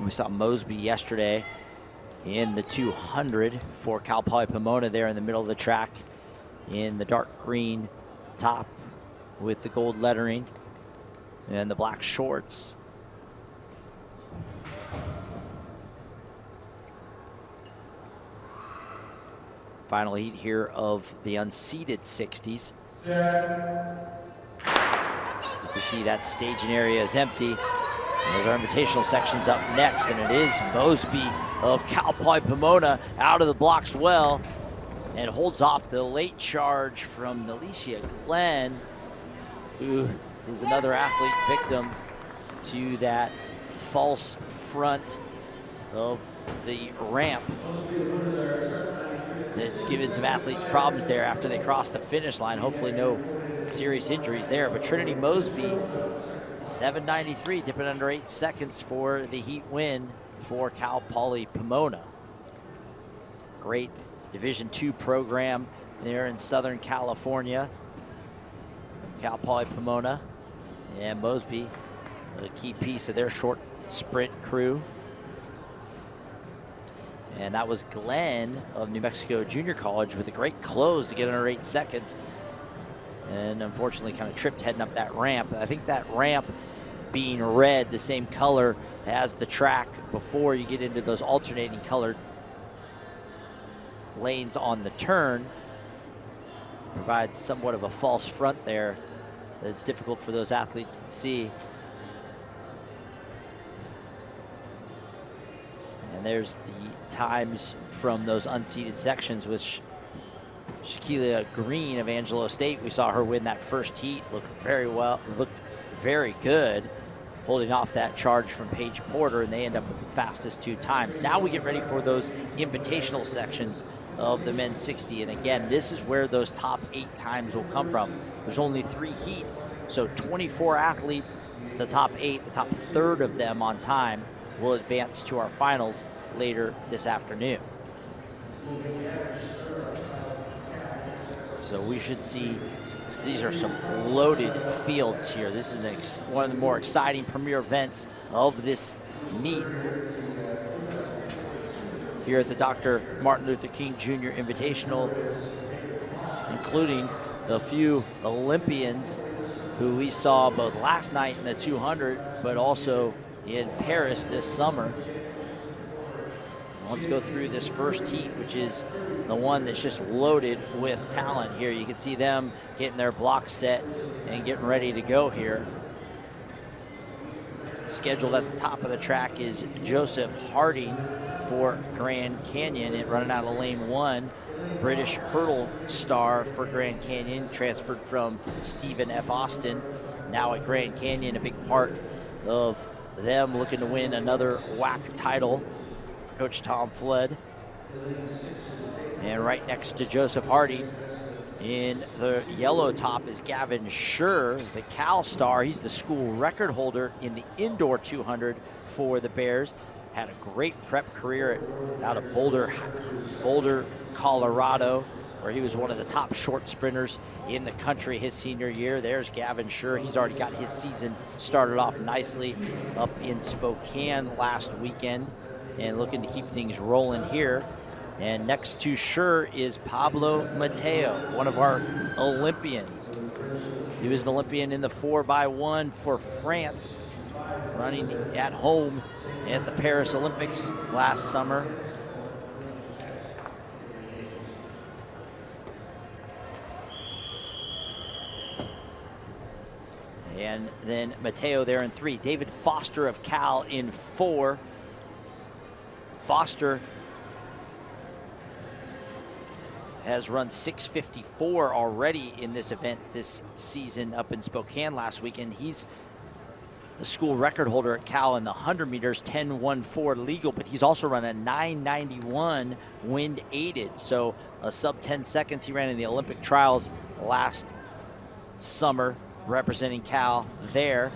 We saw Mosby yesterday in the 200 for Cal Poly Pomona there in the middle of the track in the dark green top with the gold lettering and the black shorts. Final heat here of the unseeded 60s. You see that staging area is empty as our invitational section's up next, and it is Mosby of Cal Poly Pomona out of the blocks well and holds off the late charge from Nalicia Glenn, who is another athlete victim to that false front of the ramp. It's given some athletes problems there after they crossed the finish line. Hopefully no serious injuries there, but Trinity Mosby, 7:93, dipping under 8 seconds for the heat win for Cal Poly Pomona. Great Division II program there in Southern California. Cal Poly Pomona and Mosby, a key piece of their short sprint crew. And that was Glenn of New Mexico Junior College with a great close to get under 8 seconds. And unfortunately kind of tripped heading up that ramp. I think that ramp being red, the same color as the track before you get into those alternating colored lanes on the turn, provides somewhat of a false front there that's difficult for those athletes to see. And there's the times from those unseeded sections with Shaquilla Green of Angelo State. We saw her win that first heat, looked very good, holding off that charge from Paige Porter, and they end up with the fastest 2 times. Now we get ready for those invitational sections of the men's 60, and again, this is where those top 8 times will come from. There's only 3 heats, so 24 athletes, the top 8, the top third of them on time will advance to our finals later this afternoon. So we should see, these are some loaded fields here. This is one of the more exciting premier events of this meet here at the Dr. Martin Luther King Jr. Invitational, including a few Olympians who we saw both last night in the 200, but also in Paris this summer. Let's go through this first heat, which is the one that's just loaded with talent here. You can see them getting their blocks set and getting ready to go here. Scheduled at the top of the track is Joseph Harding for Grand Canyon, and running out of lane 1, British hurdle star for Grand Canyon, transferred from Stephen F. Austin. Now at Grand Canyon, a big part of them looking to win another WAC title for Coach Tom Flood. And right next to Joseph Harding in the yellow top is Gavin Schur, the Cal star. He's the school record holder in the indoor 200 for the Bears. Had a great prep career out of Boulder, Colorado, where he was one of the top short sprinters in the country his senior year. There's Gavin Schur. He's already got his season started off nicely up in Spokane last weekend and looking to keep things rolling here. And next to Schur is Pablo Mateo, one of our Olympians. He was an Olympian in the 4x1 for France, running at home at the Paris Olympics last summer. And then Mateo there in 3. David Foster of Cal in 4. Foster has run 6:54 already in this event this season up in Spokane last weekend. He's the school record holder at Cal in the 100 meters, 10:14 legal, but he's also run a 9:91 wind aided. So a sub 10 seconds he ran in the Olympic trials last summer, representing Cal there.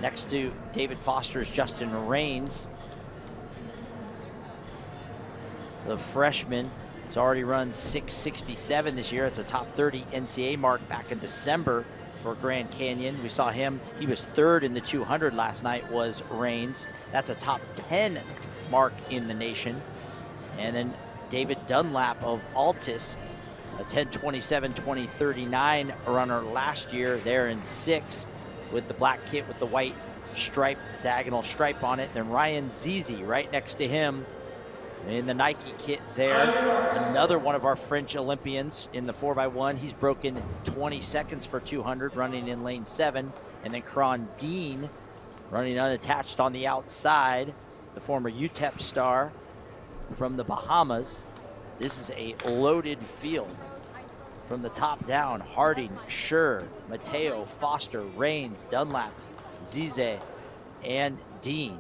Next to David Foster is Justin Rains. The freshman has already run 6:67 this year. It's a top 30 NCAA mark back in December for Grand Canyon. We saw him, he was 3rd in the 200 last night, was Rains. That's a top 10 mark in the nation. And then David Dunlap of Altus, a 10:27, 20:39 runner last year, there in 6 with the black kit with the white stripe, the diagonal stripe on it. Then Ryan Zizi right next to him in the Nike kit there. Another one of our French Olympians in the 4x1. He's broken 20 seconds for 200, running in lane 7. And then Kron Dean running unattached on the outside, the former UTEP star from the Bahamas. This is a loaded field from the top down. Harding, Schur, Mateo, Foster, Rains, Dunlap, Zize, and Dean,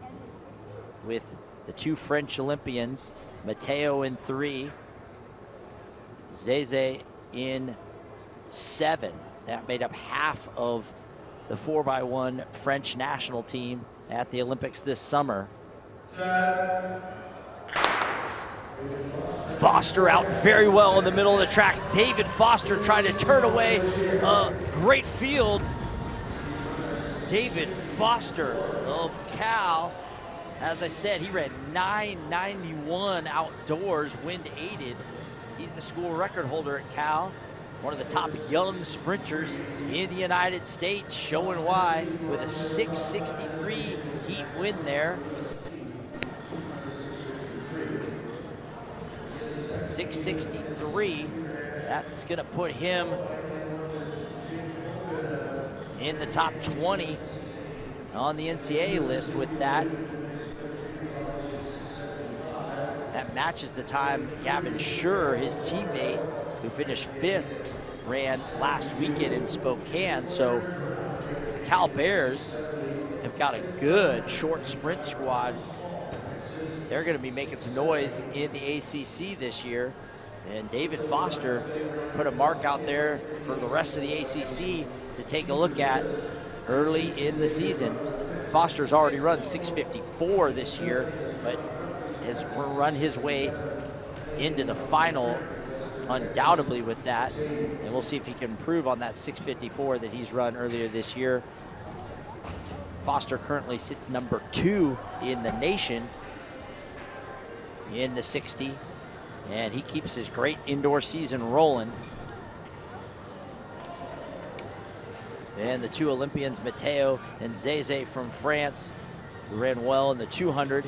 with the 2 French Olympians, Mateo in 3, Zeze in 7. That made up half of the 4x1 French national team at the Olympics this summer. Foster out very well in the middle of the track. David Foster trying to turn away a great field. David Foster of Cal, as I said, he ran 9:91 outdoors, wind aided. He's the school record holder at Cal, one of the top young sprinters in the United States, showing why with a 6:63 heat win there. 6:63, that's gonna put him in the top 20 on the NCAA list with that. That matches the time Gavin Schur, his teammate, who finished 5th, ran last weekend in Spokane. So the Cal Bears have got a good short sprint squad. They're going to be making some noise in the ACC this year. And David Foster put a mark out there for the rest of the ACC to take a look at early in the season. Foster's already run 6:54 this year, but has run his way into the final undoubtedly with that. And we'll see if he can improve on that 6:54 that he's run earlier this year. Foster currently sits number 2 in the nation in the 60, and he keeps his great indoor season rolling. And the 2 Olympians, Mateo and Zeze from France, who ran well in the 200.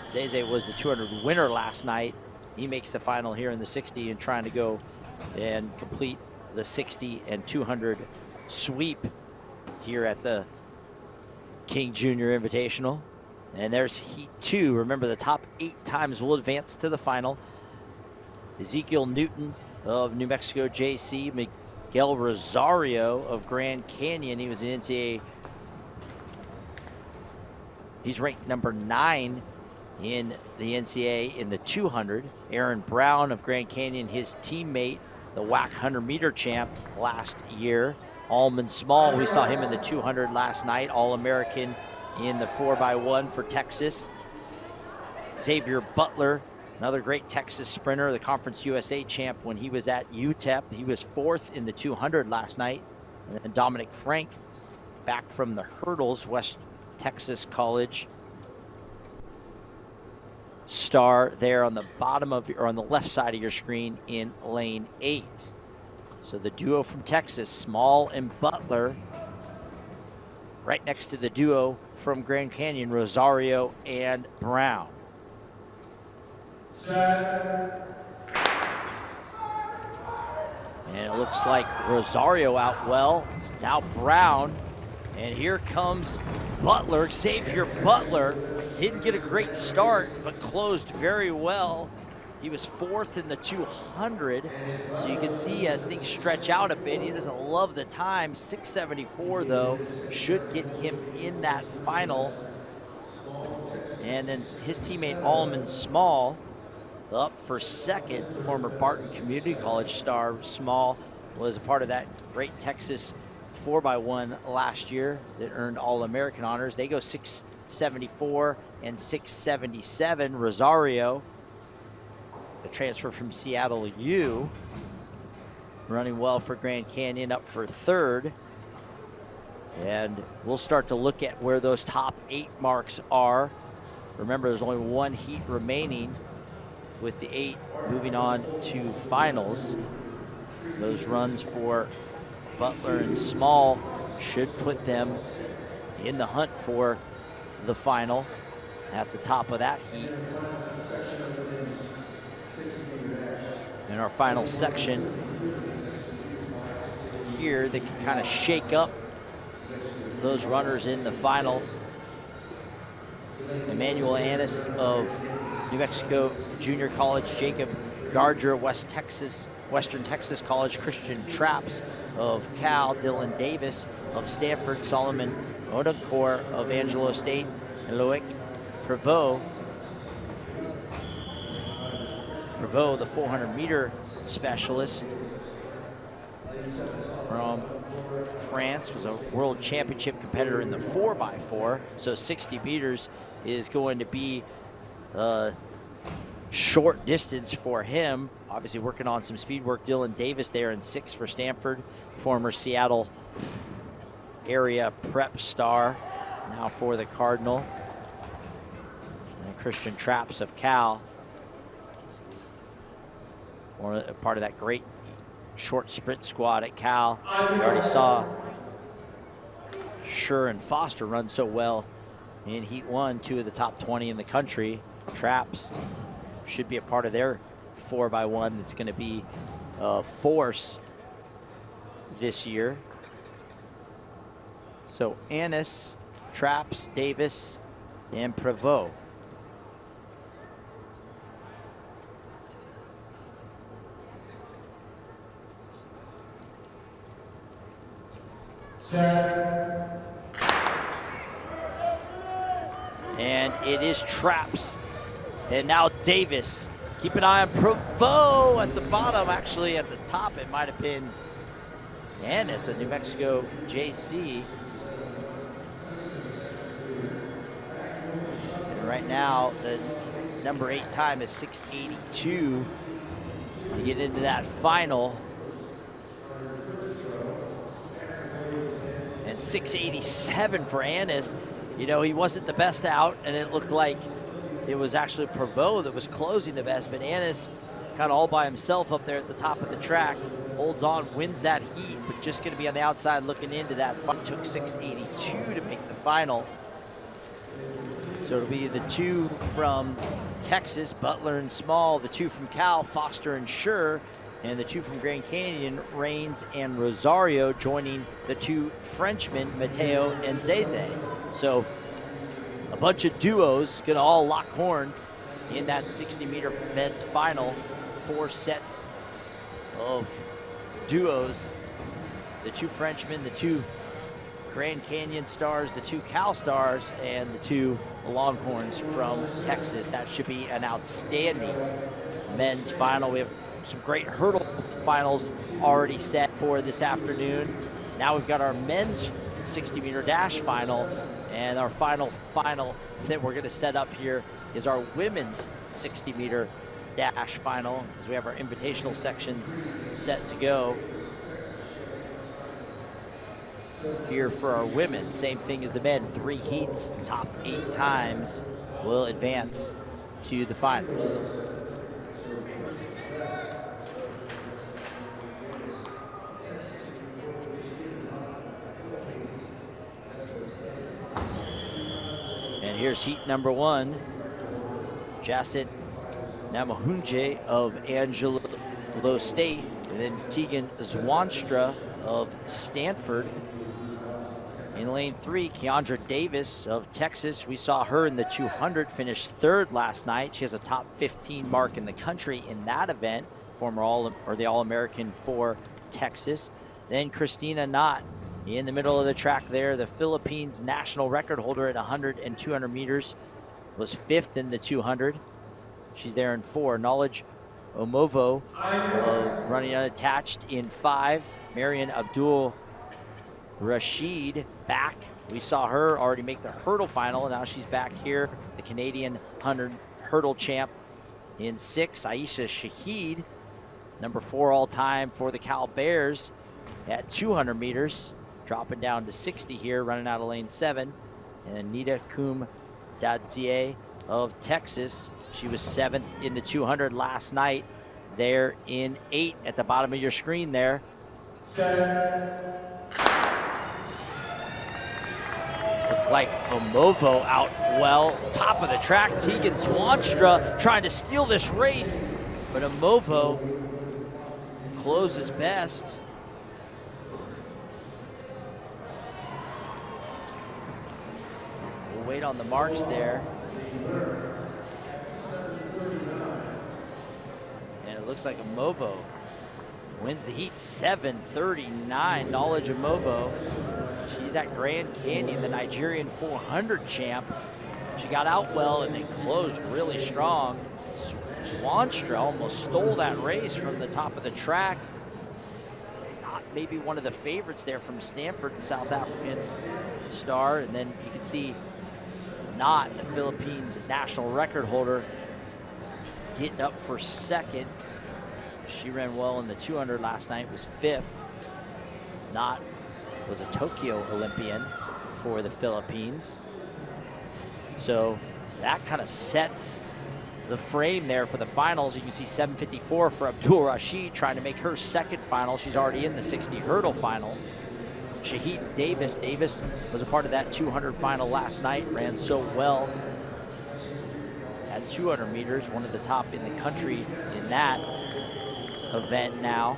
Zeze was the 200 winner last night. He makes the final here in the 60 and trying to go and complete the 60 and 200 sweep here at the King Junior Invitational. And there's heat 2. Remember, the top 8 times will advance to the final. Ezekiel Newton of New Mexico JC, Miguel Rosario of Grand Canyon. He was an NCAA. He's ranked number 9 in the NCAA in the 200. Aaron Brown of Grand Canyon, his teammate, the WAC 100-meter champ last year. Almond Small, we saw him in the 200 last night, All-American in the 4x1 for Texas. Xavier Butler, another great Texas sprinter, the Conference USA champ when he was at UTEP. He was 4th in the 200 last night. And then Dominic Frank, back from the hurdles, West Texas College star there on the bottom of, or on the left side of your screen in lane 8. So the duo from Texas, Small and Butler, right next to the duo from Grand Canyon, Rosario and Brown. And it looks like Rosario out well. Now Brown. And here comes Butler, Xavier Butler. Didn't get a great start, but closed very well. He was 4th in the 200. So you can see as things stretch out a bit, he doesn't love the time. 674 though, should get him in that final. And then his teammate Allman Small up for 2nd. Former Barton Community College star Small was a part of that great Texas 4x1 last year that earned All-American honors. They go 674 and 677. Rosario, the transfer from Seattle U, running well for Grand Canyon, up for 3rd. And we'll start to look at where those top 8 marks are. Remember, there's only 1 heat remaining, with the 8 moving on to finals. Those runs for Butler and Small should put them in the hunt for the final at the top of that heat. In our final section here, they can kind of shake up those runners in the final. Emmanuel Annis of New Mexico Junior College, Jacob Gardger, Western Texas College, Christian Traps of Cal, Dylan Davis of Stanford, Solomon Odunkor of Angelo State, and Loic Prevost, the 400-meter specialist from France, was a world championship competitor in the 4x4, so 60 meters is going to be short distance for him. Obviously working on some speed work. Dylan Davis there in 6th for Stanford, former Seattle area prep star, now for the Cardinal. And Christian Traps of Cal, part of that great short sprint squad at Cal. We already saw Schur and Foster run so well in Heat 1, 2 of the top 20 in the country. Traps should be a part of their 4x1 that's going to be a force this year. So Annis, Traps, Davis, and Prevost. And it is Traps. And now Davis. Keep an eye on Prevost at the bottom. Actually, at the top, it might have been Annis, a New Mexico JC. And right now, the number 8 time is 6:82 to get into that final. And 6:87 for Annis. You know, he wasn't the best out, and it looked like it was actually Prevost that was closing the best, but Annis kind of all by himself up there at the top of the track, holds on, wins that heat, but just going to be on the outside looking into that. Took 6:82 to make the final. So it'll be the 2 from Texas, Butler and Small, the 2 from Cal, Foster and Schur, and the 2 from Grand Canyon, Rains and Rosario, joining the 2 Frenchmen, Mateo and Zeze. So a bunch of duos gonna all lock horns in that 60-meter men's final. 4 sets of duos. The 2 Frenchmen, the 2 Grand Canyon stars, the 2 Cal stars, and the 2 Longhorns from Texas. That should be an outstanding men's final. We have some great hurdle finals already set for this afternoon. Now we've got our men's 60-meter dash final, and our final that we're gonna set up here is our women's 60-meter dash final, as we have our invitational sections set to go here for our women. Same thing as the men, 3 heats, top 8 times will advance to the finals. And here's heat number 1. Jacet Namahunje of Angelo State, and then Tegan Zwanstra of Stanford. In lane 3, Keandra Davis of Texas. We saw her in the 200 finish 3rd last night. She has a top 15 mark in the country in that event, the All-American for Texas. Then Christina Knott in the middle of the track there, the Philippines national record holder at 100 and 200 meters, was 5th in the 200. She's there in 4. Knowledge Omovo running unattached in 5. Marian Abdul Rashid back. We saw her already make the hurdle final, and now she's back here. The Canadian 100 hurdle champ in 6. Aisha Shahid, number 4 all time for the Cal Bears at 200 meters, dropping down to 60 here, running out of lane 7. And Nita Kum Dadzie of Texas, she was 7th in the 200 last night, there in 8 at the bottom of your screen there. 7. Looked like Omovo out well, top of the track. Tegan Zwanstra trying to steal this race, but Omovo closes best. We'll wait on the marks there. And it looks like Omovo wins the heat 7:39. Knowledge Omovo. She's at Grand Canyon, the Nigerian 400 champ. She got out well and then closed really strong. Zwanstra almost stole that race from the top of the track. Not maybe one of the favorites there from Stanford, the South African star. And then you can see Knott, the Philippines national record holder, getting up for 2nd. She ran well in the 200 last night, was 5th. Knott was a Tokyo Olympian for the Philippines. So that kind of sets the frame there for the finals. You can see 7:54 for Abdul Rashid, trying to make her 2nd final. She's already in the 60 hurdle final. Shahid Davis was a part of that 200 final last night, ran so well at 200 meters, one of the top in the country in that event now.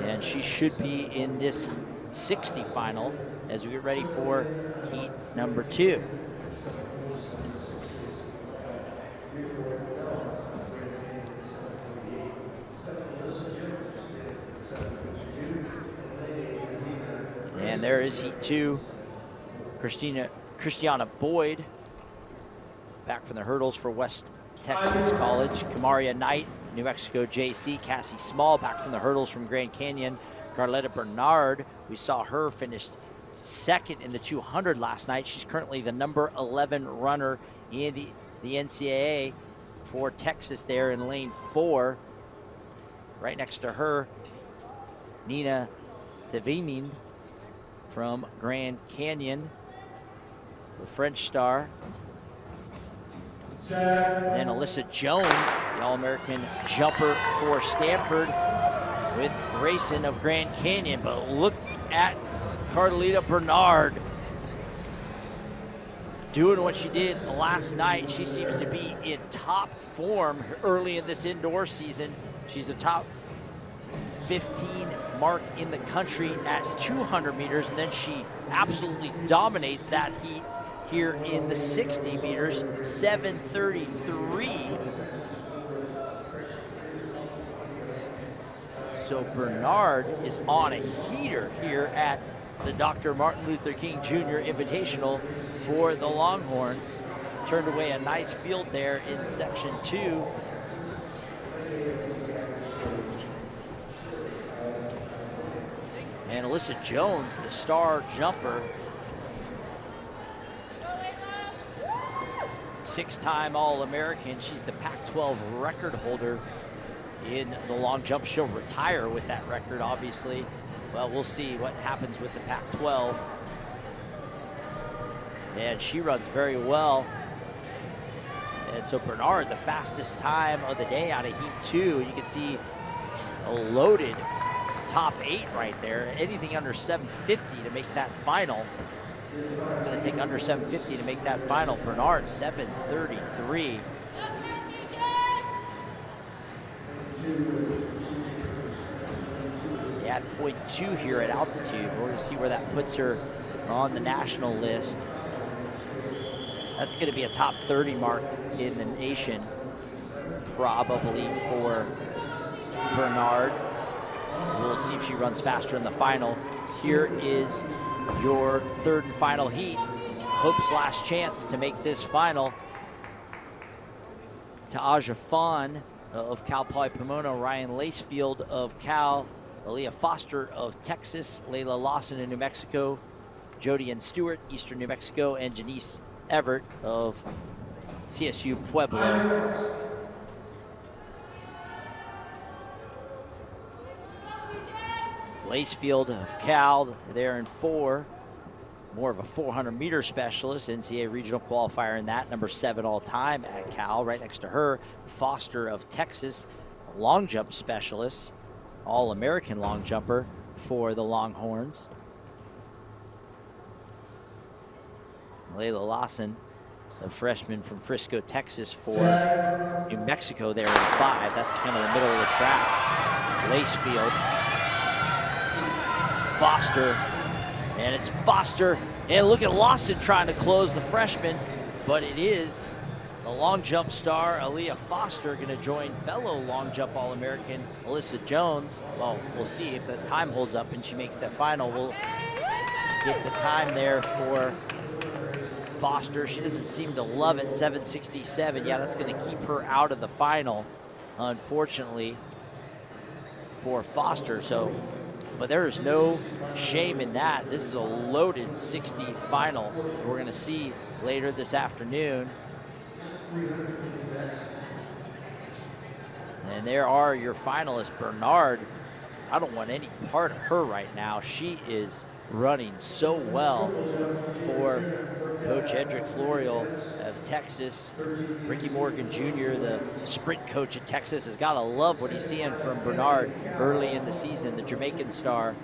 And she should be in this 60 final as we get ready for heat number 2. And there is heat 2. Christiana Boyd back from the hurdles for West Texas College. Kamaria Knight, New Mexico JC. Cassie Small back from the hurdles from Grand Canyon. Carletta Bernard, we saw her finished 2nd in the 200 last night. She's currently the number 11 runner in the NCAA for Texas there in lane 4. Right next to her, Nina Thevinin from Grand Canyon, the French star. And then Alyssa Jones, the All-American jumper for Stanford, with Grayson of Grand Canyon. But look at Carlita Bernard doing what she did last night. She seems to be in top form early in this indoor season. She's a top 15 mark in the country at 200 meters, and then she absolutely dominates that heat here in the 60 meters, 7:33. So Bernard is on a heater here at the Dr. Martin Luther King Jr. Invitational for the Longhorns. Turned away a nice field there in section 2. And Alyssa Jones, the star jumper, 6-time All-American. She's the Pac-12 record holder in the long jump. She'll retire with that record, obviously. Well, we'll see what happens with the Pac-12. And she runs very well. And so Bernard, the fastest time of the day out of heat 2. You can see a loaded top 8 right there. Anything under 7:50 to make that final. It's going to take under 750 to make that final. Bernard, 733. They add 0.2 here at altitude. We're going to see where that puts her on the national list. That's going to be a top 30 mark in the nation, probably for Bernard. We'll see if she runs faster in the final. Here is your third and final heat. Hope's last chance to make this final. Ta'Aja Fawn of Cal Poly Pomona, Ryan Lacefield of Cal, Aaliyah Foster of Texas, Layla Lawson in New Mexico, Jody and Stewart, Eastern New Mexico, and Janice Everett of CSU Pueblo. Lacefield of Cal, there in 4. More of a 400-meter specialist, NCAA regional qualifier in that, number 7 all time at Cal. Right next to her, Foster of Texas, a long jump specialist, all-American long jumper for the Longhorns. Layla Lawson, the freshman from Frisco, Texas for New Mexico there in 5. That's kind of the middle of the track. Lacefield, Foster, and it's Foster. And look at Lawson trying to close the freshman, but it is the long jump star, Aaliyah Foster, going to join fellow long jump All-American, Alyssa Jones. Well, we'll see if the time holds up and she makes that final. We'll get the time there for Foster. She doesn't seem to love it, 7:67. Yeah, that's going to keep her out of the final, unfortunately, for Foster. So, but there is no shame in that. This is a loaded 60 final we're going to see later this afternoon. And there are your finalists. Bernard, I don't want any part of her right now. She is running so well for Coach Edric Florial of Texas. Ricky Morgan Jr., the sprint coach at Texas, has got to love what he's seeing from Bernard early in the season. The Jamaican star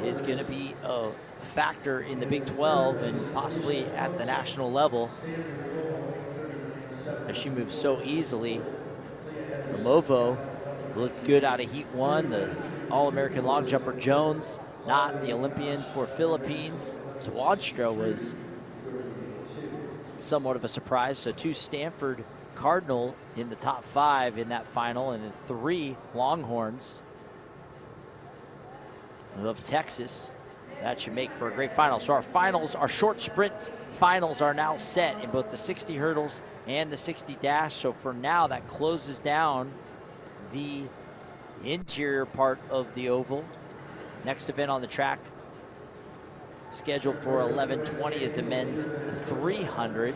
is going to be a factor in the Big 12 and possibly at the national level, as she moves so easily. Ramovo looked good out of Heat 1. The All-American long jumper Jones, not the Olympian for Philippines. Swadstra was somewhat of a surprise. So 2 Stanford Cardinal in the top 5 in that final, and then 3 Longhorns of Texas. That should make for a great final. So our finals, our short sprint finals, are now set in both the 60 hurdles and the 60 dash. So for now, that closes down the interior part of the oval. Next event on the track, scheduled for 11:20, is the men's 300.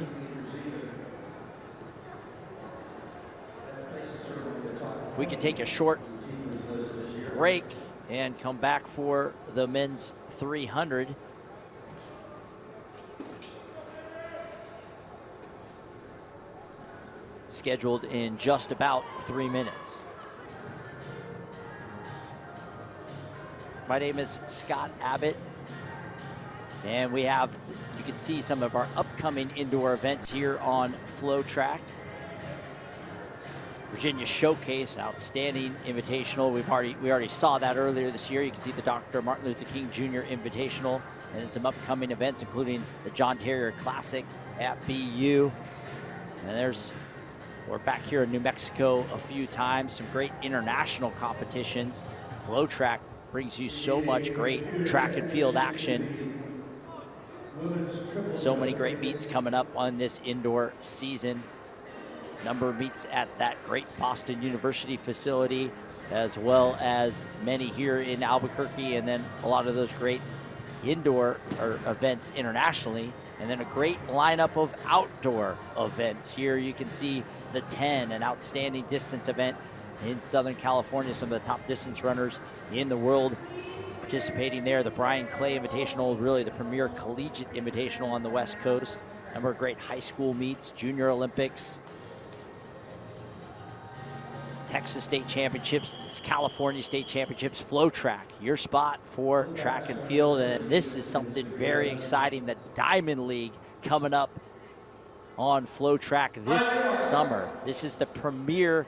We can take a short break and come back for the men's 300. Scheduled in just about 3 minutes. My name is Scott Abbott, and we have, you can see some of our upcoming indoor events here on FloTrack. Virginia Showcase, outstanding invitational. We already saw that earlier this year. You can see the Dr. Martin Luther King Jr. Invitational, and then some upcoming events, including the John Terrier Classic at BU. And we're back here in New Mexico a few times. Some great international competitions. FloTrack brings you so much great track and field action. So many great meets coming up on this indoor season. Number of meets at that great Boston University facility, as well as many here in Albuquerque, and then a lot of those great indoor events internationally, and then a great lineup of outdoor events. Here you can see the 10, an outstanding distance event in Southern California. Some of the top distance runners in the world participating there. The Brian Clay Invitational, really the premier collegiate invitational on the West Coast. Number of great high school meets, Junior Olympics, Texas State Championships, California State Championships, FloTrack, your spot for track and field. And this is something very exciting, the Diamond League coming up on FloTrack this summer. This is the premier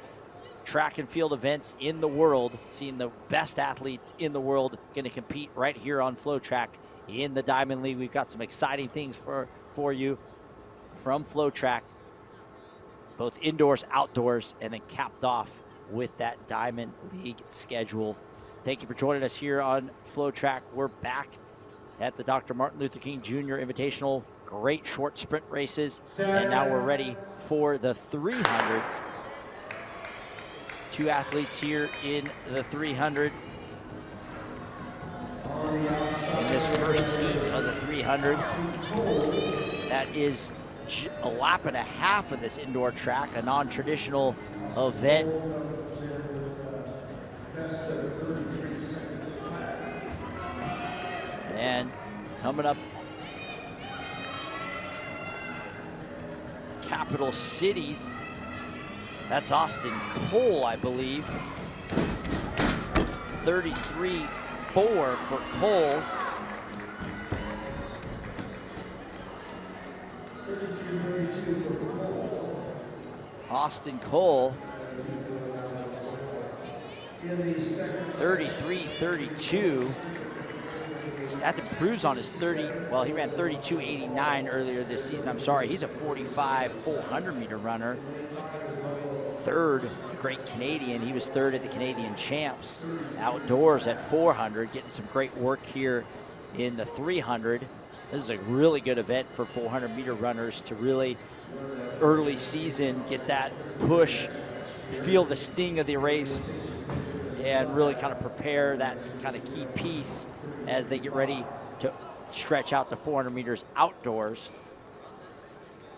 track and field events in the world, seeing the best athletes in the world going to compete right here on FloTrack in the Diamond League. We've got some exciting things for you from FloTrack, both indoors, outdoors, and then capped off with that Diamond League schedule. Thank you for joining us here on FloTrack. We're back at the Dr. Martin Luther King Jr. Invitational. Great short sprint races, and now we're ready for the 300s. Two athletes here in the 300. In this first heat of the 300, that is a lap and a half of this indoor track, a non-traditional event. And coming up, capital cities. That's Austin Cole, I believe. 33.4 for Cole. Austin Cole. 33.32. That's improves on his 30. Well, he ran 32.89 earlier this season. I'm sorry, he's a 45 400 meter runner. Third, great Canadian. He was third at the Canadian Champs outdoors at 400, getting some great work here in the 300. This is a really good event for 400 meter runners to really early season get that push, feel the sting of the race, and really kind of prepare that kind of key piece as they get ready to stretch out to 400 meters outdoors.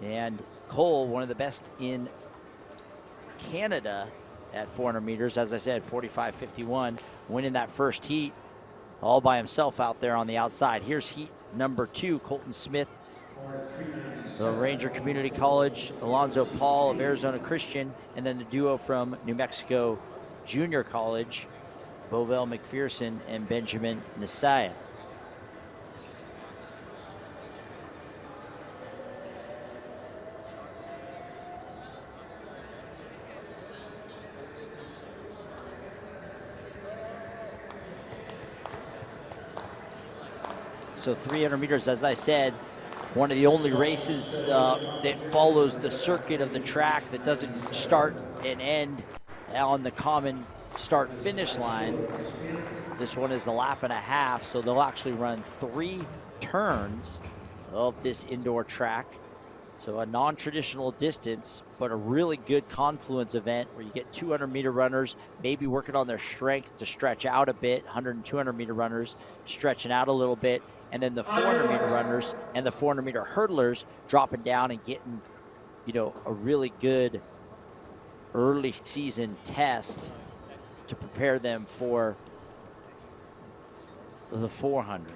And Cole, one of the best in Canada at 400 meters, as I said, 45.51, winning that first heat all by himself out there on the outside. Here's heat number 2, Colton Smith, the Ranger Community College, Alonzo Paul of Arizona Christian, and then the duo from New Mexico Junior College, Bovell McPherson and Benjamin Nisaya. So 300 meters, as I said, one of the only races that follows the circuit of the track that doesn't start and end on the common start-finish line. This one is a lap and a half, so they'll actually run 3 turns of this indoor track. So a non-traditional distance, but a really good confluence event where you get 200 meter runners maybe working on their strength to stretch out a bit, 100 and 200 meter runners stretching out a little bit, and then the 400 meter runners and the 400 meter hurdlers dropping down and getting, you know, a really good early season test to prepare them for the 400.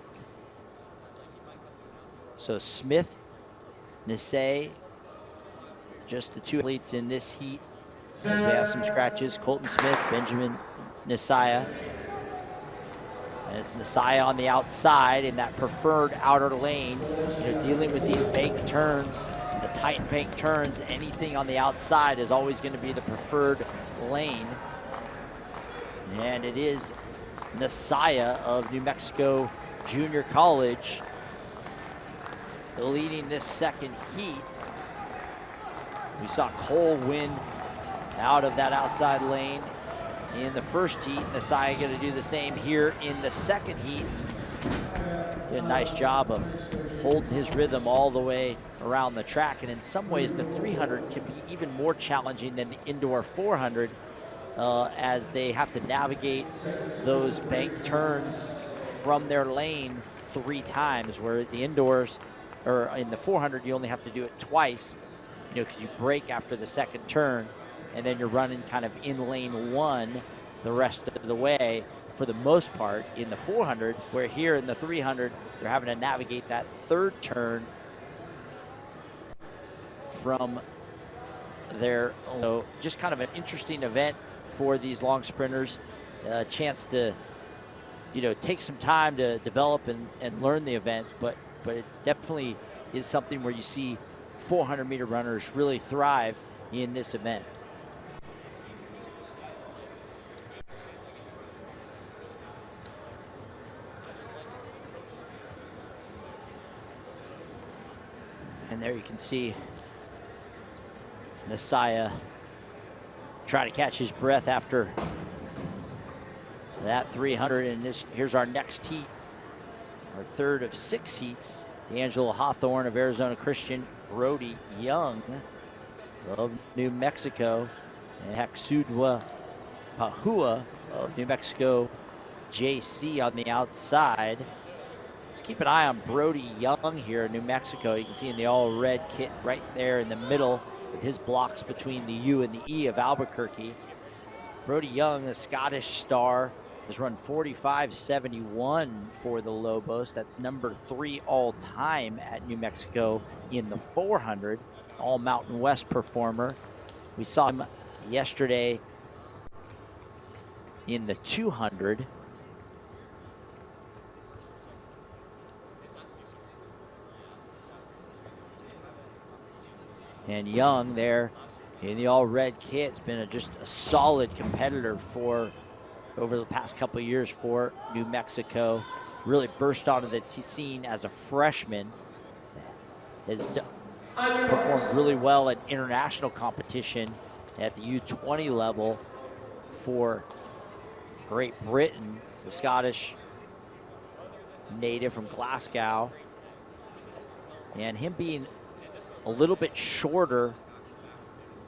So Smith, Nisei, just the 2 athletes in this heat. As we have some scratches, Colton Smith, Benjamin Nisaya. And it's Nisaya on the outside in that preferred outer lane, you know, dealing with these bank turns, the tight bank turns. Anything on the outside is always going to be the preferred lane. And it is Nisaya of New Mexico Junior College leading this second heat. We saw Cole win out of that outside lane in the first heat. Nisaya going to do the same here in the second heat. Did a nice job of holding his rhythm all the way around the track. And in some ways, the 300 can be even more challenging than the indoor 400 as they have to navigate those bank turns from their lane 3 times, where the indoors, or in the 400, you only have to do it twice, you know, because you brake after the second turn, and then you're running kind of in lane 1 the rest of the way for the most part in the 400, where here in the 300, they're having to navigate that third turn from their, you know, just kind of an interesting event for these long sprinters, a chance to, take some time to develop and learn the event, but it definitely is something where you see 400-meter runners really thrive in this event. And there you can see Messiah trying to catch his breath after that 300. And here's our next heat, our third of 6 heats. D'Angelo Hawthorne of Arizona Christian, Brody Young of New Mexico, and Haksudwa Pahua of New Mexico JC on the outside. Let's keep an eye on Brody Young here in New Mexico. You can see in the all red kit right there in the middle with his blocks between the U and the E of Albuquerque. Brody Young, a Scottish star, has run 45.71 for the Lobos. That's number 3 all time at New Mexico in the 400. All Mountain West performer. We saw him yesterday in the 200. And Young there in the all red kit has been just a solid competitor for over the past couple of years for New Mexico. Really burst onto the scene as a freshman. Has performed really well at international competition at the U20 level for Great Britain, the Scottish native from Glasgow. And him being a little bit shorter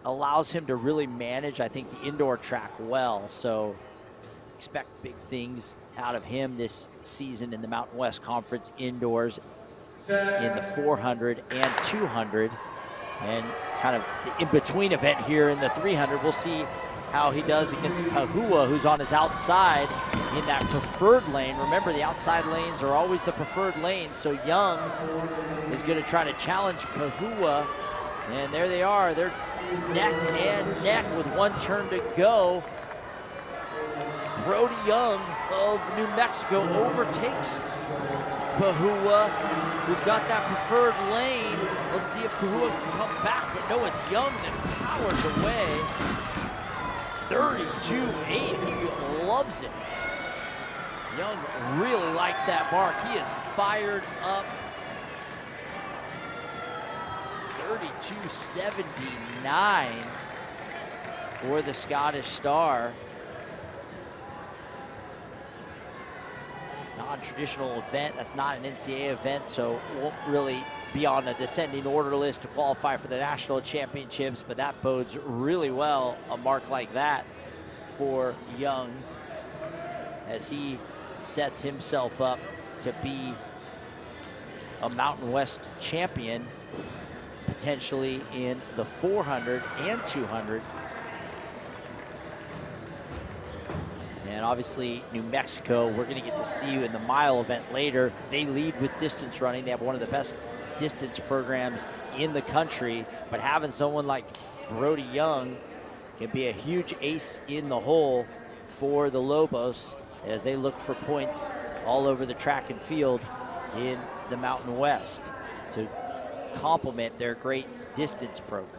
allows him to really manage, I think, the indoor track well. So expect big things out of him this season in the Mountain West Conference indoors in the 400 and 200. And kind of the in-between event here in the 300. We'll see how he does against Pahua, who's on his outside in that preferred lane. Remember, the outside lanes are always the preferred lanes, so Young is going to try to challenge Pahua. And there they are. They're neck and neck with 1 turn to go. Brody Young of New Mexico overtakes Pahua, who's got that preferred lane. Let's see if Pahua can come back, but no, it's Young that powers away. 32.8, he loves it. Young really likes that mark. He is fired up. 32.79 for the Scottish star. Non-traditional event, that's not an NCAA event, so won't really be on a descending order list to qualify for the national championships, but that bodes really well, a mark like that for Young as he sets himself up to be a Mountain West champion, potentially in the 400 and 200. And obviously, New Mexico, we're going to get to see you in the mile event later. They lead with distance running. They have one of the best distance programs in the country, but having someone like Brody Young can be a huge ace in the hole for the Lobos as they look for points all over the track and field in the Mountain West to complement their great distance program.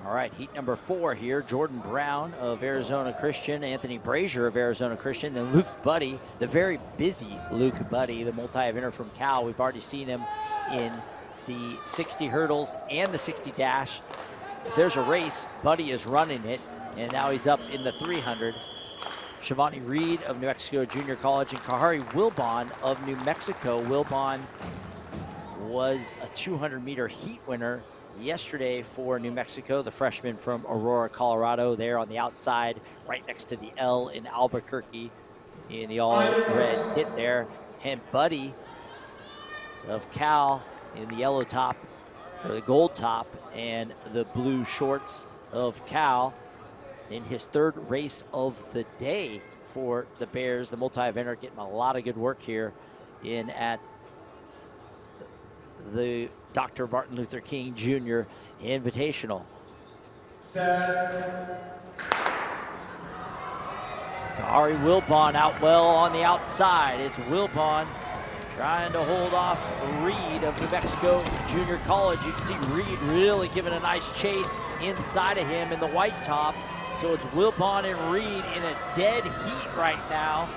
All right, heat number 4 here. Jordan Brown of Arizona Christian, Anthony Brazier of Arizona Christian, then Luke Buddy, the very busy Luke Buddy, the multi-eventer from Cal. We've already seen him in the 60 hurdles and the 60 dash. If there's a race, Buddy is running it, and now he's up in the 300. Shivani Reed of New Mexico Junior College and Kahari Wilbon of New Mexico. Wilbon was a 200-meter heat winner yesterday for New Mexico, the freshman from Aurora, Colorado, there on the outside, right next to the L in Albuquerque in the all red kit there. And Buddy of Cal in the yellow top, or the gold top, and the blue shorts of Cal. in his third race of the day for the Bears. The multi-eventer getting a lot of good work here in at the Dr. Martin Luther King Jr. Invitational. Ari Wilbon out well on the outside. It's Wilbon trying to hold off Reed of New Mexico Junior College. You can see Reed really giving a nice chase inside of him in the white top. So it's Wilbon and Reed in a dead heat right now.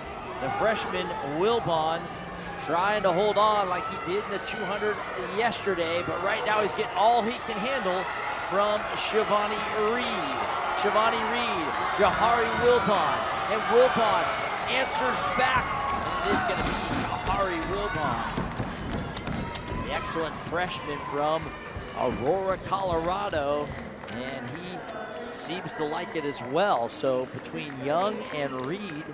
The freshman Wilbon trying to hold on like he did in the 200 yesterday, but right now he's getting all he can handle from Shivani Reed. Shivani Reed, Jahari Wilbon, and Wilbon answers back. And it is going to be Jahari Wilbon, the excellent freshman from Aurora, Colorado, and he seems to like it as well. So between Young and Reed,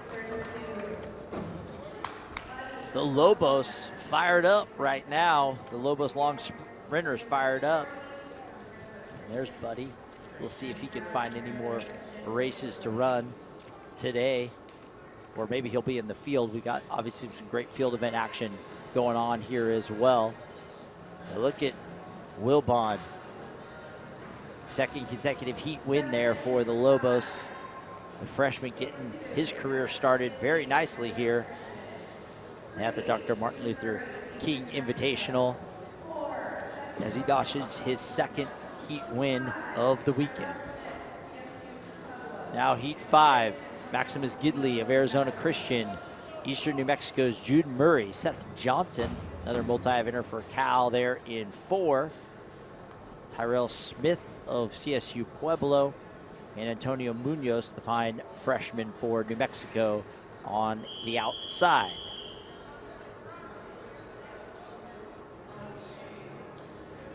the Lobos fired up right now. The Lobos long sprinters fired up. And there's Buddy. We'll see if he can find any more races to run today, or maybe he'll be in the field. We got obviously some great field event action going on here as well. Now look at Wilbon. Second consecutive heat win there for the Lobos. The freshman getting his career started very nicely here at the Dr. Martin Luther King Invitational as he notches his second heat win of the weekend. Now heat 5, Maximus Gidley of Arizona Christian, Eastern New Mexico's Jude Murray, Seth Johnson, another multi-eventer for Cal there in 4, Tyrell Smith of CSU Pueblo, and Antonio Munoz, the fine freshman for New Mexico, on the outside.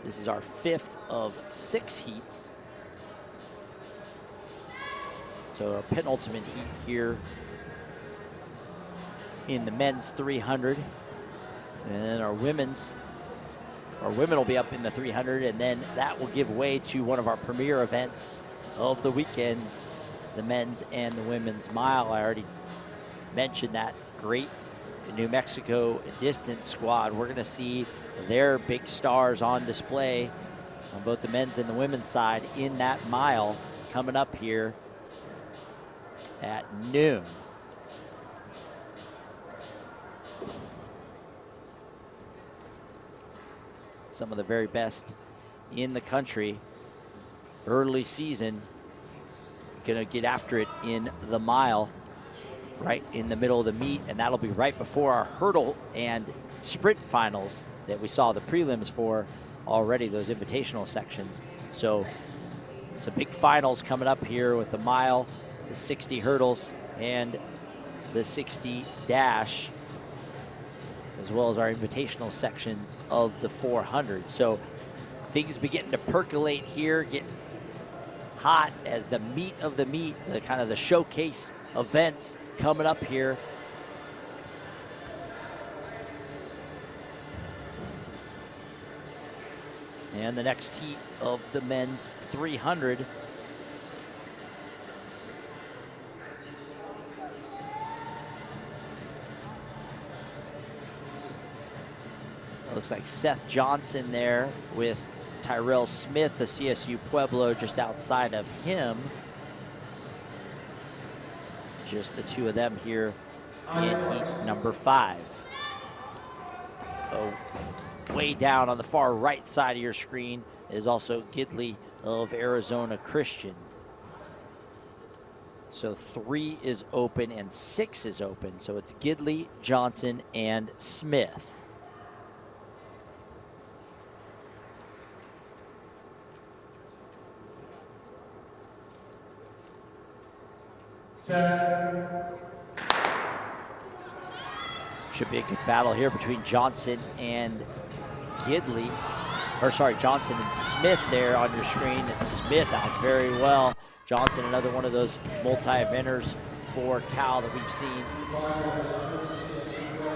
This is our 5th of 6 heats. So our penultimate heat here in the men's 300. And then our women will be up in the 300, and then that will give way to one of our premier events of the weekend, the men's and the women's mile. I already mentioned that great New Mexico distance squad. We're gonna see their big stars on display on both the men's and the women's side in that mile coming up here at noon. Some of the very best in the country, early season, gonna get after it in the mile right in the middle of the meet, and that'll be right before our hurdle and sprint finals that we saw the prelims for already, those invitational sections. So some big finals coming up here with the mile, the 60 hurdles, and the 60 dash, as well as our invitational sections of the 400. So things beginning to percolate here, getting hot as the meat of the meat, the kind of the showcase events coming up here. And the next heat of the men's 300. Looks like Seth Johnson there with Tyrell Smith, the CSU Pueblo, just outside of him. Just the two of them here in heat number 5. Oh, way down on the far right side of your screen is also Gidley of Arizona Christian. So 3 is open and 6 is open. So it's Gidley, Johnson, and Smith. Should be a good battle here between Johnson and Gidley. Or sorry, Johnson and Smith there on your screen. And Smith out very well. Johnson, another one of those multi-eventers for Cal that we've seen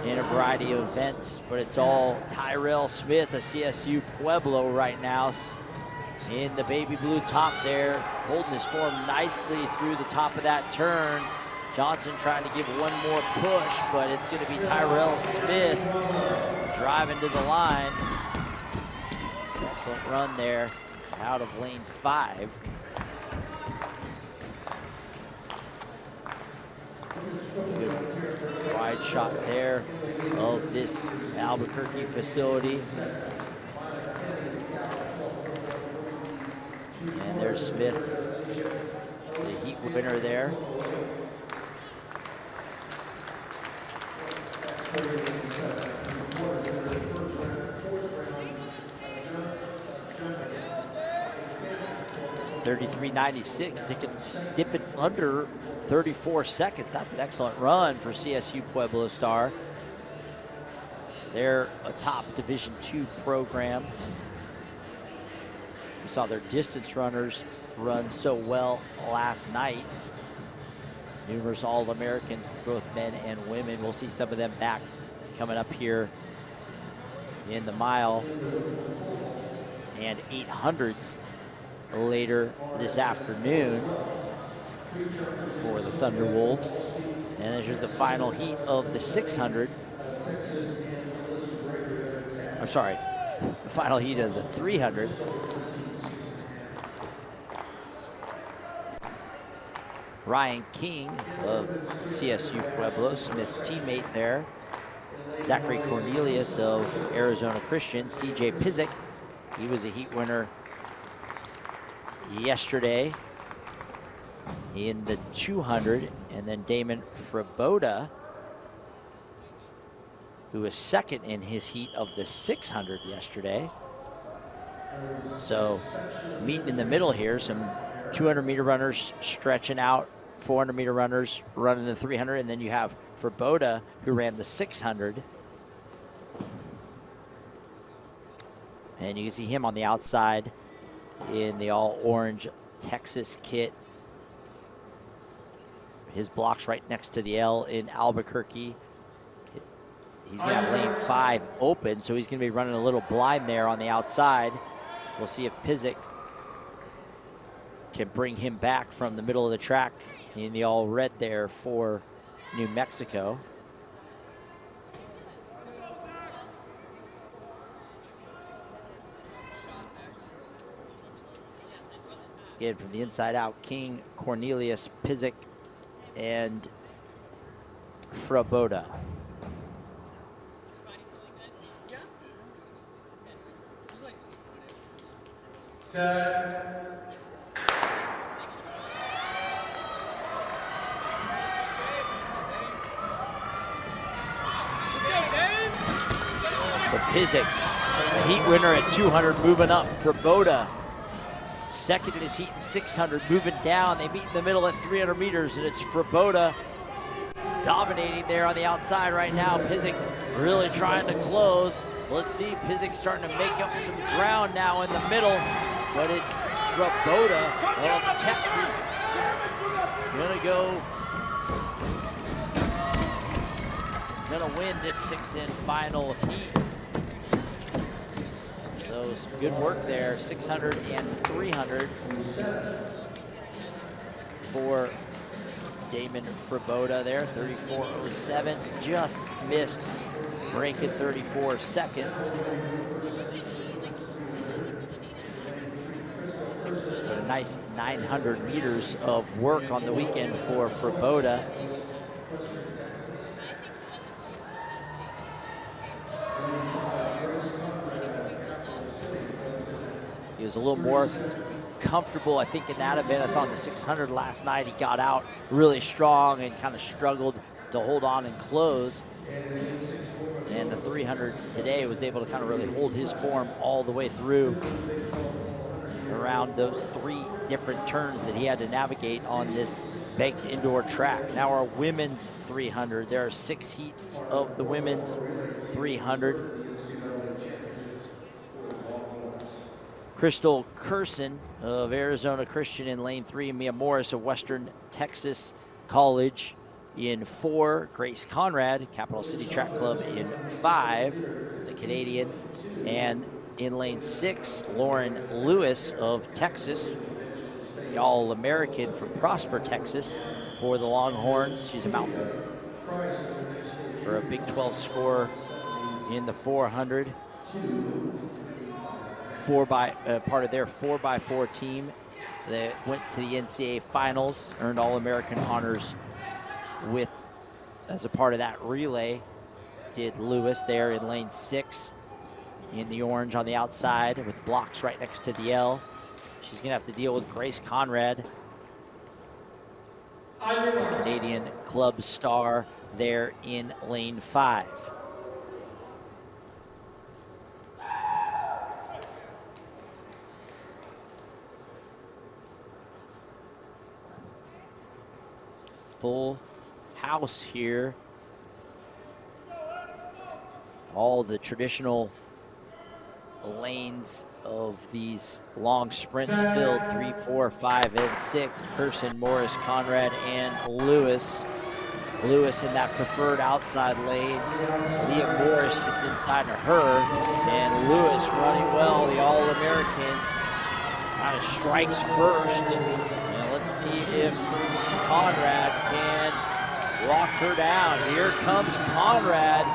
in a variety of events. But it's all Tyrell Smith, a CSU Pueblo right now, in the baby blue top there. holding his form nicely through the top of that turn. Johnson trying to give one more push, but it's going to be Tyrell Smith driving to the line. Excellent run there out of lane 5. Good wide shot there of this Albuquerque facility. And there's Smith, the heat winner there. .33.96, dipping under 34 seconds. That's an excellent run for CSU Pueblo Star. They're a top Division II program. We saw their distance runners run so well last night. Numerous All-Americans, both men and women. We'll see some of them back coming up here in the mile and 800s later this afternoon for the Thunderwolves. And there's just the final heat of the 600. I'm sorry, the final heat of the 300. Ryan King of CSU Pueblo, Smith's teammate there. Zachary Cornelius of Arizona Christian. CJ Pizik, he was a heat winner yesterday in the 200. And then Damon Fraboda, who was second in his heat of the 600 yesterday. So meeting in the middle here, some 200-meter runners stretching out, 400-meter runners running the 300, and then you have Fraboda, who ran the 600. And you can see him on the outside in the all-orange Texas kit. His block's right next to the L in Albuquerque. He's gonna have lane 5 open, so he's gonna be running a little blind there on the outside. We'll see if Pizik can bring him back from the middle of the track in the all red there for New Mexico. Again, from the inside out, King, Cornelius, Pizik, and Fraboda. Set. So Pizik, a heat winner at 200, moving up. Fraboda, second in his heat in 600, moving down. They meet in the middle at 300 meters, and it's Fraboda dominating there on the outside right now. Pizik really trying to close. Let's see, Pizik starting to make up some ground now in the middle, but it's Fraboda of Texas gonna win this 6-in final heat. So some good work there, 600 and 300 for Damon Fraboda there. 34.07, just missed breaking 34 seconds. But a nice 900 meters of work on the weekend for Fraboda. He was a little more comfortable, I think, in that event. I saw in the 600 last night, he got out really strong and kind of struggled to hold on and close. And the 300 today was able to kind of really hold his form all the way through around those 3 different turns that he had to navigate on this banked indoor track. Now our women's 300. There are 6 heats of the women's 300. Crystal Curson of Arizona Christian in lane 3, Mia Morris of Western Texas College in 4, Grace Conrad, Capital City Track Club in 5, the Canadian, and in lane 6, Lauren Lewis of Texas, the All-American from Prosper, Texas for the Longhorns. She's a mountain, or a Big 12 scorer in the 400. Part of their 4x4 team that went to the NCAA finals, earned All-American honors as a part of that relay. Did Lewis there in lane 6 in the orange on the outside with blocks right next to the L. She's gonna have to deal with Grace Conrad, the Canadian club star, there in lane 5. Full house here. All the traditional lanes of these long sprints filled, 3, 4, 5, and 6. Person, Morris, Conrad, and Lewis. Lewis in that preferred outside lane. Leah Morris just inside of her. And Lewis running well, the All-American. Kind of strikes first. And let's see if Conrad can lock her down. Here comes Conrad,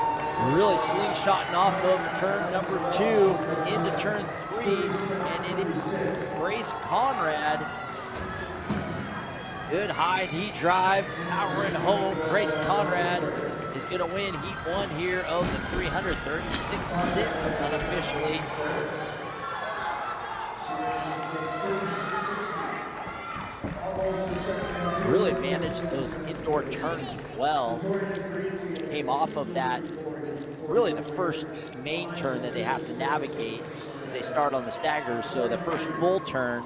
really slingshotting off of turn number 2 into turn 3, and it is Grace Conrad. Good high knee drive, powering home. Grace Conrad is going to win heat 1 here of the 300, 36-6 unofficially. Really managed those indoor turns well. Came off of that, really the first main turn that they have to navigate as they start on the staggers. So the first full turn,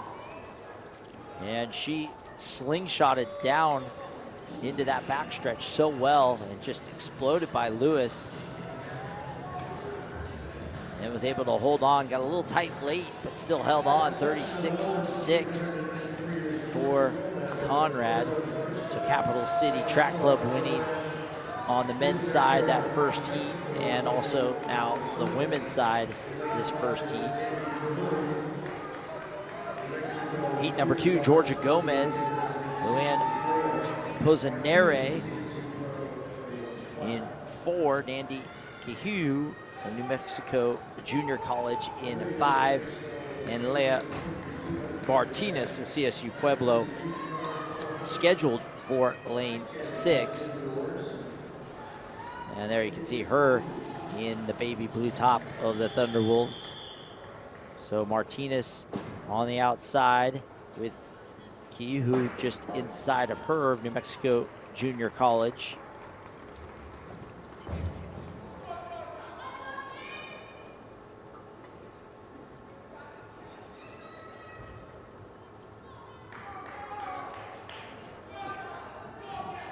and she slingshotted down into that backstretch so well and just exploded by Lewis. And was able to hold on, got a little tight late, but still held on, 36-6 for Conrad. So Capital City Track Club winning on the men's side that first heat, and also now the women's side this first heat. Heat number 2, Georgia Gomez, Luann Posanere. In 4, Nandy Kihu of New Mexico Junior College in 5, and Leah Martinez of CSU Pueblo scheduled for lane 6. And there you can see her in the baby blue top of the Thunderwolves. So Martinez on the outside with Kihu just inside of her of New Mexico Junior College.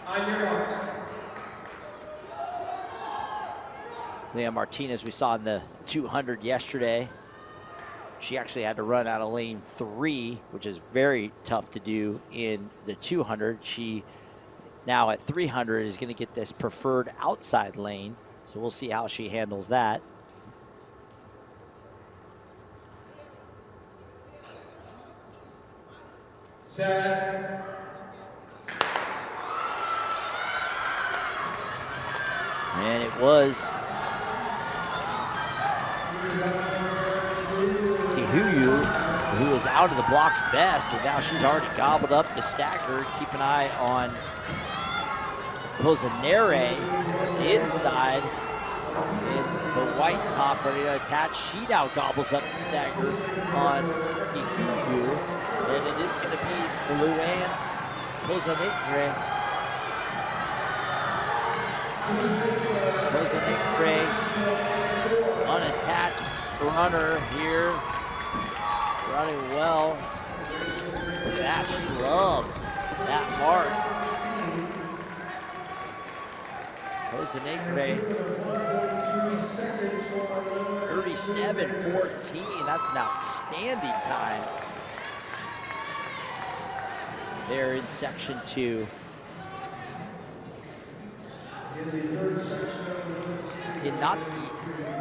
On your marks. Leah Martinez, we saw in the 200 yesterday. She actually had to run out of lane 3, which is very tough to do in the 200. She now at 300 is going to get this preferred outside lane. So we'll see how she handles that. Set. And it was Kihuyu who was out of the blocks best, and now she's already gobbled up the stagger. Keep an eye on Posanere inside in the white top, ready to attach. She now gobbles up the stagger on Kihuyu, and it is going to be Luann Posanere. Posanere, unattached runner here, running well. Look at that, she loves that mark. Posanere, 37-14, that's an outstanding time there in section 2. In not the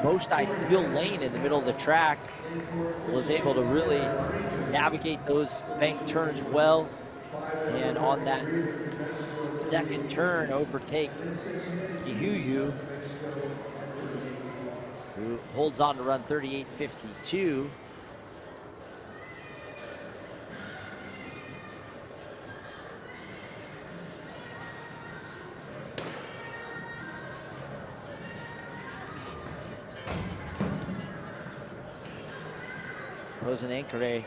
most ideal lane in the middle of the track, was able to really navigate those bank turns well, and on that second turn overtake Kihuyu, who holds on to run 38.52. Ankare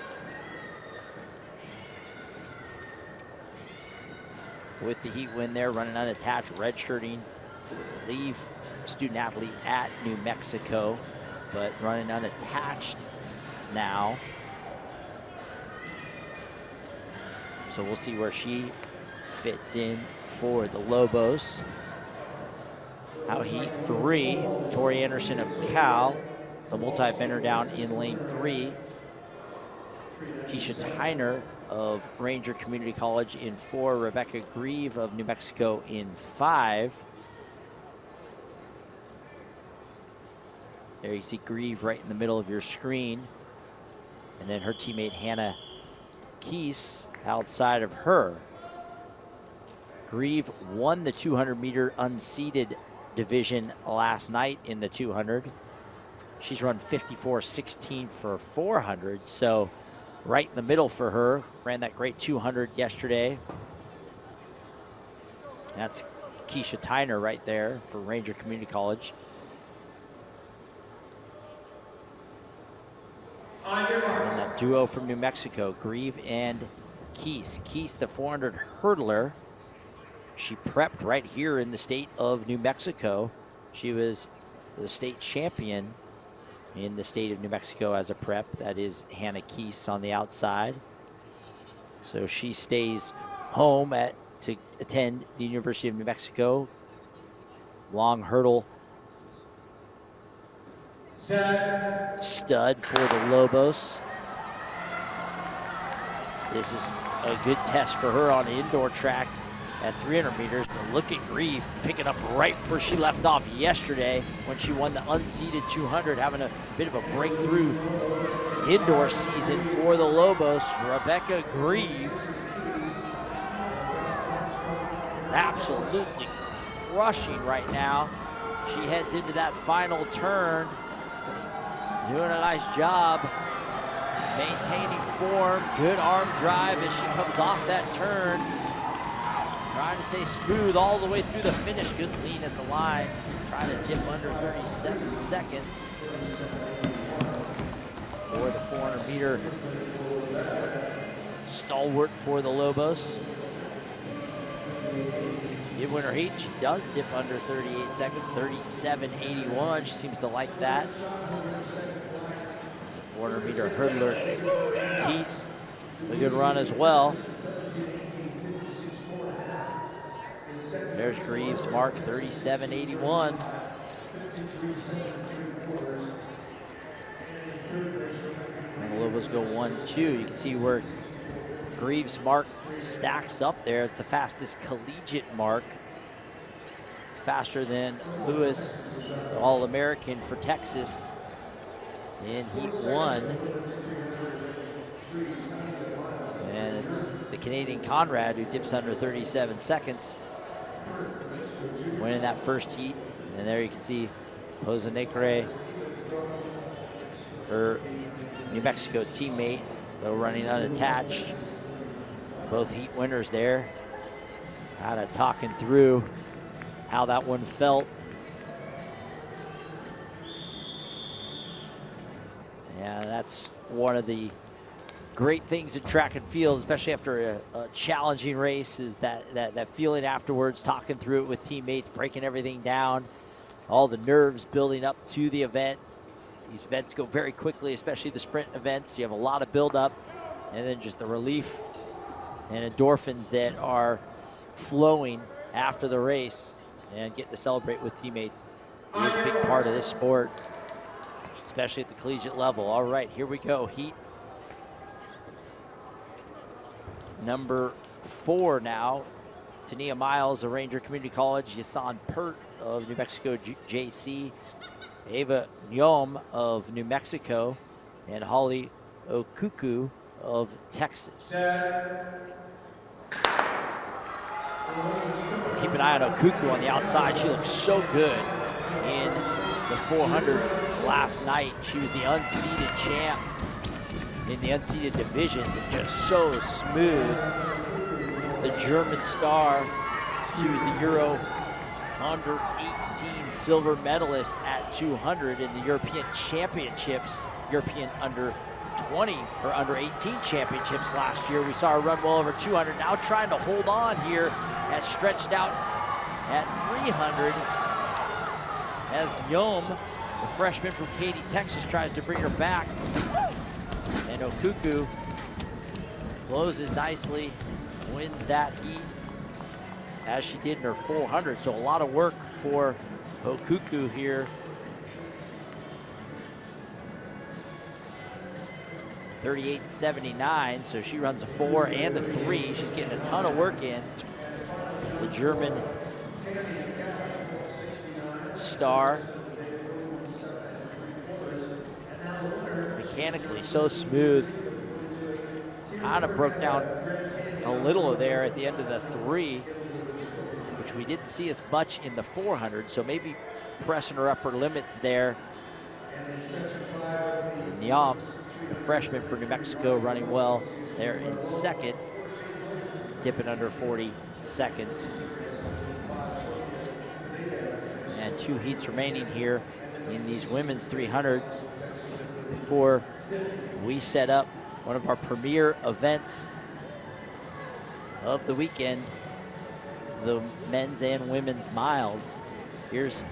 with the heat win there, running unattached, redshirting, I believe, student athlete at New Mexico, but running unattached now. So we'll see where she fits in for the Lobos. Out heat 3, Tori Anderson of Cal, the multi-eventer down in lane 3. Keisha Tyner of Ranger Community College in 4, Rebecca Grieve of New Mexico in 5. There you see Grieve right in the middle of your screen. And then her teammate Hannah Keese outside of her. Grieve won the 200-meter unseeded division last night in the 200. She's run 54.16 for 400, so right in the middle for her. Ran that great 200 yesterday. That's Keisha Tyner right there for Ranger Community College. And that duo from New Mexico, Grieve and Keese. Keese, the 400 hurdler. She prepped right here in the state of New Mexico. She was the state champion in the state of New Mexico as a prep. That is Hannah Keese on the outside. So she stays home to attend the University of New Mexico. Long hurdle stud for the Lobos. This is a good test for her on an indoor track at 300 meters, but look at Grieve picking up right where she left off yesterday when she won the unseeded 200, having a bit of a breakthrough indoor season for the Lobos. Rebecca Grieve absolutely crushing right now. She heads into that final turn, doing a nice job maintaining form. Good arm drive as she comes off that turn. Trying to stay smooth all the way through the finish. Good lean at the line. Trying to dip under 37 seconds for the 400-meter stalwart for the Lobos. She did win her heat. She does dip under 38 seconds, 37.81. She seems to like that. 400-meter hurdler Keese, a good run as well. There's Grieve's mark, 37.81. And the Lobos go 1-2. You can see where Grieve's mark stacks up there. It's the fastest collegiate mark. Faster than Lewis, the All-American for Texas in Heat 1. And it's the Canadian Conrad who dips under 37 seconds, winning that first heat. And there you can see Ankare, her New Mexico teammate, though running unattached. Both heat winners there. Kind of talking through how that one felt. Yeah, that's one of the great things in track and field, especially after a challenging race, is that feeling afterwards, talking through it with teammates, breaking everything down, all the nerves building up to the event. These events go very quickly, especially the sprint events. You have a lot of buildup, and then just the relief and endorphins that are flowing after the race, and getting to celebrate with teammates is a big part of this sport, especially at the collegiate level. All right, here we go. Heat number 4 now. Tania Miles of Ranger Community College, Yasan Pert of New Mexico JC, Ava Nyom of New Mexico and Holly Okuku of Texas. Keep an eye on Okuku on the outside. She looked so good in the 400 last night. She was the unseeded champ in the unseeded divisions and just so smooth. The German star, she was the Euro under 18 silver medalist at 200 in the European Championships, European under 20 or under 18 championships last year. We saw her run well over 200. Now trying to hold on here, as stretched out at 300 as Yom, the freshman from Katy, Texas, tries to bring her back. And Okuku closes nicely, wins that heat as she did in her 400. So a lot of work for Okuku here. 38.79, so she runs a 4 and a 3. She's getting a ton of work in. The German star. Mechanically so smooth. Kind of broke down a little there at the end of the 3, which we didn't see as much in the 400, so maybe pressing her upper limits there. Nyam, the freshman for New Mexico, running well there in second, dipping under 40 seconds. And 2 heats remaining here in these women's 300s before we set up one of our premier events of the weekend, the men's and women's miles. Here's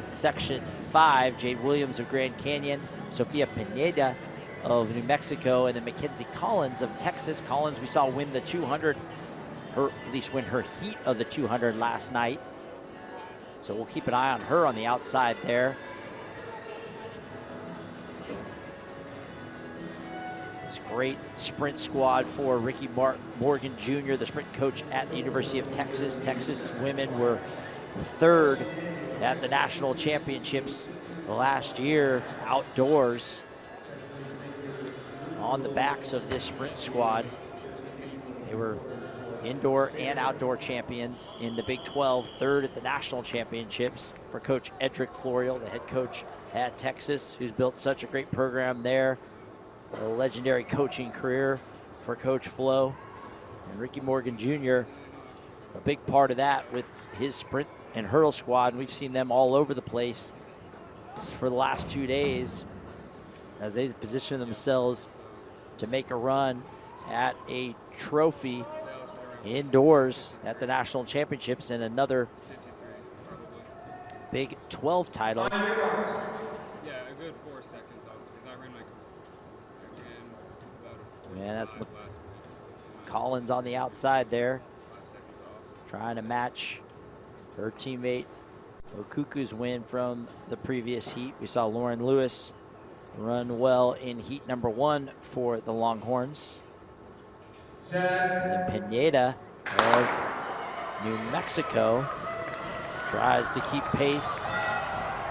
section 5, Jade Williams of Grand Canyon, Sofia Pineda of New Mexico, and then Mackenzie Collins of Texas. Collins we saw win the 200, or at least win her heat of the 200 last night. So we'll keep an eye on her on the outside there. It's a great sprint squad for Ricky Morgan Jr., the sprint coach at the University of Texas. Texas women were 3rd at the national championships last year outdoors on the backs of this sprint squad. They were indoor and outdoor champions in the Big 12, 3rd at the national championships for Coach Edric Florial, the head coach at Texas, who's built such a great program there. A legendary coaching career for Coach Flo. And Ricky Morgan Jr., a big part of that with his sprint and hurdle squad. And we've seen them all over the place for the last 2 days as they position themselves to make a run at a trophy indoors at the national championships and another Big 12 title. Yeah, a good 4 seconds off because I ran about Yeah, that's Collins on the outside there, trying to match her teammate Okuku's win from the previous heat. We saw Lauren Lewis run well in heat number 1 for the Longhorns. And then Pineda of New Mexico tries to keep pace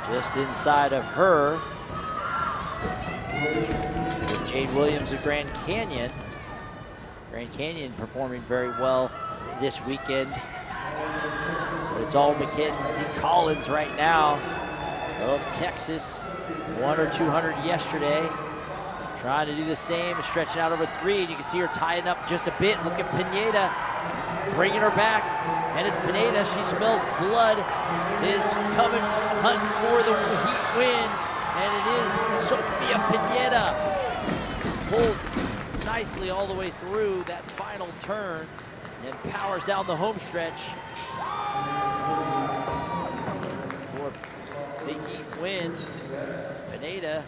just inside of her with Jade Williams of Grand Canyon. Grand Canyon performing very well this weekend. But it's all Mackenzie Collins right now of Texas. 1 or 200 yesterday. Trying to do the same, stretching out over 3, and you can see her tying up just a bit. Look at Pineda, bringing her back. And it's Pineda, she smells blood, is coming, hunting for the heat win. And it is Sofia Pineda. Holds nicely all the way through that final turn and powers down the home stretch for the heat win. Pineda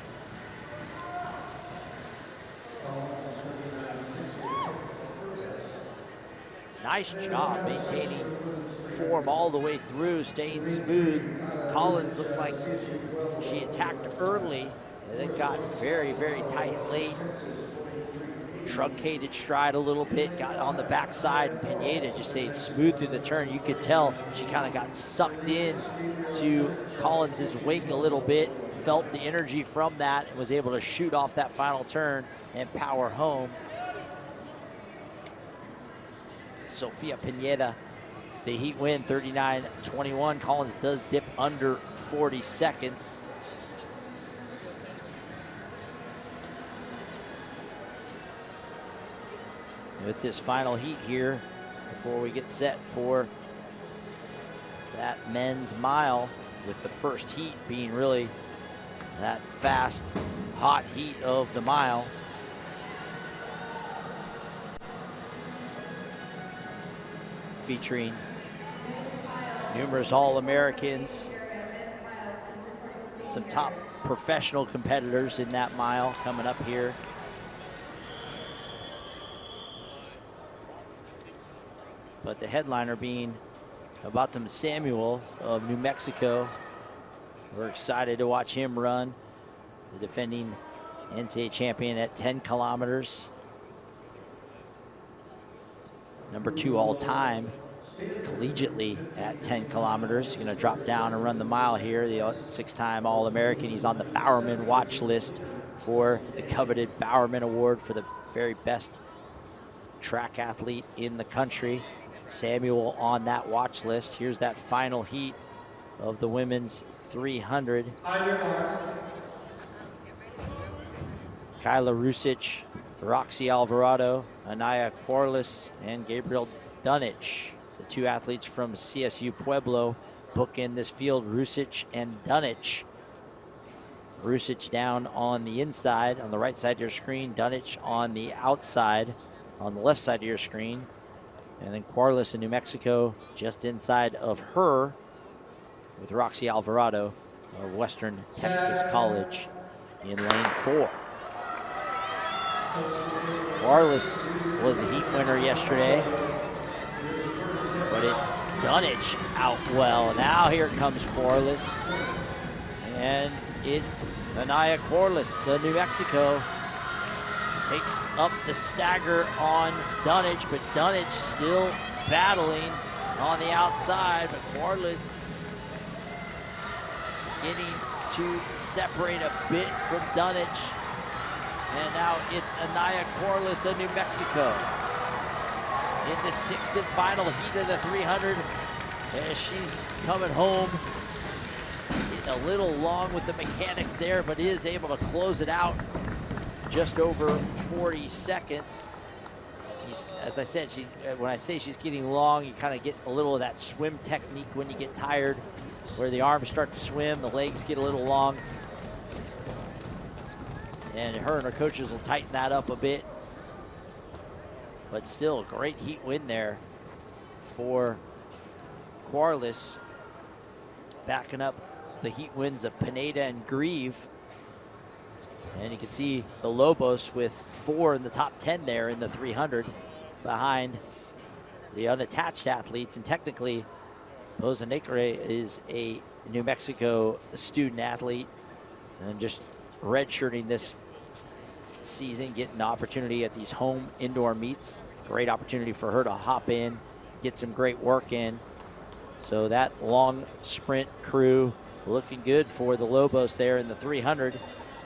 nice job maintaining form all the way through, staying smooth. Collins looks like she attacked early and then got very, very tight late. truncated stride a little bit, got on the backside, and Pineda just stayed smooth through the turn. You could tell she kind of got sucked in to Collins's wake a little bit, felt the energy from that, and was able to shoot off that final turn and power home. Sofia Pineda, the heat win, 39-21. Collins does dip under 40 seconds. With this final heat here, before we get set for that men's mile, with the first heat being really that fast, hot heat of the mile. Featuring numerous All-Americans, some top professional competitors in that mile coming up here. But the headliner being Abatum Samuel of New Mexico. We're excited to watch him run. The defending NCAA champion at 10 kilometers. Number 2 all time collegiately at 10 kilometers. Gonna drop down and run the mile here. The 6-time All-American. He's on the Bowerman watch list for the coveted Bowerman Award for the very best track athlete in the country. Samuel on that watch list. Here's that final heat of the women's 300. Kyla Rusic, Roxy Alvarado, Anaya Corliss, and Gabriel Dunich. The 2 athletes from CSU Pueblo bookend this field, Rusic and Dunich. Rusic down on the inside, on the right side of your screen, Dunich on the outside, on the left side of your screen. And then Corliss in New Mexico just inside of her, with Roxy Alvarado of Western Texas College in lane 4. Corliss was the heat winner yesterday, but it's Dunich out well. Now here comes Corliss, and it's Anaya Corliss of New Mexico. Takes up the stagger on Dunich, but Dunich still battling on the outside. But Corliss beginning to separate a bit from Dunich. And now it's Anaya Corliss of New Mexico in the 6th and final heat of the 300. As she's coming home, getting a little long with the mechanics there, but is able to close it out. Just over 40 seconds. As I said, when I say she's getting long, you kind of get a little of that swim technique when you get tired, where the arms start to swim, the legs get a little long. And her and her coaches will tighten that up a bit. But still, a great heat win there for Corliss, backing up the heat wins of Pineda and Grieve. And you can see the Lobos with 4 in the top 10 there in the 300 behind the unattached athletes. And technically, Bosanekere is a New Mexico student athlete and just redshirting this season, getting an opportunity at these home indoor meets. Great opportunity for her to hop in, get some great work in. So that long sprint crew looking good for the Lobos there in the 300.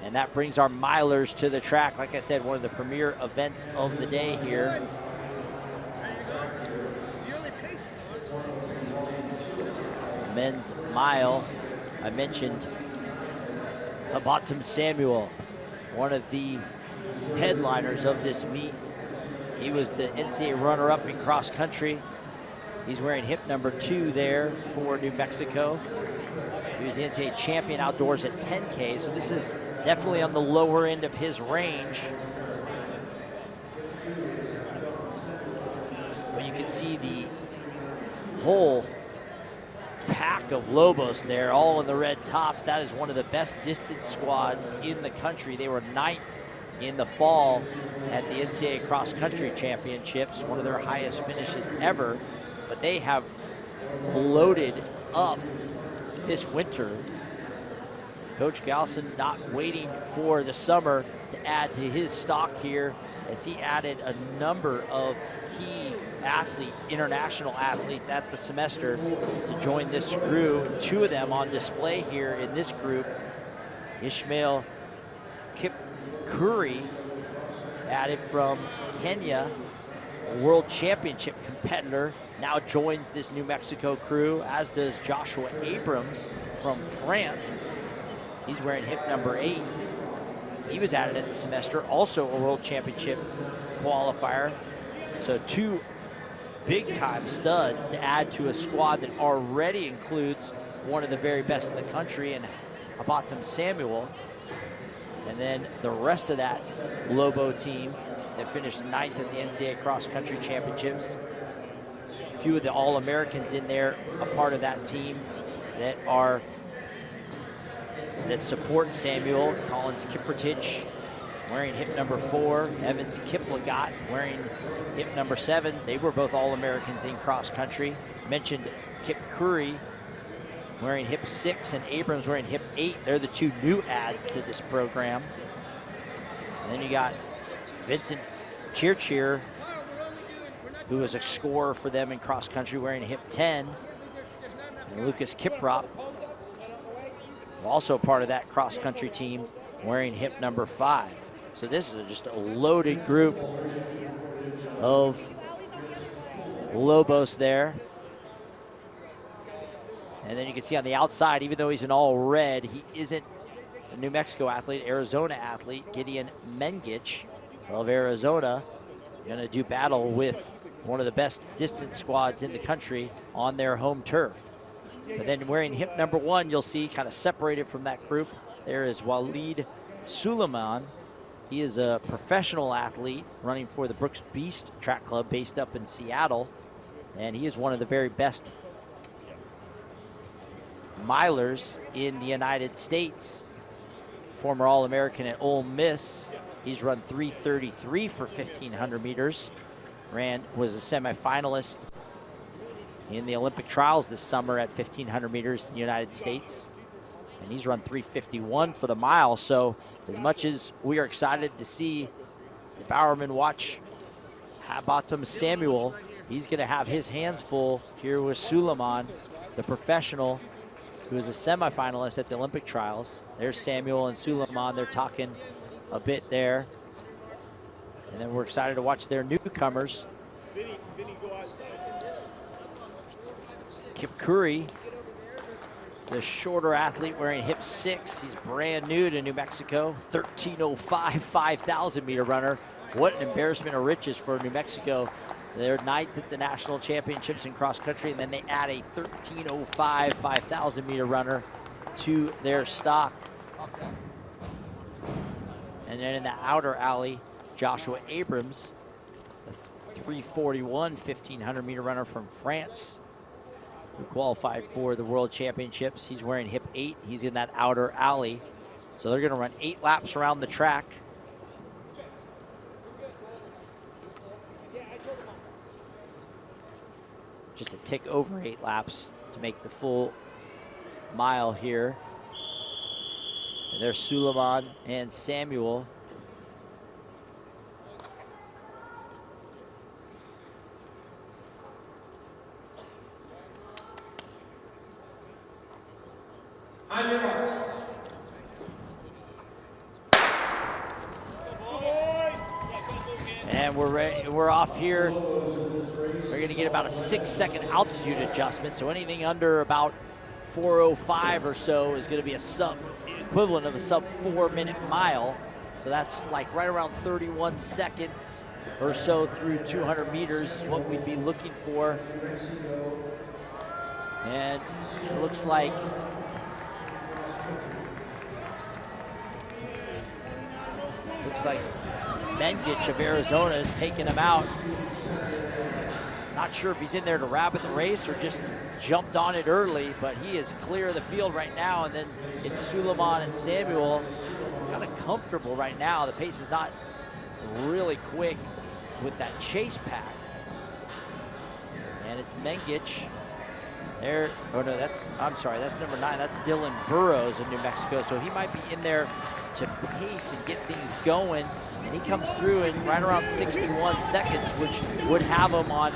And that brings our milers to the track. Like I said, one of the premier events of the day here. Men's mile. I mentioned Abatum Samuel, one of the headliners of this meet. He was the NCAA runner-up in cross country. He's wearing hip number 2 there for New Mexico. He was the NCAA champion outdoors at 10K, so this is definitely on the lower end of his range. But you can see the whole pack of Lobos there, all in the red tops. That is one of the best distance squads in the country. They were 9th in the fall at the NCAA Cross Country Championships, one of their highest finishes ever. But they have loaded up this winter. Coach Galson not waiting for the summer to add to his stock here as he added a number of key athletes, international athletes at the semester to join this crew. 2 of them on display here in this group. Ishmael Kipkuri, added from Kenya, a world championship competitor, now joins this New Mexico crew, as does Joshua Abrams from France. He's wearing hip number 8. He was added at the semester, also a world championship qualifier. So 2 big-time studs to add to a squad that already includes one of the very best in the country, and Abatam Samuel. And then the rest of that Lobo team that finished 9th at the NCAA Cross Country Championships. A few of the All-Americans in there, a part of that team that support Samuel. Collins Kiprotich wearing hip number 4. Evans Kiplagat wearing hip number 7. They were both All-Americans in cross country. Mentioned Kip Curry wearing hip 6 and Abrams wearing hip 8. They're the 2 new adds to this program. And then you got Vincent Cheer, who was a scorer for them in cross country, wearing hip 10. And Lucas Kiprop, also part of that cross country team, wearing hip number 5. So this is just a loaded group of Lobos there. And then you can see on the outside, even though he's an all red, he isn't a New Mexico athlete, Arizona athlete, Gideon Mengich of Arizona, gonna do battle with one of the best distance squads in the country on their home turf. But then wearing hip number 1, you'll see kind of separated from that group, there is Walid Suleiman. He is a professional athlete running for the Brooks Beast Track Club based up in Seattle. And he is one of the very best milers in the United States. Former All-American at Ole Miss. He's run 3:33 for 1,500 meters. Was a semifinalist in the Olympic trials this summer at 1,500 meters in the United States. And he's run 3:51 for the mile. So as much as we are excited to see the Bowerman watch Abatam Samuel, he's gonna have his hands full here with Suleiman, the professional, who is a semifinalist at the Olympic trials. There's Samuel and Suleiman, they're talking a bit there. And then we're excited to watch their newcomers. Kip Curry, the shorter athlete wearing hip 6. He's brand new to New Mexico, 13:05, 5,000 meter runner. What an embarrassment of riches for New Mexico. They're 9th at the national championships in cross country, and then they add a 13:05, 5,000 meter runner to their stock. And then in the outer alley, Joshua Abrams, a 3:41, 1,500 meter runner from France, who qualified for the World Championships. He's wearing hip 8. He's in that outer alley. So they're gonna run 8 laps around the track. Just a tick over 8 laps to make the full mile here. And there's Suleiman and Samuel. On your marks. And we're ready, we're off here. We're gonna get about a 6-second altitude adjustment. So anything under about 4:05 or so is gonna be a equivalent of a sub 4-minute mile. So that's like right around 31 seconds or so through 200 meters is what we'd be looking for. And it looks like Mengich of Arizona is taking him out. Not sure if he's in there to rabbit the race or just jumped on it early, but he is clear of the field right now. And then it's Suleiman and Samuel, kind of comfortable right now. The pace is not really quick with that chase pack. And it's Mengich There, oh no, I'm sorry, that's number 9. That's Dylan Burrows of New Mexico. So he might be in there to pace and get things going. And he comes through in right around 61 seconds, which would have him on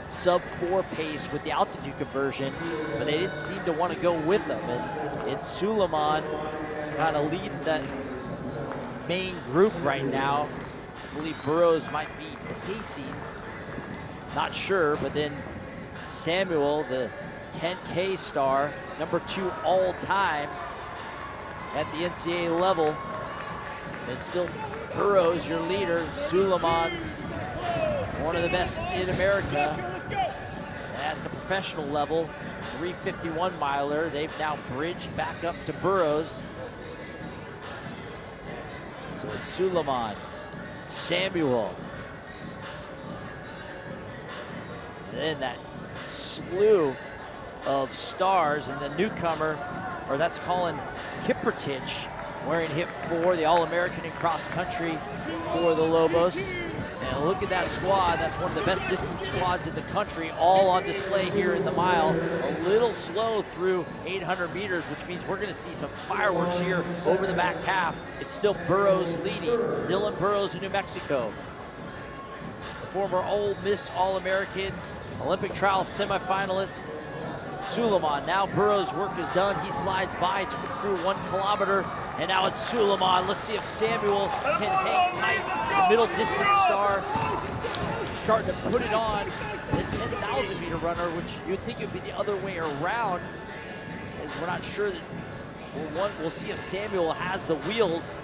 sub-4 pace with the altitude conversion, but they didn't seem to want to go with them. And it's Suleiman kind of leading that main group right now. I believe Burrows might be pacing, not sure, but then Samuel, the 10K star, number 2 all time at the NCAA level. And still Burrows, your leader. Suleiman, one of the best in America at the professional level, 351 miler. They've now bridged back up to Burrows. So it's Suleiman, Samuel, and then that slew of stars, and the newcomer, or that's Colin Kiprotich, wearing hip 4, the All-American in cross country for the Lobos. And look at that squad. That's one of the best distance squads in the country, all on display here in the mile. A little slow through 800 meters, which means we're gonna see some fireworks here over the back half. It's still Burrows leading. Dylan Burrows of New Mexico, the former Ole Miss All-American, Olympic trial semifinalist. Suleiman, now Burrows' work is done. He slides by through 1 kilometer, and now it's Suleiman. Let's see if Samuel can hang tight. The middle distance star starting to put it on. The 10,000 meter runner, which you'd think it would be the other way around, as we're not sure that we'll see if Samuel has the wheels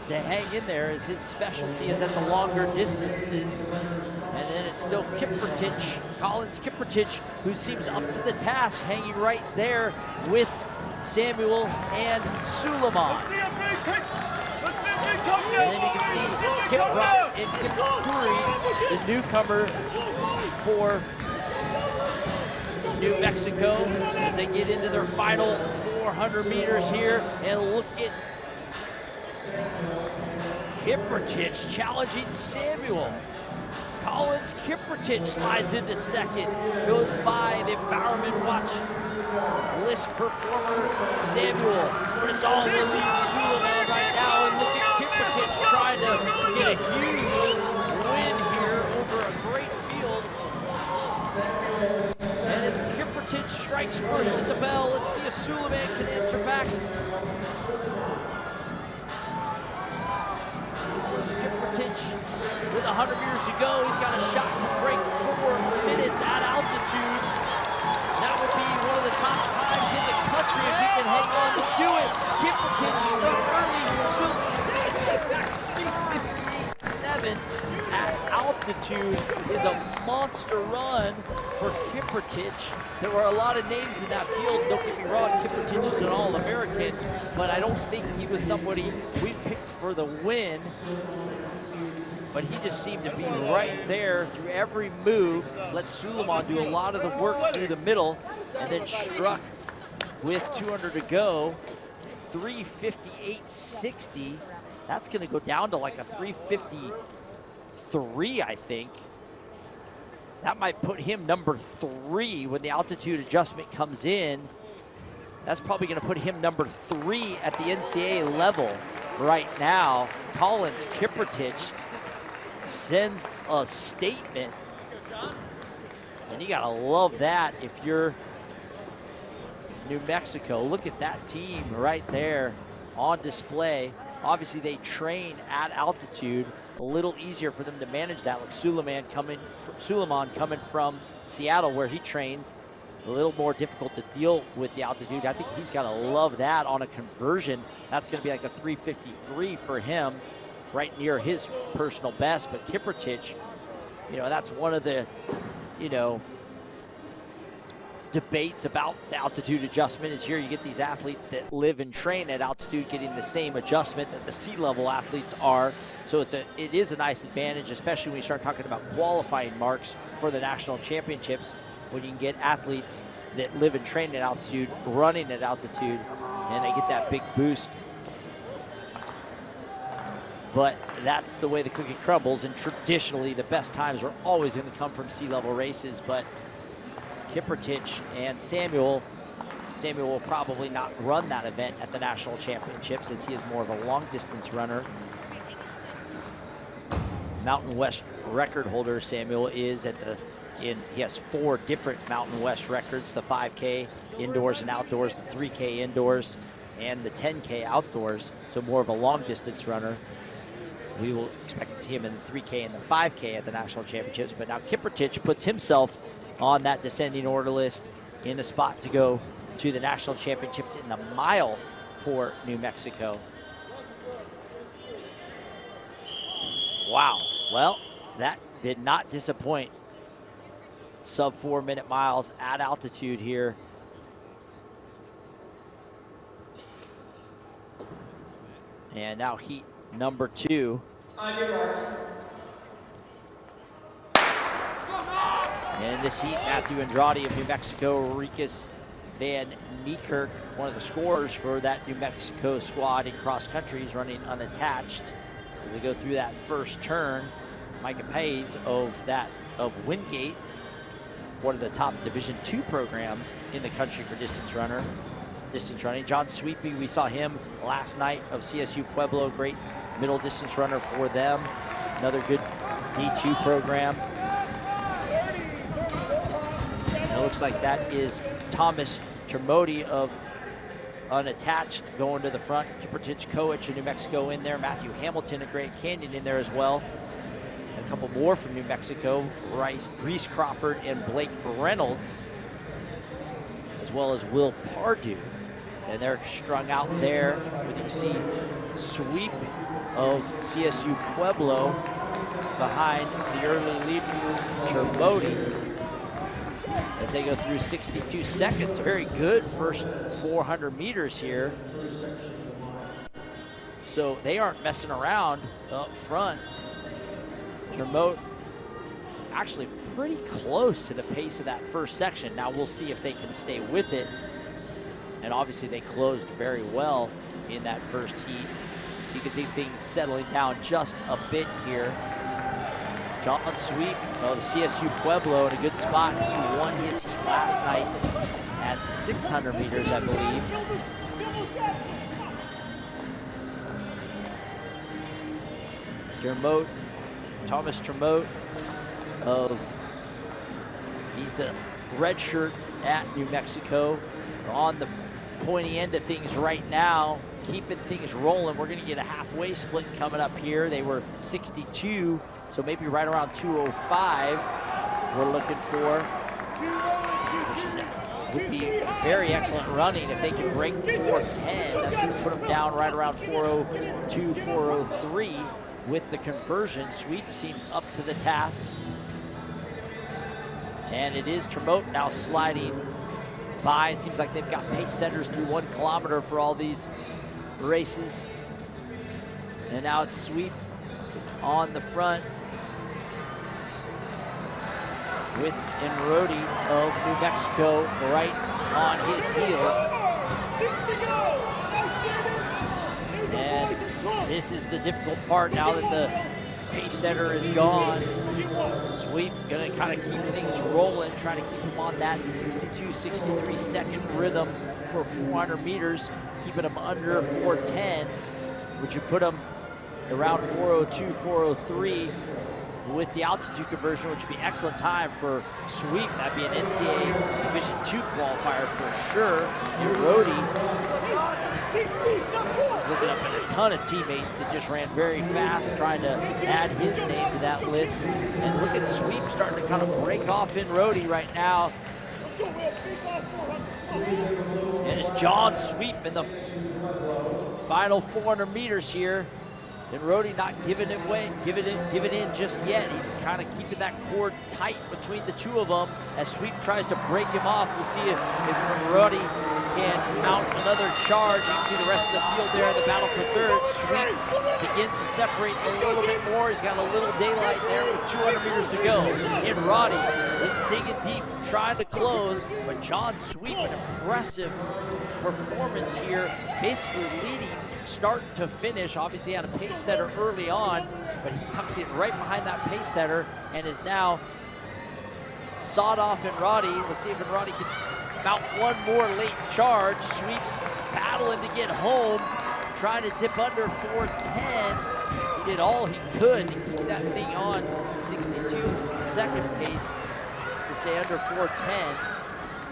to hang in there, as his specialty is at the longer distances. And then it's still Kiprotich, Collins Kiprotich, who seems up to the task, hanging right there with Samuel and Suleiman. And then you can see Kiprot and Kipkuri, the newcomer for New Mexico, as they get into their final 400 meters here. And look at Kiprotich challenging Samuel. Collins Kiprotich slides into second, goes by the Bowerman Watch list performer Samuel, but it's all in the lead Suleiman right now. And look at Kiprotich trying to get a huge win here over a great field. And as Kiprotich strikes first at the bell, let's see if Suleiman can answer back. Kiprotich with 100 meters to go. He's got a shot to break 4 minutes at altitude. That would be one of the top times in the country if he can hang on to do it. Kiprotich struck early, so back 3:58.7 at altitude is a monster run for Kiprotich. There were a lot of names in that field, don't get me wrong. Kiprotich is an All-American, but I don't think he was somebody we picked for the win. But he just seemed to be right there through every move. Let Suleiman do a lot of the work through the middle, and then struck with 200 to go. 3:58.60. That's gonna go down to like a 3:53, I think. That might put him number 3 when the altitude adjustment comes in. That's probably gonna put him number 3 at the NCAA level right now. Collins Kiprotich sends a statement, and you gotta love that if you're New Mexico. Look at that team right there on display. Obviously they train at altitude, a little easier for them to manage that, like Suleiman coming from Seattle where he trains, a little more difficult to deal with the altitude. I think he's gotta love that on a conversion. That's gonna be like a 3:53 for him, right near his personal best. But Kiprotich, you know, that's one of the, you know, debates about the altitude adjustment is here you get these athletes that live and train at altitude getting the same adjustment that the sea level athletes are. So it is a nice advantage, especially when you start talking about qualifying marks for the national championships, when you can get athletes that live and train at altitude, running at altitude, and they get that big boost. But that's the way the cookie crumbles, and traditionally the best times are always going to come from sea level races. But Kiprotich and Samuel. Samuel will probably not run that event at the national championships, as he is more of a long distance runner. Mountain West record holder Samuel is at he has 4 different Mountain West records: the 5K indoors and outdoors, the 3K indoors, and the 10K outdoors. So more of a long distance runner. We will expect to see him in the 3K and the 5K at the national championships. But now Kiprotich puts himself on that descending order list in a spot to go to the national championships in the mile for New Mexico. Wow, well, that did not disappoint. Sub 4 minute miles at altitude here. And now heat number 2. And in this heat, Matthew Andrade of New Mexico, Rikus Van Niekerk, one of the scorers for that New Mexico squad in cross country, is running unattached as they go through that first turn. Micah Pays of Wingate, one of the top Division II programs in the country for distance running. John Sweepy, we saw him last night of CSU Pueblo, great middle distance runner for them. Another good D2 program. And it looks like that is Thomas Termodi of unattached going to the front. Kiprotich Koich of New Mexico in there. Matthew Hamilton of Grand Canyon in there as well. And a couple more from New Mexico, Reese Crawford and Blake Reynolds, as well as Will Pardue. And they're strung out there. You can see Sweep of CSU Pueblo behind the early lead, Termodi, as they go through 62 seconds. Very good first 400 meters here. So they aren't messing around up front. Termodi actually pretty close to the pace of that first section. Now we'll see if they can stay with it. And obviously they closed very well in that first heat. You can think things settling down just a bit here. John Sweep of CSU Pueblo in a good spot. He won his heat last night at 600 meters, I believe. Thomas Termodi he's a red shirt at New Mexico, on the pointy end of things right now, keeping things rolling. We're gonna get a halfway split coming up here. They were 62, so maybe right around 205 we're looking for, which would be very excellent running if they can break 410. That's gonna put them down right around 402, 403 with the conversion. Sweep seems up to the task. And it is Termodi now sliding by. It seems like they've got pace setters through 1 kilometer for all these races. And now it's Sweep on the front with Enrodi of New Mexico right on his heels. And this is the difficult part now that the pace setter is gone. Sweep gonna kind of keep things rolling, trying to keep them on that 62, 63 second rhythm for 400 meters, keeping them under 410, which would put them around 402, 403 with the altitude conversion, which would be excellent time for Sweep. That'd be an NCAA Division II qualifier for sure. And Rody is looking up at a ton of teammates that just ran very fast, trying to add his name to that list. And look at Sweep starting to kind of break off in Rody right now. And it's John Sweep in the final 400 meters here. And Rody not giving in just yet. He's kind of keeping that cord tight between the two of them as Sweep tries to break him off. We'll see if Rody can mount another charge. You can see the rest of the field there in the battle for third. Sweep begins to separate a little bit more. He's got a little daylight there with 200 meters to go. And Roddy is digging deep, trying to close, but John Sweep, an impressive performance here, basically leading start to finish. Obviously had a pace setter early on, but he tucked it right behind that pace setter and is now sawed off Roddy. Let's see if Roddy can mount one more late charge. Sweep battling to get home, trying to dip under 4:10. He did all he could to keep that thing on 62-second pace to stay under 4:10.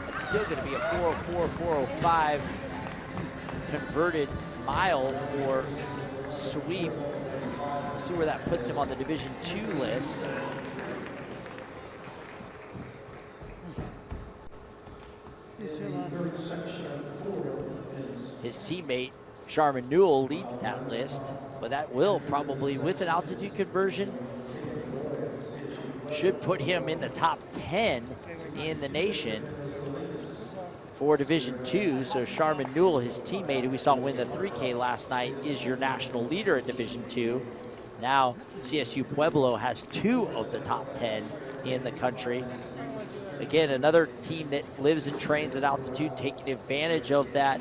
It's still going to be a 4:04, 4:05 converted mile for Sweep. We'll see where that puts him on the Division II list. His teammate, Sharman Newell, leads that list, but that will probably, with an altitude conversion, should put him in the top 10 in the nation for Division II. So Sharman Newell, his teammate, who we saw win the 3K last night, is your national leader at Division II. Now CSU Pueblo has 2 of the top 10 in the country. Again, another team that lives and trains at altitude, taking advantage of that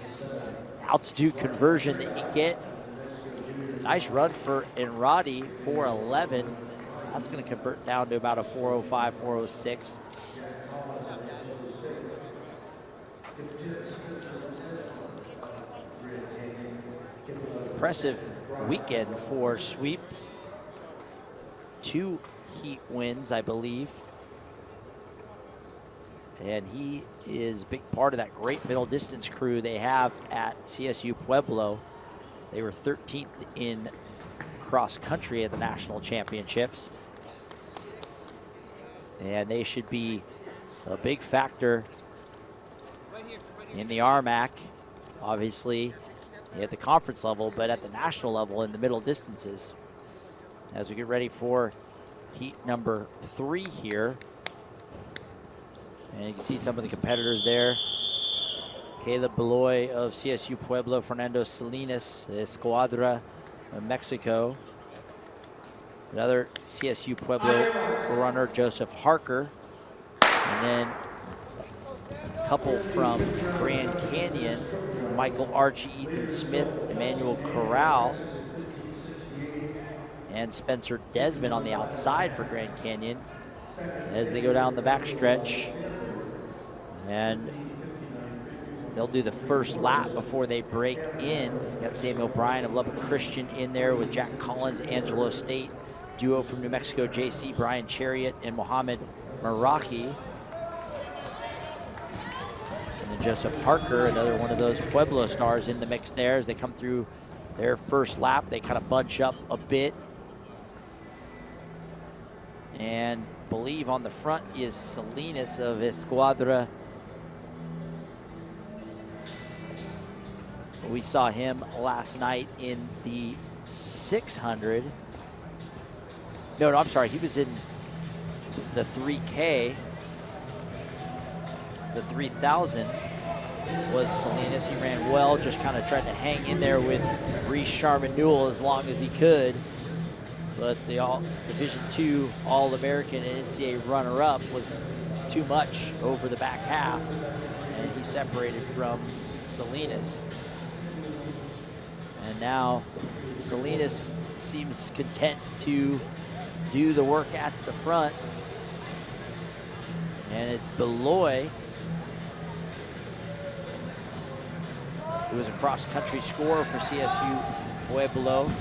altitude conversion that you get. Nice run for Enradi, 4:11. That's going to convert down to about a 4:05, 4:06. Impressive weekend for Sweep. 2 heat wins, I believe. And he is a big part of that great middle distance crew they have at CSU Pueblo. They were 13th in cross country at the national championships. And they should be a big factor in the RMAC, obviously at the conference level, but at the national level in the middle distances. As we get ready for heat number 3 here. And you can see some of the competitors there. Caleb Beloy of CSU Pueblo, Fernando Salinas, Escuadra of Mexico. Another CSU Pueblo runner, Joseph Harker. And then a couple from Grand Canyon, Michael Archie, Ethan Smith, Emmanuel Corral, and Spencer Desmond on the outside for Grand Canyon as they go down the backstretch. And they'll do the first lap before they break in. You got Samuel Bryan of Lubbock Christian in there with Jack Collins, Angelo State, duo from New Mexico, JC, Brian Chariot, and Mohammed Meraki. And then Joseph Harker, another one of those Pueblo stars in the mix there as they come through their first lap. They kind of bunch up a bit. And believe on the front is Salinas of Escuadra. We saw him last night in the 600. No, I'm sorry. He was in the 3K. The 3000 was Salinas. He ran well, just kind of tried to hang in there with Reese Sharman Newell as long as he could. But the Division II All-American and NCAA runner-up was too much over the back half, and he separated from Salinas. And now Salinas seems content to do the work at the front. And it's Beloy, who is a cross-country scorer for CSU Pueblo.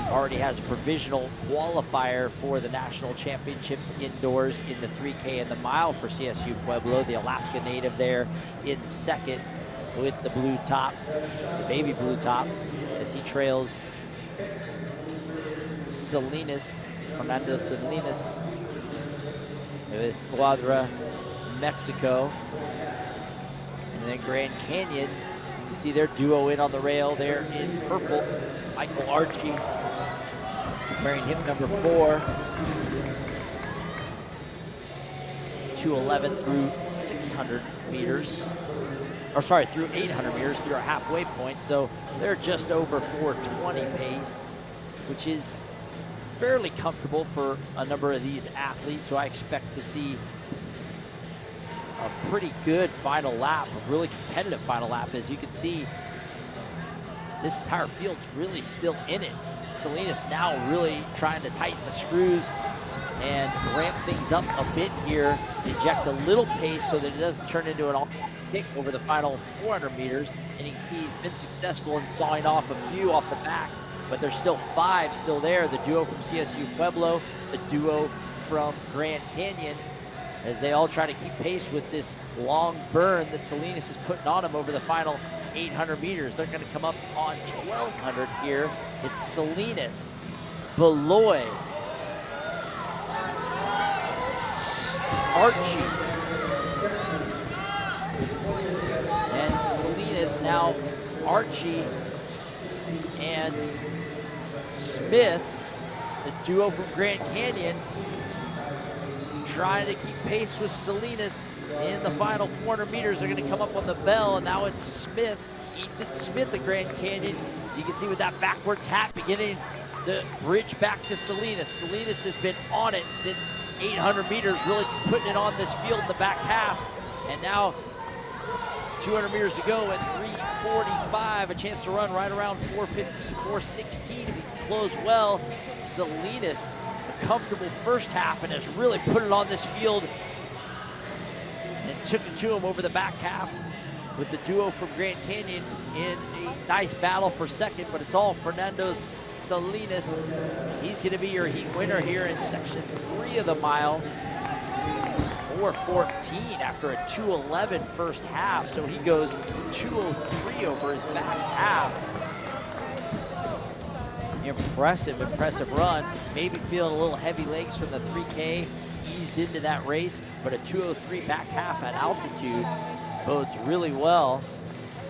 Already has a provisional qualifier for the national championships indoors in the 3K and the mile for CSU Pueblo. The Alaska native there in second with the blue top, the baby blue top, as he trails Salinas, Fernando Salinas of Escuadra, Mexico. And then Grand Canyon, you can see their duo in on the rail there in purple. Michael Archie wearing hip number 4. 2:11 through 600 meters. Or sorry, through 800 meters, through our halfway point. So they're just over 4:20 pace, which is fairly comfortable for a number of these athletes. So I expect to see a pretty good final lap, a really competitive final lap. As you can see, this entire field's really still in it. Salinas now really trying to tighten the screws and ramp things up a bit here, inject a little pace so that it doesn't turn into an kick over the final 400 meters. And he's been successful in sawing off a few off the back, but there's still 5 still there. The duo from CSU Pueblo, the duo from Grand Canyon, as they all try to keep pace with this long burn that Salinas is putting on them over the final 800 meters. They're going to come up on 1200 here. It's Salinas, Beloy, Archie, and Salinas. Now Archie and Smith, the duo from Grand Canyon, trying to keep pace with Salinas in the final 400 meters. They're going to come up on the bell, and now it's Smith, Ethan Smith of Grand Canyon. You can see with that backwards hat beginning to bridge back to Salinas. Salinas has been on it since 800 meters, really putting it on this field in the back half. And now 200 meters to go at 3:45, a chance to run right around 4:15, 4:16 if he can close well. Salinas, a comfortable first half, and has really put it on this field and took it to him over the back half with the duo from Grand Canyon in a nice battle for second, but it's all Fernando Salinas. He's going to be your heat winner here in section 3 of the mile. 4:14 after a 2:11 first half, so he goes 2:03 over his back half. Impressive run. Maybe feeling a little heavy legs from the 3K, eased into that race, but a 2:03 back half at altitude bodes really well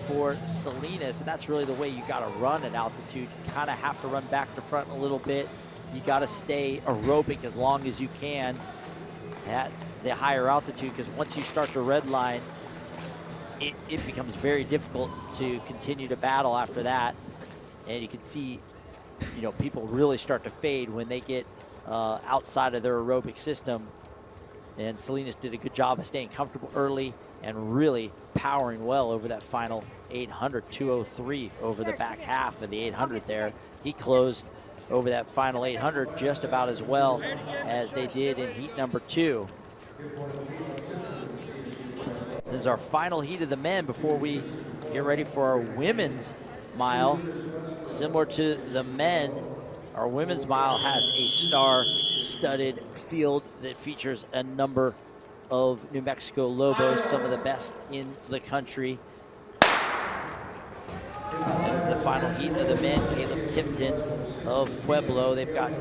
for Salinas, and that's really the way you got to run at altitude. You kind of have to run back to front a little bit. You got to stay aerobic as long as you can at the higher altitude, because once you start the red line, it becomes very difficult to continue to battle after that. And you can see, you know, people really start to fade when they get outside of their aerobic system. And Salinas did a good job of staying comfortable early and really powering well over that final 800, 2:03 over the back half of the 800 there. He closed over that final 800 just about as well as they did in heat number 2. This is our final heat of the men before we get ready for our women's mile. Similar to the men, our women's mile has a star-studded field that features a number of New Mexico Lobos, some of the best in the country. As the final heat of the men, Caleb Tipton of Pueblo. They've got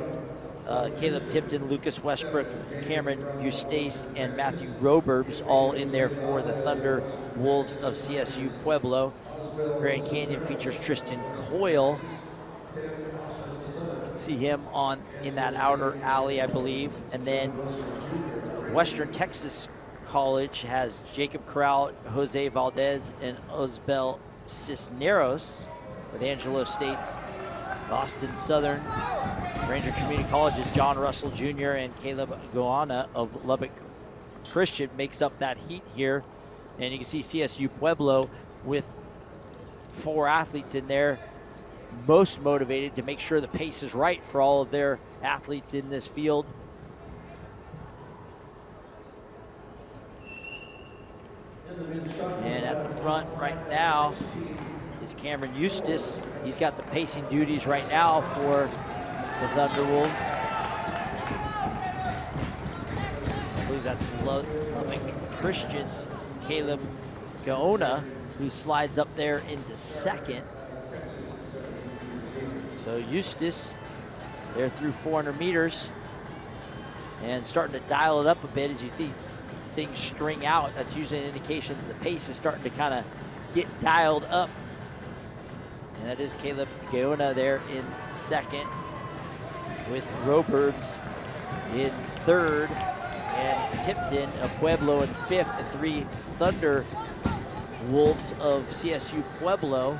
Caleb Tipton, Lucas Westbrook, Cameron Eustace, and Matthew Roburbs all in there for the Thunder Wolves of CSU Pueblo. Grand Canyon features Tristan Coyle. You can see him in that outer alley, I believe. And then Western Texas College has Jacob Corral, Jose Valdez, and Osbel Cisneros, with Angelo State's Boston Southern. Ranger Community College's John Russell Jr. and Caleb Goana of Lubbock Christian makes up that heat here. And you can see CSU Pueblo with 4 athletes in there, most motivated to make sure the pace is right for all of their athletes in this field. And at the front right now is Cameron Eustace. He's got the pacing duties right now for the Thunderwolves. I believe that's Lubbock Christian's Caleb Gaona, who slides up there into second. So Eustace, they're through 400 meters and starting to dial it up a bit as you see things string out. That's usually an indication that the pace is starting to kind of get dialed up. And that is Caleb Gaona there in second, with Roburbs in third, and Tipton of Pueblo in fifth. The 3 Thunder Wolves of CSU Pueblo.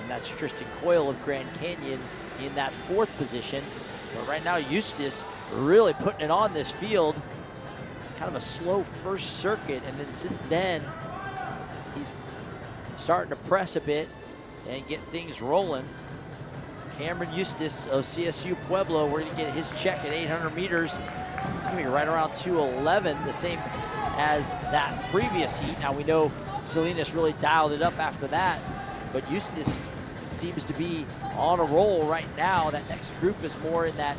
And that's Tristan Coyle of Grand Canyon in that 4th position. But right now, Eustace really putting it on this field. Kind of a slow first circuit, and then since then, he's starting to press a bit and get things rolling. Cameron Eustace of CSU Pueblo, we're gonna get his check at 800 meters. It's gonna be right around 2:11, the same as that previous heat. Now we know Salinas really dialed it up after that, but Eustace seems to be on a roll right now. That next group is more in that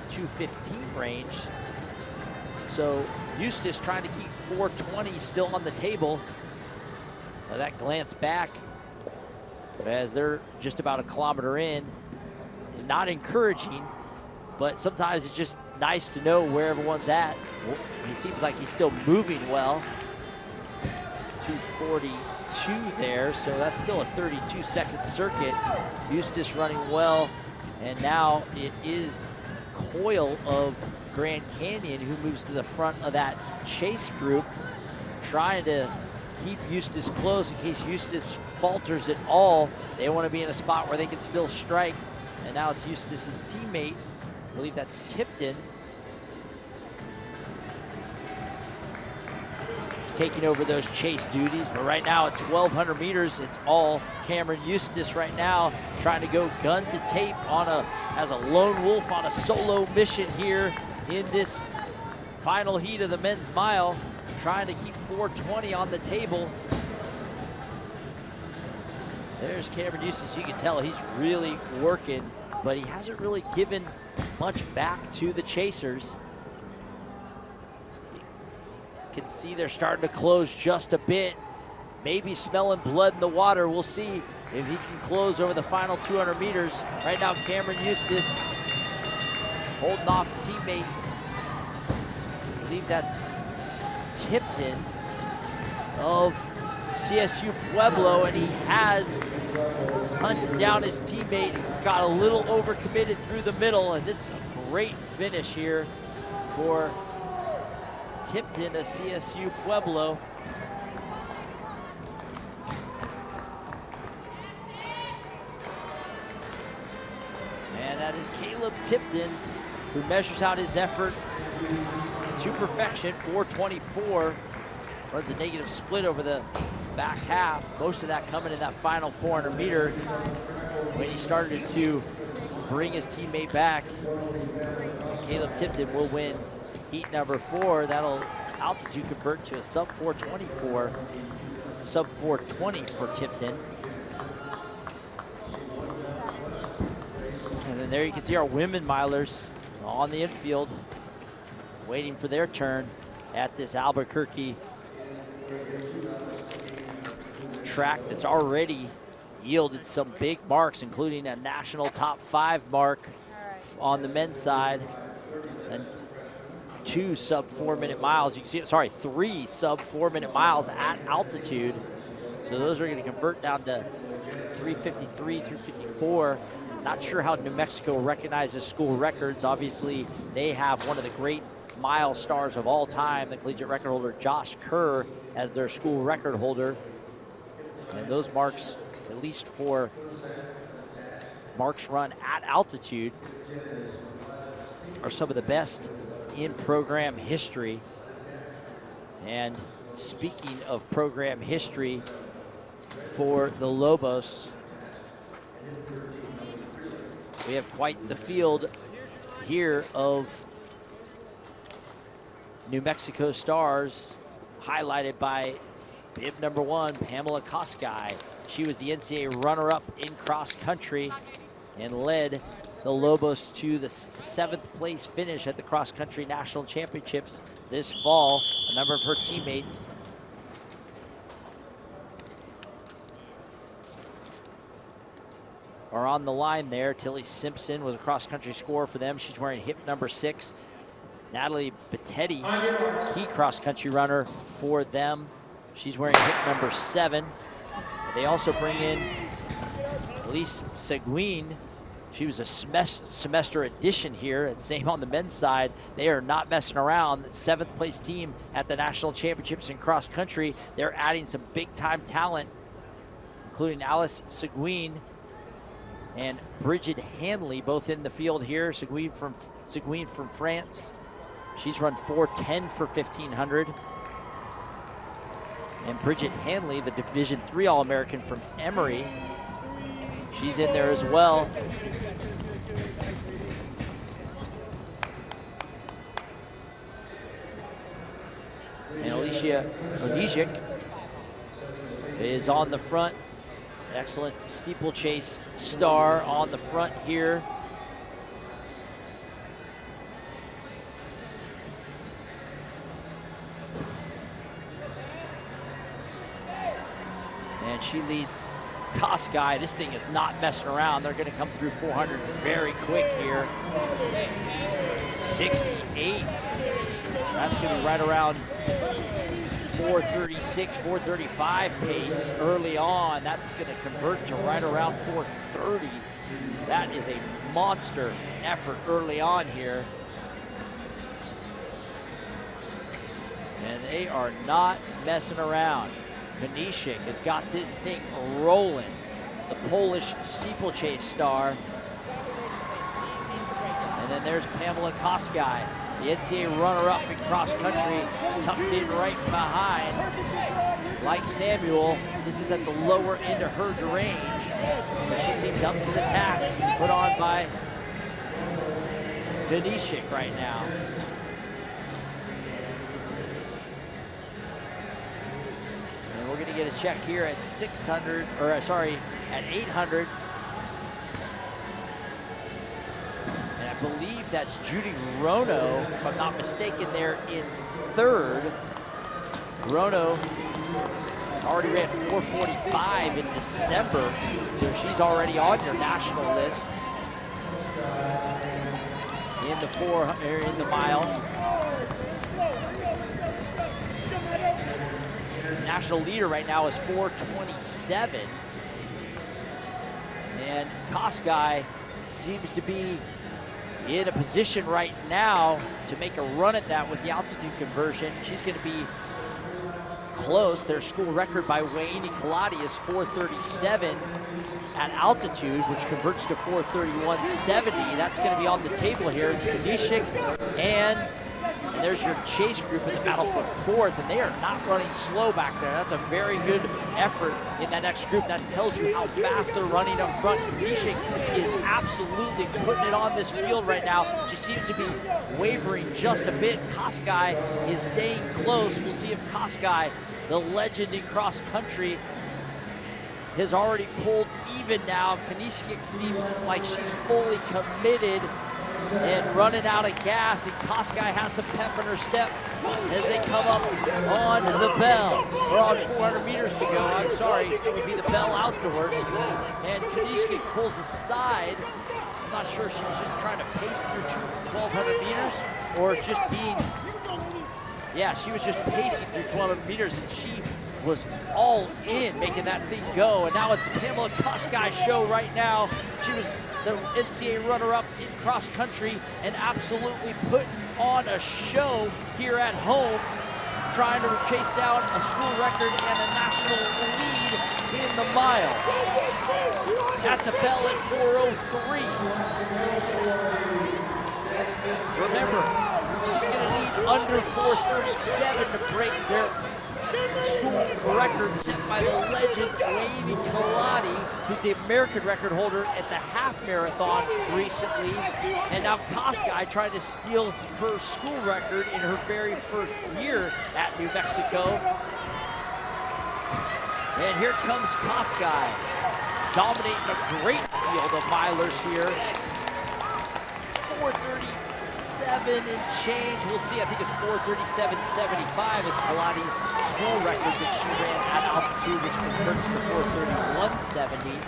2:15 range. So Eustace trying to keep 4:20 still on the table. Now that glance back as they're just about a kilometer in is not encouraging, but sometimes it's just nice to know where everyone's at. He seems like he's still moving well. 2:42 there, so that's still a 32-second circuit. Eustace running well, and now it is Coyle of Grand Canyon who moves to the front of that chase group, trying to keep Eustace close in case Eustace falters at all. They want to be in a spot where they can still strike, and now it's Eustace's teammate, I believe that's Tipton, taking over those chase duties. But right now at 1,200 meters, it's all Cameron Eustace right now, trying to go gun to tape as a lone wolf on a solo mission here in this final heat of the men's mile, trying to keep 4:20 on the table. There's Cameron Eustace. You can tell he's really working, but he hasn't really given much back to the chasers. Can see they're starting to close just a bit. Maybe smelling blood in the water. We'll see if he can close over the final 200 meters. Right now, Cameron Eustace holding off teammate. I believe that's Tipton of CSU Pueblo, and he has hunted down his teammate, who got a little overcommitted through the middle, and this is a great finish here for Tipton of CSU Pueblo. And that is Caleb Tipton, who measures out his effort to perfection, 4:24. Runs a negative split over the back half, most of that coming in that final 400 meter when he started to bring his teammate back. Caleb Tipton will win heat number 4. That'll altitude convert to a sub 424, sub 420 for Tipton. And then there you can see our women milers on the infield, waiting for their turn at this Albuquerque track that's already yielded some big marks, including a national top 5 mark on the men's side, and 2 sub 4-minute miles. You can see, sorry, 3 sub 4-minute miles at altitude. So those are going to convert down to 3:53, 3:54. Not sure how New Mexico recognizes school records. Obviously, they have one of the great mile stars of all time, the collegiate record holder Josh Kerr, as their school record holder. And those marks, at least for marks run at altitude, are some of the best in program history. And speaking of program history for the Lobos, we have quite the field here of New Mexico stars, highlighted by bib number 1, Pamela Koskai. She was the NCAA runner-up in cross country and led the Lobos to the 7th place finish at the cross country national championships this fall. A number of her teammates are on the line there. Tilly Simpson was a cross country scorer for them. She's wearing hip number 6. Natalie Bettetti, key cross country runner for them. She's wearing hip number 7. They also bring in Elise Seguin. She was a semester addition here. Same on the men's side. They are not messing around. 7th place team at the national championships in cross country. They're adding some big time talent, including Alice Seguin and Bridget Hanley, both in the field here. Seguin from France. She's run 4:10 for 1,500. And Bridget Hanley, the Division III All-American from Emory, She's in there as well. And Alicia Onijic is on the front. Excellent steeplechase star on the front here. And she leads Koskai. This thing is not messing around. They're gonna come through 400 very quick here. 68. That's gonna be right around 436, 435 pace early on. That's gonna convert to right around 430. That is a monster effort early on here. And they are not messing around. Konishik has got this thing rolling. The Polish steeplechase star. And then there's Pamela Koskai, the NCAA runner-up in cross country, tucked in right behind. Like Samuel, this is at the lower end of her range, but she seems up to the task put on by Konishik right now. And we're gonna get a check here at 600, or sorry, at 800. And I believe that's Judy Rono, if I'm not mistaken, there in third. Rono already ran 4:45 in December, so she's already on your national list in the mile. National leader right now is 4:27, and Koskai seems to be in a position right now to make a run at that with the altitude conversion. She's going to be close. Their school record by Wayne Kaladi is 4:37 at altitude, which converts to 4:31.70. That's going to be on the table here. It's Konishik and there's your chase group in the battle for fourth, and they are not running slow back there. That's a very good effort in that next group. That tells you how fast they're running up front. Konishik is absolutely putting it on this field right now. She seems to be wavering just a bit. Koskai is staying close. We'll see if Koskai, the legend in cross country, has already pulled even now. Konishik seems like she's fully committed and running out of gas, and Koskai has some pep in her step as they come up on the bell. We're on 400 meters to go. I'm sorry, it would be the bell outdoors. And Konishik pulls aside. I'm not sure if she was just trying to pace through 1,200 meters or it's just being, yeah, she was just pacing through 1,200 meters, and she was all in making that thing go. And now it's the Pamela Koskai show right now. She was the NCAA runner-up in cross country and absolutely put on a show here at home, trying to chase down a school record and a national lead in the mile. At the bell at 4:03. Remember, she's gonna need under 4:37 to break their school record set by the legend Wayne Kaladi, who's the American record holder at the half marathon recently. And now Koskai trying to steal her school record in her very first year at New Mexico. And here comes Koskai, dominating a great field of milers here. 4:37 and change. We'll see. I think it's 4:37.75 is Kaladi's school record that she ran at altitude, which converts to 4:31.70.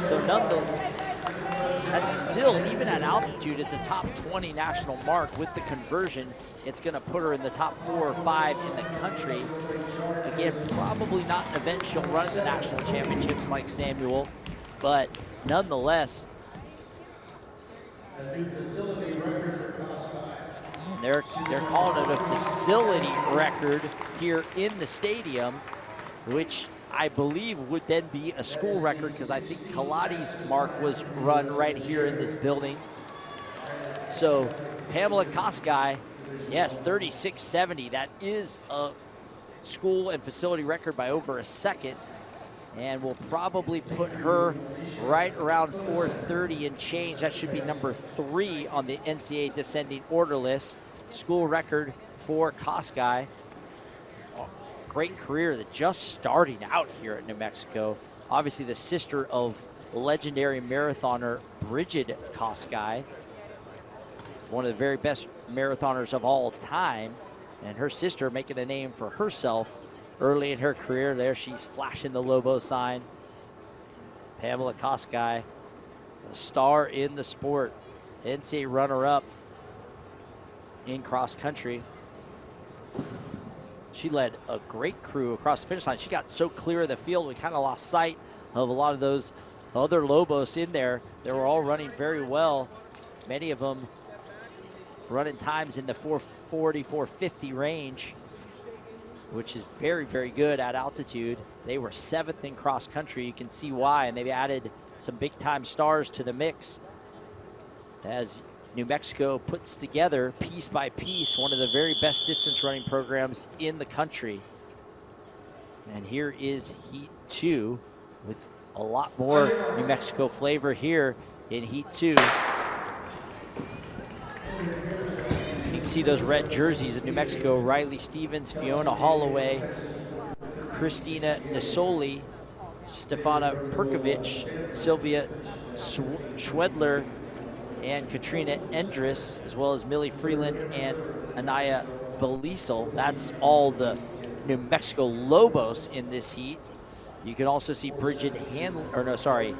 So nonetheless, that's still, even at altitude, it's a top 20 national mark. With the conversion, it's going to put her in the top 4 or 5 in the country. Again, probably not an event she'll run at the national championships like Samuel, but nonetheless, they're calling it a facility record here in the stadium, which I believe would then be a school record, because I think Kaladi's mark was run right here in this building. So Pamela Koskai, yes, 36.70. That is a school and facility record by over a second, and will probably put her right around 4:30 and change. That should be number 3 on the NCAA descending order list. School record for Koskei. Great career that just starting out here at New Mexico. Obviously the sister of legendary marathoner Bridget Koskei, one of the very best marathoners of all time, and her sister making a name for herself early in her career. There she's flashing the Lobo sign. Pamela Koskei, a star in the sport, NCAA runner-up in cross country. She led a great crew across the finish line. She got so clear of the field, we kind of lost sight of a lot of those other Lobos in there. They were all running very well. Many of them running times in the 440, 450 range, which is very, very good at altitude. They were 7th in cross country. You can see why, and they've added some big time stars to the mix as New Mexico puts together piece by piece one of the very best distance running programs in the country. And here is Heat 2 with a lot more New Mexico flavor here in Heat 2. You can see those red jerseys in New Mexico: Riley Stevens, Fiona Holloway, Christina Nisoli, Stefana Perkovic, Sylvia Schwedler, and Katrina Endris, as well as Millie Freeland and Anaya Belisel. That's all the New Mexico Lobos in this heat. You can also see Bridget Hanley, or no, sorry,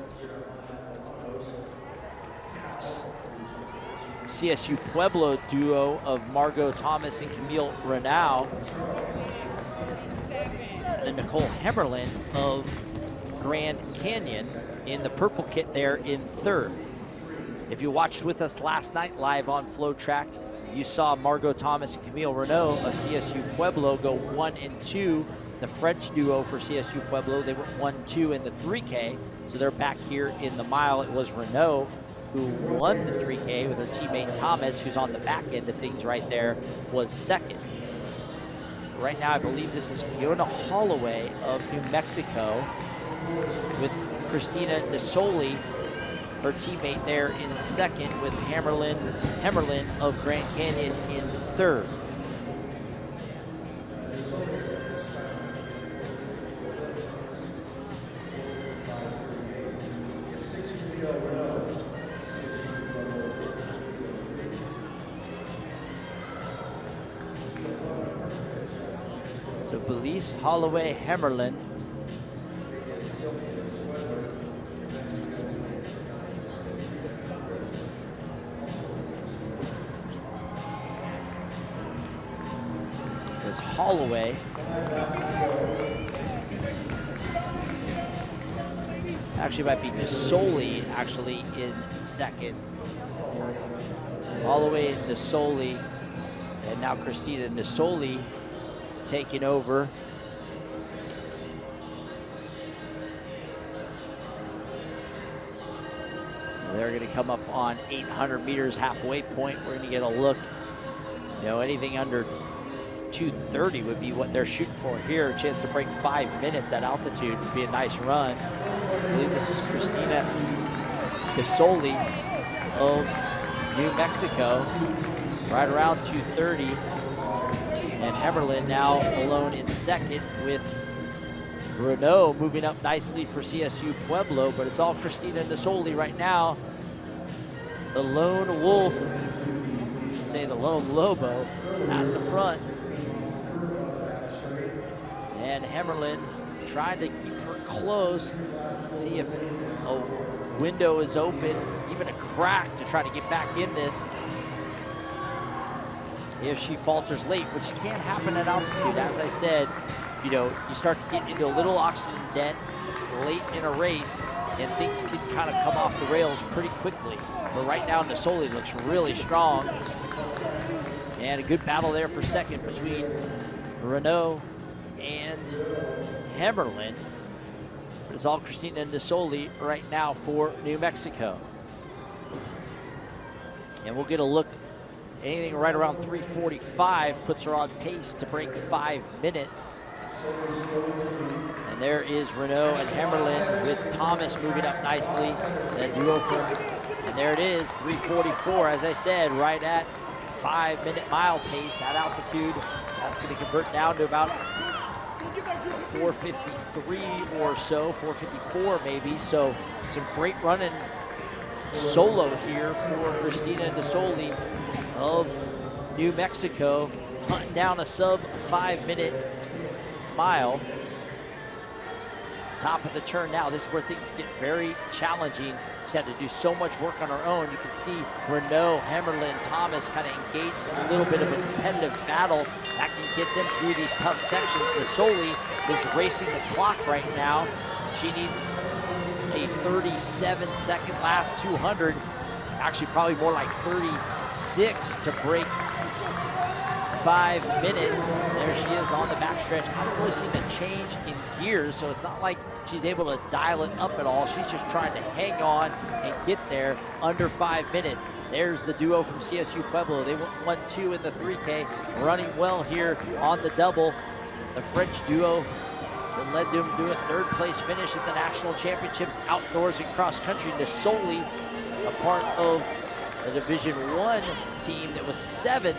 CSU Pueblo duo of Margot Thomas and Camille Renau, and then Nicole Hemmerlin of Grand Canyon in the purple kit there in 3rd. If you watched with us last night live on FloTrack, you saw Margot Thomas and Camille Renault of CSU Pueblo go 1 and 2. The French duo for CSU Pueblo, they went 1-2 in the 3K, so they're back here in the mile. It was Renault who won the 3K with her teammate Thomas, who's on the back end of things right there, was 2nd. Right now, I believe this is Fiona Holloway of New Mexico with Christina Nisoli, her teammate there in 2nd, with Hemmerlin of Grand Canyon in 3rd. So Belize, Holloway, Hemmerlin. It's Holloway. Actually might be Nisoli actually in 2nd. Holloway, Nisoli, and now Christina Nisoli taking over. They're going to come up on 800 meters halfway point. We're going to get a look. You know, anything under 2:30 would be what they're shooting for here. A chance to break 5 minutes at altitude would be a nice run. I believe this is Christina Nisoli of New Mexico, right around 2:30. And Hemmerlin now alone in 2nd, with Renault moving up nicely for CSU Pueblo, but it's all Christina Nisoli right now. The lone wolf, I should say the lone Lobo, at the front. And Hemmerlin trying to keep her close, see if a window is open, even a crack to try to get back in this. If she falters late, which can happen at altitude. As I said, you know, you start to get into a little oxygen dent late in a race, and things can kind of come off the rails pretty quickly. But right now, Nisoli looks really strong. And a good battle there for 2nd between Renault and Hemmerlin. But it's all Christina Nisoli right now for New Mexico. And we'll get a look. Anything right around 3:45 puts her on pace to break 5 minutes. And there is Renault and Hammerlin with Thomas moving up nicely. The duo from, and there it is, 3:44, as I said, right at 5-minute mile pace at altitude. That's going to convert down to about 4:53 or so, 4:54 maybe. So some great running solo here for Christina Nasoli of New Mexico, hunting down a sub 5-minute mile. Top of the turn now. This is where things get very challenging. She's had to do so much work on her own. You can see Renault, Hammerlin, Thomas kind of engaged in a little bit of a competitive battle that can get them through these tough sections. Nasoli is racing the clock right now. She needs a 37-second last 200. Actually, probably more like 36 to break 5 minutes. There she is on the backstretch. I haven't really seen a change in gears, so it's not like she's able to dial it up at all. She's just trying to hang on and get there under 5 minutes. There's the duo from CSU Pueblo. They went 1-2 in the 3K, running well here on the double. The French duo that led them to a third-place finish at the National Championships outdoors and cross-country. Nasoli, a part of the Division I team that was 7th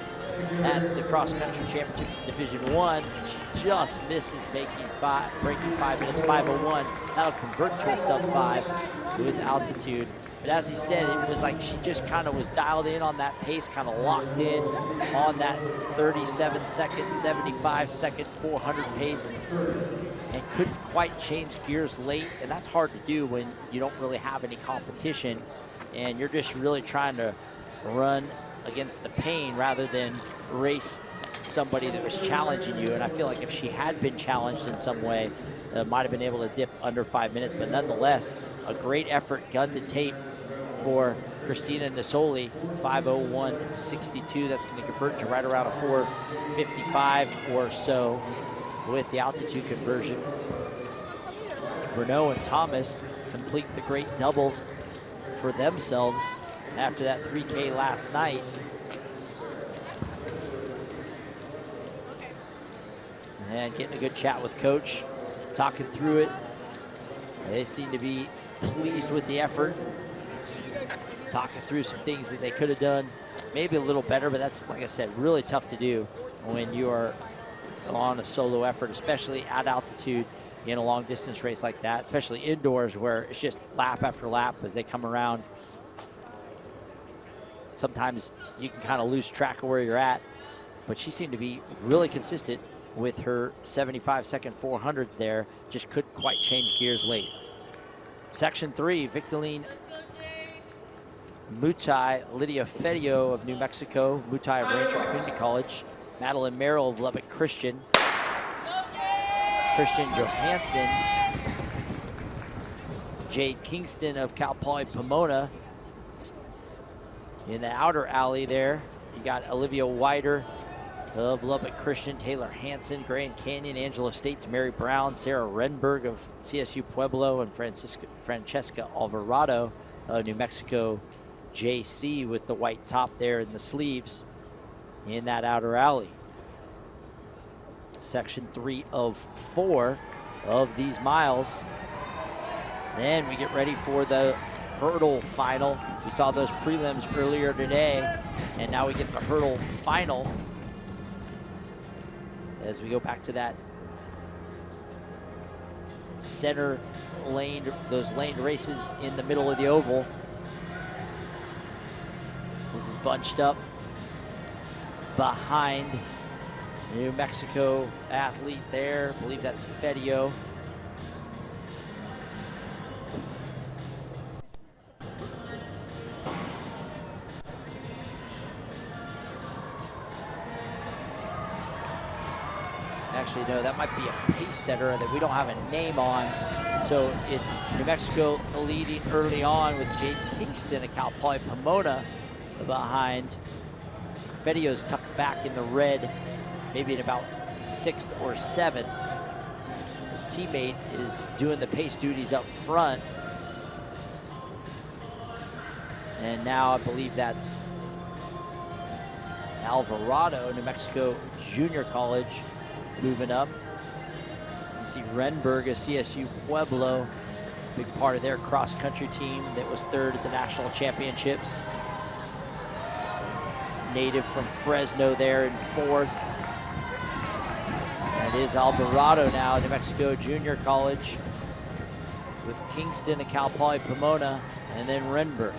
at the cross-country championships in Division I, and she just misses breaking 5 minutes, 5:01. That'll convert to a sub-5 with altitude. But as he said, it was like she just kind of was dialed in on that pace, kind of locked in on that 37-second, 75-second 400 pace, and couldn't quite change gears late. And that's hard to do when you don't really have any competition and you're just really trying to run against the pain rather than race somebody that was challenging you. And I feel like if she had been challenged in some way, might have been able to dip under 5 minutes. But nonetheless, a great effort, gun to tape for Christina Nasoli, 5:01.62. That's going to convert to right around a 4:55 or so with the altitude conversion. Renault and Thomas complete the great doubles for themselves after that 3K last night. And getting a good chat with Coach, talking through it. They seem to be pleased with the effort, talking through some things that they could have done maybe a little better, but that's, like I said, really tough to do when you are on a solo effort, especially at altitude in a long distance race like that, especially indoors where it's just lap after lap as they come around. Sometimes you can kind of lose track of where you're at, but she seemed to be really consistent with her 75-second 400s there. Just couldn't quite change gears late. Section 3, Victorine Mutai, Lydia Fedio of New Mexico, Mutai of Ranger Community College, Madeline Merrill of Lubbock Christian, Christian Johansson, Jade Kingston of Cal Poly Pomona. In the outer alley there, you got Olivia Wider of Lubbock Christian, Taylor Hansen, Grand Canyon, Angela States, Mary Brown, Sarah Renberg of CSU Pueblo, and Francesca Alvarado of New Mexico JC with the white top there in the sleeves in that outer alley. Section 3 of 4 of these miles. Then we get ready for the hurdle final. We saw those prelims earlier today, and now we get the hurdle final as we go back to that center lane, those laned races in the middle of the oval. This is bunched up behind the New Mexico athlete there. I believe that's Fedio. Actually, no, that might be a pace setter that we don't have a name on. So it's New Mexico leading early on with Jade Kingston at Cal Poly Pomona behind. Fedio's tucked back in the red, maybe in about 6th or 7th. Teammate is doing the pace duties up front. And now I believe that's Alvarado, New Mexico Junior College, moving up. You see Renberg of CSU Pueblo, big part of their cross-country team that was third at the national championships. Native from Fresno there in fourth. And it is Alvarado now, New Mexico Junior College, with Kingston and Cal Poly Pomona, and then Renberg.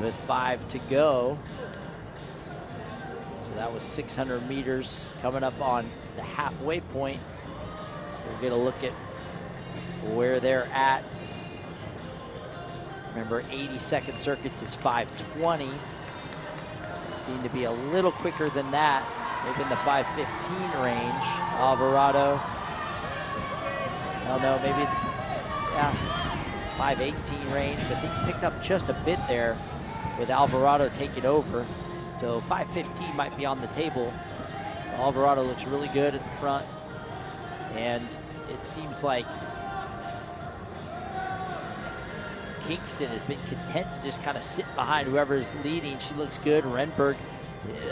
With 5 to go. So that was 600 meters. Coming up on the halfway point, we'll get a look at where they're at. Remember, 80-second circuits is 5:20. Seem to be a little quicker than that. Maybe in the 5:15 range. Alvarado. Oh no, maybe it's, yeah, 5:18 range, but things picked up just a bit there with Alvarado taking over. So 5:15 might be on the table. Alvarado looks really good at the front, and it seems like Kingston has been content to just kind of sit behind whoever is leading. She looks good. Renberg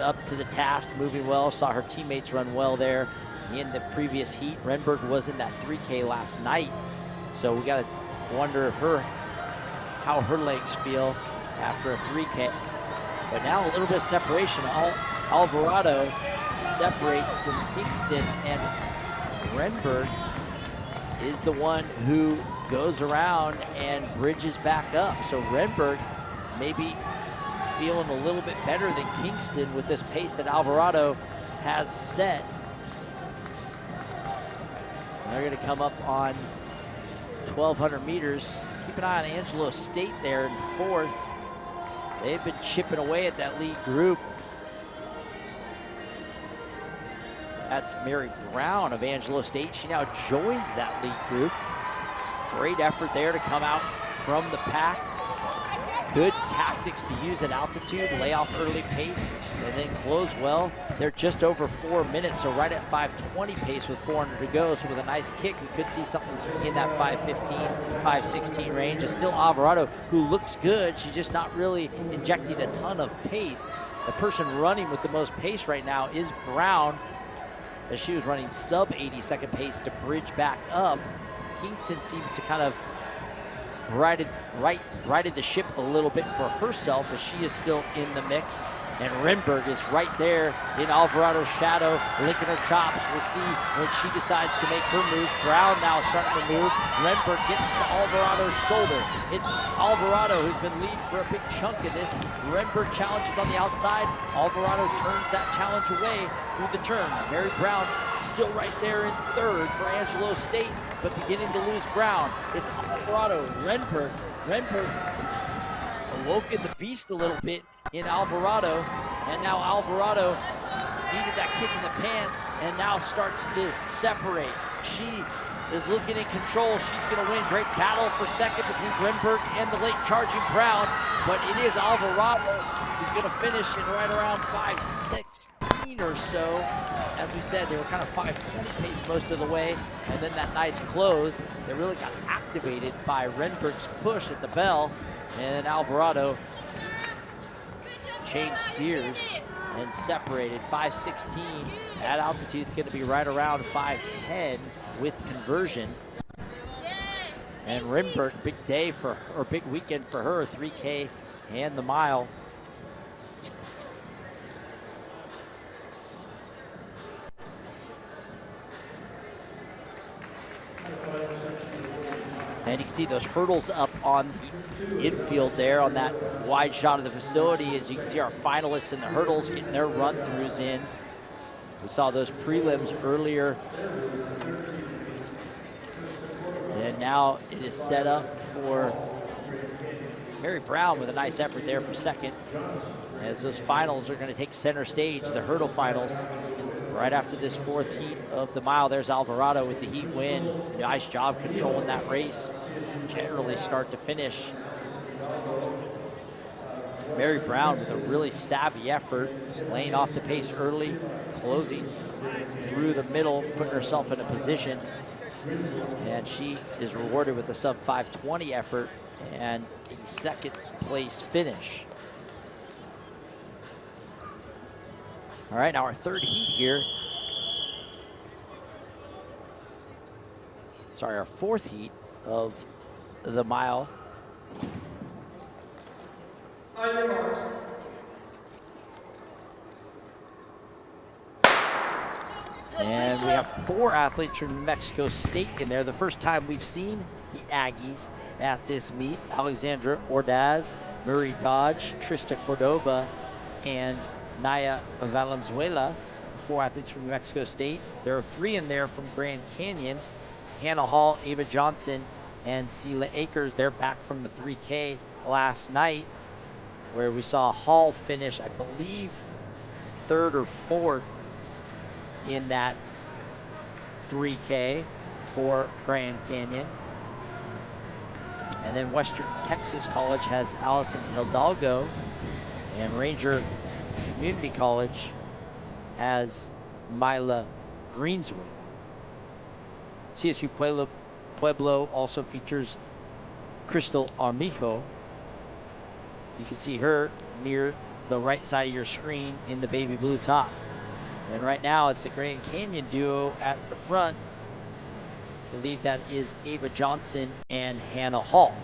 up to the task, moving well. Saw her teammates run well there in the previous heat. Renberg was in that 3K last night, so we got to wonder if how her legs feel after a 3K. But now a little bit of separation. Alvarado separate from Kingston, and Renberg is the one who goes around and bridges back up. So Renberg maybe feeling a little bit better than Kingston with this pace that Alvarado has set. They're gonna come up on 1,200 meters. Keep an eye on Angelo State there in fourth. They've been chipping away at that lead group. That's Mary Brown of Angelo State. She now joins that lead group. Great effort there to come out from the pack. Good tactics to use at altitude, lay off early pace, and then close well. They're just over 4 minutes, so right at 5:20 pace with 400 to go. So with a nice kick, we could see something in that 5:15, 5:16 range. It's still Alvarado, who looks good. She's just not really injecting a ton of pace. The person running with the most pace right now is Brown, as she was running sub 80-second pace to bridge back up. Kingston seems to kind of righted the ship a little bit for herself, as she is still in the mix. And Renberg is right there in Alvarado's shadow, licking her chops. We'll see when she decides to make her move. Brown now starting to move. Renberg gets to Alvarado's shoulder. It's Alvarado who's been leading for a big chunk of this. Renberg challenges on the outside. Alvarado turns that challenge away through the turn. Mary Brown still right there in third for Angelo State, but beginning to lose ground. It's Alvarado, Renberg awoken the beast a little bit in Alvarado, and now Alvarado needed that kick in the pants and now starts to separate. She is looking in control. She's going to win. Great battle for second between Renberg and the late charging Brown, but it is Alvarado who's going to finish in right around 5:16 or so. As we said, they were kind of 5:20 pace most of the way, and then that nice close that really got activated by Renberg's push at the bell, and then Alvarado changed gears and separated. 5:16 at altitude. It's going to be right around 5:10 with conversion. And Renberg, big day for her, or big weekend for her, 3K and the mile. And you can see those hurdles up on the infield there on that wide shot of the facility. As you can see, our finalists in the hurdles getting their run-throughs in. We saw those prelims earlier. And now it is set up for Mary Brown with a nice effort there for second, as those finals are going to take center stage, the hurdle finals. Right after this fourth heat of the mile, there's Alvarado with the heat win. Nice job controlling that race, generally start to finish. Mary Brown with a really savvy effort, laying off the pace early, closing through the middle, putting herself in a position. And she is rewarded with a sub 5:20 effort and a second place finish. All right, now our third heat here. Sorry, our fourth heat of the mile. On your marks. And we have 4 athletes from New Mexico State in there. The first time we've seen the Aggies at this meet. Alexandra Ordaz, Murray Dodge, Trista Cordova, and Naya Valenzuela, 4 athletes from New Mexico State. There are 3 in there from Grand Canyon. Hannah Hall, Ava Johnson, and Seela Akers. They're back from the 3K last night, where we saw Hall finish, I believe, 3rd or 4th in that 3K for Grand Canyon. And then Western Texas College has Allison Hidalgo, and Ranger Community College has Mila Greensway. CSU Pueblo also features Crystal Armijo. You can see her near the right side of your screen in the baby blue top. And right now it's the Grand Canyon duo at the front. I believe that is Ava Johnson and Hannah Hall.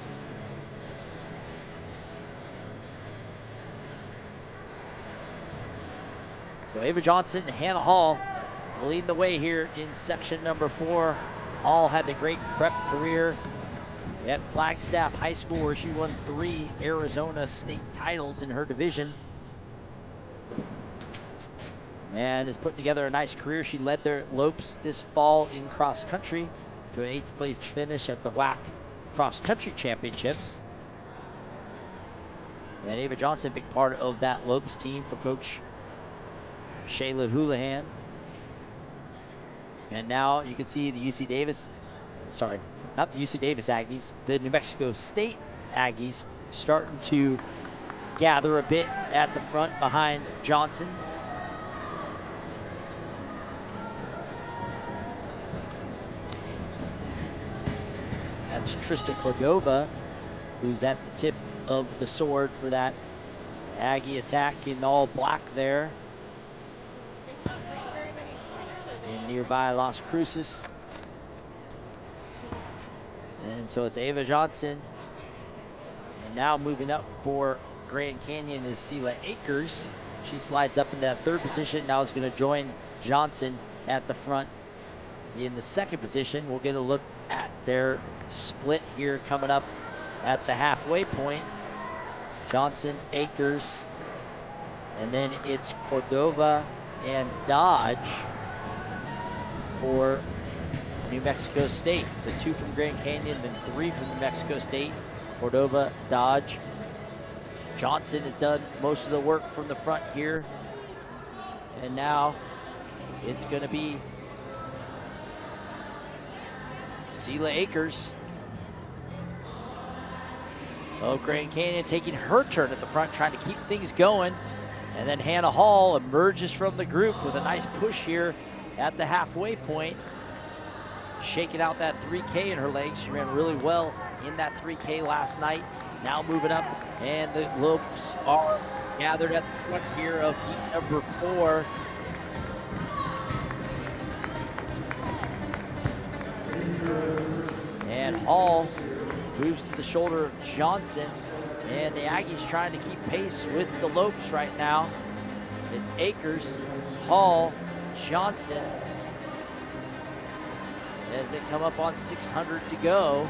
So Ava Johnson and Hannah Hall leading the way here in section number 4. Hall had the great prep career at Flagstaff High School, where she won 3 Arizona state titles in her division, and is putting together a nice career. She led their Lopes this fall in cross country to an 8th place finish at the WAC Cross Country Championships. And Ava Johnson, big part of that Lopes team for Coach Shayla Houlihan. And now you can see the UC Davis, sorry, not the UC Davis Aggies, the New Mexico State Aggies starting to gather a bit at the front behind Johnson. That's Trista Cordova, who's at the tip of the sword for that Aggie attack in all black there in nearby Las Cruces. And so it's Ava Johnson. And now moving up for Grand Canyon is Seela Akers. She slides up into that 3rd position. Now is going to join Johnson at the front in the 2nd position. We'll get a look at their split here coming up at the halfway point. Johnson, Akers, and then it's Cordova and Dodge for New Mexico State. So 2 from Grand Canyon, then 3 from New Mexico State. Cordova, Dodge. Johnson has done most of the work from the front here. And now it's going to be Seela Akers of Grand Canyon taking her turn at the front, trying to keep things going. And then Hannah Hall emerges from the group with a nice push here at the halfway point, shaking out that 3K in her legs. She ran really well in that 3K last night. Now moving up, and the Lopes are gathered at the front here of heat number 4. And Hall moves to the shoulder of Johnson, and the Aggies trying to keep pace with the Lopes right now. It's Akers, Hall, Johnson as they come up on 600 to go.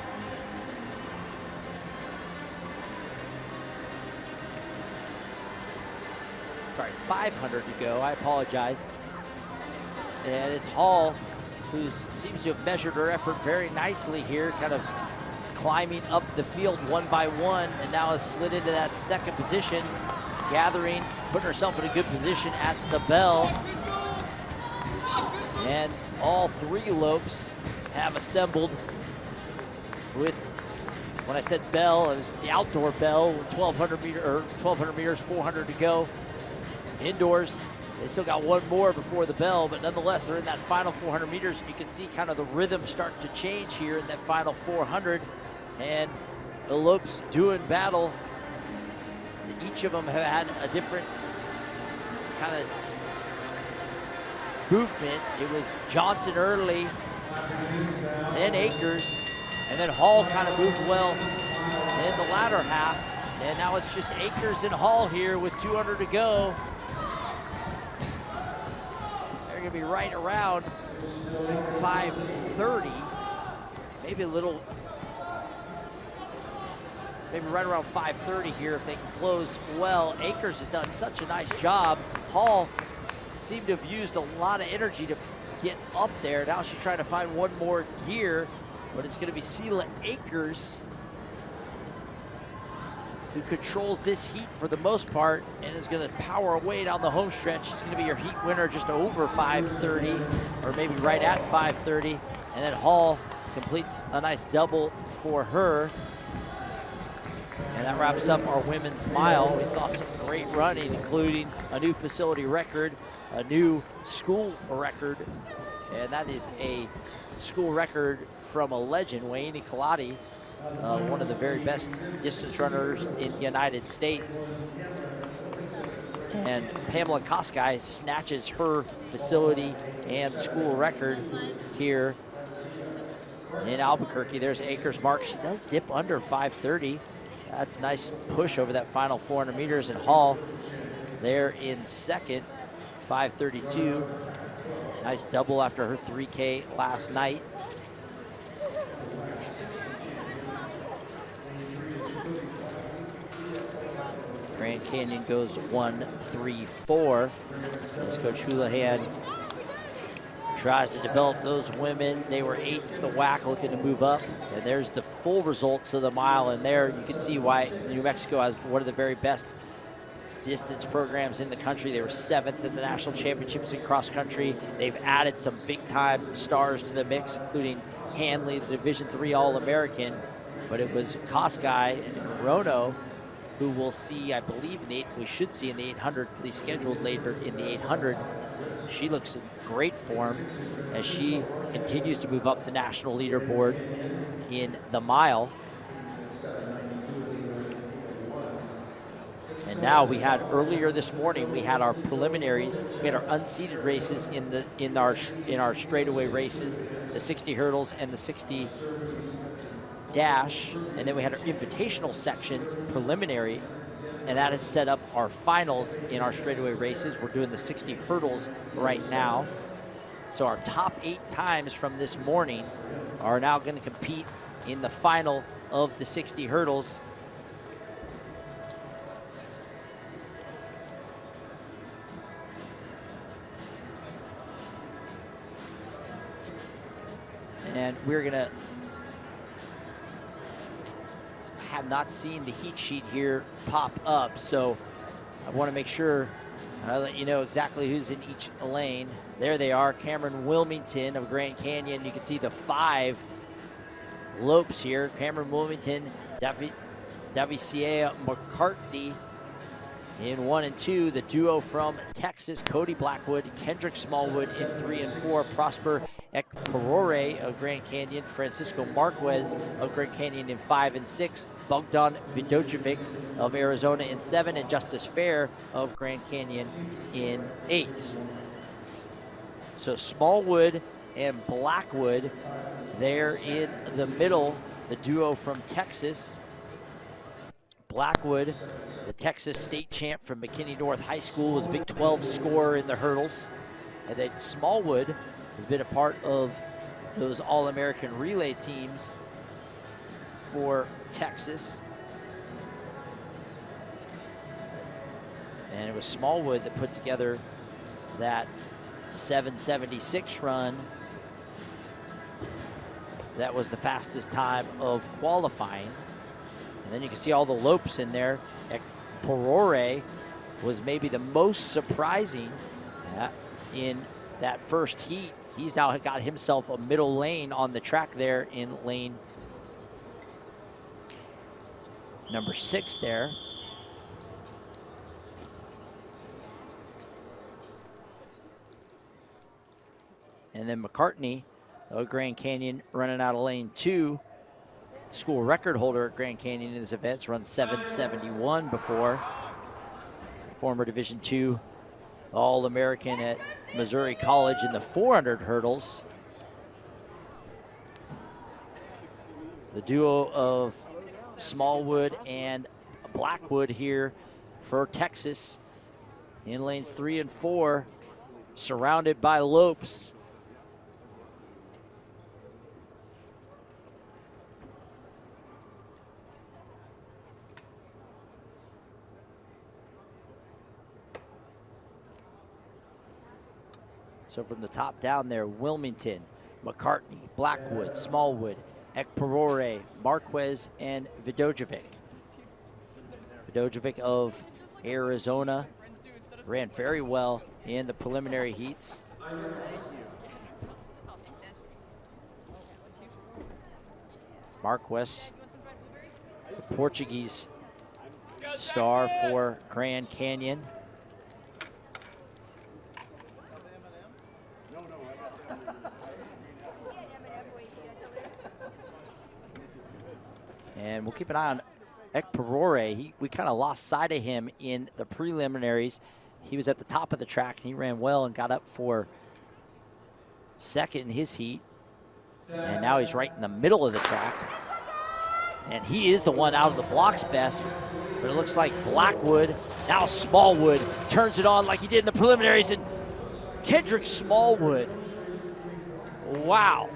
Sorry, 500 to go, I apologize. And it's Hall who seems to have measured her effort very nicely here, kind of climbing up the field one by one, and now has slid into that 2nd position, gathering, putting herself in a good position at the bell. And all 3 Lopes have assembled with, when I said bell, it was the outdoor bell, 1,200 meters, 400 to go. Indoors, they still got 1 more before the bell, but nonetheless, they're in that final 400 meters, and you can see kind of the rhythm start to change here in that final 400, and the Lopes doing battle. Each of them have had a different kind of movement. It was Johnson early, then Akers, and then Hall kind of moved well in the latter half. And now it's just Akers and Hall here with 200 to go. They're gonna be right around 5:30, maybe right around 5:30 here if they can close well. Akers has done such a nice job. Hall seemed to have used a lot of energy to get up there. Now she's trying to find one more gear, but it's gonna be Sela Akers who controls this heat for the most part and is gonna power away down the home stretch. She's gonna be your heat winner just over 5:30, or maybe right at 5:30. And then Hall completes a nice double for her. And that wraps up our women's mile. We saw some great running, including a new facility record, a new school record, and that is a school record from a legend, Wayne Kalati, one of the very best distance runners in the United States. And Pamela Koskai snatches her facility and school record here in Albuquerque. There's Akers' mark. She does dip under 5:30. That's a nice push over that final 400 meters. And Hall there in second, 5:32. Nice double after her 3K last night. Grand Canyon goes 1-3-4 as Coach Houlihan tries to develop those women. They were 8th at the WAC, looking to move up. And there's the full results of the mile. And there you can see why New Mexico has one of the very best distance programs in the country. They were 7th in the national championships in cross country. They've added some big time stars to the mix, including Hanley, the Division III All-American. But it was Koskai and Rono who we'll see, I believe, we should see in the 800, at least scheduled later in the 800. She looks in great form as she continues to move up the national leaderboard in the mile. And now we had earlier this morning, we had our preliminaries, we had our unseeded races in our straightaway races, the 60 hurdles and the 60 dash, and then we had our invitational sections preliminary, and that has set up our finals in our straightaway races. We're doing the 60 hurdles right now. So our top 8 times from this morning are now going to compete in the final of the 60 hurdles. And we're gonna have not seen the heat sheet here pop up, so I want to make sure I let you know exactly who's in each lane. There they are, Cameron Wilmington of Grand Canyon. You can see the 5 lopes here. Cameron Wilmington, Davicia McCartney in 1 and 2. The duo from Texas, Cody Blackwood, Kendrick Smallwood in 3 and 4. Prosper Ekperore of Grand Canyon, Francisco Marquez of Grand Canyon in 5 and 6. Bogdan Vidojevic of Arizona in 7, and Justice Fair of Grand Canyon in 8. So Smallwood and Blackwood there in the middle, the duo from Texas. Blackwood, the Texas state champ from McKinney North High School, was a Big 12 scorer in the hurdles. And then Smallwood has been a part of those All-American relay teams for Texas. And it was Smallwood that put together that 7:76 run. That was the fastest time of qualifying. And then you can see all the lopes in there. Ekperore was maybe the most surprising in that first heat. He's now got himself a middle lane on the track there in lane number 6 there. And then McCartney of Grand Canyon running out of lane 2. School record holder at Grand Canyon in this event's run 7:71 before. Former Division II All-American at Missouri College in the 400 hurdles. The duo of Smallwood and Blackwood here for Texas in lanes 3 and 4, surrounded by Lopes. So from the top down there, Wilmington, McCartney, Blackwood, Smallwood, Ekperore, Marquez, and Vidojevic. Vidojevic of Arizona ran very well in the preliminary heats. Marquez, the Portuguese star for Grand Canyon. And we'll keep an eye on Ekperore. We kind of lost sight of him in the preliminaries. He was at the top of the track, and he ran well and got up for second in his heat. And now he's right in the middle of the track. And he is the one out of the blocks best. But it looks like Blackwood, now Smallwood, turns it on like he did in the preliminaries. And Kendrick Smallwood, wow.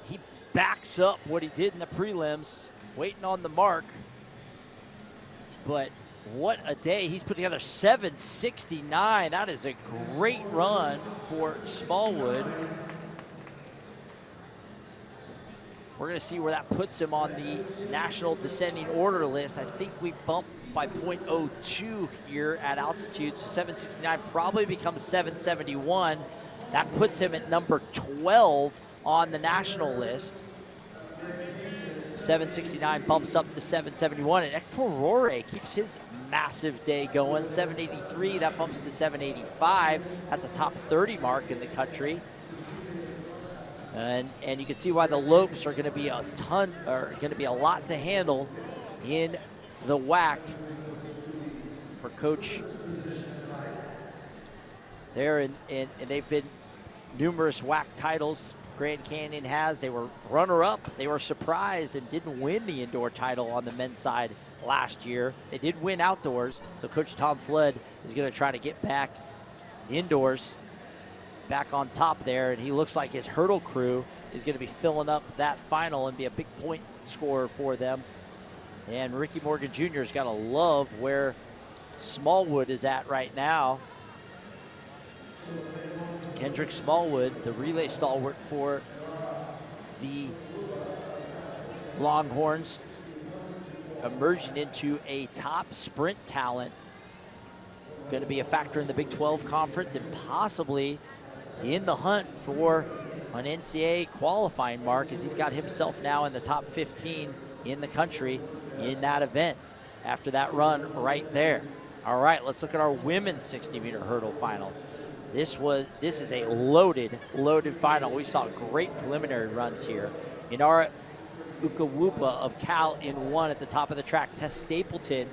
He backs up what he did in the prelims, waiting on the mark. But what a day. He's put together 7:69. That is a great run for Smallwood. We're going to see where that puts him on the national descending order list. I think we bumped by 0.02 here at altitude, so 769 probably becomes 771. That puts him at number 12 on the national list. 769 bumps up to 771, and Ekperore keeps his massive day going. 783, that bumps to 785. That's a top 30 mark in the country. And you can see why the Lopes are going to be a lot to handle in the WAC for Coach there, and they've been numerous WAC titles. Grand Canyon has. They were runner-up. They were surprised and didn't win the indoor title on the men's side last year. They did win outdoors, so Coach Tom Flood is going to try to get back indoors, back on top there, and he looks like his hurdle crew is going to be filling up that final and be a big point scorer for them. And Ricky Morgan Jr. has got to love where Smallwood is at right now. Kendrick Smallwood, the relay stalwart for the Longhorns, emerging into a top sprint talent. Going to be a factor in the Big 12 Conference and possibly in the hunt for an NCAA qualifying mark, as he's got himself now in the top 15 in the country in that event after that run right there. All right, let's look at our women's 60-meter hurdle final. This is a loaded final. We saw great preliminary runs here. Inara Ukawupa of Cal in 1 at the top of the track. Tess Stapleton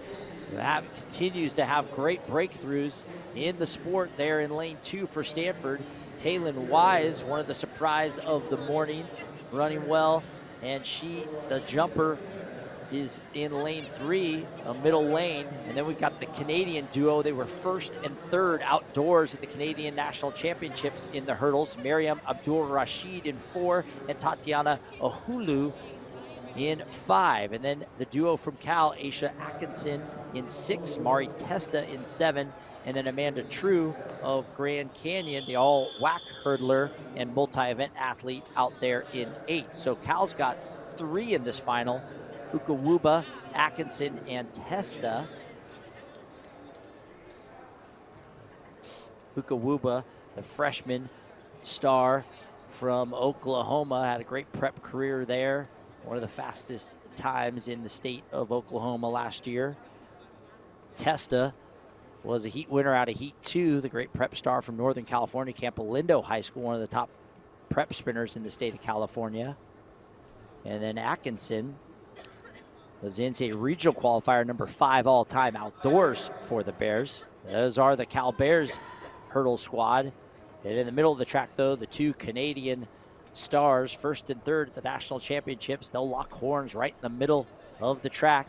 continues to have great breakthroughs in the sport there in lane 2 for Stanford. Taylin Wise, one of the surprise of the morning, running well. And the jumper, is in lane 3, a middle lane. And then we've got the Canadian duo. They were 1st and 3rd outdoors at the Canadian National Championships in the hurdles. Miriam Abdul-Rashid in 4 and Tatiana Ohulu in 5. And then the duo from Cal, Aisha Atkinson in 6, Mari Testa in 7, and then Amanda True of Grand Canyon, the all WAC hurdler and multi-event athlete, out there in 8. So Cal's got 3 in this final. Ukawuba, Atkinson, and Testa. Ukawuba, the freshman star from Oklahoma, had a great prep career there. One of the fastest times in the state of Oklahoma last year. Testa was a heat winner out of Heat 2, the great prep star from Northern California, Campo Lindo High School, one of the top prep sprinters in the state of California. And then Atkinson was the NCAA regional qualifier, number 5 all-time outdoors for the Bears. Those are the Cal Bears hurdle squad. And in the middle of the track, though, the 2 Canadian stars, first and third at the national championships. They'll lock horns right in the middle of the track.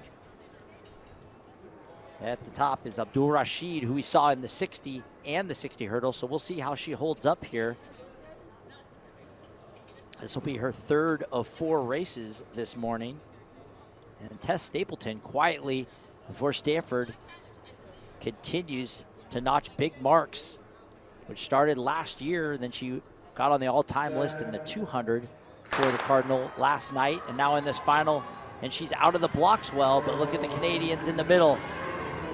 At the top is Abdul Rashid, who we saw in the 60 and the 60 hurdle. So we'll see how she holds up here. This will be her 3rd of 4 races this morning. And Tess Stapleton quietly before Stanford continues to notch big marks, which started last year. And then she got on the all-time list in the 200 for the Cardinal last night, and now in this final, and she's out of the blocks well, but look at the Canadians in the middle.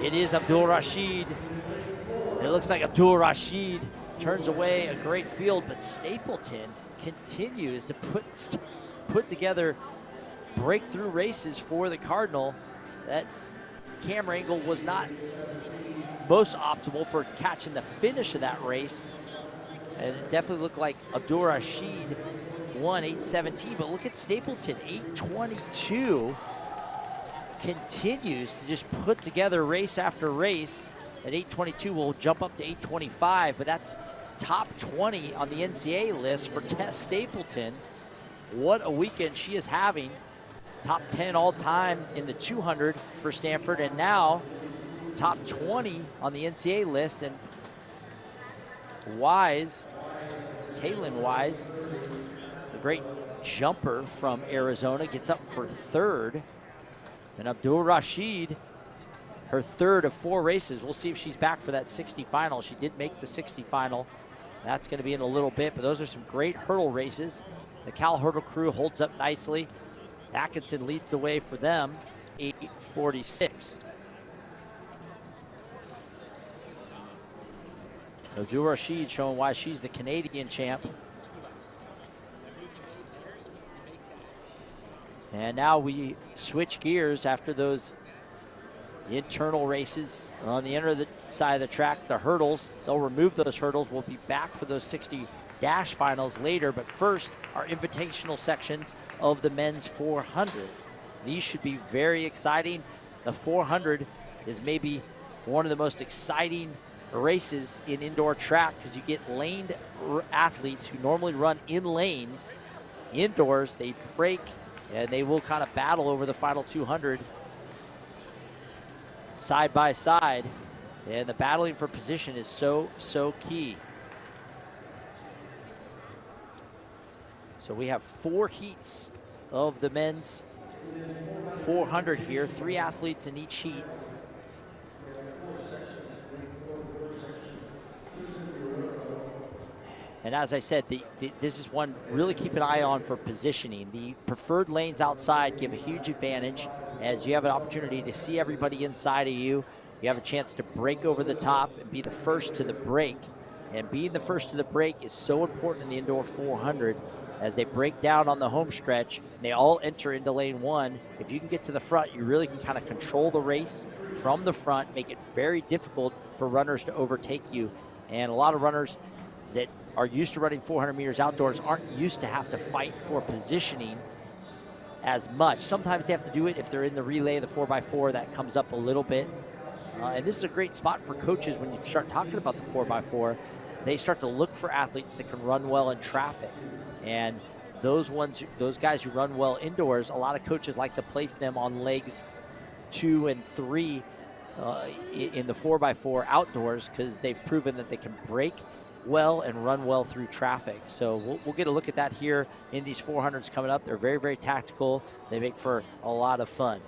It is Abdul Rashid. It looks like Abdul Rashid turns away a great field, but Stapleton continues to put together breakthrough races for the Cardinal. That camera angle was not most optimal for catching the finish of that race, and it definitely looked like Abdul Rashid won 8:17, but look at Stapleton, 8:22, continues to just put together race after race. At 8:22 will jump up to 8:25, but that's top 20 on the NCAA list for Tess Stapleton. What a weekend she is having. Top 10 all time in the 200 for Stanford, and now top 20 on the NCAA list. And Wise, Taylin Wise, the great jumper from Arizona, gets up for 3rd. And Abdul Rashid, her 3rd of 4 races. We'll see if she's back for that 60 final. She did make the 60 final. That's going to be in a little bit, but those are some great hurdle races. The Cal hurdle crew holds up nicely. Atkinson leads the way for them, 8:46. Abdul Rashid showing why she's the Canadian champ. And now we switch gears after those internal races on the inner side of the track, the hurdles. They'll remove those hurdles. We'll be back for those 60 dash finals later, but first, our invitational sections of the men's 400. These should be very exciting. The 400 is maybe one of the most exciting races in indoor track because you get laned athletes who normally run in lanes indoors. They break and they will kind of battle over the final 200 side by side, and the battling for position is so key. So we have 4 heats of the men's 400 here, 3 athletes in each heat. And as I said, this is one really keep an eye on for positioning. The preferred lanes outside give a huge advantage as you have an opportunity to see everybody inside of you. You have a chance to break over the top and be the first to the break. And being the first to the break is so important in the indoor 400 as they break down on the home stretch. They all enter into lane 1. If you can get to the front, you really can kind of control the race from the front, make it very difficult for runners to overtake you. And a lot of runners that are used to running 400 meters outdoors aren't used to have to fight for positioning as much. Sometimes they have to do it if they're in the relay, the 4x4, that comes up a little bit. And this is a great spot for coaches when you start talking about the 4x4. They start to look for athletes that can run well in traffic. And those guys who run well indoors, a lot of coaches like to place them on legs 2 and 3 in the 4x4 outdoors because they've proven that they can break well and run well through traffic. So we'll get a look at that here in these 400s coming up. They're very, very tactical. They make for a lot of fun.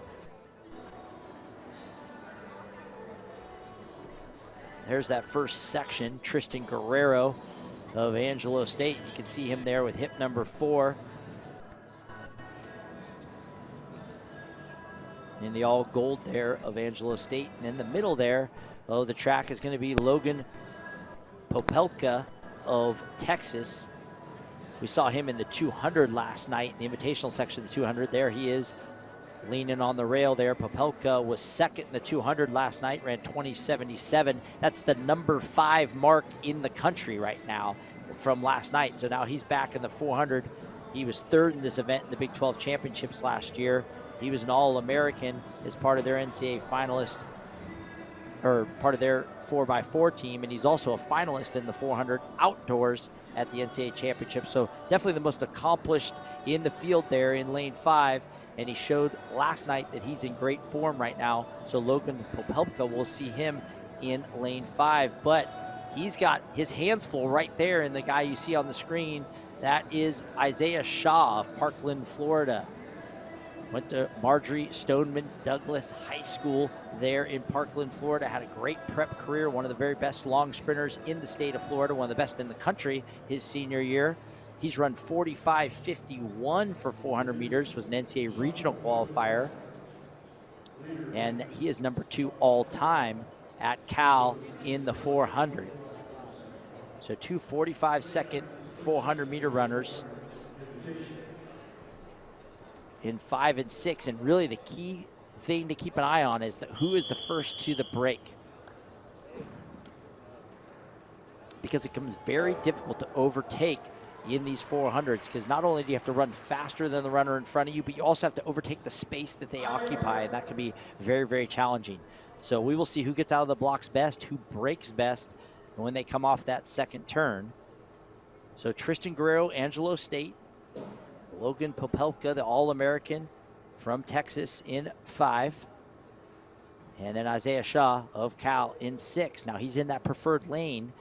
There's that first section, Tristan Guerrero of Angelo State. You can see him there with hip number 4. In the all gold there of Angelo State. And in the middle there, the track is going to be Logan Popelka of Texas. We saw him in the 200 last night, in the invitational section of the 200. There he is, leaning on the rail there. Popelka was second in the 200 last night, ran 20:77. That's the number 5 mark in the country right now from last night. So now he's back in the 400. He was 3rd in this event in the Big 12 championships last year. He was an All-American as part of their NCAA finalist, or part of their 4x4 team, and he's also a finalist in the 400 outdoors at the NCAA championship. So definitely the most accomplished in the field there in lane 5, and he showed last night that he's in great form right now. So Logan Popelka, will see him in lane 5, but he's got his hands full right there, and the guy you see on the screen, that is Isaiah Shaw of Parkland, Florida. Went to Marjorie Stoneman Douglas High School there in Parkland, Florida. Had a great prep career, one of the very best long sprinters in the state of Florida, one of the best in the country his senior year. He's run 45:51 for 400 meters, was an NCAA regional qualifier. And he is number 2 all time at Cal in the 400. So 2 45-second 400 meter runners in 5 and 6, and really the key thing to keep an eye on is who is the first to the break, because it becomes very difficult to overtake in these 400s, because not only do you have to run faster than the runner in front of you, but you also have to overtake the space that they occupy, and that can be very, very challenging. So we will see who gets out of the blocks best, who breaks best when they come off that second turn. So Tristan Guerrero, Angelo State. Logan Popelka, the All-American from Texas, in 5. And then Isaiah Shaw of Cal in 6. Now he's in that preferred lane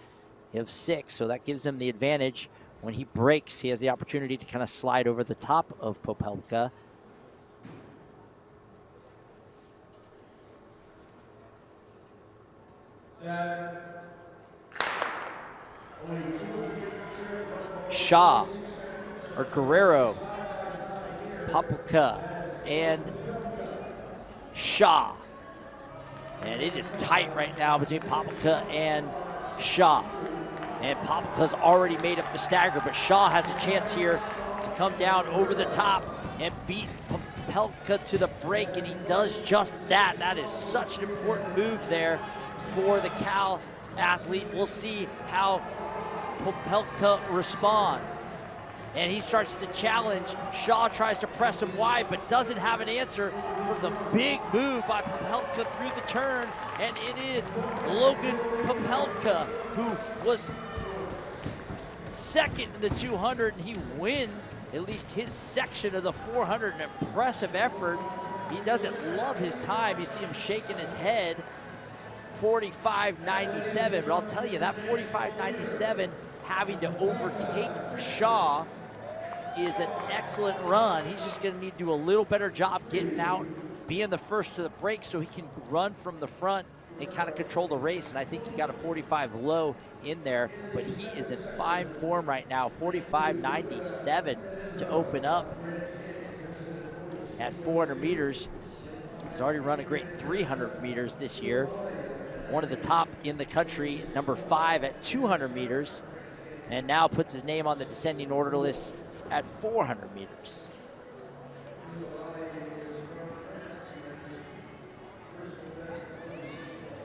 of 6, so that gives him the advantage. When he breaks, he has the opportunity to kind of slide over the top of Popelka. Shaw, or Guerrero, Popelka, and Shaw. And it is tight right now between Popelka and Shaw. And Popelka's already made up the stagger, but Shaw has a chance here to come down over the top and beat Popelka to the break, and he does just that. That is such an important move there for the Cal athlete. We'll see how Popelka responds. And he starts to challenge. Shaw tries to press him wide, but doesn't have an answer for the big move by Popelka through the turn. And it is Logan Popelka, who was second in the 200, and he wins at least his section of the 400. An impressive effort. He doesn't love his time. You see him shaking his head. 45:97, but I'll tell you, that 45:97, having to overtake Shaw, is an excellent run. He's just gonna need to do a little better job getting out, being the first to the break, so he can run from the front and kind of control the race. And I think he got a 45 low in there, but he is in fine form right now. 45:97 to open up at 400 meters. He's already run a great 300 meters this year. One of the top in the country, number 5 at 200 meters, and now puts his name on the descending order list at 400 meters.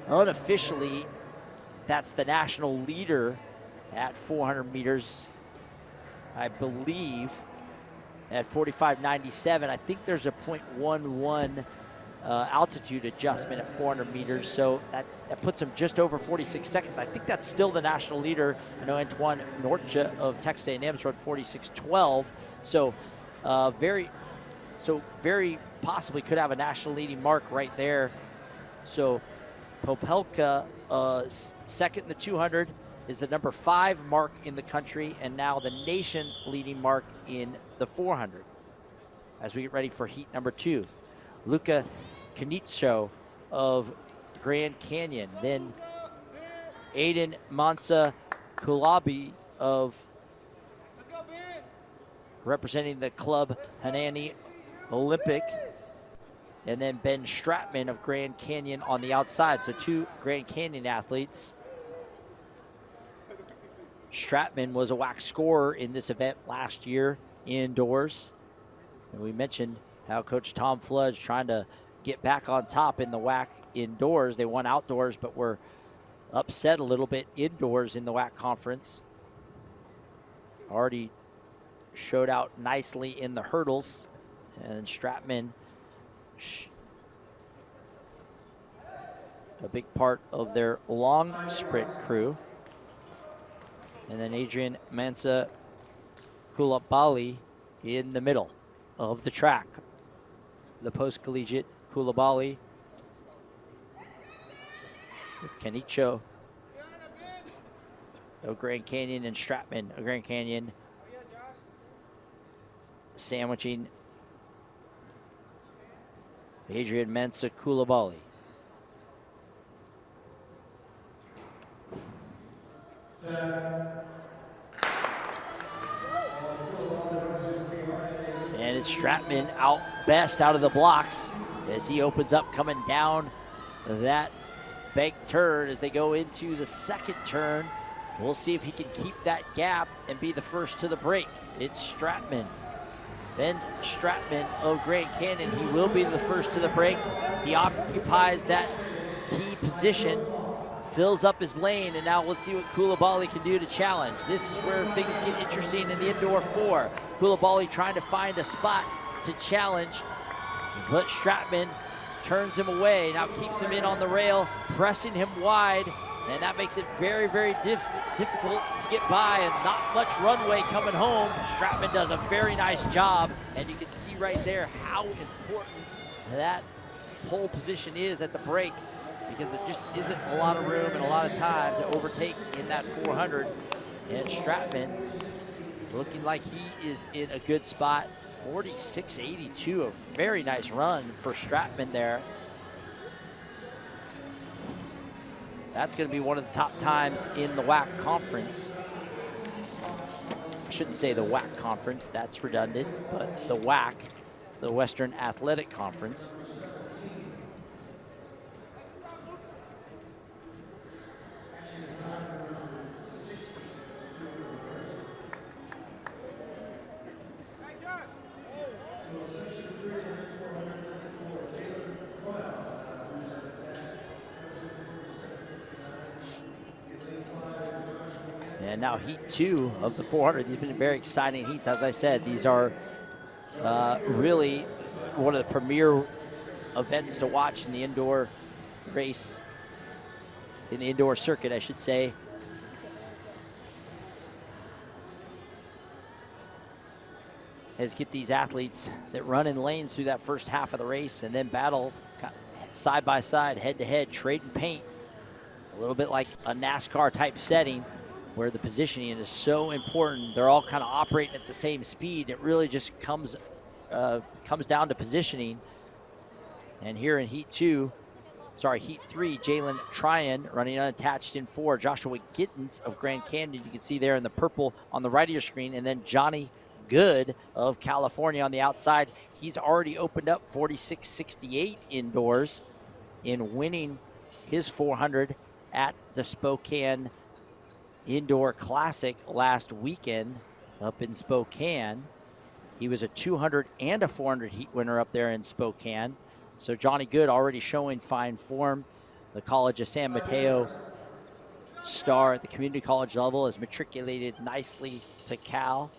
Unofficially, that's the national leader at 400 meters, I believe, at 45:97. I think there's a 0.11 altitude adjustment at 400 meters, so that puts him just over 46 seconds. I think that's still the national leader. I know Antoine Nortje of Texas A&M's run 46:12, so very possibly could have a national leading mark right there. So Popelka, second in the 200, is the number 5 mark in the country, and now the nation leading mark in the 400. As we get ready for heat number 2, Luca Canizzo of Grand Canyon, then Aiden Mansa Kulabi of representing the club Hanani Olympic, and then Ben Stratman of Grand Canyon on the outside. So 2 Grand Canyon athletes. Stratman was a WAC scorer in this event last year indoors. And we mentioned how Coach Tom Flood's trying to get back on top in the WAC indoors. They won outdoors, but were upset a little bit indoors in the WAC conference. Already showed out nicely in the hurdles. And Stratman a big part of their long sprint crew. And then Adrian Mansa Koulibaly in the middle of the track. The post-collegiate Koulibaly with Kenicho of Grand Canyon and Stratman of Grand Canyon sandwiching Adrian Mansa Koulibaly. And it's Stratman out best out of the blocks as he opens up coming down that bank turn as they go into the second turn. We'll see if he can keep that gap and be the first to the break. It's Stratman. Ben Stratman of Grand Canyon. He will be the first to the break. He occupies that key position, fills up his lane, and now we'll see what Koulibaly can do to challenge. This is where things get interesting in the indoor 4. Koulibaly trying to find a spot to challenge, but Stratman turns him away, now keeps him in on the rail, pressing him wide, and that makes it very, very difficult to get by and not much runway coming home. Stratman does a very nice job, and you can see right there how important that pole position is at the break, because there just isn't a lot of room and a lot of time to overtake in that 400. And Stratman looking like he is in a good spot. 46.82, a very nice run for Stratman there. That's going to be one of the top times in the WAC conference. I shouldn't say the WAC conference, that's redundant, but the WAC, the Western Athletic Conference. And now heat 2 of the 400. These have been very exciting heats. As I said, these are really one of the premier events to watch in the indoor race, in the indoor circuit, I should say. As get these athletes that run in lanes through that first half of the race and then battle side by side, head to head, trade and paint. A little bit like a NASCAR type setting, where the positioning is so important. They're all kind of operating at the same speed. It really just comes down to positioning. And here in heat 3, Jalen Tryon running unattached in 4. Joshua Gittins of Grand Canyon, you can see there in the purple on the right of your screen. And then Johnny Good of California on the outside. He's already opened up 46.68 indoors in winning his 400 at the Spokane Indoor Classic last weekend up in Spokane. He was a 200 and a 400 heat winner up there in Spokane. So Johnny Good already showing fine form. The College of San Mateo star at the community college level is matriculated nicely to Cal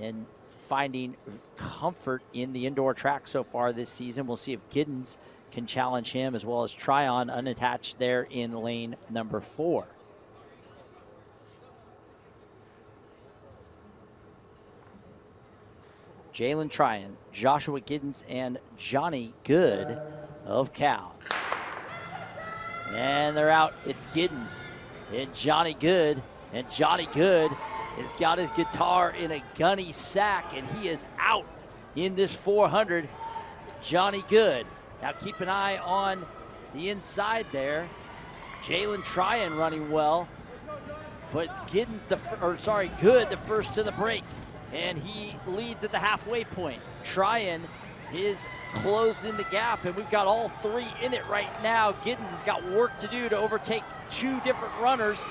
and finding comfort in the indoor track so far this season. We'll see if Giddens can challenge him, as well as Tryon unattached there in lane number 4. Jalen Tryon, Joshua Giddens, and Johnny Good of Cal. And they're out. It's Giddens and Johnny Good. And Johnny Good has got his guitar in a gunny sack, and he is out in this 400. Johnny Good. Now keep an eye on the inside there. Jalen Tryon running well, but it's Giddens Good the first to the break. And he leads at the halfway point. Tryon is closing the gap, and we've got all 3 in it right now. Giddens has got work to do to overtake 2 different runners,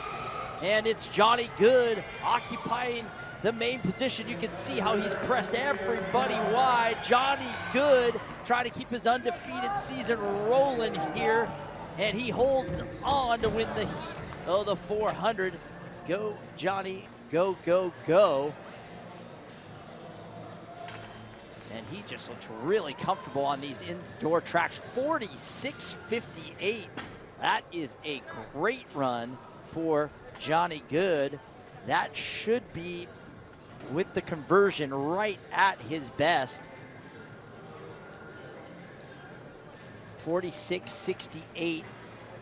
and it's Johnny Good occupying the main position. You can see how he's pressed everybody wide. Johnny Good trying to keep his undefeated season rolling here, and he holds on to win the heat of the 400. Go, Johnny, go, go, go. and he just looks really comfortable on these indoor tracks. 46.58. That is a great run for Johnny Good. That should be, with the conversion, right at his best. 46.68.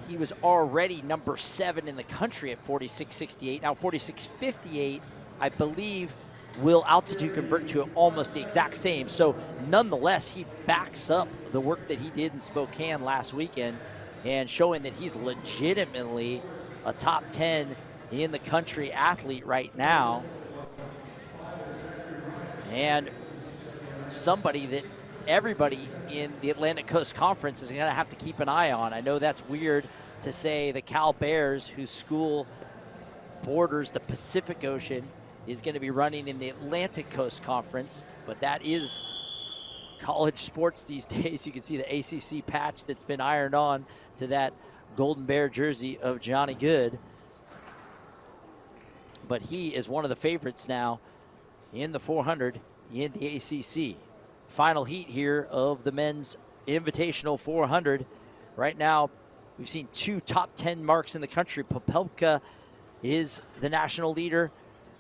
He was already number 7 in the country at 46.68. Now 46.58, I believe, will altitude convert to almost the exact same. So nonetheless, he backs up the work that he did in Spokane last weekend and showing that he's legitimately a top 10 in the country athlete right now. And somebody that everybody in the Atlantic Coast Conference is going to have to keep an eye on. I know that's weird to say the Cal Bears, whose school borders the Pacific Ocean, is going to be running in the Atlantic Coast Conference, but that is college sports these days. You can see the ACC patch that's been ironed on to that Golden Bear jersey of Johnny Good. But he is one of the favorites now in the 400 in the ACC. Final heat here of the men's Invitational 400. Right now, we've seen 2 top 10 marks in the country. Popelka is the national leader,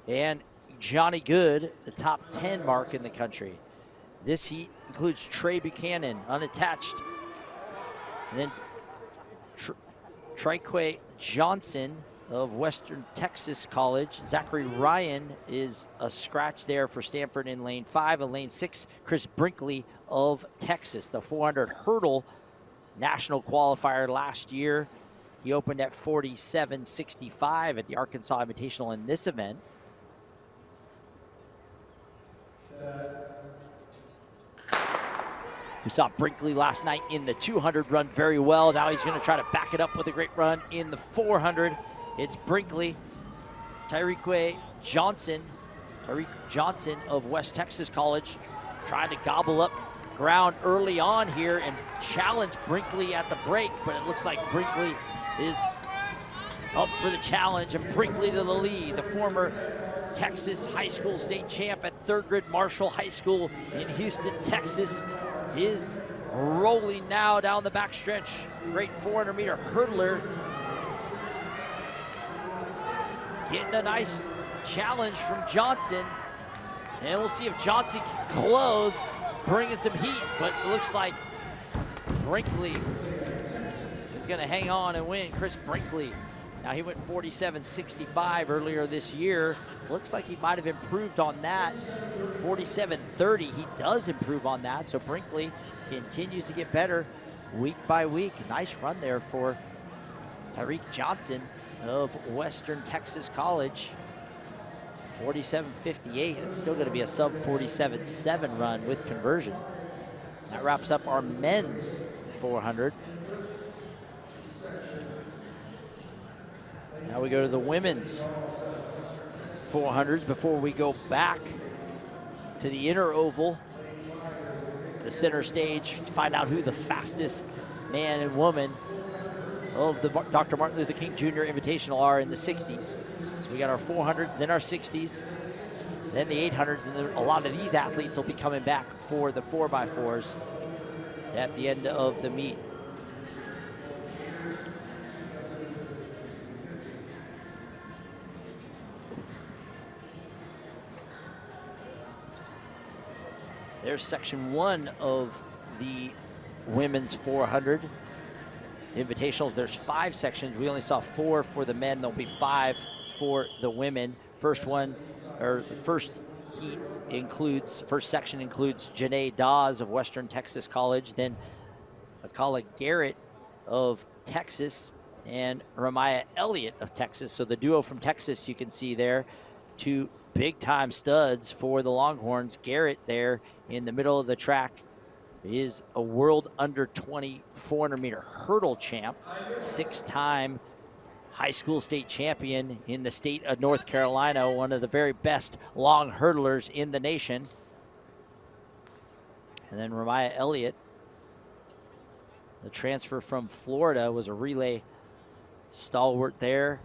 and Johnny Good, the top 10 mark in the country. This heat includes Trey Buchanan, unattached. And then Trique Johnson of Western Texas College. Zachary Ryan is a scratch there for Stanford in lane 5. In lane 6, Chris Brinkley of Texas, the 400 hurdle national qualifier last year. He opened at 47.65 at the Arkansas Invitational in this event. We saw Brinkley last night in the 200 run very well. Now he's going to try to back it up with a great run in the 400. It's Brinkley, Tyreek Johnson of West Texas College, trying to gobble up ground early on here and challenge Brinkley at the break, but it looks like Brinkley is up for the challenge, and Brinkley to the lead. The former Texas high school state champ at Thurgood Marshall High School in Houston, Texas, is rolling now down the backstretch. Great 400-meter hurdler. Getting a nice challenge from Johnson. And we'll see if Johnson can close, bringing some heat, but it looks like Brinkley is going to hang on and win. Chris Brinkley. Now he went 47.65 earlier this year. Looks like he might have improved on that. 47.30, he does improve on that. So Brinkley continues to get better week by week. Nice run there for Tyreek Johnson of Western Texas College. 47.58, it's still going to be a sub 47.7 run with conversion. That wraps up our men's 400. Now we go to the women's 400s before we go back to the inner oval, the center stage, to find out who the fastest man and woman of the Dr. Martin Luther King Jr. Invitational are in the 60s. So we got our 400s, then our 60s, then the 800s, and then a lot of these athletes will be coming back for the 4x4s at the end of the meet. There's section 1 of the women's 400 invitationals. There's 5 sections. We only saw 4 for the men. There'll be 5 for the women. First section includes Janae Dawes of Western Texas College, then Akala Garrett of Texas, and Ramaya Elliott of Texas. So the duo from Texas you can see there, 2 big-time studs for the Longhorns. Garrett there in the middle of the track is a world under 20 400-meter hurdle champ, 6-time high school state champion in the state of North Carolina, one of the very best long hurdlers in the nation. And then Ramaya Elliott, the transfer from Florida, was a relay stalwart there.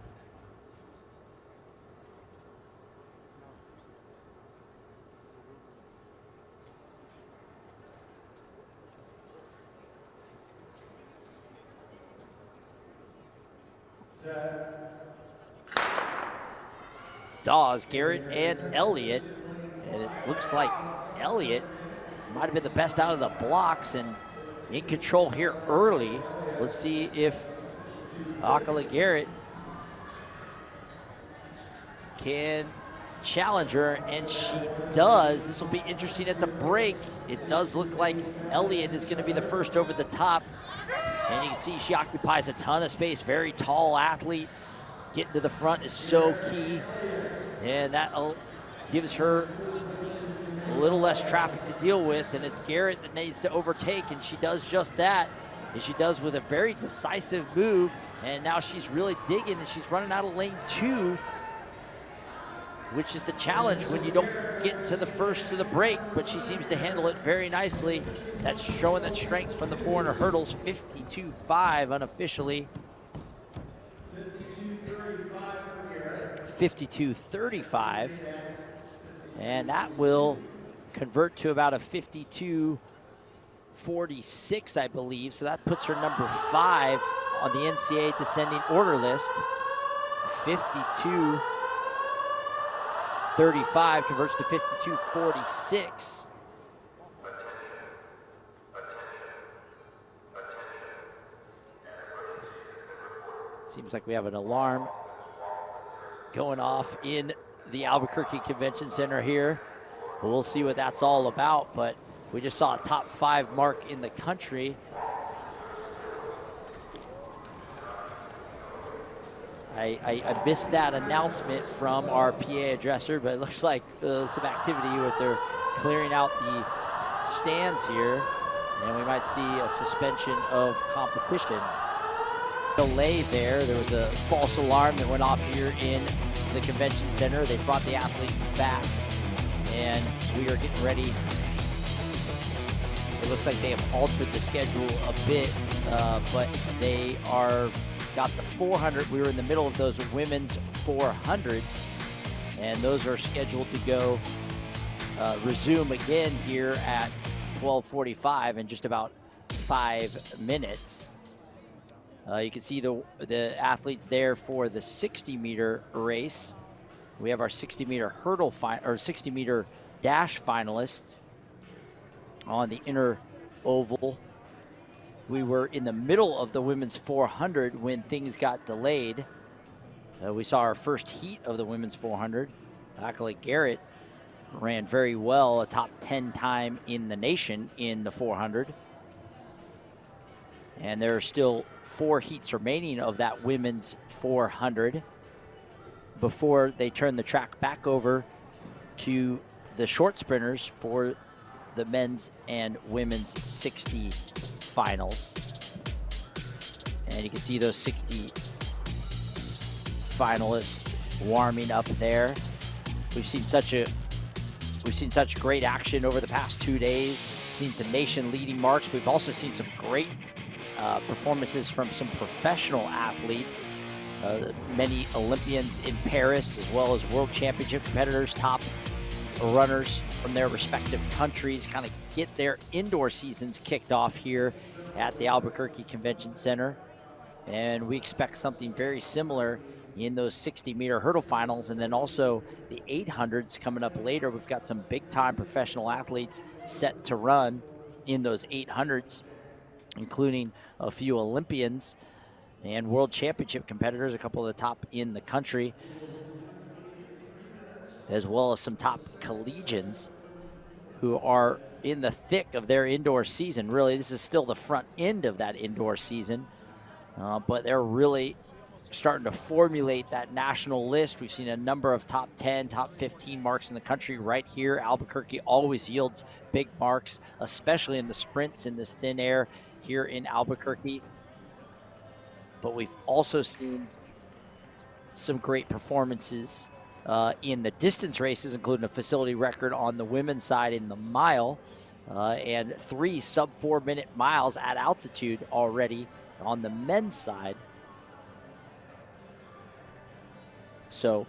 Dawes, Garrett, and Elliott. And it looks like Elliott might have been the best out of the blocks and in control here early. Let's see if Akala Garrett can challenge her, and she does. This will be interesting at the break. It does look like Elliott is going to be the first over the top. And you can see she occupies a ton of space. Very tall athlete. Getting to the front is so key. And that gives her a little less traffic to deal with. And it's Garrett that needs to overtake, and she does just that. And she does with a very decisive move. And now she's really digging, and she's running out of lane 2, which is the challenge when you don't get to the first to the break, but she seems to handle it very nicely. That's showing that strength from the 400 hurdles, 52.5 unofficially. 52.35, and that will convert to about a 52.46, I believe. So that puts her number 5 on the NCAA descending order list. 52.35 converts to 52.46. Seems like we have an alarm going off in the Albuquerque Convention Center here. We'll see what that's all about, but we just saw a top 5 mark in the country. I missed that announcement from our PA addresser, but it looks like some activity with they're clearing out the stands here, and we might see a suspension of competition. Delay there. There was a false alarm that went off here in the convention center. They brought the athletes back, and we are getting ready. It looks like they have altered the schedule a bit, but they got the 400. We were in the middle of those women's 400s, and those are scheduled to go resume again here at 12:45 in just about 5 minutes. You can see the athletes there for the 60-meter race. We have our 60-meter hurdle or 60-meter dash finalists on the inner oval. We were in the middle of the women's 400 when things got delayed. We saw our first heat of the women's 400. Akala Garrett ran very well, a top 10 time in the nation in the 400. And there are still 4 heats remaining of that women's 400 before they turn the track back over to the short sprinters for the men's and women's 60 finals. And you can see those 60 finalists warming up there. We've seen such great action over the past 2 days. Seen some nation leading marks. We've also seen some great performances from some professional athletes, many Olympians in Paris, as well as world championship competitors, top runners from their respective countries, kind of get their indoor seasons kicked off here at the Albuquerque Convention Center. And we expect something very similar in those 60-meter hurdle finals, and then also the 800s coming up later. We've got some big-time professional athletes set to run in those 800s, including a few Olympians and world championship competitors, a couple of the top in the country, as well as some top collegians who are in the thick of their indoor season. Really, this is still the front end of that indoor season, but they're really starting to formulate that national list. We've seen a number of top 10, top 15 marks in the country right here. Albuquerque always yields big marks, especially in the sprints in this thin air here in Albuquerque. But we've also seen some great performances in the distance races, including a facility record on the women's side in the mile, and 3 sub-4 minute miles at altitude already on the men's side. So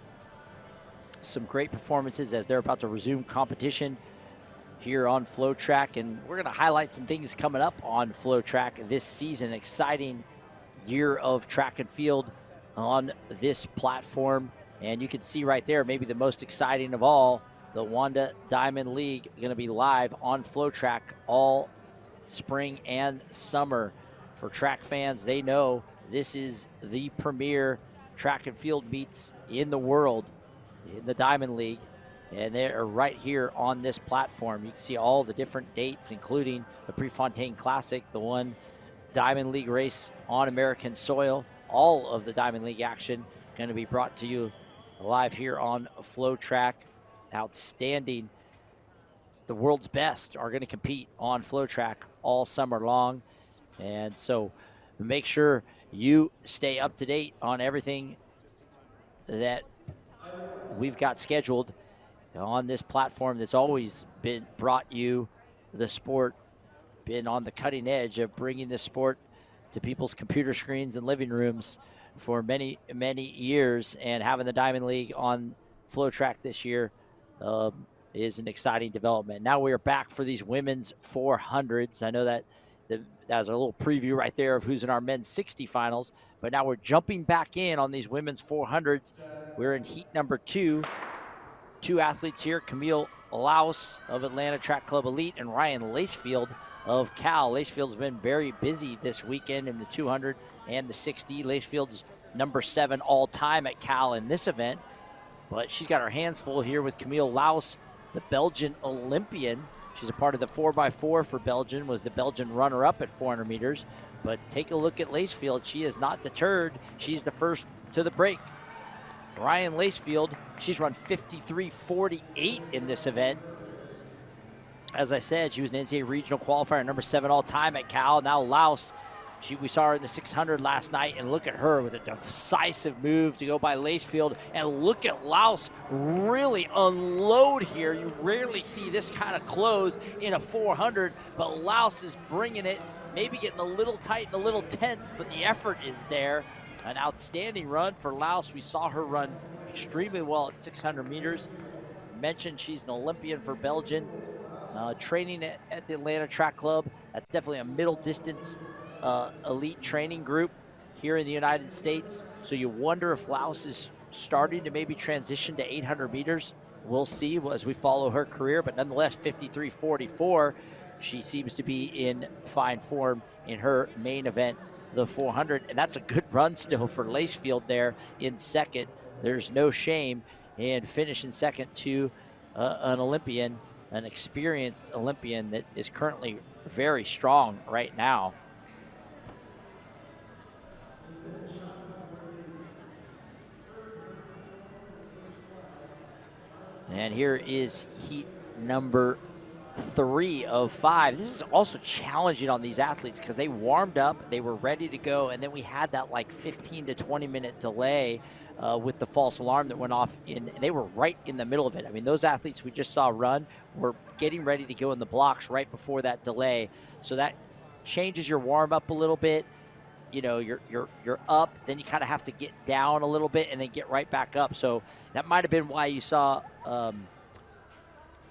some great performances as they're about to resume competition here on FloTrack, and we're going to highlight some things coming up on FloTrack this season. Exciting year of track and field on this platform. And you can see right there, maybe the most exciting of all, the Wanda Diamond League going to be live on FloTrack all spring and summer. For track fans, they know this is the premier track and field meets in the world in the Diamond League. And they're right here on this platform. You can see all the different dates, including the Prefontaine Classic, the one Diamond League race on American soil. All of the Diamond League action going to be brought to you live here on FloTrack. Outstanding. The world's best are going to compete on FloTrack all summer long. And so make sure you stay up to date on everything that we've got scheduled on this platform that's always been brought you the sport, been on the cutting edge of bringing the sport to people's computer screens and living rooms for many, many years. And having the Diamond League on FloTrack this year is an exciting development. Now we are back for these women's 400s. I know that that was a little preview right there of who's in our men's 60 finals, but now we're jumping back in on these women's 400s. We're in heat number 2. 2 athletes here, Camille Laus of Atlanta Track Club Elite and Ryan Lacefield of Cal. Lacefield's been very busy this weekend in the 200 and the 60. Lacefield's number 7 all time at Cal in this event, but she's got her hands full here with Camille Laus, the Belgian Olympian. She's a part of the 4x4 for Belgium, was the Belgian runner-up at 400 meters. But take a look at Lacefield. She is not deterred. She's the first to the break. Ryan Lacefield, she's run 53:48 in this event. As I said, she was an NCAA regional qualifier, number 7 all-time at Cal. Now Laus, we saw her in the 600 last night, and look at her with a decisive move to go by Lacefield. And look at Laus really unload here. You rarely see this kind of close in a 400, but Laus is bringing it, maybe getting a little tight and a little tense, but the effort is there. An outstanding run for Laus. We saw her run extremely well at 600 meters. Mentioned she's an Olympian for Belgium, training at the Atlanta Track Club. That's definitely a middle distance elite training group here in the United States. So you wonder if Laus is starting to maybe transition to 800 meters. We'll see as we follow her career, but nonetheless, 53:44, she seems to be in fine form in her main event, the 400, and that's a good run still for Lacefield there in second. There's no shame in finishing second to an Olympian, an experienced Olympian that is currently very strong right now. And here is heat number 3 of 5. This is also challenging on these athletes because they warmed up, they were ready to go, and then we had that like 15 to 20 minute delay with the false alarm that went off and they were right in the middle of it. I mean, those athletes we just saw run were getting ready to go in the blocks right before that delay. So that changes your warm up a little bit. You know, you're up, then you kind of have to get down a little bit and then get right back up. So that might have been why you saw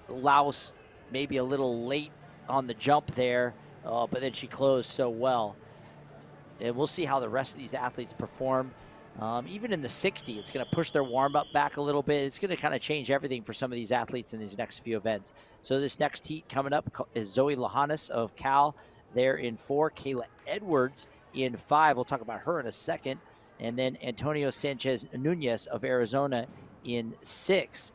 Laus maybe a little late on the jump there, but then she closed so well. And we'll see how the rest of these athletes perform. Even in the 60, it's going to push their warm-up back a little bit. It's going to kind of change everything for some of these athletes in these next few events. So this next heat coming up is Zoe Lahanis of Cal. They're in 4. Kayla Edwards in 5. We'll talk about her in a second. And then Antonio Sanchez Nunez of Arizona in 6.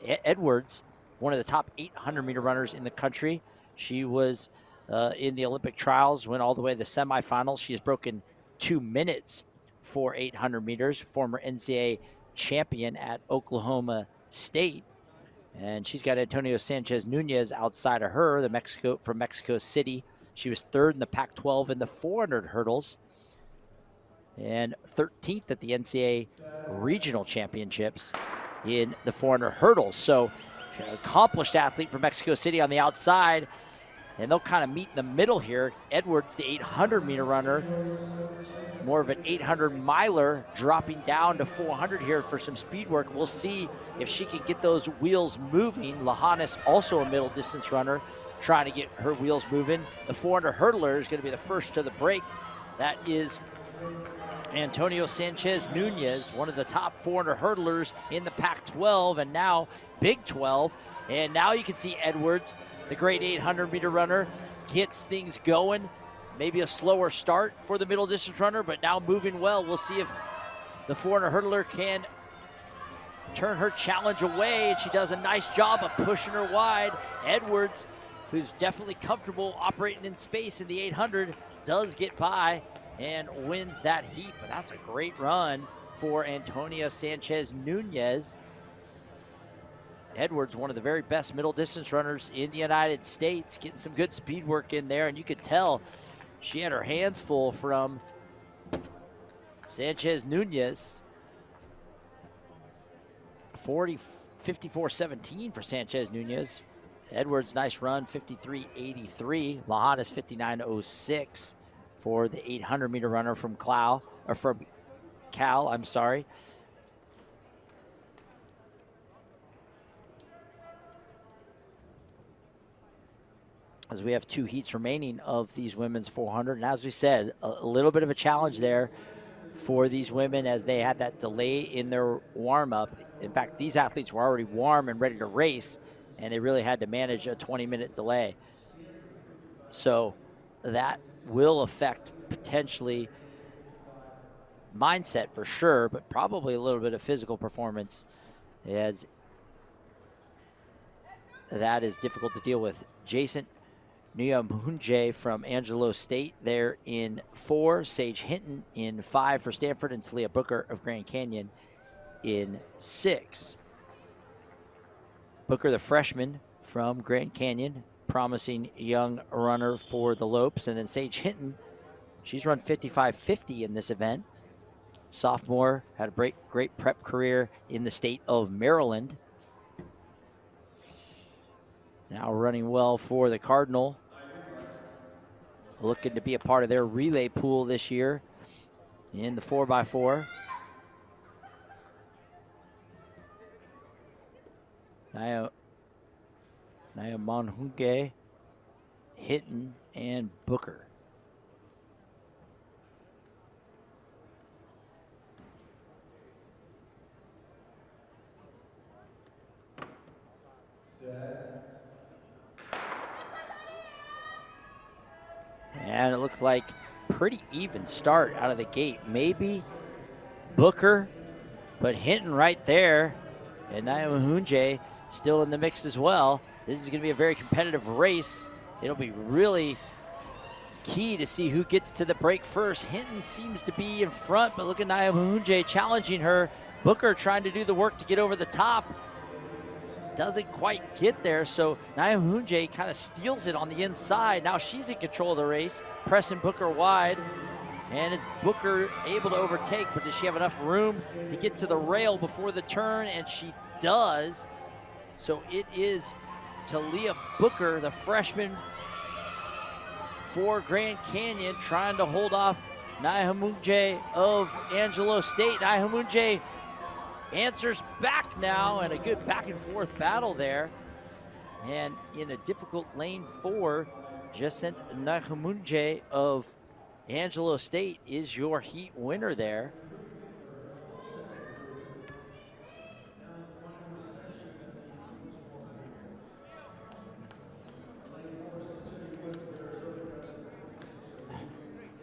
Edwards, one of the top 800-meter runners in the country. She was in the Olympic trials, went all the way to the semifinals. She has broken 2 minutes for 800 meters, former NCAA champion at Oklahoma State. And she's got Antonio Sanchez Nunez outside of her, from Mexico City. She was 3rd in the Pac-12 in the 400 hurdles and 13th at the NCAA regional championships in the 400 hurdles. So an accomplished athlete from Mexico City on the outside, and they'll kind of meet in the middle here. Edwards, the 800-meter runner, more of an 800-miler, dropping down to 400 here for some speed work. We'll see if she can get those wheels moving. Lahanis, also a middle distance runner, trying to get her wheels moving. The 400 hurdler is going to be the first to the break. That is Antonio Sanchez Nunez, one of the top 400 hurdlers in the Pac-12 and now Big 12. And now you can see Edwards, the great 800-meter runner, gets things going. Maybe a slower start for the middle distance runner, but now moving well. We'll see if the 400 hurdler can turn her challenge away, and she does a nice job of pushing her wide. Edwards, who's definitely comfortable operating in space in the 800, does get by and wins that heat. But that's a great run for Antonia Sanchez Nunez. Edwards, one of the very best middle distance runners in the United States, getting some good speed work in there, and you could tell she had her hands full from Sanchez Nunez. 54.17 for Sanchez Nunez. Edwards, nice run, 53.83. Lahanas, 59.06 for the 800-meter runner from Cal. I'm sorry. As we have 2 heats remaining of these women's 400, and as we said, a little bit of a challenge there for these women as they had that delay in their warm-up. In fact, these athletes were already warm and ready to race, and they really had to manage a 20-minute delay. So that will affect potentially mindset for sure, but probably a little bit of physical performance, as that is difficult to deal with. Jason Nyamhunje from Angelo State there in 4, Sage Hinton in 5 for Stanford, and Talia Booker of Grand Canyon in 6. Booker, the freshman from Grand Canyon, promising young runner for the Lopes. And then Sage Hinton, she's run 55.50 in this event. Sophomore, had a great prep career in the state of Maryland. Now running well for the Cardinal. Looking to be a part of their relay pool this year in the 4x4. Naya Monhunge, Hinton, and Booker. And it looks like pretty even start out of the gate. Maybe Booker, but Hinton right there, and Nyamhunje still in the mix as well. This is going to be a very competitive race. It'll be really key to see who gets to the break first. Hinton seems to be in front, but look at Nyamhunje challenging her. Booker trying to do the work to get over the top. Doesn't quite get there, so Nyamhunje kind of steals it on the inside. Now she's in control of the race, pressing Booker wide. And it's Booker able to overtake, but does she have enough room to get to the rail before the turn? And she does. So it is Talia Booker, the freshman for Grand Canyon, trying to hold off Nyamhunje of Angelo State. Nyamhunje answers back now, and a good back and forth battle there. And in a difficult lane 4, Jacint Nyamhunje of Angelo State is your heat winner there.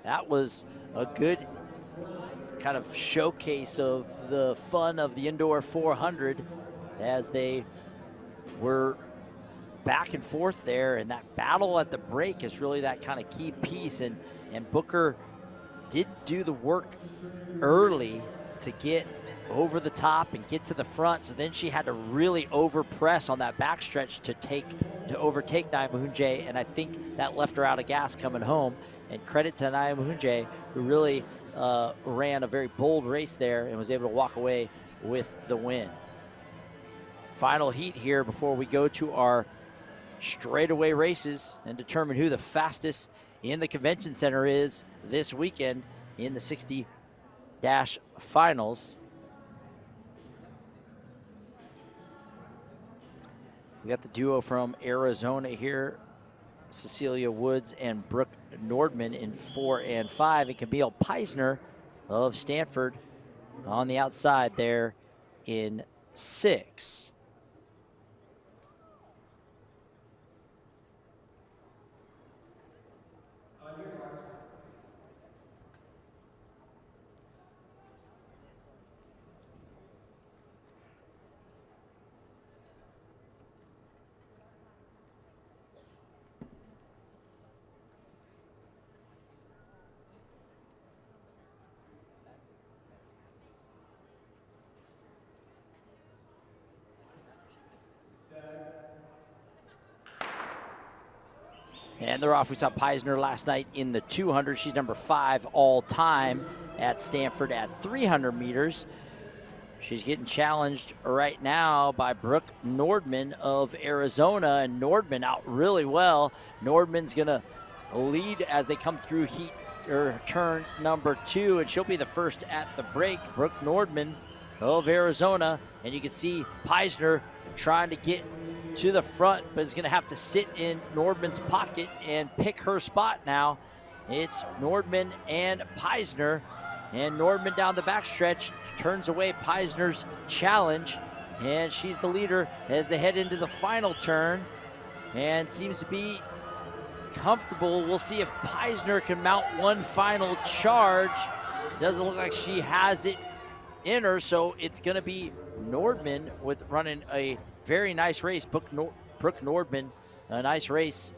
That was a good kind of showcase of the fun of the indoor 400 as they were back and forth there, and that battle at the break is really that kind of key piece. And Booker did do the work early to get over the top and get to the front, so then she had to really over press on that backstretch to overtake Nyamhunje, and I think that left her out of gas coming home. And credit to Nyamhunje, who really ran a very bold race there and was able to walk away with the win. Final heat here before we go to our straightaway races and determine who the fastest in the convention center is this weekend in the 60 dash finals. We got the duo from Arizona here, Cecilia Woods and Brooke Nordman in 4 and 5, and Camille Peisner of Stanford on the outside there in 6. And they're off. We saw Peisner last night in the 200. She's number 5 all time at Stanford at 300 meters. She's getting challenged right now by Brooke Nordman of Arizona, and Nordman out really well. Nordman's gonna lead as they come through heat or turn number 2, and she'll be the first at the break. Brooke Nordman of Arizona, and you can see Peisner trying to get to the front, but is going to have to sit in Nordman's pocket and pick her spot now. It's Nordman and Peisner, and Nordman down the backstretch turns away Peisner's challenge, and she's the leader as they head into the final turn and seems to be comfortable. We'll see if Peisner can mount one final charge. Doesn't look like she has it in her, so it's going to be Nordman with running a very nice race. Brooke Nordman, a nice race,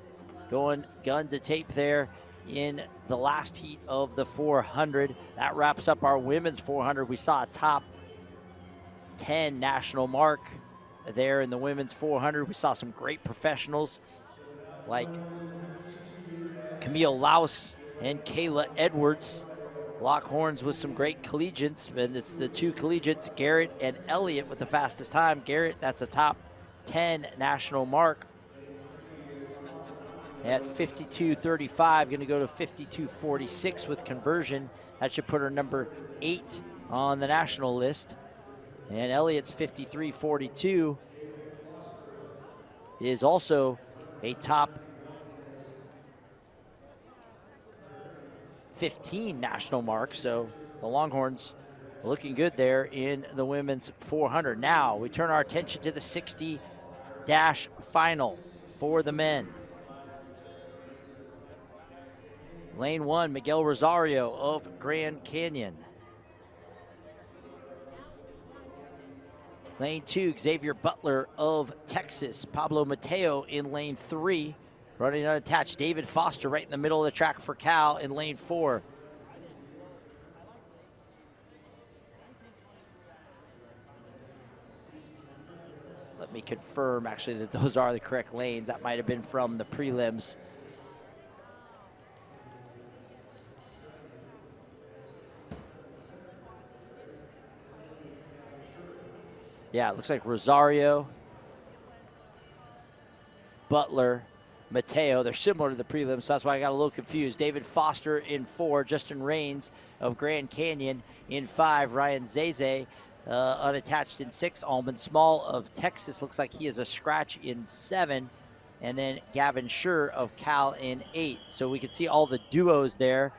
going gun to tape there in the last heat of the 400. That wraps up our women's 400. We saw a top 10 national mark there in the women's 400. We saw some great professionals like Camille Laus and Kayla Edwards lock horns with some great collegiates, and it's the 2 collegiates, Garrett and Elliott, with the fastest time. Garrett, that's a top 10 national mark at 52:35, going to go to 52:46 with conversion. That should put her number 8 on the national list. And Elliott's 53:42 is also a top 15 national mark. So the Longhorns looking good there in the women's 400. Now we turn our attention to the 60 dash final for the men. Lane 1, Miguel Rosario of Grand Canyon. Lane 2, Xavier Butler of Texas. Pablo Mateo in lane 3. Running unattached, David Foster right in the middle of the track for Cal in lane 4. Let me confirm actually that those are the correct lanes. That might have been from the prelims. Yeah, it looks like Rosario, Butler, Mateo. They're similar to the prelims, so that's why I got a little confused. David Foster in 4, Justin Raines of Grand Canyon in 5, Ryan Zeze unattached in 6, Almond Small of Texas, looks like he is a scratch in 7, and then Gavin Schur of Cal in 8. So we can see all the duos there.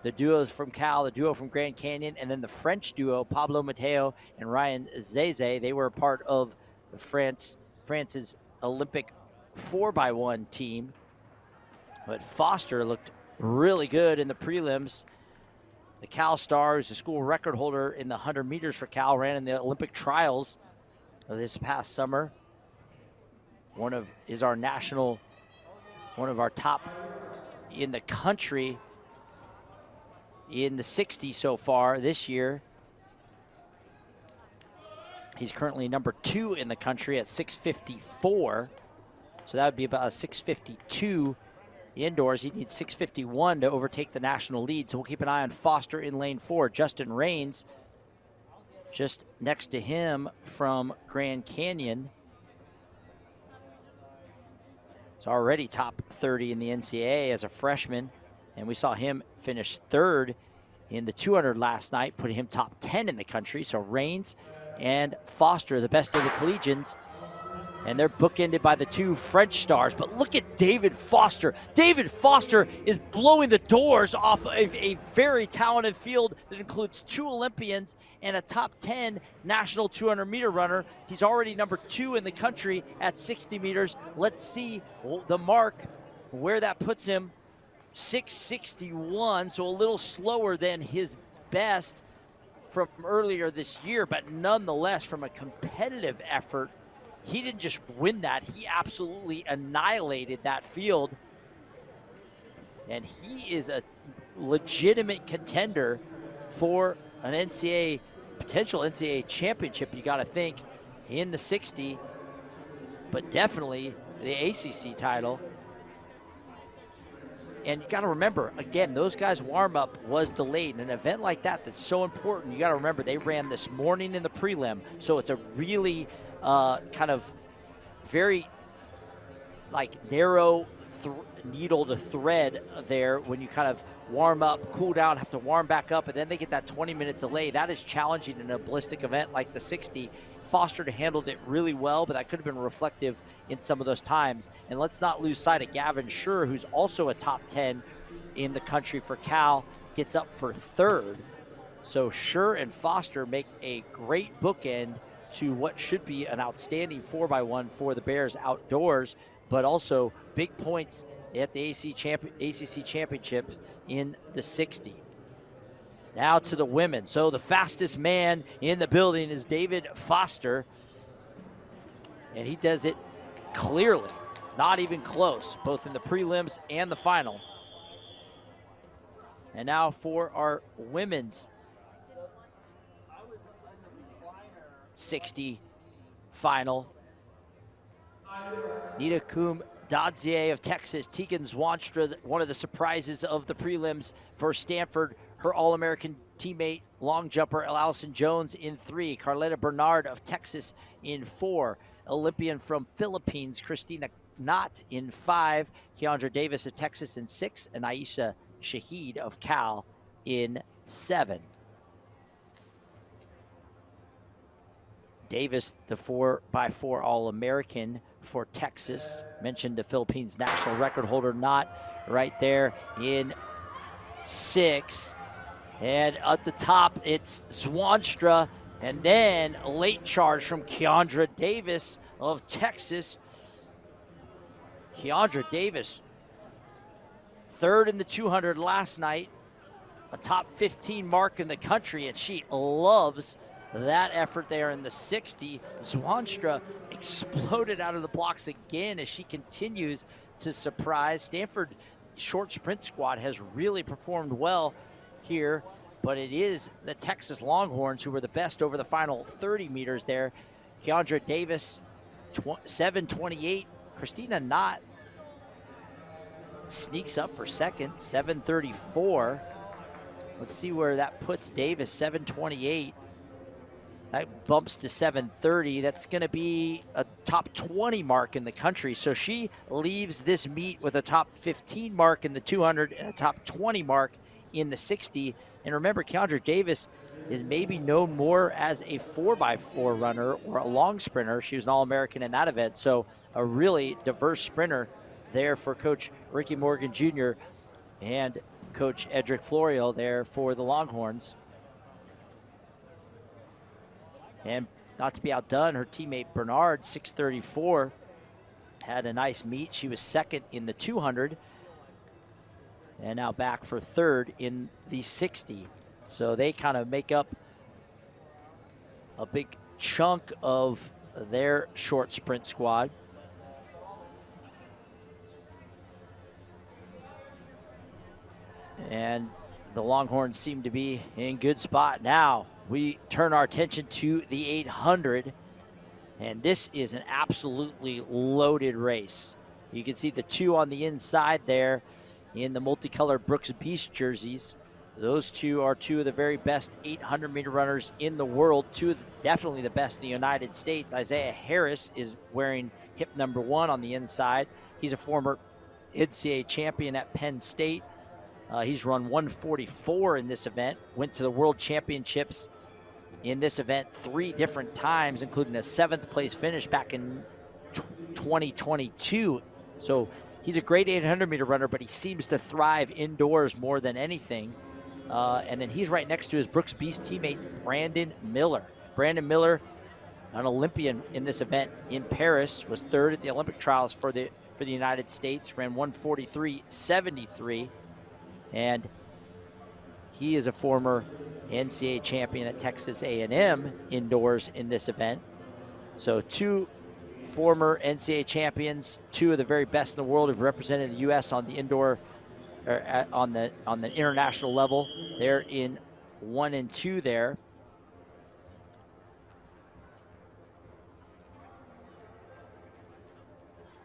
The duos from Cal, the duo from Grand Canyon, and then the French duo, Pablo Mateo and Ryan Zeze. They were a part of France's Olympic 4x1 team. But Foster looked really good in the prelims. The Cal star, who's a school record holder in the 100 meters for Cal, ran in the Olympic trials this past summer. One of our top in the country in the 60 so far this year. He's currently number 2 in the country at 6:54. So that would be about a 6:52 indoors. He needs 6:51 to overtake the national lead. So we'll keep an eye on Foster in lane 4. Justin Raines just next to him from Grand Canyon. He's already top 30 in the NCAA as a freshman. And we saw him finish 3rd in the 200 last night, putting him top 10 in the country. So Raines and Foster, the best of the collegians. And they're bookended by the two French stars. But look at David Foster. David Foster is blowing the doors off of a very talented field that includes 2 Olympians and a top 10 national 200-meter runner. He's already number 2 in the country at 60 meters. Let's see the mark, where that puts him. 6:61, so a little slower than his best from earlier this year, but nonetheless, from a competitive effort, he didn't just win that, he absolutely annihilated that field. And he is a legitimate contender for an potential NCAA championship, you got to think, in the 60, but definitely the ACC title. And you got to remember, again, those guys' warm-up was delayed. In an event like that that's so important, you got to remember they ran this morning in the prelim, so it's a really kind of very narrow needle to thread there when you kind of warm up, cool down, have to warm back up, and then they get that 20-minute delay. That is challenging in a ballistic event like the 60. Foster handled it really well, but that could have been reflective in some of those times. And let's not lose sight of Gavin Schur, who's also a top 10 in the country for Cal, gets up for 3rd. So Schur and Foster make a great bookend to what should be an outstanding 4x1 for the Bears outdoors, but also big points at the ACC Championship in the 60. Now to the women. So the fastest man in the building is David Foster, and he does it clearly, not even close, both in the prelims and the final. And now for our women's 60 final. Nita Dadzier of Texas, Tegan Zwanstra, one of the surprises of the prelims for Stanford. Her All-American teammate, long jumper Allison Jones in 3. Carletta Bernard of Texas in 4. Olympian from Philippines, Christina Knott in 5. Keandra Davis of Texas in 6. And Aisha Shahid of Cal in 7. Davis, the 4x4 All-American for Texas. Mentioned the Philippines national record holder, Knott right there in 6. And at the top, it's Zwanstra. And then a late charge from Keandra Davis of Texas. Keandra Davis, 3rd in the 200 last night, a top 15 mark in the country, and she loves that effort there in the 60. Zwanstra exploded out of the blocks again as she continues to surprise. Stanford short sprint squad has really performed well here, but it is the Texas Longhorns who were the best over the final 30 meters there. Keandra Davis, 7:28. Christina Knott sneaks up for 2nd, 7:34. Let's see where that puts Davis, 7:28. That bumps to 7:30. That's going to be a top 20 mark in the country. So she leaves this meet with a top 15 mark in the 200 and a top 20 mark in the 60. And remember, Keandra Davis is maybe known more as a 4x4 runner or a long sprinter. She was an All-American in that event. So a really diverse sprinter there for Coach Ricky Morgan Jr. and Coach Edric Florio there for the Longhorns. And not to be outdone, her teammate Bernard, 6:34, had a nice meet. She was 2nd in the 200 and now back for 3rd in the 60. So they kind of make up a big chunk of their short sprint squad. And the Longhorns seem to be in good spot now. We turn our attention to the 800, and this is an absolutely loaded race. You can see the 2 on the inside there in the multicolored Brooks Beast jerseys. Those 2 are 2 of the very best 800-meter runners in the world, 2 of definitely the best in the United States. Isaiah Harris is wearing hip number 1 on the inside. He's a former NCAA champion at Penn State. He's run 144 in this event, went to the World Championships in this event 3 different times, including a 7th place finish back in 2022. So he's a great 800-meter runner, but he seems to thrive indoors more than anything. And then he's right next to his Brooks Beast teammate, Brandon Miller. Brandon Miller, an Olympian in this event in Paris, was third at the Olympic trials for the United States, ran 1:43.73, and he is a former NCAA champion at Texas A&M indoors in this event. So two former NCAA champions, two of the very best in the world who've represented the U.S. on the indoor or on the international level. They're in 1 and 2 there.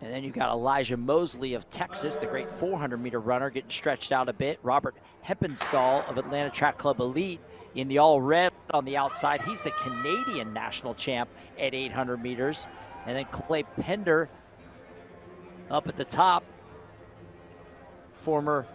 And then you've got Elijah Mosley of Texas, the great 400-meter runner, getting stretched out a bit. Robert Heppenstall of Atlanta Track Club Elite in the all red on the outside. He's the Canadian national champ at 800 meters. And then Clay Pender up at the top, former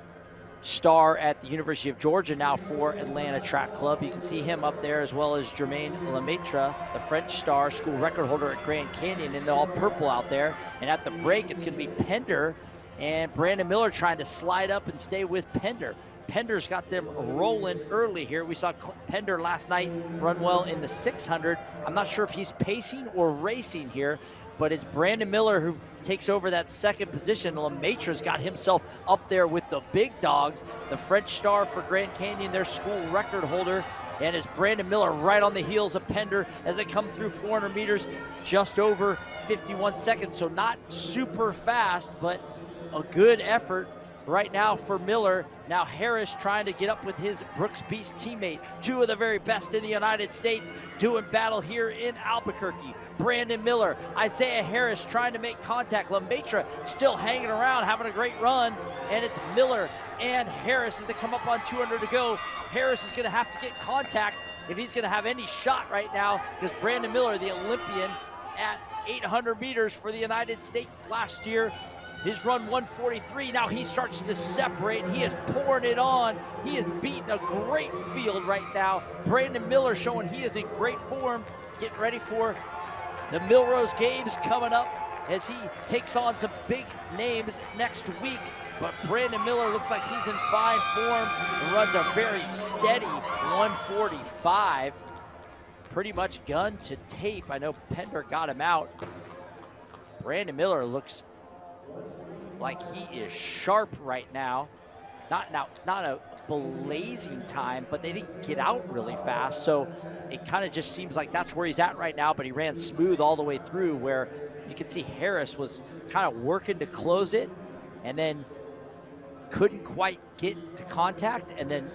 star at the University of Georgia, now for Atlanta Track Club. You can see him up there, as well as Jermaine Lemaitre, the French star, school record holder at Grand Canyon, in the all purple out there. And at the break, it's going to be Pender and Brandon Miller trying to slide up and stay with Pender. Pender's got them rolling early here. We saw Pender last night run well in the 600. I'm not sure if he's pacing or racing here, but it's Brandon Miller who takes over that second position. Lemaitre's got himself up there with the big dogs. The French star for Grand Canyon, their school record holder, and it's Brandon Miller right on the heels of Pender as they come through 400 meters, just over 51 seconds. So not super fast, but a good effort right now for Miller. Now Harris trying to get up with his Brooks Beast teammate. Two of the very best in the United States doing battle here in Albuquerque. Brandon Miller, Isaiah Harris trying to make contact. Lemaitre still hanging around, having a great run. And it's Miller and Harris as they come up on 200 to go. Harris is going to have to get contact if he's going to have any shot right now, because Brandon Miller, the Olympian at 800 meters for the United States last year, his run 1:43. Now he starts to separate, and he is pouring it on. He is beating a great field right now. Brandon Miller showing he is in great form, getting ready for the Millrose Games coming up as he takes on some big names next week. But Brandon Miller looks like he's in fine form. The runs are very steady, 1:45. Pretty much gun to tape. I know Pender got him out. Brandon Miller looks like he is sharp right now. Not a blazing time, but they didn't get out really fast, so it kind of just seems like that's where he's at right now. But he ran smooth all the way through, where you can see Harris was kind of working to close it and then couldn't quite get to contact, and then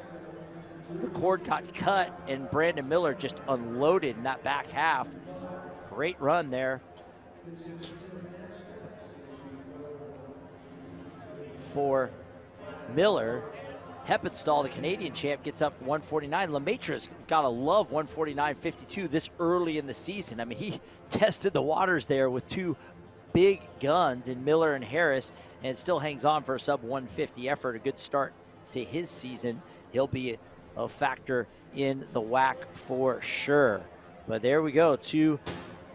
the cord got cut and Brandon Miller just unloaded in that back half. Great run there for Miller. Heppenstall, the Canadian champ, gets up 1:49. Lemaitre's got to love 1:49.52 this early in the season. I mean, he tested the waters there with two big guns in Miller and Harris, and still hangs on for a sub 150 effort. A good start to his season. He'll be a factor in the WAC for sure. But there we go, two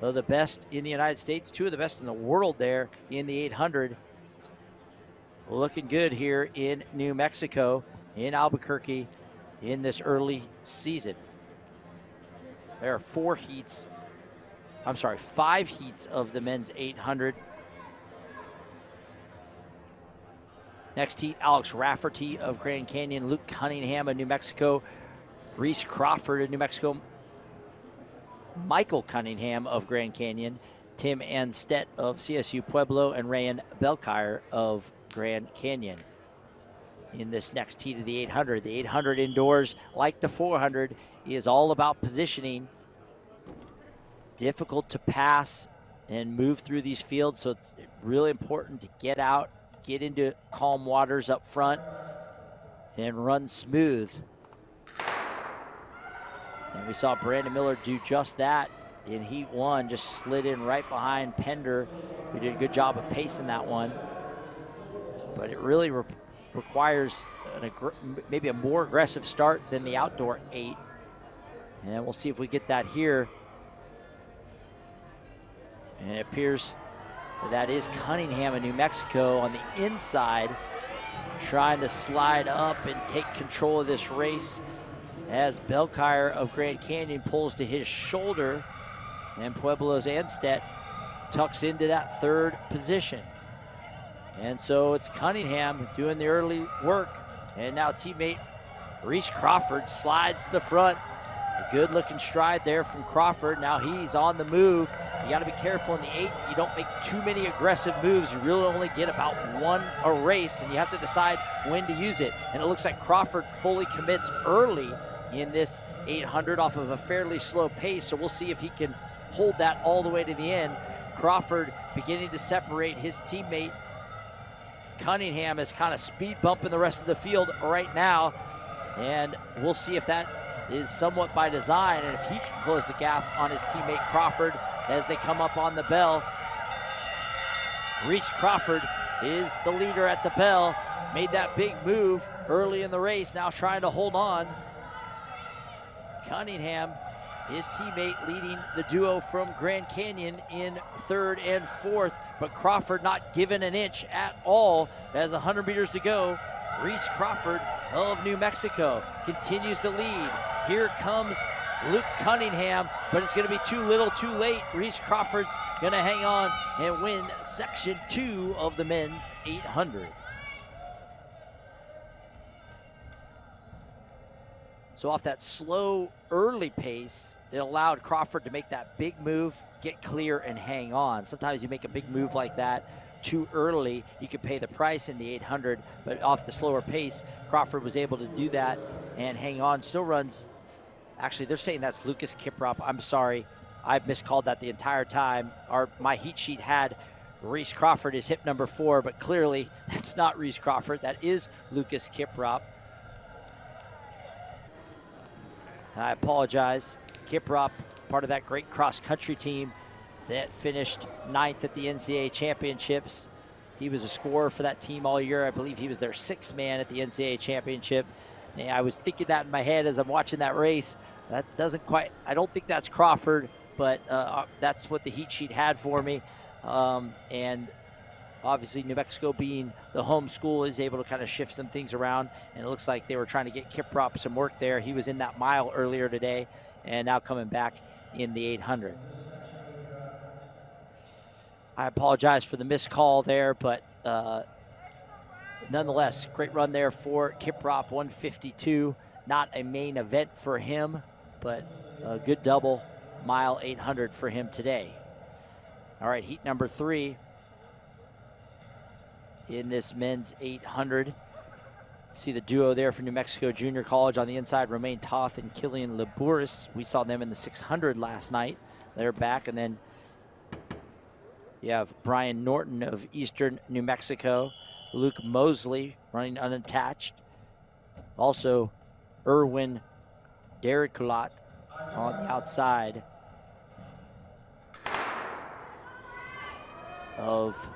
of the best in the United States, two of the best in the world there in the 800. Looking good here in New Mexico, in Albuquerque, in this early season. There are 5 heats of the men's 800. Next heat, Alex Rafferty of Grand Canyon, Luke Cunningham of New Mexico, Reese Crawford of New Mexico, Michael Cunningham of Grand Canyon, Tim Anstett of CSU Pueblo, and Rayan Belkire of Grand Canyon. In this next heat of the 800. The 800 indoors, like the 400, is all about positioning. Difficult to pass and move through these fields, so it's really important to get out, get into calm waters up front, and run smooth. And we saw Brandon Miller do just that in heat 1, just slid in right behind Pender, who did a good job of pacing that one. But it really requires maybe a more aggressive start than the outdoor 8. And we'll see if we get that here. And it appears That is Cunningham of New Mexico on the inside, trying to slide up and take control of this race as Belkire of Grand Canyon pulls to his shoulder and Pueblos Anstedt tucks into that third position. And so it's Cunningham doing the early work, and now teammate Reese Crawford slides to the front. A good looking stride there from Crawford. Now he's on the move. You got to be careful in the 8. You don't make too many aggressive moves. You really only get about one a race, and you have to decide when to use it. And it looks like Crawford fully commits early in this 800 off of a fairly slow pace. So we'll see if he can hold that all the way to the end. Crawford beginning to separate his teammate. Cunningham is kind of speed bumping the rest of the field right now. And we'll see if that is somewhat by design, and if he can close the gap on his teammate Crawford as they come up on the bell. Reese Crawford is the leader at the bell. Made that big move early in the race, now trying to hold on. Cunningham, his teammate, leading the duo from Grand Canyon in third and fourth, but Crawford not given an inch at all. As 100 meters to go, Reese Crawford of New Mexico continues to lead. Here comes Luke Cunningham, but it's going to be too little too late. Reese Crawford's going to hang on and win section 2 of the men's 800. So off that slow early pace, it allowed Crawford to make that big move, get clear, and hang on. Sometimes you make a big move like that too early, you could pay the price in the 800, but off the slower pace, Crawford was able to do that and hang on. Still runs, actually they're saying that's Lucas Kiprop. I'm sorry, I've miscalled that the entire time. My heat sheet had Reese Crawford as hip number 4, but clearly that's not Reese Crawford, that is Lucas Kiprop. I apologize. Kiprop, part of that great cross-country team that finished 9th at the NCAA championships. He was a scorer for that team all year. I believe he was their 6th man at the NCAA championship. And I was thinking that in my head as I'm watching that race. That doesn't quite, I don't think that's Crawford, but that's what the heat sheet had for me. And obviously New Mexico being the home school is able to kind of shift some things around, and it looks like they were trying to get Kiprop some work there. He was in that mile earlier today and now coming back in the 800. I apologize for the missed call there, but nonetheless, great run there for Kiprop, 152. Not a main event for him, but a good double mile 800 for him today. All right, heat number 3 in this men's 800. See the duo there from New Mexico Junior College on the inside, Romain Toth and Killian Labouris. We saw them in the 600 last night. They're back, and then you have Brian Norton of Eastern New Mexico, Luke Mosley running unattached. Also, Erwin Dericulat on the outside of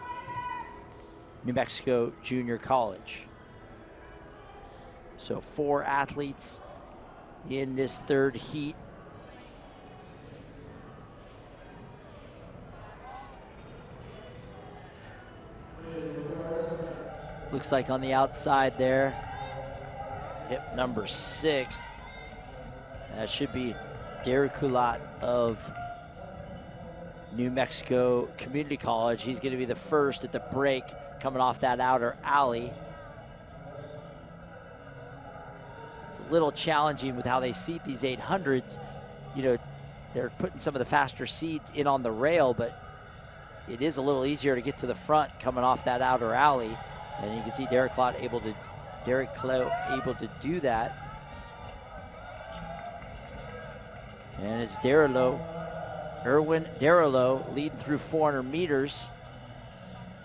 New Mexico Junior College. So 4 athletes in this third heat. Looks like on the outside there, hip number 6, that should be Dericulat of New Mexico Community College. He's going to be the first at the break coming off that outer alley. It's a little challenging with how they seed these 800s. You know, they're putting some of the faster seeds in on the rail, but it is a little easier to get to the front coming off that outer alley. And you can see Derek Clow able to do that. And it's Erwin Derilo leading through 400 meters.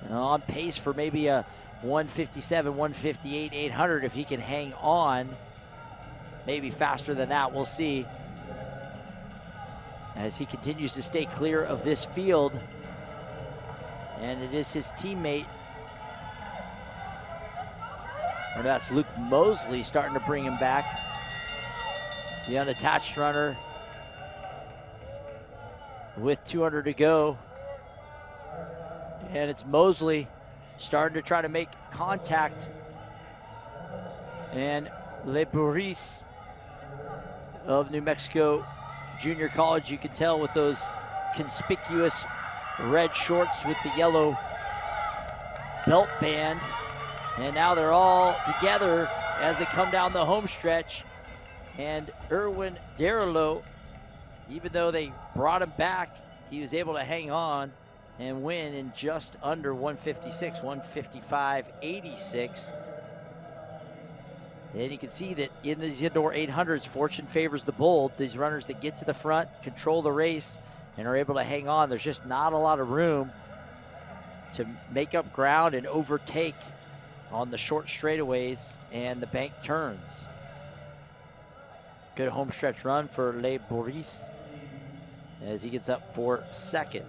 On pace for maybe a 157, 158, 800 if he can hang on. Maybe faster than that, we'll see. As he continues to stay clear of this field. And it is his teammate, or that's Luke Mosley, starting to bring him back. The unattached runner with 200 to go. And it's Mosley starting to try to make contact. And Le Bourris of New Mexico Junior College, you can tell with those conspicuous red shorts with the yellow belt band. And now they're all together as they come down the home stretch. And Erwin Derillo, even though they brought him back, he was able to hang on and win in just under 156, 155.86. And you can see that in these indoor 800s, fortune favors the bold. These runners that get to the front, control the race, and are able to hang on. There's just not a lot of room to make up ground and overtake on the short straightaways and the bank turns. Good home stretch run for Le Bourris as he gets up for second.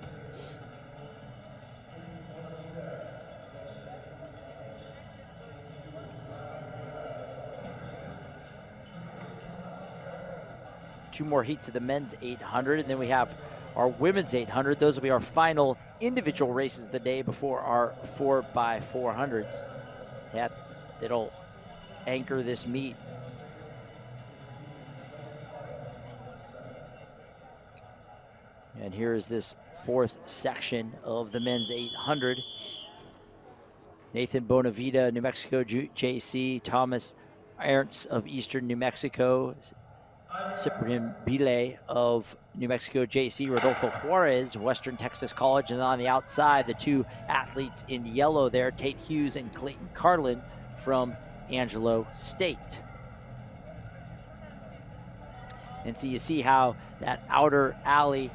Two more heats of the men's 800, and then we have our women's 800. Those will be our final individual races of the day before our 4x400s. That'll anchor this meet. And here is this fourth section of the men's 800. Nathan Bonavita, New Mexico JC, Thomas Ernst of Eastern New Mexico, Cyprian Bile of New Mexico JC, Rodolfo Juarez, Western Texas College, and on the outside, the two athletes in yellow there, Tate Hughes and Clayton Carlin from Angelo State. And so you see how that outer alley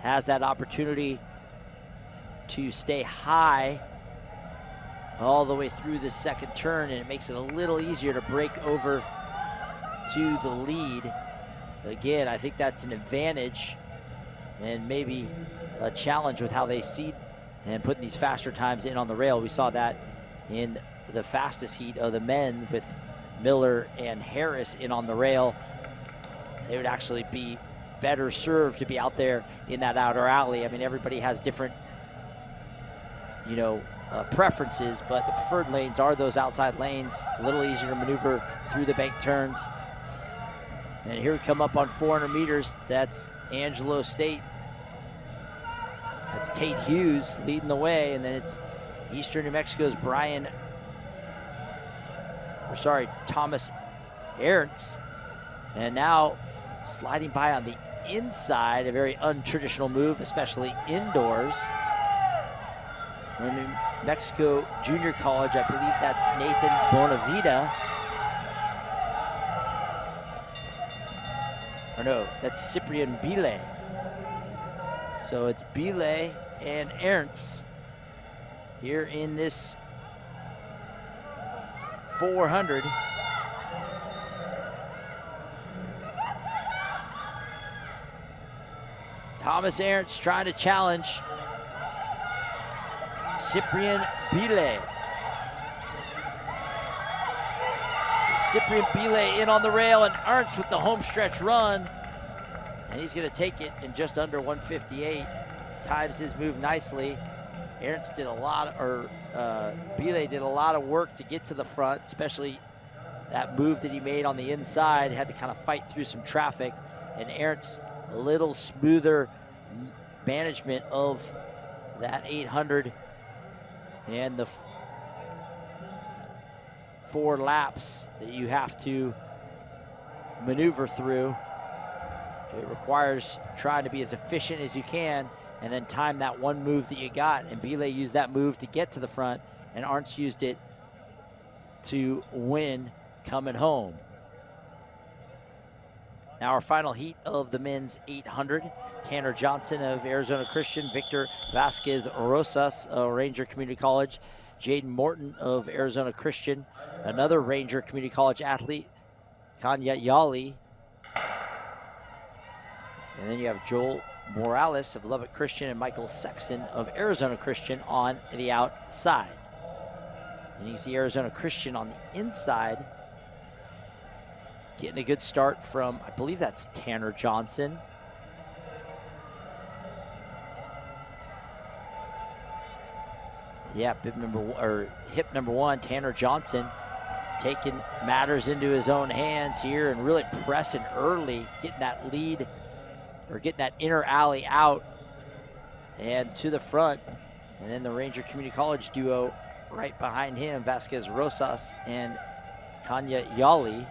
has that opportunity to stay high all the way through this second turn, and it makes it a little easier to break over to the lead. Again, I think that's an advantage and maybe a challenge with how they seed and putting these faster times in on the rail. We saw that in the fastest heat of the men with Miller and Harris in on the rail. They would actually be better served to be out there in that outer alley. I mean, everybody has different, preferences, but the preferred lanes are those outside lanes, a little easier to maneuver through the bank turns. And here we come up on 400 meters. That's Angelo State. That's Tate Hughes leading the way, and then it's Eastern New Mexico's Thomas Ernst. And now sliding by on the inside, a very untraditional move, especially indoors. From New Mexico Junior College, I believe that's Nathan Bonavita. Or no, that's Cyprian Bile. So it's Bile and Ernst here in this 400. Thomas Ernst trying to challenge Cyprian Bile. Cyprian Bile in on the rail, and Ernst with the home stretch run. And he's going to take it in just under 158. Times his move nicely. Ernst did Bile did a lot of work to get to the front, especially that move that he made on the inside. Had to kind of fight through some traffic. And Ernst, a little smoother management of that 800 and the 4 laps that you have to maneuver through. It requires trying to be as efficient as you can and then time that one move that you got. And Bile used that move to get to the front, and Ernst used it to win coming home. Now our final heat of the men's 800, Tanner Johnson of Arizona Christian, Victor Vasquez Rosas of Ranger Community College, Jaden Morton of Arizona Christian, another Ranger Community College athlete, Kanya Yali. And then you have Joel Morales of Lubbock Christian and Michael Sexton of Arizona Christian on the outside. And you see Arizona Christian on the inside, getting a good start from, I believe that's Tanner Johnson. Yeah, hip number one, Tanner Johnson, taking matters into his own hands here and really pressing early, getting that lead or getting that inner alley out and to the front. And then the Ranger Community College duo right behind him, Vasquez Rosas and Kanya Yali. And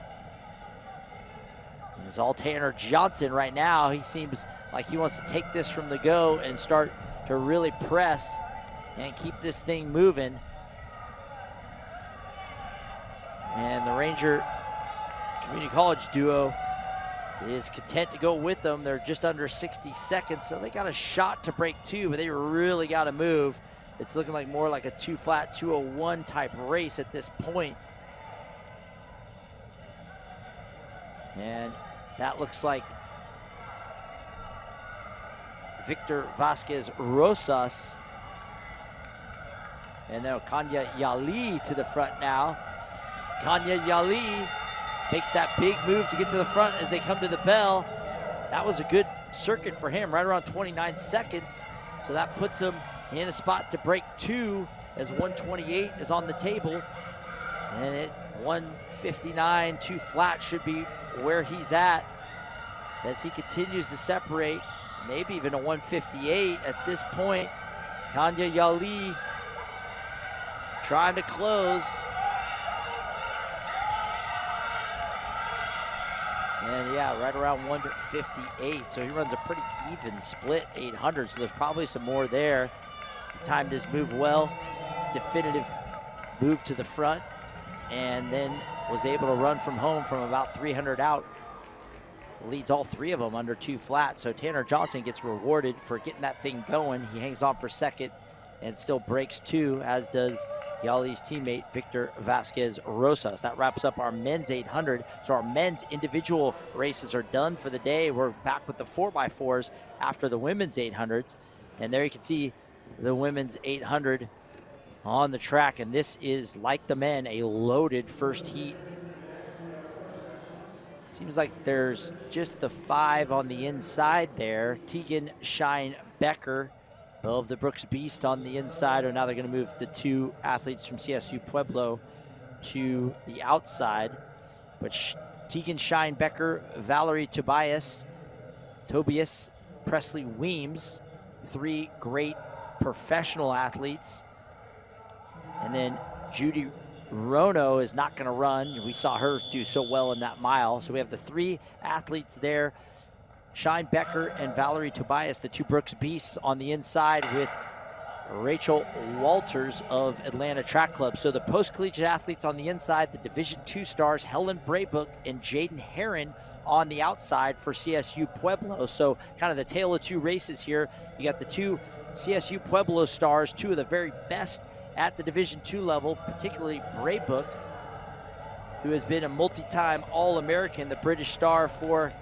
it's all Tanner Johnson right now. He seems like he wants to take this from the go and start to really press and keep this thing moving. And the Ranger Community College duo is content to go with them. They're just under 60 seconds, so they got a shot to break two, but they really got to move. It's looking like more like a 2-flat 201 type race at this point. And that looks like Victor Vasquez Rosas. And now Kanya Yali to the front now. Kanya Yali makes that big move to get to the front as they come to the bell. That was a good circuit for him, right around 29 seconds. So that puts him in a spot to break two as 128 is on the table. And at 159, 2-flat should be where he's at as he continues to separate, maybe even a 158 at this point. Kanya Yali trying to close. And yeah, right around 158. So he runs a pretty even split 800. So there's probably some more there. He timed his move well. Definitive move to the front. And then was able to run from home from about 300 out. Leads all three of them under 2-flat. So Tanner Johnson gets rewarded for getting that thing going. He hangs on for second and still breaks two, as does Yali's teammate, Victor Vasquez Rosas. That wraps up our men's 800. So our men's individual races are done for the day. We're back with the 4x4s after the women's 800s. And there you can see the women's 800 on the track. And this is, like the men, a loaded first heat. Seems like there's just the 5 on the inside there. Tegan Shine Becker of the Brooks Beast on the inside. Or now they're going to move the 2 athletes from CSU Pueblo to the outside. But Tegan Shine Becker, Valerie Tobias Presley Weems, 3 great professional athletes. And then Judy Rono is not going to run. We saw her do so well in that mile. So we have the 3 athletes there. Shine Becker and Valerie Tobias, the 2 Brooks Beasts on the inside, with Rachel Walters of Atlanta Track Club. So the post-collegiate athletes on the inside, the Division II stars, Helen Braybook and Jaden Herron on the outside for CSU Pueblo. So kind of the tale of 2 races here. You got the 2 CSU Pueblo stars, 2 of the very best at the Division II level, particularly Braybook, who has been a multi-time All-American, the British star for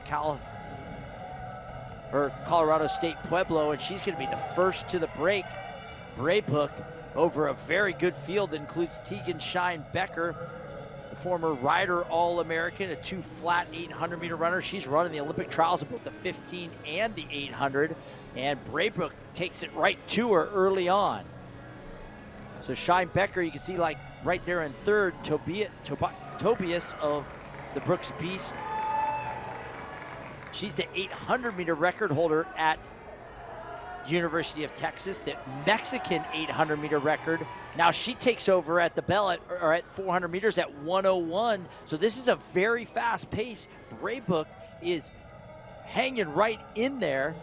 Colorado State Pueblo, and she's going to be the first to the break. Braybook over a very good field that includes Tegan Shine Becker, the former Rider All-American, a 2-flat 800-meter runner. She's running the Olympic trials of both the 15 and the 800, and Braybook takes it right to her early on. So Shine Becker, you can see like right there in third, Tobias of the Brooks Beast. She's the 800-meter record holder at University of Texas, the Mexican 800-meter record. Now she takes over at the bell at 400 meters at 101. So this is a very fast pace. Braybook is hanging right in there.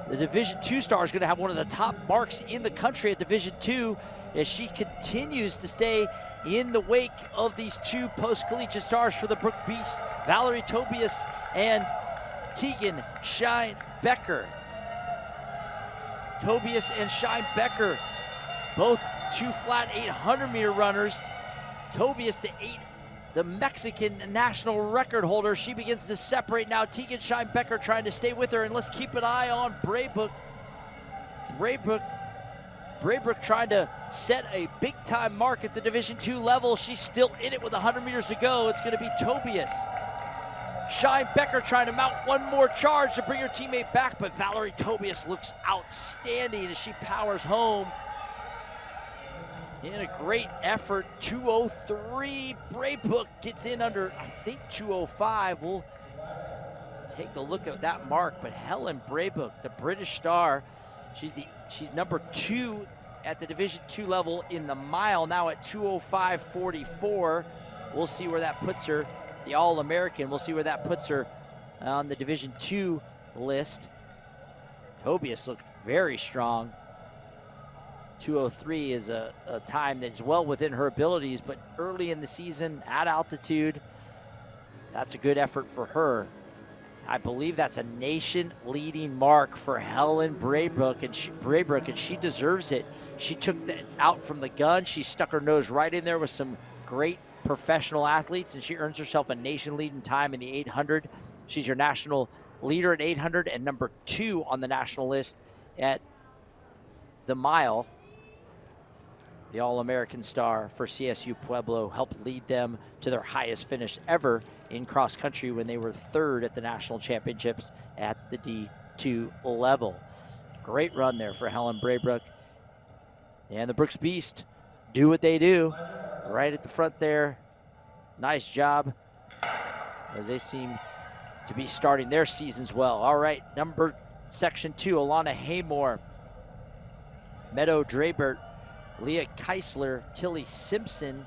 The Division II star is going to have one of the top marks in the country at Division II as she continues to stay in the wake of these 2 post-collegiate stars for the Brook Beast, Valerie Tobias and Tegan Shine Becker. Tobias and Shine Becker, both 2-flat 800-meter runners. Tobias, the Mexican national record holder. She begins to separate now. Tegan Shine Becker trying to stay with her, and let's keep an eye on Braybook. Braybook trying to set a big-time mark at the Division II level. She's still in it with 100 meters to go. It's going to be Tobias. Shine Becker trying to mount one more charge to bring her teammate back, but Valerie Tobias looks outstanding as she powers home. And a great effort, 2:03. Braybook gets in under, I think, 2:05. We'll take a look at that mark, but Helen Braybook, the British star, she's number 2 at the Division II level in the mile, now at 2:05.44. We'll see where that puts her. The All-American, we'll see where that puts her on the Division II list. Tobias looked very strong. 2:03 is a time that's well within her abilities, but early in the season, at altitude, that's a good effort for her. I believe that's a nation-leading mark for Helen Braybook, and she deserves it. She took that out from the gun. She stuck her nose right in there with some great professional athletes, and she earns herself a nation-leading time in the 800. She's your national leader at 800 and number 2 on the national list at the mile. The All-American star for CSU Pueblo helped lead them to their highest finish ever in cross country when they were 3rd at the national championships at the D2 level. Great run there for Helen Braybook. And the Brooks Beast do what they do right at the front there. Nice job, as they seem to be starting their seasons well. All right, section 2, Alana Haymore, Meadow Drabert, Leah Keisler, Tilly Simpson.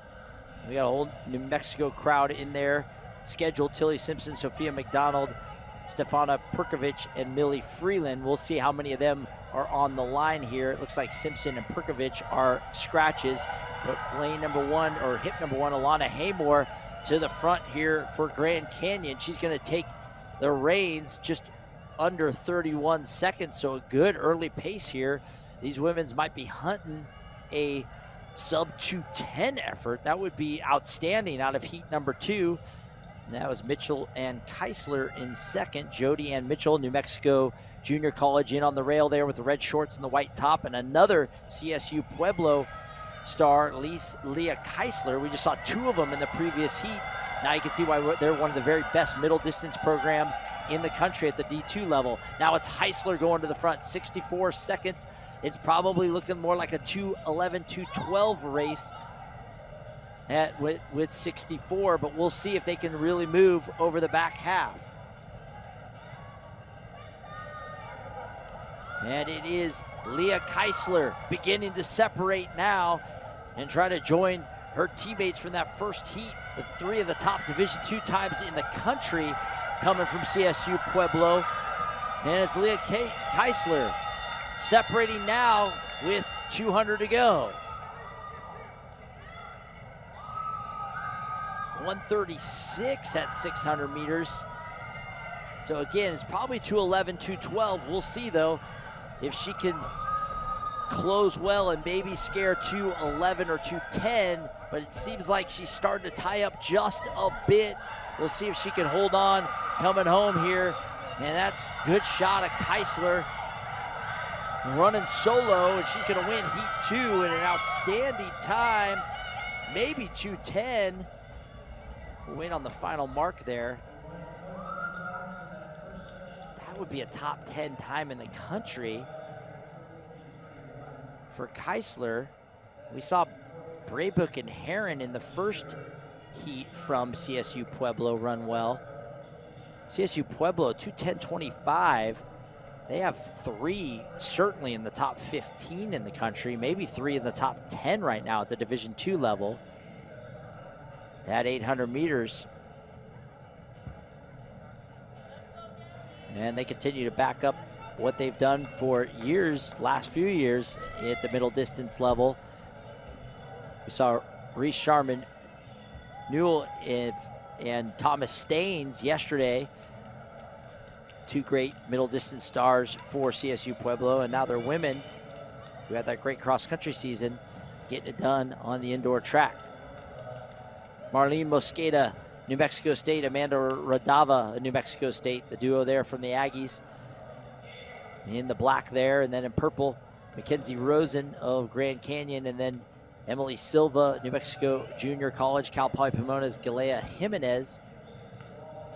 We got a whole New Mexico crowd in there. Scheduled: Tilly Simpson, Sophia McDonald, Stefana Perkovic, and Millie Freeland. We'll see how many of them are on the line here. It looks like Simpson and Perkovic are scratches. But lane number 1, or hip number 1, Alana Haymore to the front here for Grand Canyon. She's going to take the reins just under 31 seconds, so a good early pace here. These women's might be hunting a sub 2:10 effort. That would be outstanding out of heat number 2. And that was Mitchell and Keisler in second. Jody and Mitchell, New Mexico Junior College, in on the rail there with the red shorts and the white top. And another CSU Pueblo star, Leah Keisler. We just saw 2 of them in the previous heat. Now you can see why they're one of the very best middle distance programs in the country at the D2 level. Now it's Heisler going to the front, 64 seconds. It's probably looking more like a 2:11, 2:12 race with 64, but we'll see if they can really move over the back half. And it is Leah Keisler beginning to separate now and try to join her teammates from that first heat, with 3 of the top Division II times in the country coming from CSU Pueblo. And it's Leah Keisler separating now with 200 to go. 1:36 at 600 meters. So again, it's probably 2:11, 2:12. We'll see though if she can close well and maybe scare 2:11 or 2:10, but it seems like she's starting to tie up just a bit. We'll see if she can hold on coming home here. And that's good shot of Keisler running solo, and she's gonna win heat 2 in an outstanding time, maybe 2:10. We'll wait on the final mark there. That would be a top 10 time in the country for Keisler. We saw Braybook and Heron in the first heat from CSU Pueblo run well. CSU Pueblo, 2:10.25. They have 3 certainly in the top 15 in the country, maybe 3 in the top 10 right now at the Division II level at 800 meters. And they continue to back up what they've done for years, last few years at the middle distance level. We saw Reese Sharman Newell and Thomas Staines yesterday, 2 great middle distance stars for CSU Pueblo, and now their women who had that great cross country season getting it done on the indoor track. Marlene Mosqueda, New Mexico State, Amanda Radava, New Mexico State, the duo there from the Aggies in the black there, and then in purple, Mackenzie Rosen of Grand Canyon, and then Emily Silva, New Mexico Junior College, Cal Poly Pomona's Galea Jimenez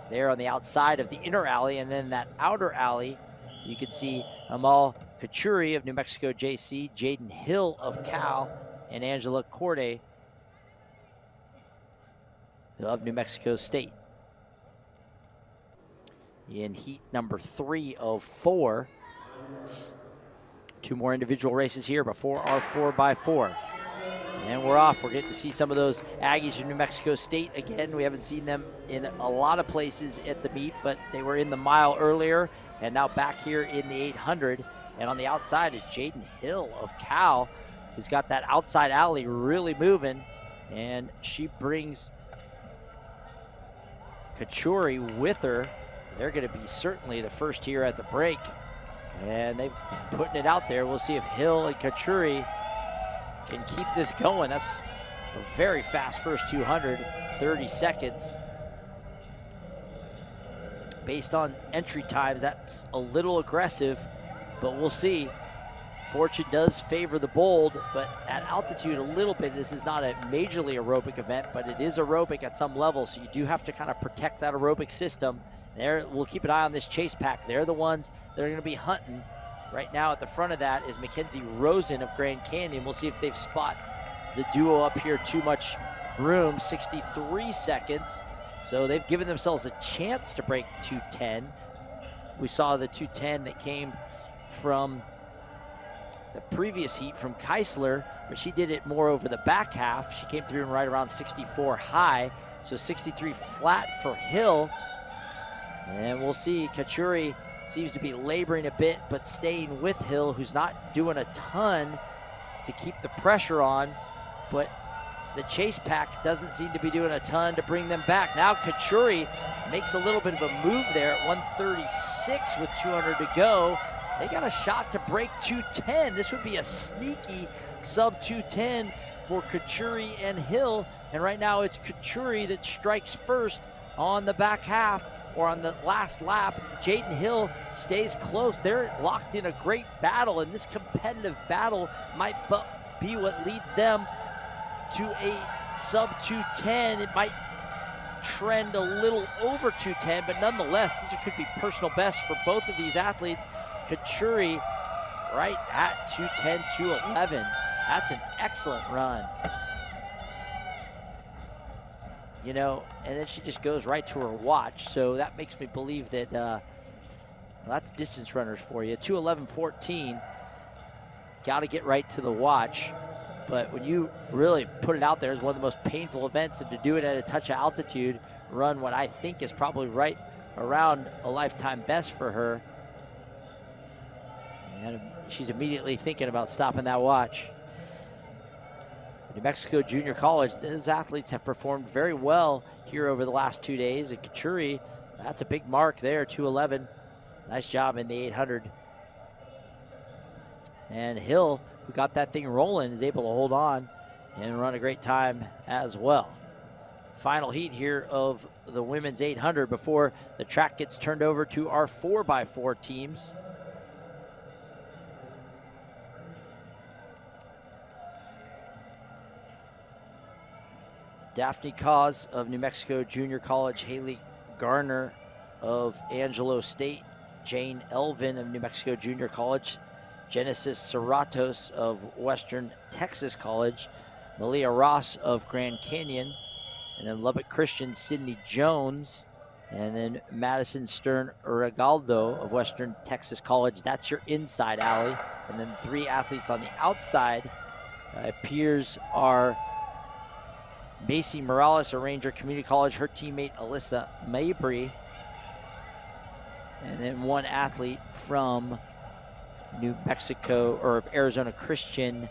there on the outside of the inner alley. And then that outer alley, you can see Amal Kachuri of New Mexico JC, Jaden Hill of Cal, and Angela Corday of New Mexico State. In heat number 3 of 4. 2 more individual races here before our 4x4. And we're off. We're getting to see some of those Aggies from New Mexico State again. We haven't seen them in a lot of places at the meet, but they were in the mile earlier and now back here in the 800. And on the outside is Jaden Hill of Cal, who's got that outside alley really moving. And she brings Kachuri with her. They're going to be certainly the first here at the break. And they're putting it out there. We'll see if Hill and Kachuri can keep this going. That's a very fast first 200, 30 seconds. Based on entry times, that's a little aggressive, but we'll see. Fortune does favor the bold, but at altitude a little bit. This is not a majorly aerobic event, but it is aerobic at some level, so you do have to kind of protect that aerobic system. There, we'll keep an eye on this chase pack. They're the ones that are going to be hunting. Right now at the front of that is Mackenzie Rosen of Grand Canyon. We'll see if they've spot the duo up here too much room. 63 seconds. So they've given themselves a chance to break 2:10. We saw the 2:10 that came from the previous heat from Keisler, but she did it more over the back half. She came through and right around 64 high. So 63 flat for Hill. And we'll see. Kachuri seems to be laboring a bit, but staying with Hill, who's not doing a ton to keep the pressure on. But the chase pack doesn't seem to be doing a ton to bring them back. Now Kachuri makes a little bit of a move there at 136 with 200 to go. They got a shot to break 2:10. This would be a sneaky sub 2:10 for Kachuri and Hill. And right now it's Kachuri that strikes first on the back half, or on the last lap. Jaden Hill stays close. They're locked in a great battle, and this competitive battle might be what leads them to a sub 2:10. It might trend a little over 2:10, but nonetheless, these could be personal bests for both of these athletes. Kachuri right at 2:10, 2:11. That's an excellent run. You know, and then she just goes right to her watch. So that makes me believe that well, that's distance runners for you. 2:11.14. Got to get right to the watch. But when you really put it out there as one of the most painful events, and to do it at a touch of altitude, run what I think is probably right around a lifetime best for her. And she's immediately thinking about stopping that watch. New Mexico Junior College, those athletes have performed very well here over the last 2 days. And Kachuri, that's a big mark there, 2:11. Nice job in the 800. And Hill, who got that thing rolling, is able to hold on and run a great time as well. Final heat here of the women's 800 before the track gets turned over to our 4x4 teams. Daphne Cause of New Mexico Junior College, Haley Garner of Angelo State, Jane Elvin of New Mexico Junior College, Genesis Serratos of Western Texas College, Malia Ross of Grand Canyon, and then Lubbock Christian, Sydney Jones, and then Madison Stern Regaldo of Western Texas College. That's your inside alley. And then 3 athletes on the outside appears are Macy Morales of Ranger Community College, her teammate Alyssa Mabry, and then 1 athlete from New Mexico, or Arizona Christian.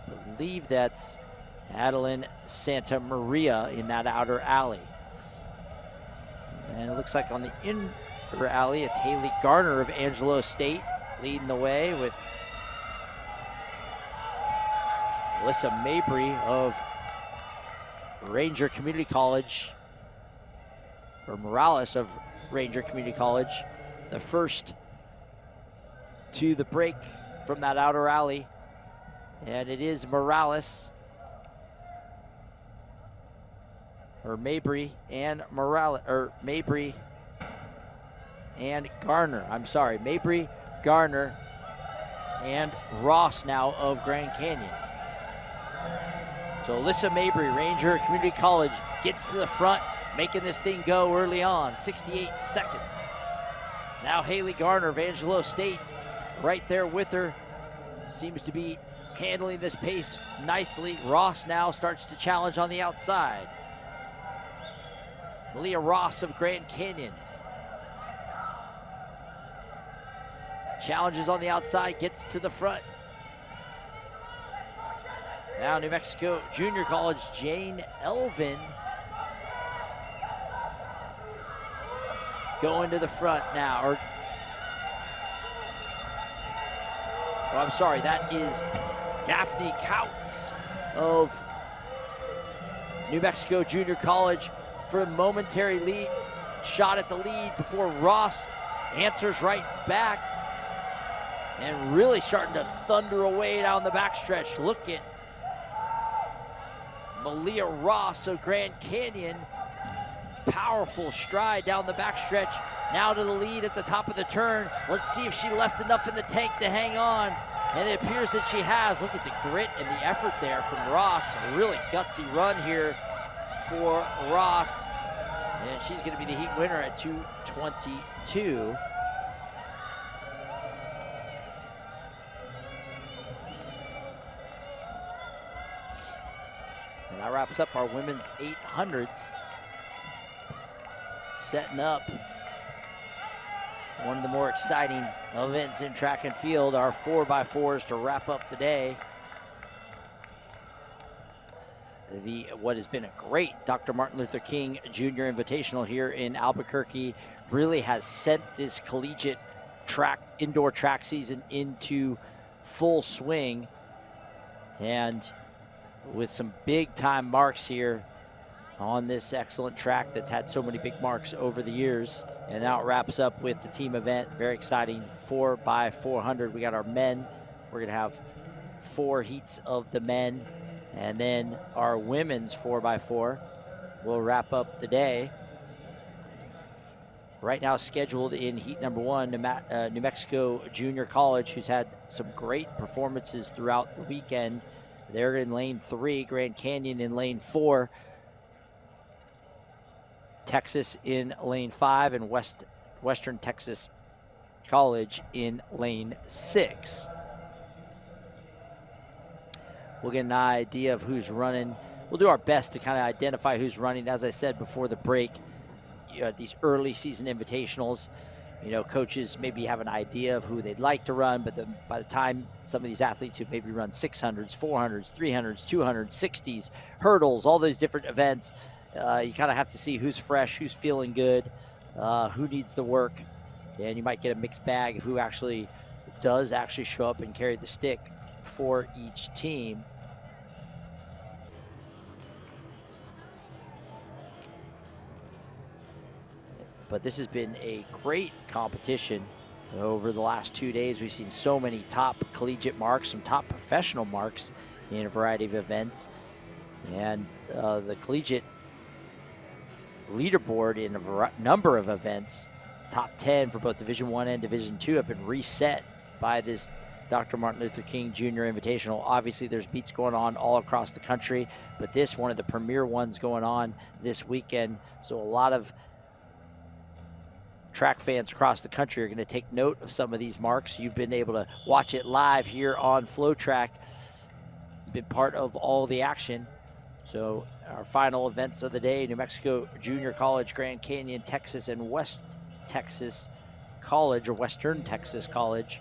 I believe that's Adeline Santa Maria in that outer alley. And it looks like on the inner alley, it's Haley Garner of Angelo State leading the way with Alyssa Mabry of Ranger Community College, or Morales of Ranger Community College, the first to the break from that outer alley. And it is Morales, or Mabry and Morales, or Mabry and Garner. I'm sorry, Mabry, Garner, and Ross now of Grand Canyon. So Alyssa Mabry, Ranger Community College, gets to the front, making this thing go early on, 68 seconds. Now Haley Garner, Angelo State, right there with her, seems to be handling this pace nicely. Ross now starts to challenge on the outside. Malia Ross of Grand Canyon challenges on the outside, gets to the front. Now New Mexico Junior College, Jane Elvin going to the front now. I'm sorry, that is Daphne Couts of New Mexico Junior College for a momentary lead, shot at the lead before Ross answers right back and really starting to thunder away down the backstretch. Look at Malia Ross of Grand Canyon, powerful stride down the backstretch, now to the lead at the top of the turn. Let's see if she left enough in the tank to hang on, and it appears that she has. Look at the grit and the effort there from Ross. A really gutsy run here for Ross, and she's going to be the heat winner at 2:22. And that wraps up our women's 800s. Setting up one of the more exciting events in track and field, our 4x4s to wrap up the day. What has been a great Dr. Martin Luther King Jr. Invitational here in Albuquerque really has sent this collegiate indoor track season into full swing, and with some big time marks here on this excellent track that's had so many big marks over the years. And now it wraps up with the team event. Very exciting 4x400. We got our men. We're gonna have 4 heats of the men, and then our women's 4x4 will wrap up the day. Right now scheduled in heat number 1, New Mexico Junior College, who's had some great performances throughout the weekend. They're in lane 3, Grand Canyon in lane 4, Texas in lane 5, and Western Texas College in lane 6. We'll get an idea of who's running. We'll do our best to kind of identify who's running. As I said before the break, these early season invitationals, coaches maybe have an idea of who they'd like to run, but by the time some of these athletes who maybe run 600s, 400s, 300s, 200s, 60s, hurdles, all those different events, you kind of have to see who's fresh, who's feeling good, who needs the work, and you might get a mixed bag of who does show up and carry the stick for each team. But this has been a great competition over the last 2 days. We've seen so many top collegiate marks, some top professional marks in a variety of events. And the collegiate leaderboard in a number of events, top 10 for both Division I and Division II, have been reset by this Dr. Martin Luther King Jr. Invitational. Obviously, there's meets going on all across the country, but this one of the premier ones going on this weekend. So a lot of track fans across the country are going to take note of some of these marks. You've been able to watch it live here on FloTrack, been part of all the action. So our final events of the day: New Mexico Junior College, Grand Canyon, Texas, and West Texas College, or Western Texas College,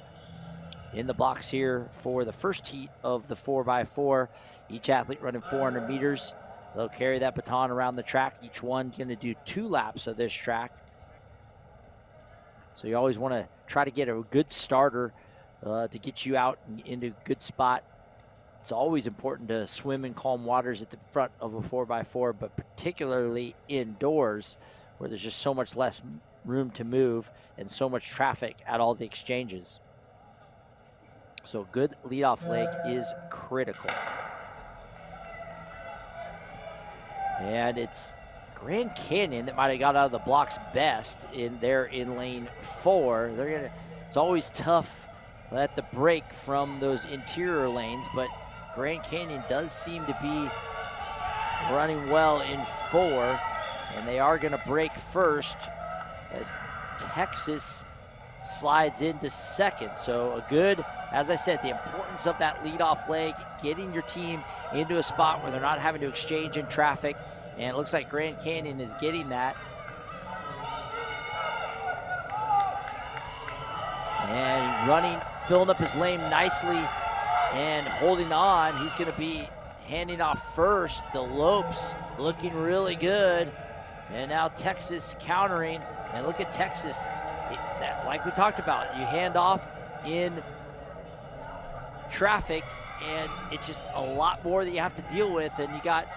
in the blocks here for the first heat of the 4x4. Each athlete running 400 meters. They'll carry that baton around the track. Each one going to do 2 laps of this track. So you always want to try to get a good starter to get you out into a good spot. It's always important to swim in calm waters at the front of a 4x4, but particularly indoors where there's just so much less room to move and so much traffic at all the exchanges. So a good leadoff leg is critical. And it's Grand Canyon that might have got out of the blocks best in lane 4. It's always tough at the break from those interior lanes, but Grand Canyon does seem to be running well in 4, and they are going to break first as Texas slides into second. So a good, as I said, the importance of that leadoff leg, getting your team into a spot where they're not having to exchange in traffic, and it looks like Grand Canyon is getting that. And running, filling up his lane nicely and holding on. He's going to be handing off first. The Lopes looking really good. And now Texas countering. And look at Texas. Like we talked about, you hand off in traffic, and it's just a lot more that you have to deal with. And you got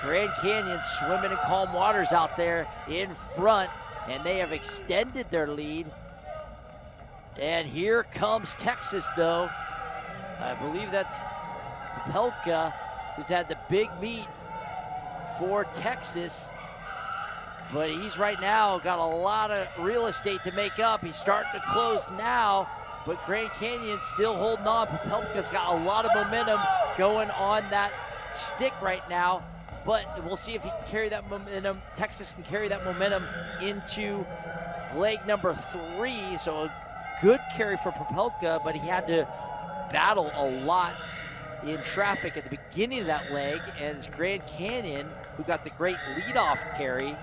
Grand Canyon swimming in calm waters out there in front, and they have extended their lead. And here comes Texas, though. I believe that's Pelka, who's had the big meet for Texas. But he's right now got a lot of real estate to make up. He's starting to close now, but Grand Canyon's still holding on. Popelka's got a lot of momentum going on that stick right now, but we'll see if he can carry that momentum. Texas can carry that momentum into leg number 3. So a good carry for Popelka, but he had to battle a lot in traffic at the beginning of that leg, and it's Grand Canyon who got the great leadoff carry.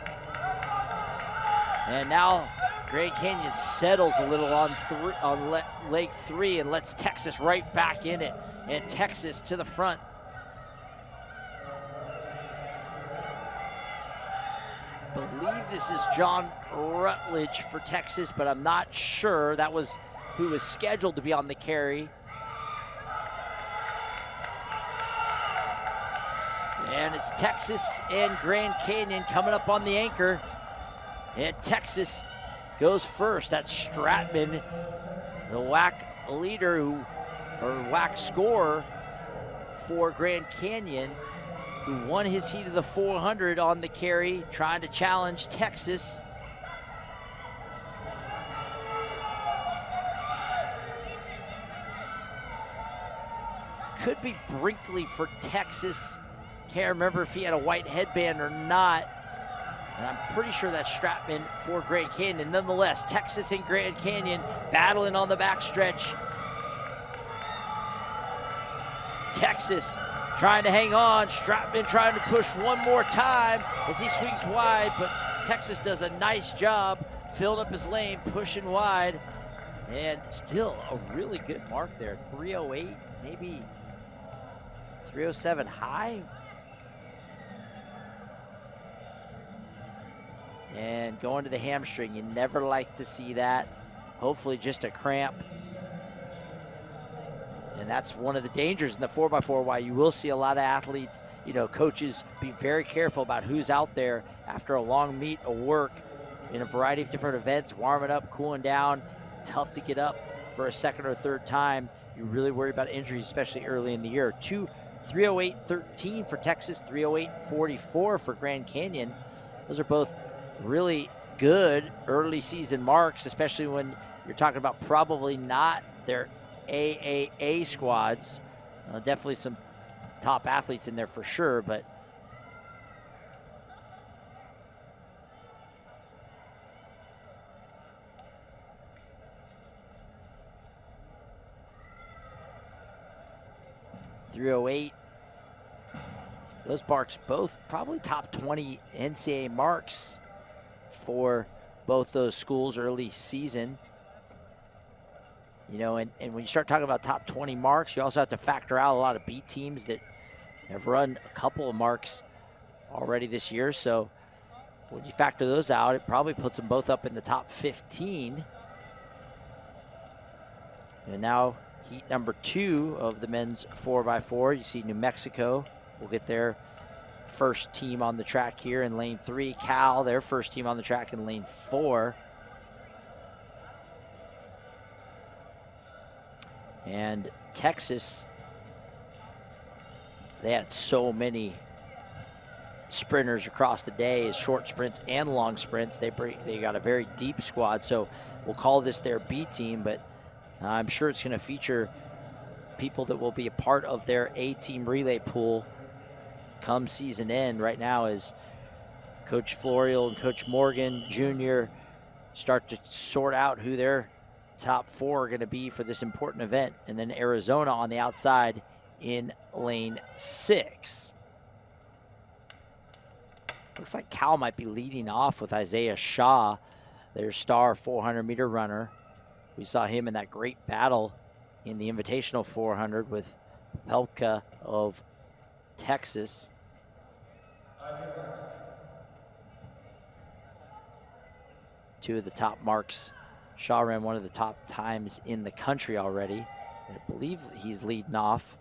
And now Grand Canyon settles a little on leg 3 and lets Texas right back in it. And Texas to the front. Believe this is John Rutledge for Texas, but I'm not sure. That was who was scheduled to be on the carry. And it's Texas and Grand Canyon coming up on the anchor. And Texas goes first. That's Stratman, the WAC leader or WAC scorer for Grand Canyon, who won his heat of the 400 on the carry, trying to challenge Texas. Could be Brinkley for Texas. Can't remember if he had a white headband or not. And I'm pretty sure that's Stratman for Grand Canyon. Nonetheless, Texas and Grand Canyon battling on the backstretch. Texas trying to hang on. Stratman trying to push one more time as he swings wide, but Texas does a nice job, filled up his lane, pushing wide, and still a really good mark there. 308, maybe 307 high. And going to the hamstring, you never like to see that. Hopefully just a cramp. And that's one of the dangers in the 4x4, why you will see a lot of athletes, coaches be very careful about who's out there after a long meet of work in a variety of different events, warming up, cooling down. Tough to get up for a second or third time. You're really worried about injuries, especially early in the year. 308.13 for Texas, 308.44 for Grand Canyon. Those are both really good early season marks, especially when you're talking about probably not their AAA squads. Definitely some top athletes in there for sure, but .308. Those marks both probably top 20 NCAA marks for both those schools early season. And when you start talking about top 20 marks, you also have to factor out a lot of B teams that have run a couple of marks already this year. So when you factor those out, it probably puts them both up in the top 15. And now heat number 2 of the men's 4x4. You see New Mexico will get their first team on the track here in lane 3. Cal, their first team on the track in lane 4. And Texas, they had so many sprinters across the day, short sprints and long sprints. They got a very deep squad, so we'll call this their B team, but I'm sure it's going to feature people that will be a part of their A-team relay pool come season end right now as Coach Florial and Coach Morgan Jr. start to sort out who their top 4 are going to be for this important event. And then Arizona on the outside in lane 6. Looks like Cal might be leading off with Isaiah Shaw, their star 400-meter runner. We saw him in that great battle in the Invitational 400 with Pelka of Texas. Two of the top marks. Shaw ran one of the top times in the country already. I believe he's leading off.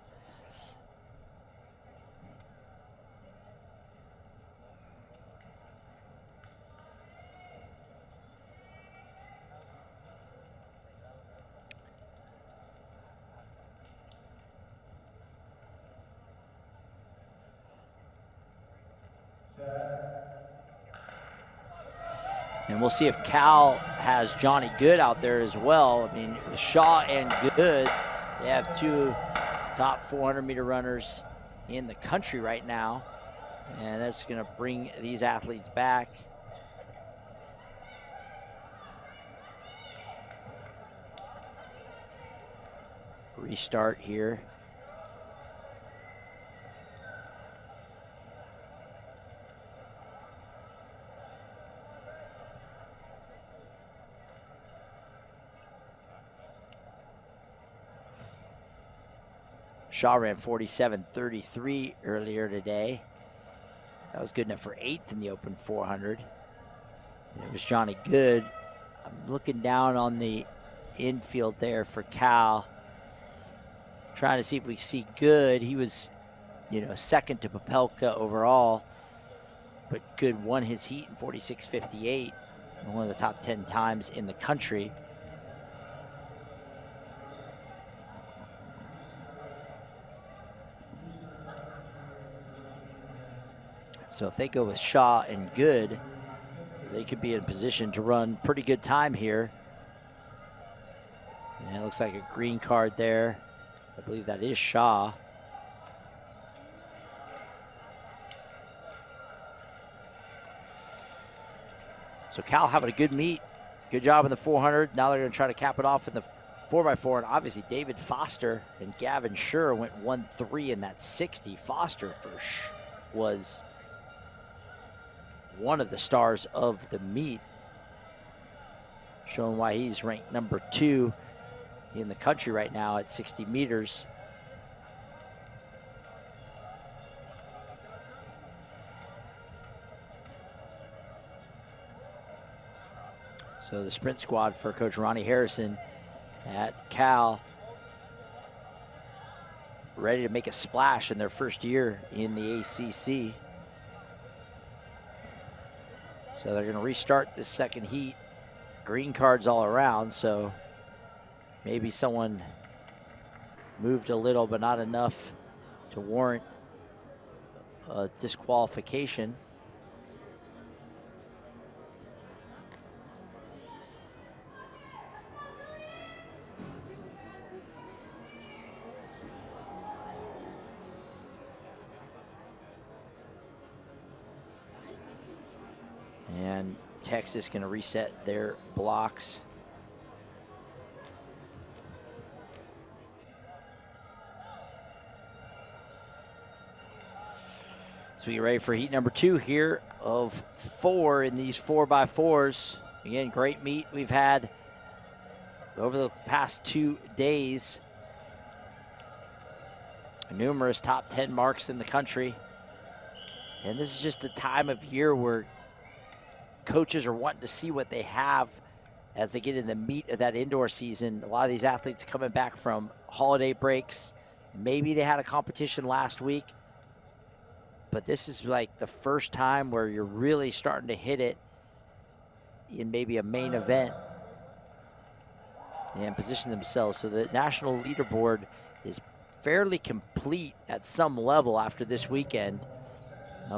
And we'll see if Cal has Johnny Good out there as well. I mean, with Shaw and Good, they have 2 top 400-meter runners in the country right now. And that's going to bring these athletes back. Restart here. Shaw ran 47.33 earlier today. That was good enough for 8th in the open 400. And it was Johnny Good. I'm looking down on the infield there for Cal, trying to see if we see Good. He was, second to Popelka overall, but Good won his heat in 46.58, one of the top 10 times in the country. So if they go with Shaw and Good, they could be in position to run pretty good time here. And it looks like a green card there. I believe that is Shaw. So Cal having a good meet. Good job in the 400. Now they're going to try to cap it off in the 4x4. And obviously David Foster and Gavin Schur went 1-3 in that 60. Foster was one of the stars of the meet, showing why he's ranked number 2 in the country right now at 60 meters. So the sprint squad for Coach Ronnie Harrison at Cal, ready to make a splash in their first year in the ACC. So they're going to restart this second heat. Green cards all around, so maybe someone moved a little, but not enough to warrant a disqualification. And Texas going to reset their blocks. So we get ready for heat number 2 here of 4 in these 4x4s. Again, great meet we've had over the past 2 days. Numerous top 10 marks in the country. And this is just a time of year where coaches are wanting to see what they have as they get in the meat of that indoor season. A lot of these athletes coming back from holiday breaks. Maybe they had a competition last week, but this is like the first time where you're really starting to hit it in maybe a main event and position themselves. So the national leaderboard is fairly complete at some level after this weekend.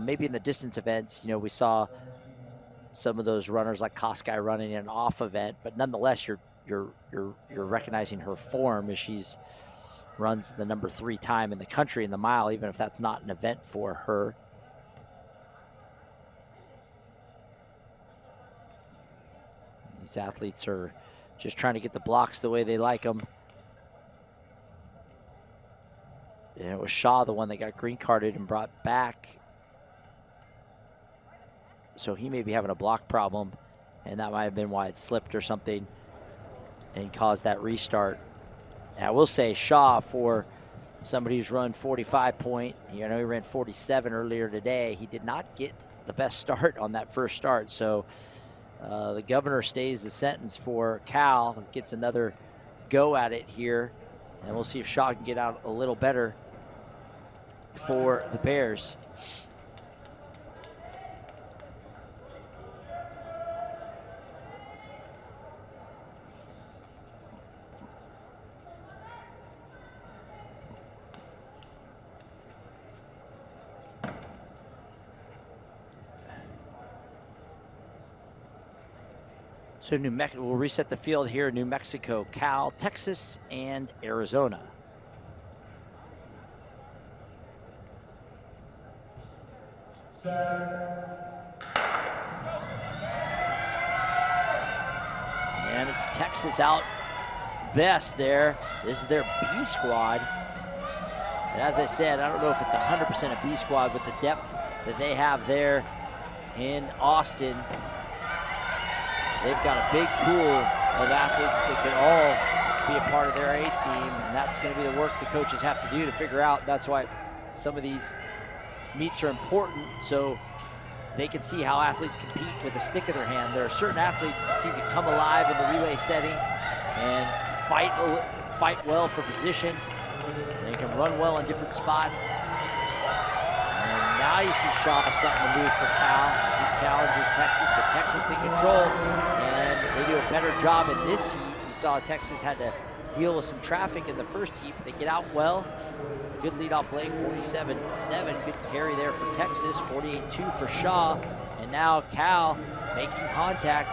Maybe in the distance events, we saw some of those runners like Koskai running in an off event, but nonetheless, you're recognizing her form as she's runs the number 3 time in the country in the mile, even if that's not an event for her. These athletes are just trying to get the blocks the way they like them. And it was Shaw, the one that got green carded and brought back. So he may be having a block problem, and that might have been why it slipped or something and caused that restart. And I will say Shaw, for somebody who's run 45 point, you know, he ran 47 earlier today. He did not get the best start on that first start. So the governor stays the sentence for Cal, gets another go at it here. And we'll see if Shaw can get out a little better for the Bears. So New Mexico, we'll reset the field here. New Mexico, Cal, Texas, and Arizona. And it's Texas out best there. This is their B squad. And as I said, I don't know if it's 100% a B squad, but the depth that they have there in Austin, they've got a big pool of athletes that can all be a part of their A team, and that's going to be the work the coaches have to do to figure out. That's why some of these meets are important, so they can see how athletes compete with a stick in their hand. There are certain athletes that seem to come alive in the relay setting and fight well for position. They can run well in different spots. And now you see Shaw starting to move for Cal. As he challenges Texas, but Texas in control, and they do a better job in this heat. You saw Texas had to deal with some traffic in the first heat, but they get out well. Good leadoff leg, 47-7. Good carry there for Texas, 48-2 for Shaw. And now Cal making contact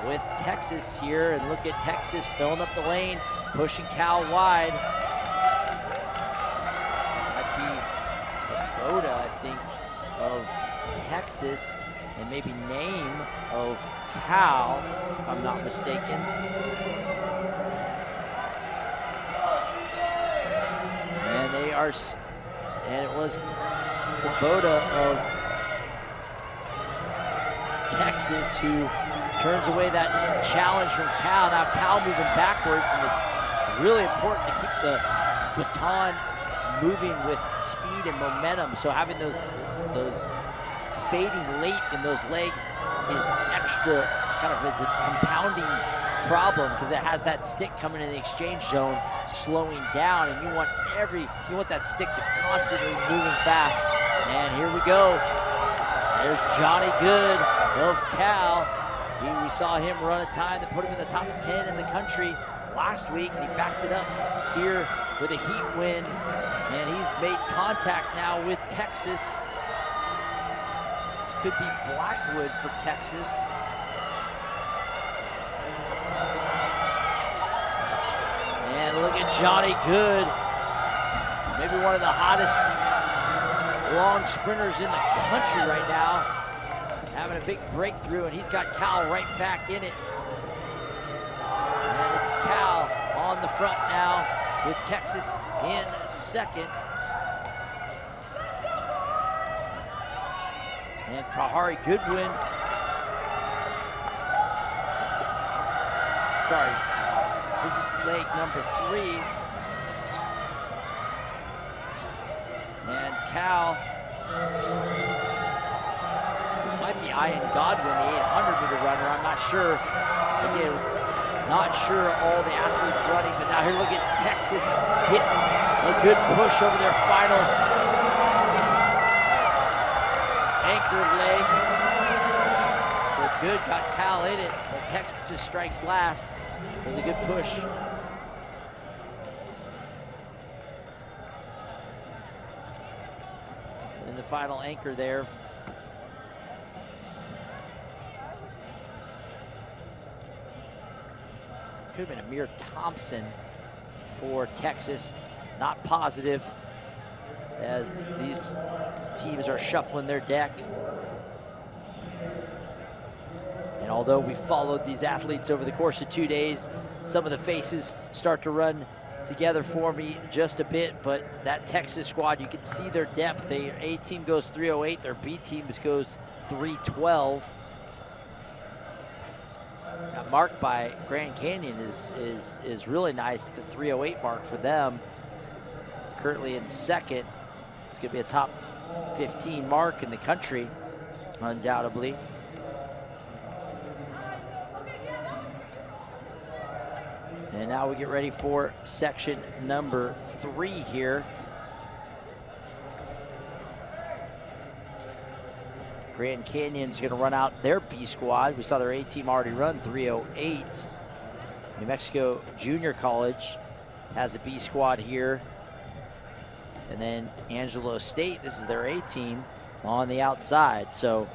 with Texas here. And look at Texas filling up the lane, pushing Cal wide. Might be Kubota, I think, of Texas, and maybe name of Cal, if I'm not mistaken. And they are, and it was Kubota of Texas who turns away that challenge from Cal. Now Cal moving backwards, and really important to keep the baton moving with speed and momentum. So having those fading late in those legs is extra, kind of, it's a compounding problem because it has that stick coming in the exchange zone slowing down, and you want that stick to constantly moving fast. And here we go. There's Johnny Good of Cal. We saw him run a time that put him in the top 10 in the country last week, and he backed it up here with a heat win, and he's made contact now with Texas. This could be Blackwood for Texas. And look at Johnny Good, maybe one of the hottest long sprinters in the country right now, having a big breakthrough, and he's got Cal right back in it. And it's Cal on the front now with Texas in second. And Kahari Goodwin, sorry, this is leg number 3. And Cal, this might be Ian Godwin, the 800-meter runner. I'm not sure. Again, not sure all the athletes running, but now here look at Texas hit a good push over their final anchor leg. So Good got Cal in it, but Texas strikes last with a good push. And the final anchor there. Could have been Amir Thompson for Texas. not positive as these teams are shuffling their deck. And although we followed these athletes over the course of 2 days, some of the faces start to run together for me just a bit, but that Texas squad, you can see their depth. Their A team goes 308, their B teams goes 312. That mark by Grand Canyon is really nice, the 308 mark for them. Currently in second. It's gonna be a top 15 mark in the country, undoubtedly. And now we get ready for section number 3 here. Grand Canyon's gonna run out their B squad. We saw their A team already run 308. New Mexico Junior College has a B squad here. And then Angelo State, this is their A team on the outside. So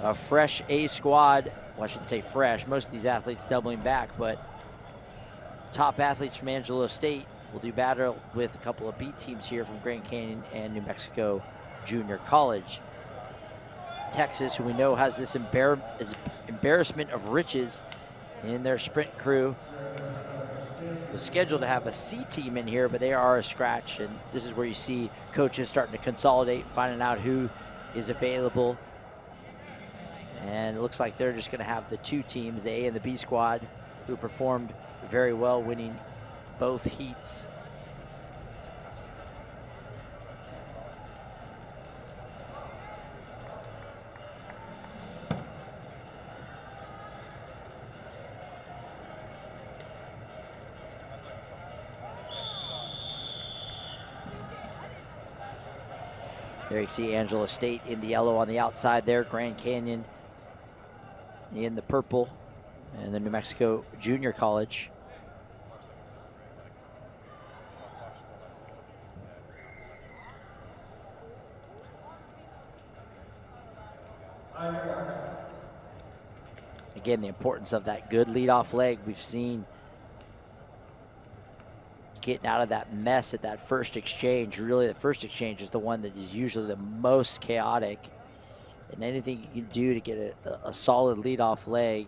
a fresh A squad, well, I shouldn't say fresh, most of these athletes doubling back, but top athletes from Angelo State will do battle with a couple of B teams here from Grand Canyon and New Mexico Junior College. Texas, who we know has this embarrassment of riches in their sprint crew, was scheduled to have a C team in here, but they are a scratch, and this is where you see coaches starting to consolidate, finding out who is available. And it looks like they're just gonna have the 2 teams, the A and the B squad, who performed very well, winning both heats. There you see Angelo State in the yellow on the outside there, Grand Canyon in the purple, and the New Mexico Junior College. Again, the importance of that good leadoff leg. We've seen getting out of that mess at that first exchange. Really, the first exchange is the one that is usually the most chaotic. And anything you can do to get a solid leadoff leg.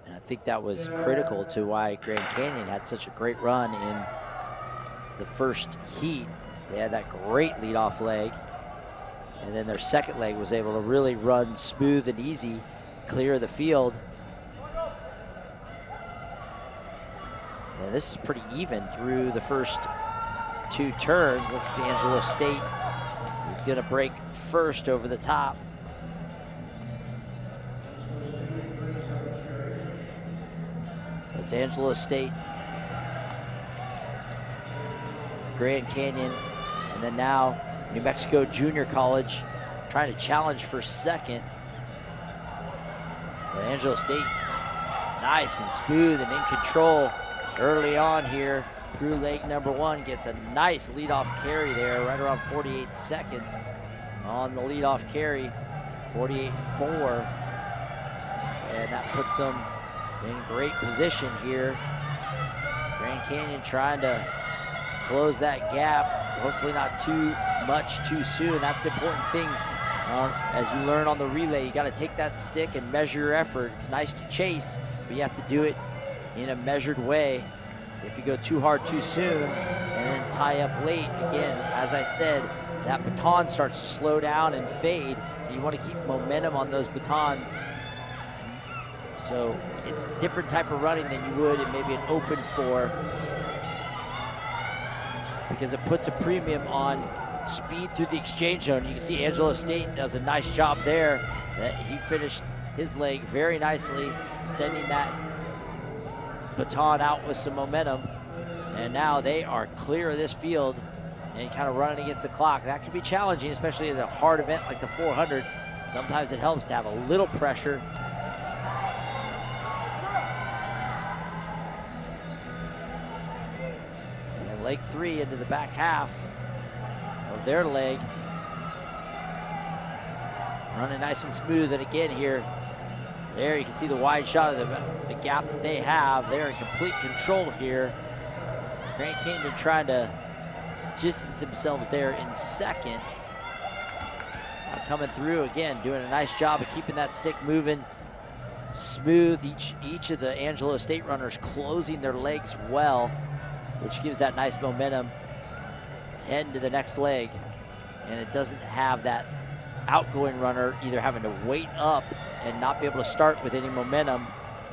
And I think that was critical to why Grand Canyon had such a great run in the first heat. They had that great leadoff leg. And then their second leg was able to really run smooth and easy, clear the field. And this is pretty even through the first 2 turns. Looks like Angelo State is gonna break first over the top. It's Angelo State, Grand Canyon, and then now New Mexico Junior College trying to challenge for second. But Angelo State, nice and smooth and in control early on here through leg number 1. Gets a nice leadoff carry there, right around 48 seconds on the leadoff carry, 48.4. And that puts them in great position here. Grand Canyon trying to close that gap, hopefully not too much too soon. That's the important thing. As you learn on the relay, you got to take that stick and measure your effort. It's nice to chase, but you have to do it in a measured way. If you go too hard too soon and then tie up late, again, as I said, that baton starts to slow down and fade. And you want to keep momentum on those batons. So it's a different type of running than you would in maybe an open 4, because it puts a premium on speed through the exchange zone. You can see Angelo State does a nice job there. He finished his leg very nicely, sending that baton out with some momentum. And now they are clear of this field and kind of running against the clock. That can be challenging, especially in a hard event like the 400. Sometimes it helps to have a little pressure. And leg 3 into the back half of their leg. Running nice and smooth. And again here, There you can see the wide shot of the gap that they have. They're in complete control here. Grand Canyon trying to distance themselves there in second. Coming through again, doing a nice job of keeping that stick moving smooth. Each of the Angelo State runners closing their legs well, which gives that nice momentum heading to the next leg. And it doesn't have that outgoing runner either having to wait up and not be able to start with any momentum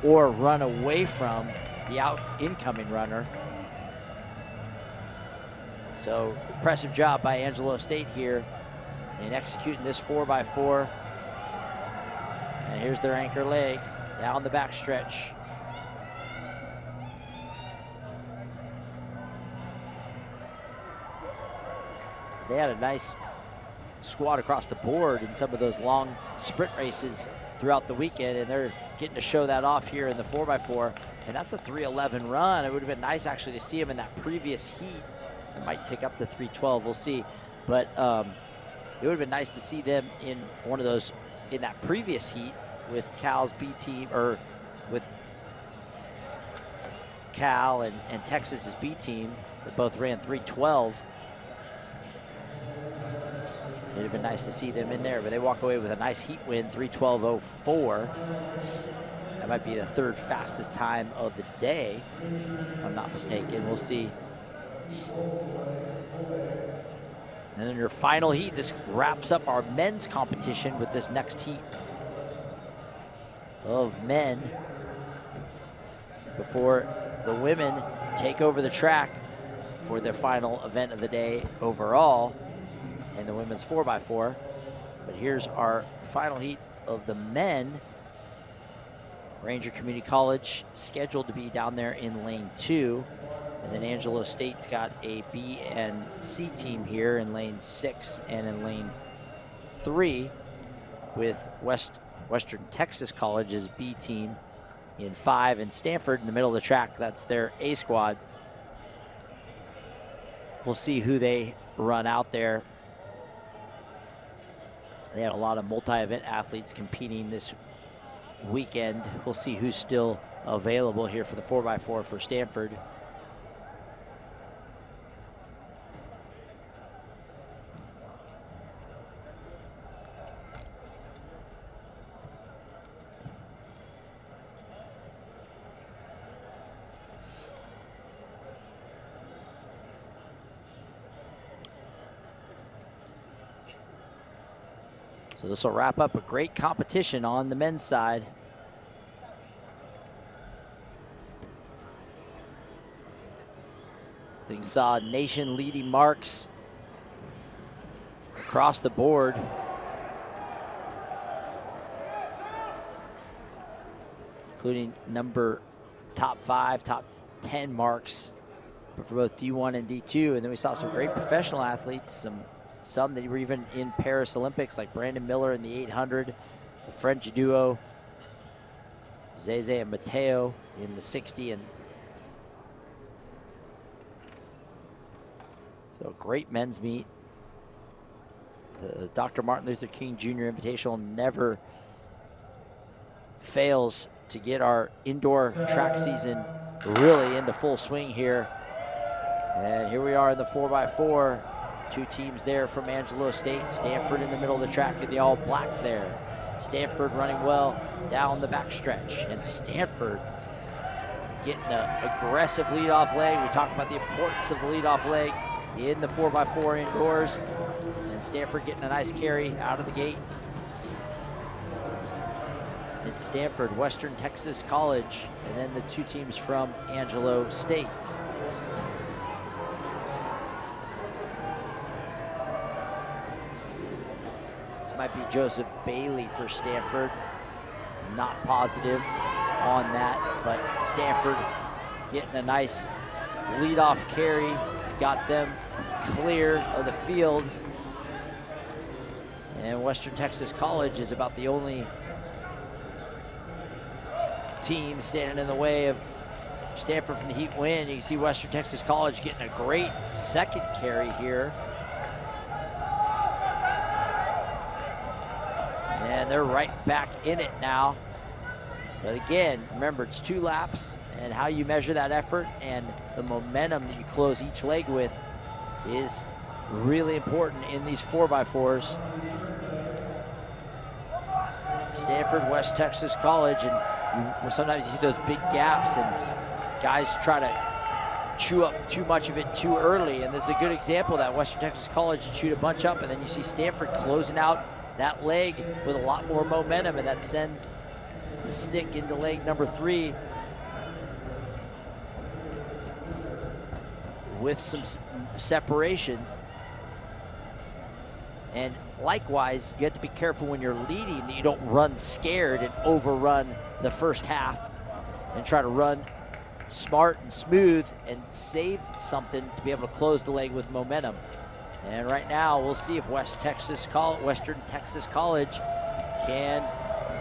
or run away from the incoming runner. So impressive job by Angelo State here in executing this 4x4. And here's their anchor leg down the back stretch. They had a nice squad across the board in some of those long sprint races throughout the weekend, and they're getting to show that off here in the 4x4. And that's a 3:11 run. It would have been nice actually to see them in that previous heat. It might take up to 3:12, we'll see. But it would have been nice to see them in one of those in that previous heat with Cal's B team, or with Cal and Texas's B team that both ran 3:12. It'd have been nice to see them in there, but they walk away with a nice heat win, 3:12.04. That might be the third fastest time of the day, if I'm not mistaken. We'll see. And then your final heat, this wraps up our men's competition with this next heat of men before the women take over the track for their final event of the day overall in the women's 4x4. But here's our final heat of the men. Ranger Community College scheduled to be down there in lane 2. And then Angelo State's got a B and C team here in lane 6 and in lane 3, with Western Texas College's B team in 5, and Stanford in the middle of the track. That's their A squad. We'll see who they run out there. They had a lot of multi-event athletes competing this weekend. We'll see who's still available here for the 4x4 for Stanford. So this will wrap up a great competition on the men's side. You saw nation leading marks across the board. Including top 5, top 10 marks for both D1 and D2. And then we saw some great professional athletes, some that were even in Paris Olympics, like Brandon Miller in the 800, the French duo, Zeze and Mateo in the 60. And so great men's meet. The Dr. Martin Luther King Jr. Invitational never fails to get our indoor track season really into full swing here. And here we are in the 4x4. 2 teams there from Angelo State. Stanford in the middle of the track in the all black there. Stanford running well down the back stretch. And Stanford getting an aggressive leadoff leg. We talked about the importance of the leadoff leg in the 4x4 indoors. And Stanford getting a nice carry out of the gate. It's Stanford, Western Texas College, and then the 2 teams from Angelo State. Might be Joseph Bailey for Stanford. Not positive on that, but Stanford getting a nice leadoff carry. It's got them clear of the field. And Western Texas College is about the only team standing in the way of Stanford from the heat win. You can see Western Texas College getting a great second carry here. And they're right back in it now. But again, remember, it's 2 laps, and how you measure that effort and the momentum that you close each leg with is really important in these 4x4s. Stanford, West Texas College, and sometimes you see those big gaps, and guys try to chew up too much of it too early, and this is a good example of that. Western Texas College chewed a bunch up, and then you see Stanford closing out that leg with a lot more momentum, and that sends the stick into leg number 3 with some separation. And likewise, you have to be careful when you're leading that you don't run scared and overrun the first half, and try to run smart and smooth and save something to be able to close the leg with momentum. And right now, we'll see if Western Texas College can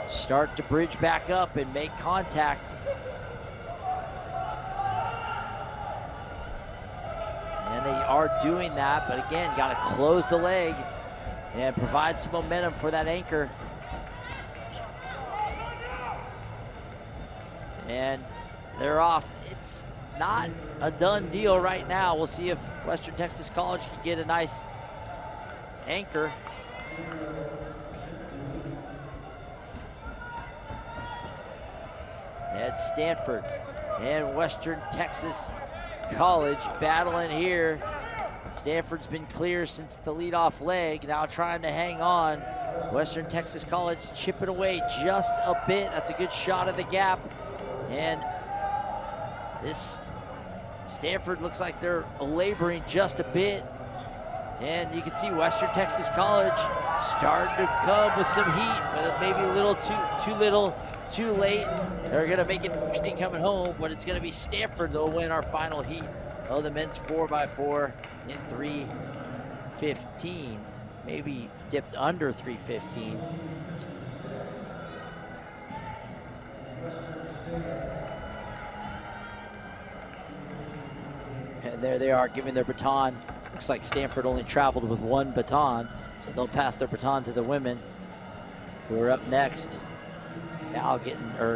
start to bridge back up and make contact. And they are doing that, but again, got to close the leg and provide some momentum for that anchor. And they're off. It's not a done deal right now. We'll see if Western Texas College can get a nice anchor. It's Stanford and Western Texas College battling here. Stanford's been clear since the leadoff leg, now trying to hang on. Western Texas College chipping away just a bit. That's a good shot of the gap. And this Stanford looks like they're laboring just a bit. And you can see Western Texas College starting to come with some heat, but maybe a little too little, too late. They're gonna make it interesting coming home, but it's gonna be Stanford that'll win our final heat of the men's 4x4 in 3:15. Maybe dipped under 3:15. And there they are giving their baton. Looks like Stanford only traveled with 1 baton, so they'll pass their baton to the women who are up next.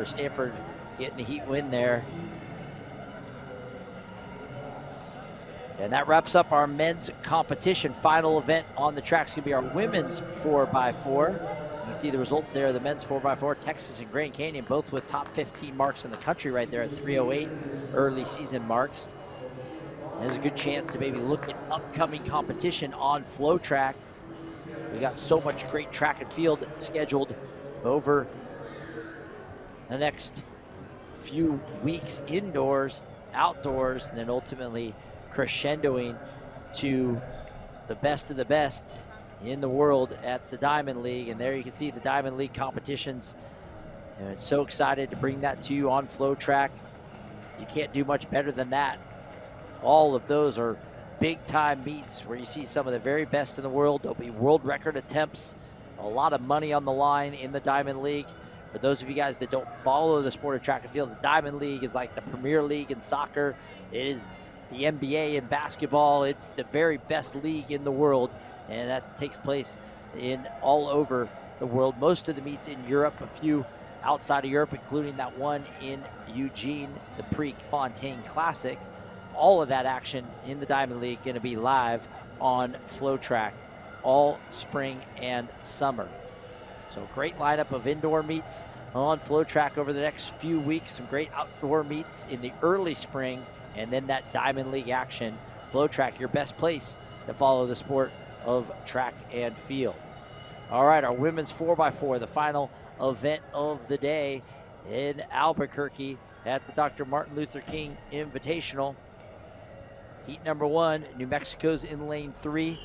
Stanford getting the heat win there. And that wraps up our men's competition. Final event on the track is going to be our women's 4x4. You can see the results there. The men's 4x4, Texas and Grand Canyon, both with top 15 marks in the country right there at 3:08 early season marks. And there's a good chance to maybe look at upcoming competition on FloTrack. We got so much great track and field scheduled over the next few weeks, indoors, outdoors, and then ultimately crescendoing to the best of the best in the world at the Diamond League. And there you can see the Diamond League competitions. And I'm so excited to bring that to you on FloTrack. You can't do much better than that. All of those are big time meets where you see some of the very best in the world. There'll be world record attempts, a lot of money on the line in the Diamond League. For those of you guys that don't follow the sport of track and field, the Diamond League is like the premier league in soccer. It is the NBA in basketball. It's the very best league in the world, and that takes place in all over the world. Most of the meets in Europe, a few outside of Europe, including that one in Eugene, the Prefontaine Classic. All of that action in the Diamond League going to be live on FloTrack all spring and summer. So great lineup of indoor meets on FloTrack over the next few weeks. Some great outdoor meets in the early spring, and then that Diamond League action. FloTrack, your best place to follow the sport of track and field. All right, our women's 4x4, the final event of the day in Albuquerque at the Dr. Martin Luther King Invitational. Heat number 1, New Mexico's in lane 3,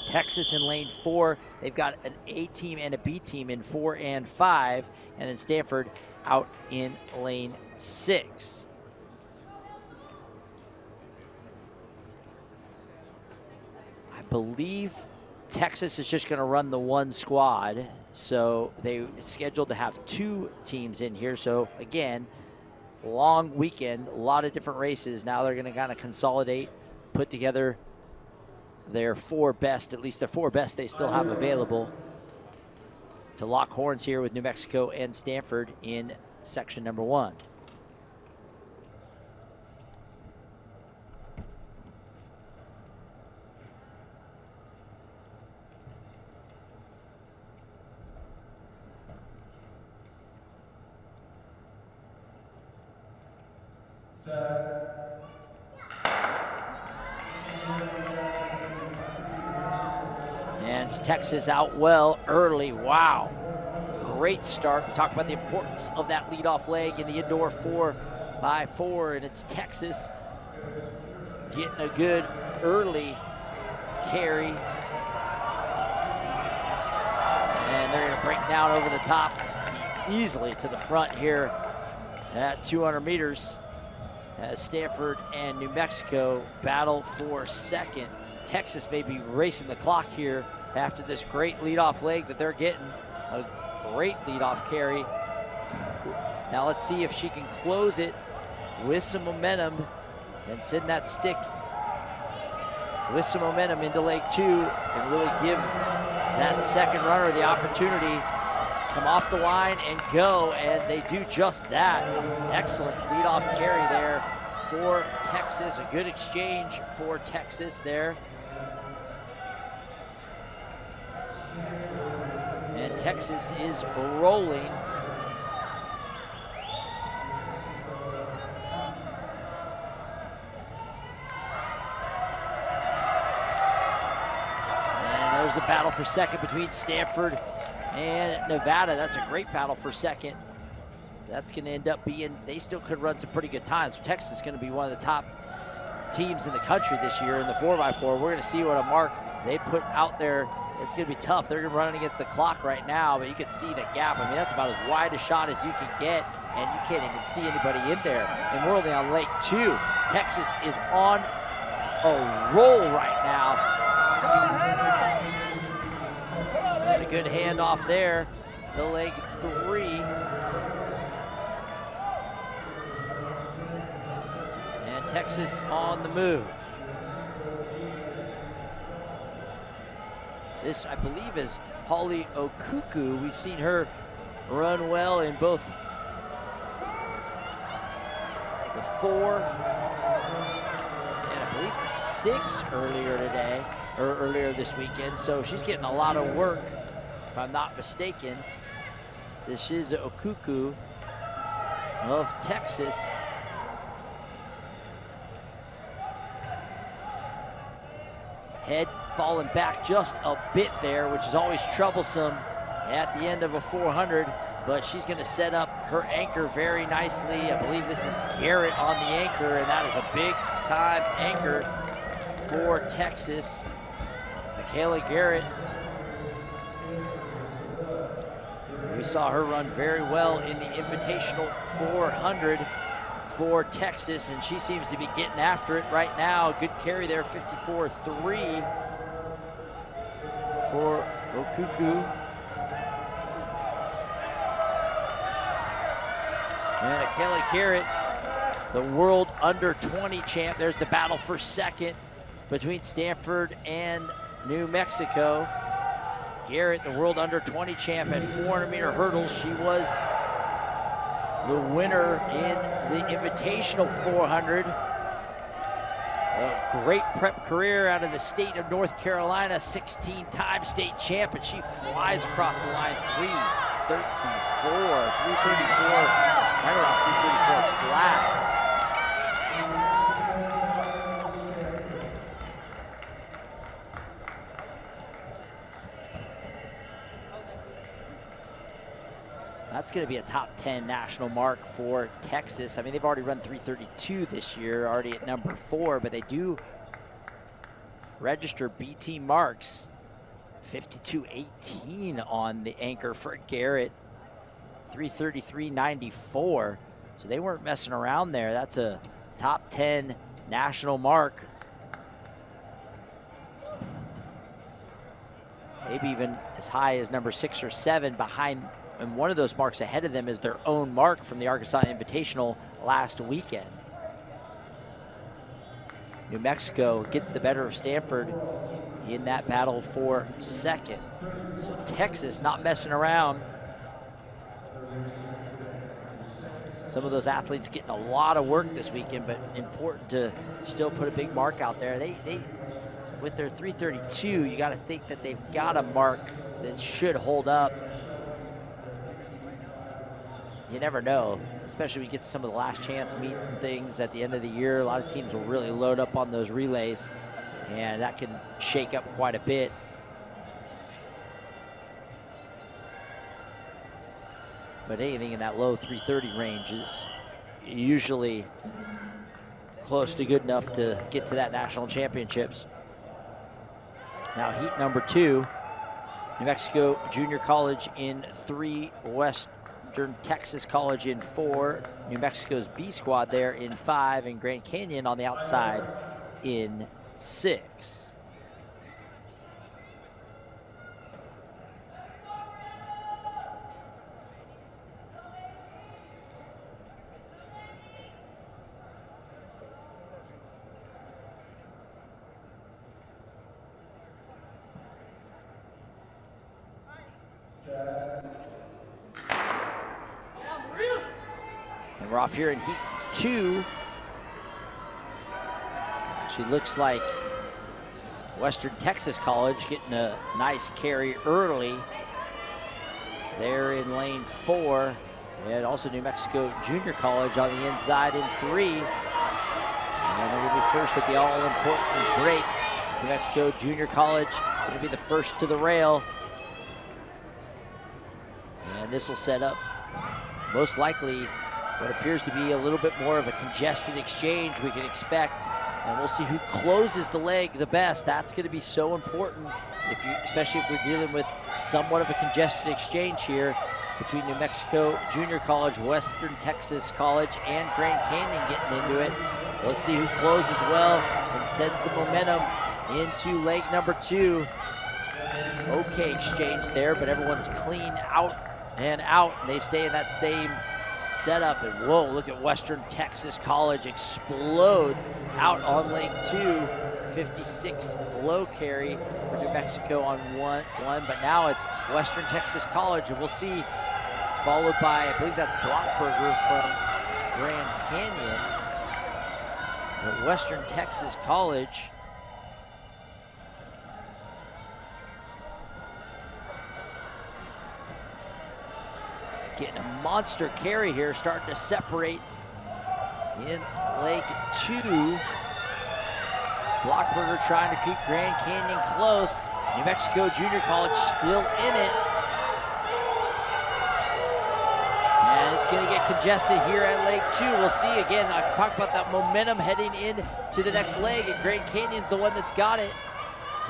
Texas in lane 4. They've got an A team and a B team in 4 and 5, and then Stanford out in lane 6. I believe Texas is just going to run the 1 squad, so they're scheduled to have 2 teams in here. So again, long weekend, a lot of different races. Now they're going to kind of consolidate, put together their 4 best, at least the 4 best they still have available, to lock horns here with New Mexico and Stanford in section number 1. And Texas out well early. Wow. Great start. We talked about the importance of that leadoff leg in the indoor 4x4, and it's Texas getting a good early carry. And they're going to break down over the top easily to the front here at 200 meters as Stanford and New Mexico battle for second. Texas may be racing the clock here after this great leadoff leg that they're getting. A great leadoff carry. Now let's see if she can close it with some momentum and send that stick with some momentum into leg 2 and really give that second runner the opportunity to come off the line and go, and they do just that. Excellent leadoff carry there for Texas. A good exchange for Texas there. And Texas is rolling. And there's the battle for second between Stanford and Nevada. That's a great battle for second. That's going to end up being, they still could run some pretty good times. So Texas is going to be one of the top teams in the country this year in the 4x4. We're going to see what a mark they put out there. It's going to be tough. They're running against the clock right now, but you can see the gap. I mean, that's about as wide a shot as you can get, and you can't even see anybody in there. And we're only on leg 2. Texas is on a roll right now. And a good handoff there to leg 3. And Texas on the move. This, I believe, is Holly Okuku. We've seen her run well in both the 4 and I believe the 6 earlier today, or earlier this weekend. So she's getting a lot of work, if I'm not mistaken. This is Okuku of Texas. Head falling back just a bit there, which is always troublesome at the end of a 400, but she's going to set up her anchor very nicely. I believe this is Garrett on the anchor, and that is a big time anchor for Texas. Michaela Garrett. We saw her run very well in the Invitational 400 for Texas, and she seems to be getting after it right now. Good carry there, 54.3 for Okuku. And Kelly Garrett, the world under 20 champ. There's the battle for second between Stanford and New Mexico. Garrett, the world under 20 champ at 400-meter hurdles. She was the winner in the Invitational 400. A great prep career out of the state of North Carolina, 16-time state champ, and she flies across the line, 3:34, 3:34, right around 3:34 flat. That's going to be a top 10 national mark for Texas. I mean, they've already run 3:32 this year, already at number 4, but they do register BT marks. 52.18 on the anchor for Garrett, 3:33.94. So they weren't messing around there. That's a top 10 national mark. Maybe even as high as number 6 or 7 behind. And one of those marks ahead of them is their own mark from the Arkansas Invitational last weekend. New Mexico gets the better of Stanford in that battle for second. So Texas not messing around. some of those athletes getting a lot of work this weekend, but important to still put a big mark out there. They with their 332, you got to think that they've got a mark that should hold up. You never know, especially when you get to some of the last chance meets and things at the end of the year. A lot of teams will really load up on those relays, and that can shake up quite a bit. But anything in that low 330 range is usually close to good enough to get to that national championships. Now heat number 2, New Mexico Junior College in 3, Western Texas College in 4, New Mexico's B squad there in 5, and Grand Canyon on the outside in 6. And we're off here in heat 2. She looks like Western Texas College getting a nice carry early there in lane 4. And also New Mexico Junior College on the inside in 3. And they're going to be first with the all-important break. New Mexico Junior College going to be the first to the rail. And this will set up most likely what appears to be a little bit more of a congested exchange we can expect. And we'll see who closes the leg the best. That's going to be so important, especially if we're dealing with somewhat of a congested exchange here between New Mexico Junior College, Western Texas College, and Grand Canyon getting into it. Let's see who closes well and sends the momentum into leg number 2. Okay exchange there, but everyone's clean out and out, and they stay in that same setup. And whoa, look at Western Texas College explodes out on leg 2. 56 low carry for New Mexico on one, but now it's Western Texas College, and we'll see, followed by, I believe that's Blockberger from Grand Canyon. But Western Texas College getting a monster carry here, starting to separate in leg 2. Blockberger trying to keep Grand Canyon close. New Mexico Junior College still in it. And it's going to get congested here at leg 2. We'll see again. I talked about that momentum heading into the next leg, and Grand Canyon's the one that's got it.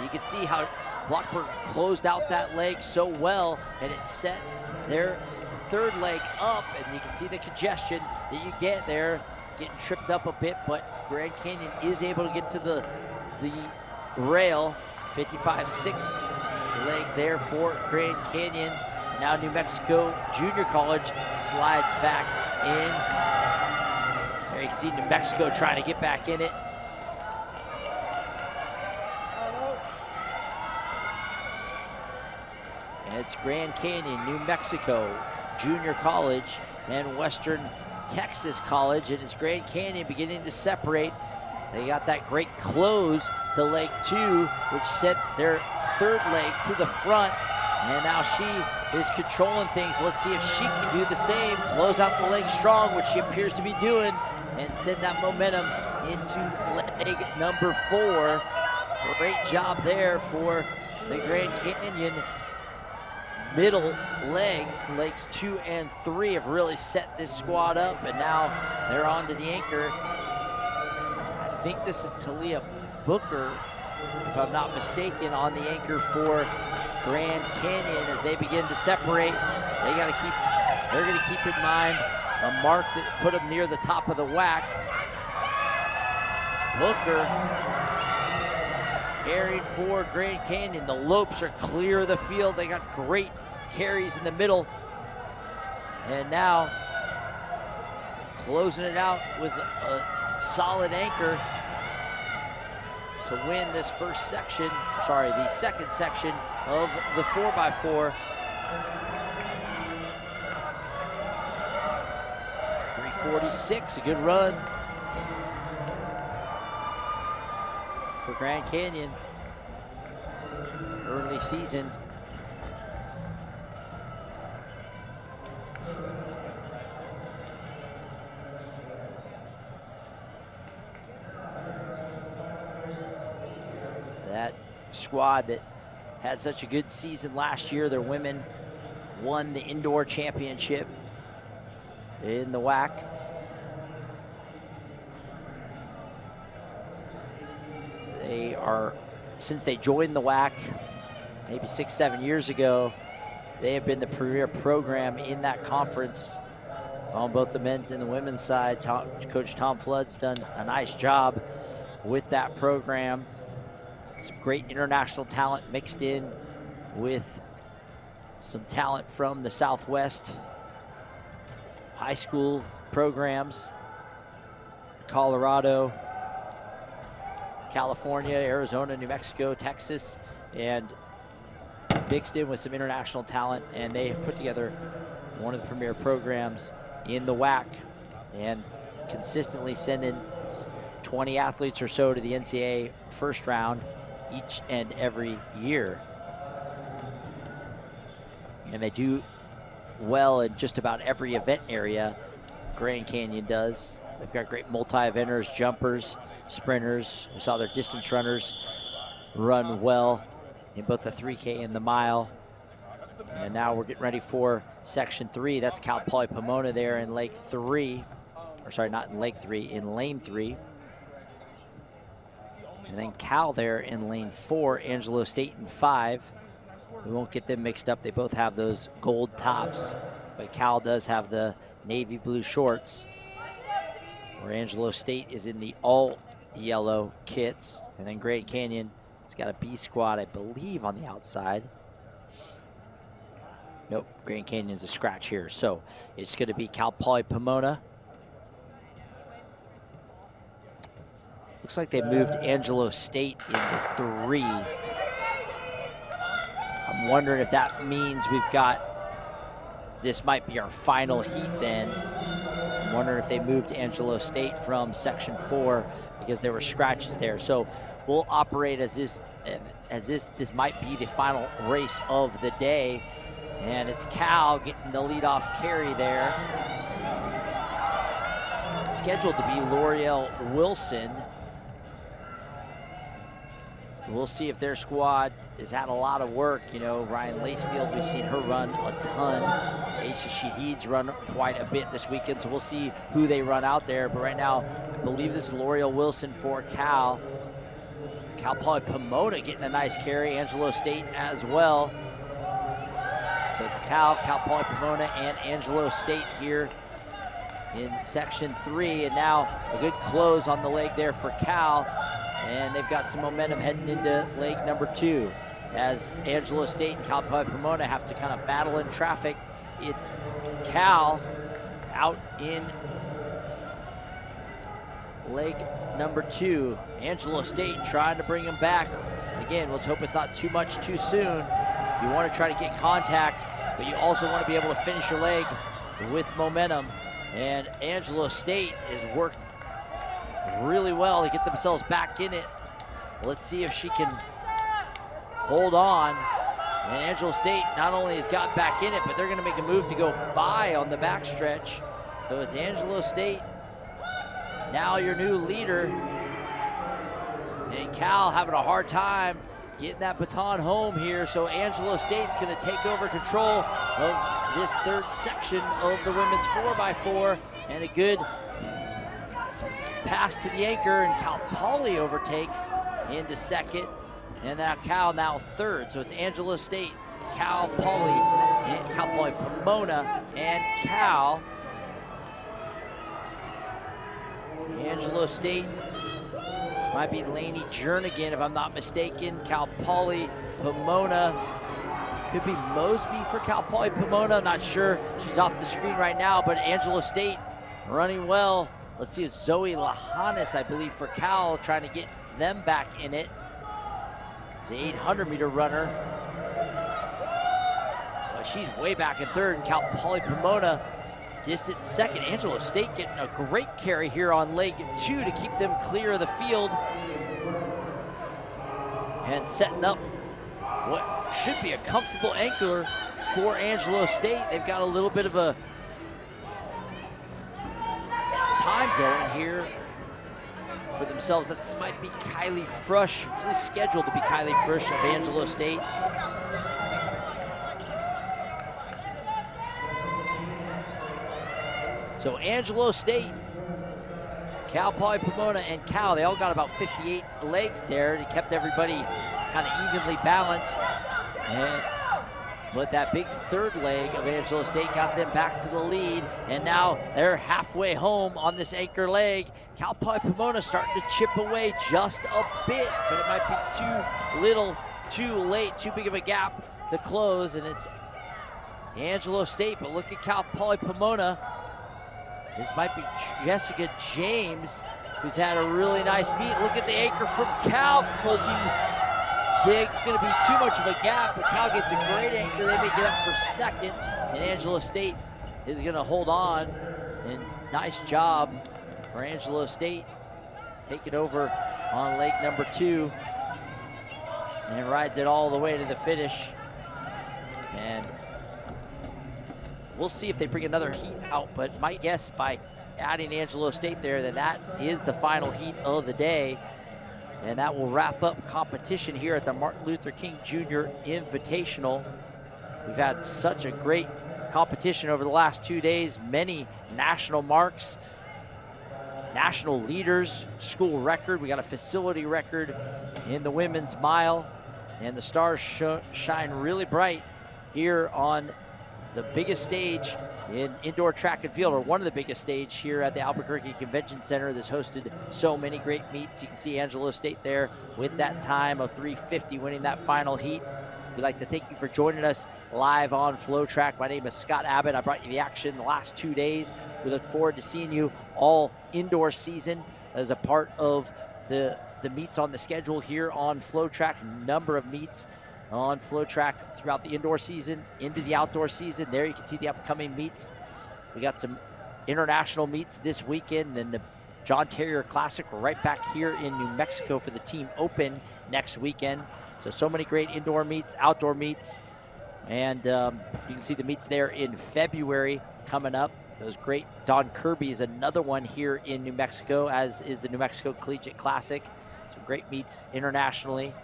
You can see how Blockberger closed out that leg so well, and it set their third leg up, and you can see the congestion that you get there, getting tripped up a bit, but Grand Canyon is able to get to the rail. 55-6 leg there for Grand Canyon. And now New Mexico Junior College slides back in. There you can see New Mexico trying to get back in it. And it's Grand Canyon, New Mexico Junior College, and Western Texas College, and it's Grand Canyon beginning to separate. They got that great close to leg 2, which sent their third leg to the front, and now she is controlling things. Let's see if she can do the same, close out the leg strong, which she appears to be doing, and send that momentum into leg number 4. Great job there for the Grand Canyon middle legs. Legs 2 and 3 have really set this squad up, and now they're on to the anchor. I think this is Talia Booker, if I'm not mistaken, on the anchor for Grand Canyon as they begin to separate. They're going to keep in mind a mark that put them near the top of the whack. Booker carried for Grand Canyon. The Lopes are clear of the field. They got great carries in the middle. And now closing it out with a solid anchor to win this first section, the second section of the 4x4. 2:46, a good run for Grand Canyon. Early season. That squad that had such a good season last year, their women won the indoor championship in the WAC. They are, since they joined the WAC maybe 6-7 years ago, they have been the premier program in that conference on both the men's and the women's side. Coach Tom Flood's done a nice job with that program. Some great international talent mixed in with some talent from the Southwest high school programs, Colorado, California, Arizona, New Mexico, Texas, and mixed in with some international talent, and they have put together one of the premier programs in the WAC and consistently sending 20 athletes or so to the NCAA first round each and every year. And they do well in just about every event area. Grand Canyon does. They've got great multi-eventers, jumpers, sprinters. We saw their distance runners run well in both the 3K and the mile. And now we're getting ready for Section 3. That's Cal Poly Pomona there in Lake 3. Or sorry, not in Lake 3, in Lane 3. And then Cal there in Lane 4, Angelo State in 5. We won't get them mixed up. They both have those gold tops, but Cal does have the navy blue shorts, where Angelo State is in the all yellow kits. And then Grand Canyon, it's got a B squad, I believe, on the outside. Nope, Grand Canyon's a scratch here. So it's going to be Cal Poly Pomona. Looks like they moved Angelo State into 3. I'm wondering if that means we've got, this might be our final heat then. I'm wondering if they moved Angelo State from Section 4 because there were scratches there. So we'll operate as this might be the final race of the day. And it's Cal getting the leadoff carry there. Scheduled to be L'Oreal Wilson. We'll see if their squad has had a lot of work. You know, Ryan Lacefield, we've seen her run a ton. Aisha Shahid's run quite a bit this weekend, so we'll see who they run out there. But right now, I believe this is L'Oreal Wilson for Cal. Cal Poly Pomona getting a nice carry, Angelo State as well. So it's Cal Poly Pomona, and Angelo State here in Section 3. And now a good close on the leg there for Cal. And they've got some momentum heading into leg number 2. As Angelo State and Cal Poly Pomona have to kind of battle in traffic. It's Cal out in leg number 2. Angelo State trying to bring him back. Again, let's hope it's not too much too soon. You want to try to get contact, but you also want to be able to finish your leg with momentum. And Angelo State has worked really well to get themselves back in it. Let's see if she can hold on. And Angelo State not only has got back in it, but they're going to make a move to go by on the backstretch. So it's Angelo State, now your new leader. And Cal having a hard time getting that baton home here. So Angelo State's going to take over control of this third section of the women's 4x4. And a good pass to the anchor, and Cal Poly overtakes into second. And now Cal now third. So it's Angelo State, Cal Poly, and Cal Poly Pomona, and Cal. Angelo State, this might be Lainey Jernigan if I'm not mistaken. Cal Poly Pomona, could be Mosby for Cal Poly Pomona. I'm not sure. She's off the screen right now, but Angelo State running well. Let's see, it's Zoe Lahanis, I believe, for Cal, trying to get them back in it. The 800-meter runner. Well, she's way back in third, and Cal Poly Pomona distant second. Angelo State getting a great carry here on leg 2 to keep them clear of the field. And setting up what should be a comfortable anchor for Angelo State. They've got a little bit of a time going here for themselves. That might be Kylie Frush. It's at least scheduled to be Kylie Frush of Angelo State. So Angelo State, Cal Poly Pomona, and Cal, they all got about 58 legs there. It kept everybody kind of evenly balanced. But that big third leg of Angelo State got them back to the lead, and now they're halfway home on this anchor leg. Cal Poly Pomona starting to chip away just a bit, but it might be too little, too late, too big of a gap to close, and it's Angelo State. But look at Cal Poly Pomona. This might be Jessica James, who's had a really nice meet. Look at the anchor from Cal. Big, it's going to be too much of a gap, but Cal gets a great anchor. They may get up for second, and Angelo State is going to hold on. And nice job for Angelo State. Take it over on leg number 2 and rides it all the way to the finish. And we'll see if they bring another heat out, but my guess by adding Angelo State there that is the final heat of the day. And that will wrap up competition here at the Martin Luther King Jr. Invitational. We've had such a great competition over the last 2 days. Many national marks, national leaders, school record. We got a facility record in the women's mile. And the stars shine really bright here on the biggest stage in indoor track and field, or one of the biggest stage here at the Albuquerque Convention Center that's hosted so many great meets. You can see Angelo State there with that time of 3:50 winning that final heat. We'd like to thank you for joining us live on FloTrack. My name is Scott Abbott. I brought you the action the last 2 days. We look forward to seeing you all indoor season as a part of the meets on the schedule here on FloTrack. Number of meets on FloTrack throughout the indoor season into the outdoor season. There you can see the upcoming meets. We got some international meets this weekend, and the John Terrier Classic. We're right back here in New Mexico for the Team Open next weekend. So many great indoor meets, outdoor meets, and you can see the meets there in February coming up. Those great. Don Kirby is another one here in New Mexico, as is the New Mexico Collegiate Classic. Some great meets internationally.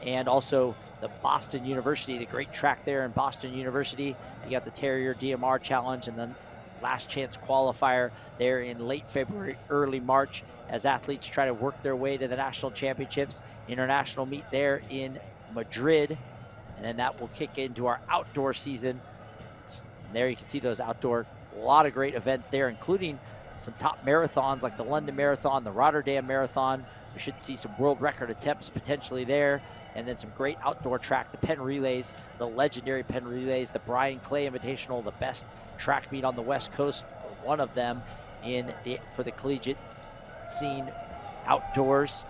And also the Boston University, the great track there in Boston University. You got the Terrier DMR Challenge and then last chance qualifier there in late February, early March, as athletes try to work their way to the national championships. International meet there in Madrid. And then that will kick into our outdoor season. And there you can see those outdoor, a lot of great events there, including some top marathons like the London Marathon, the Rotterdam Marathon. We should see some world record attempts potentially there. And then some great outdoor track, the Penn Relays, the legendary Penn Relays, the Brian Clay Invitational, the best track meet on the West Coast, one of them for the collegiate scene outdoors.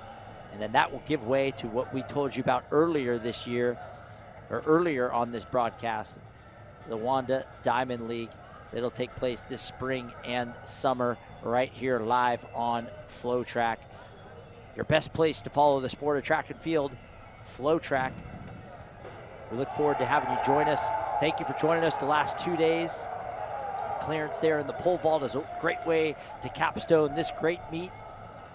And then that will give way to what we told you about earlier this year, or earlier on this broadcast, the Wanda Diamond League. It'll take place this spring and summer right here live on FloTrack. Your best place to follow the sport of track and field, FloTrack. We look forward to having you join us. Thank you for joining us the last 2 days. Clearance there in the pole vault is a great way to capstone this great meet.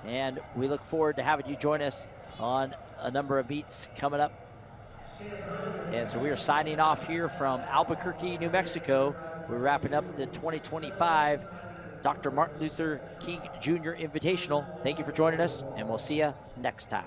And we look forward to having you join us on a number of meets coming up. And so we are signing off here from Albuquerque, New Mexico. We're wrapping up the 2025 Dr. Martin Luther King Jr. Invitational. Thank you for joining us, and we'll see you next time.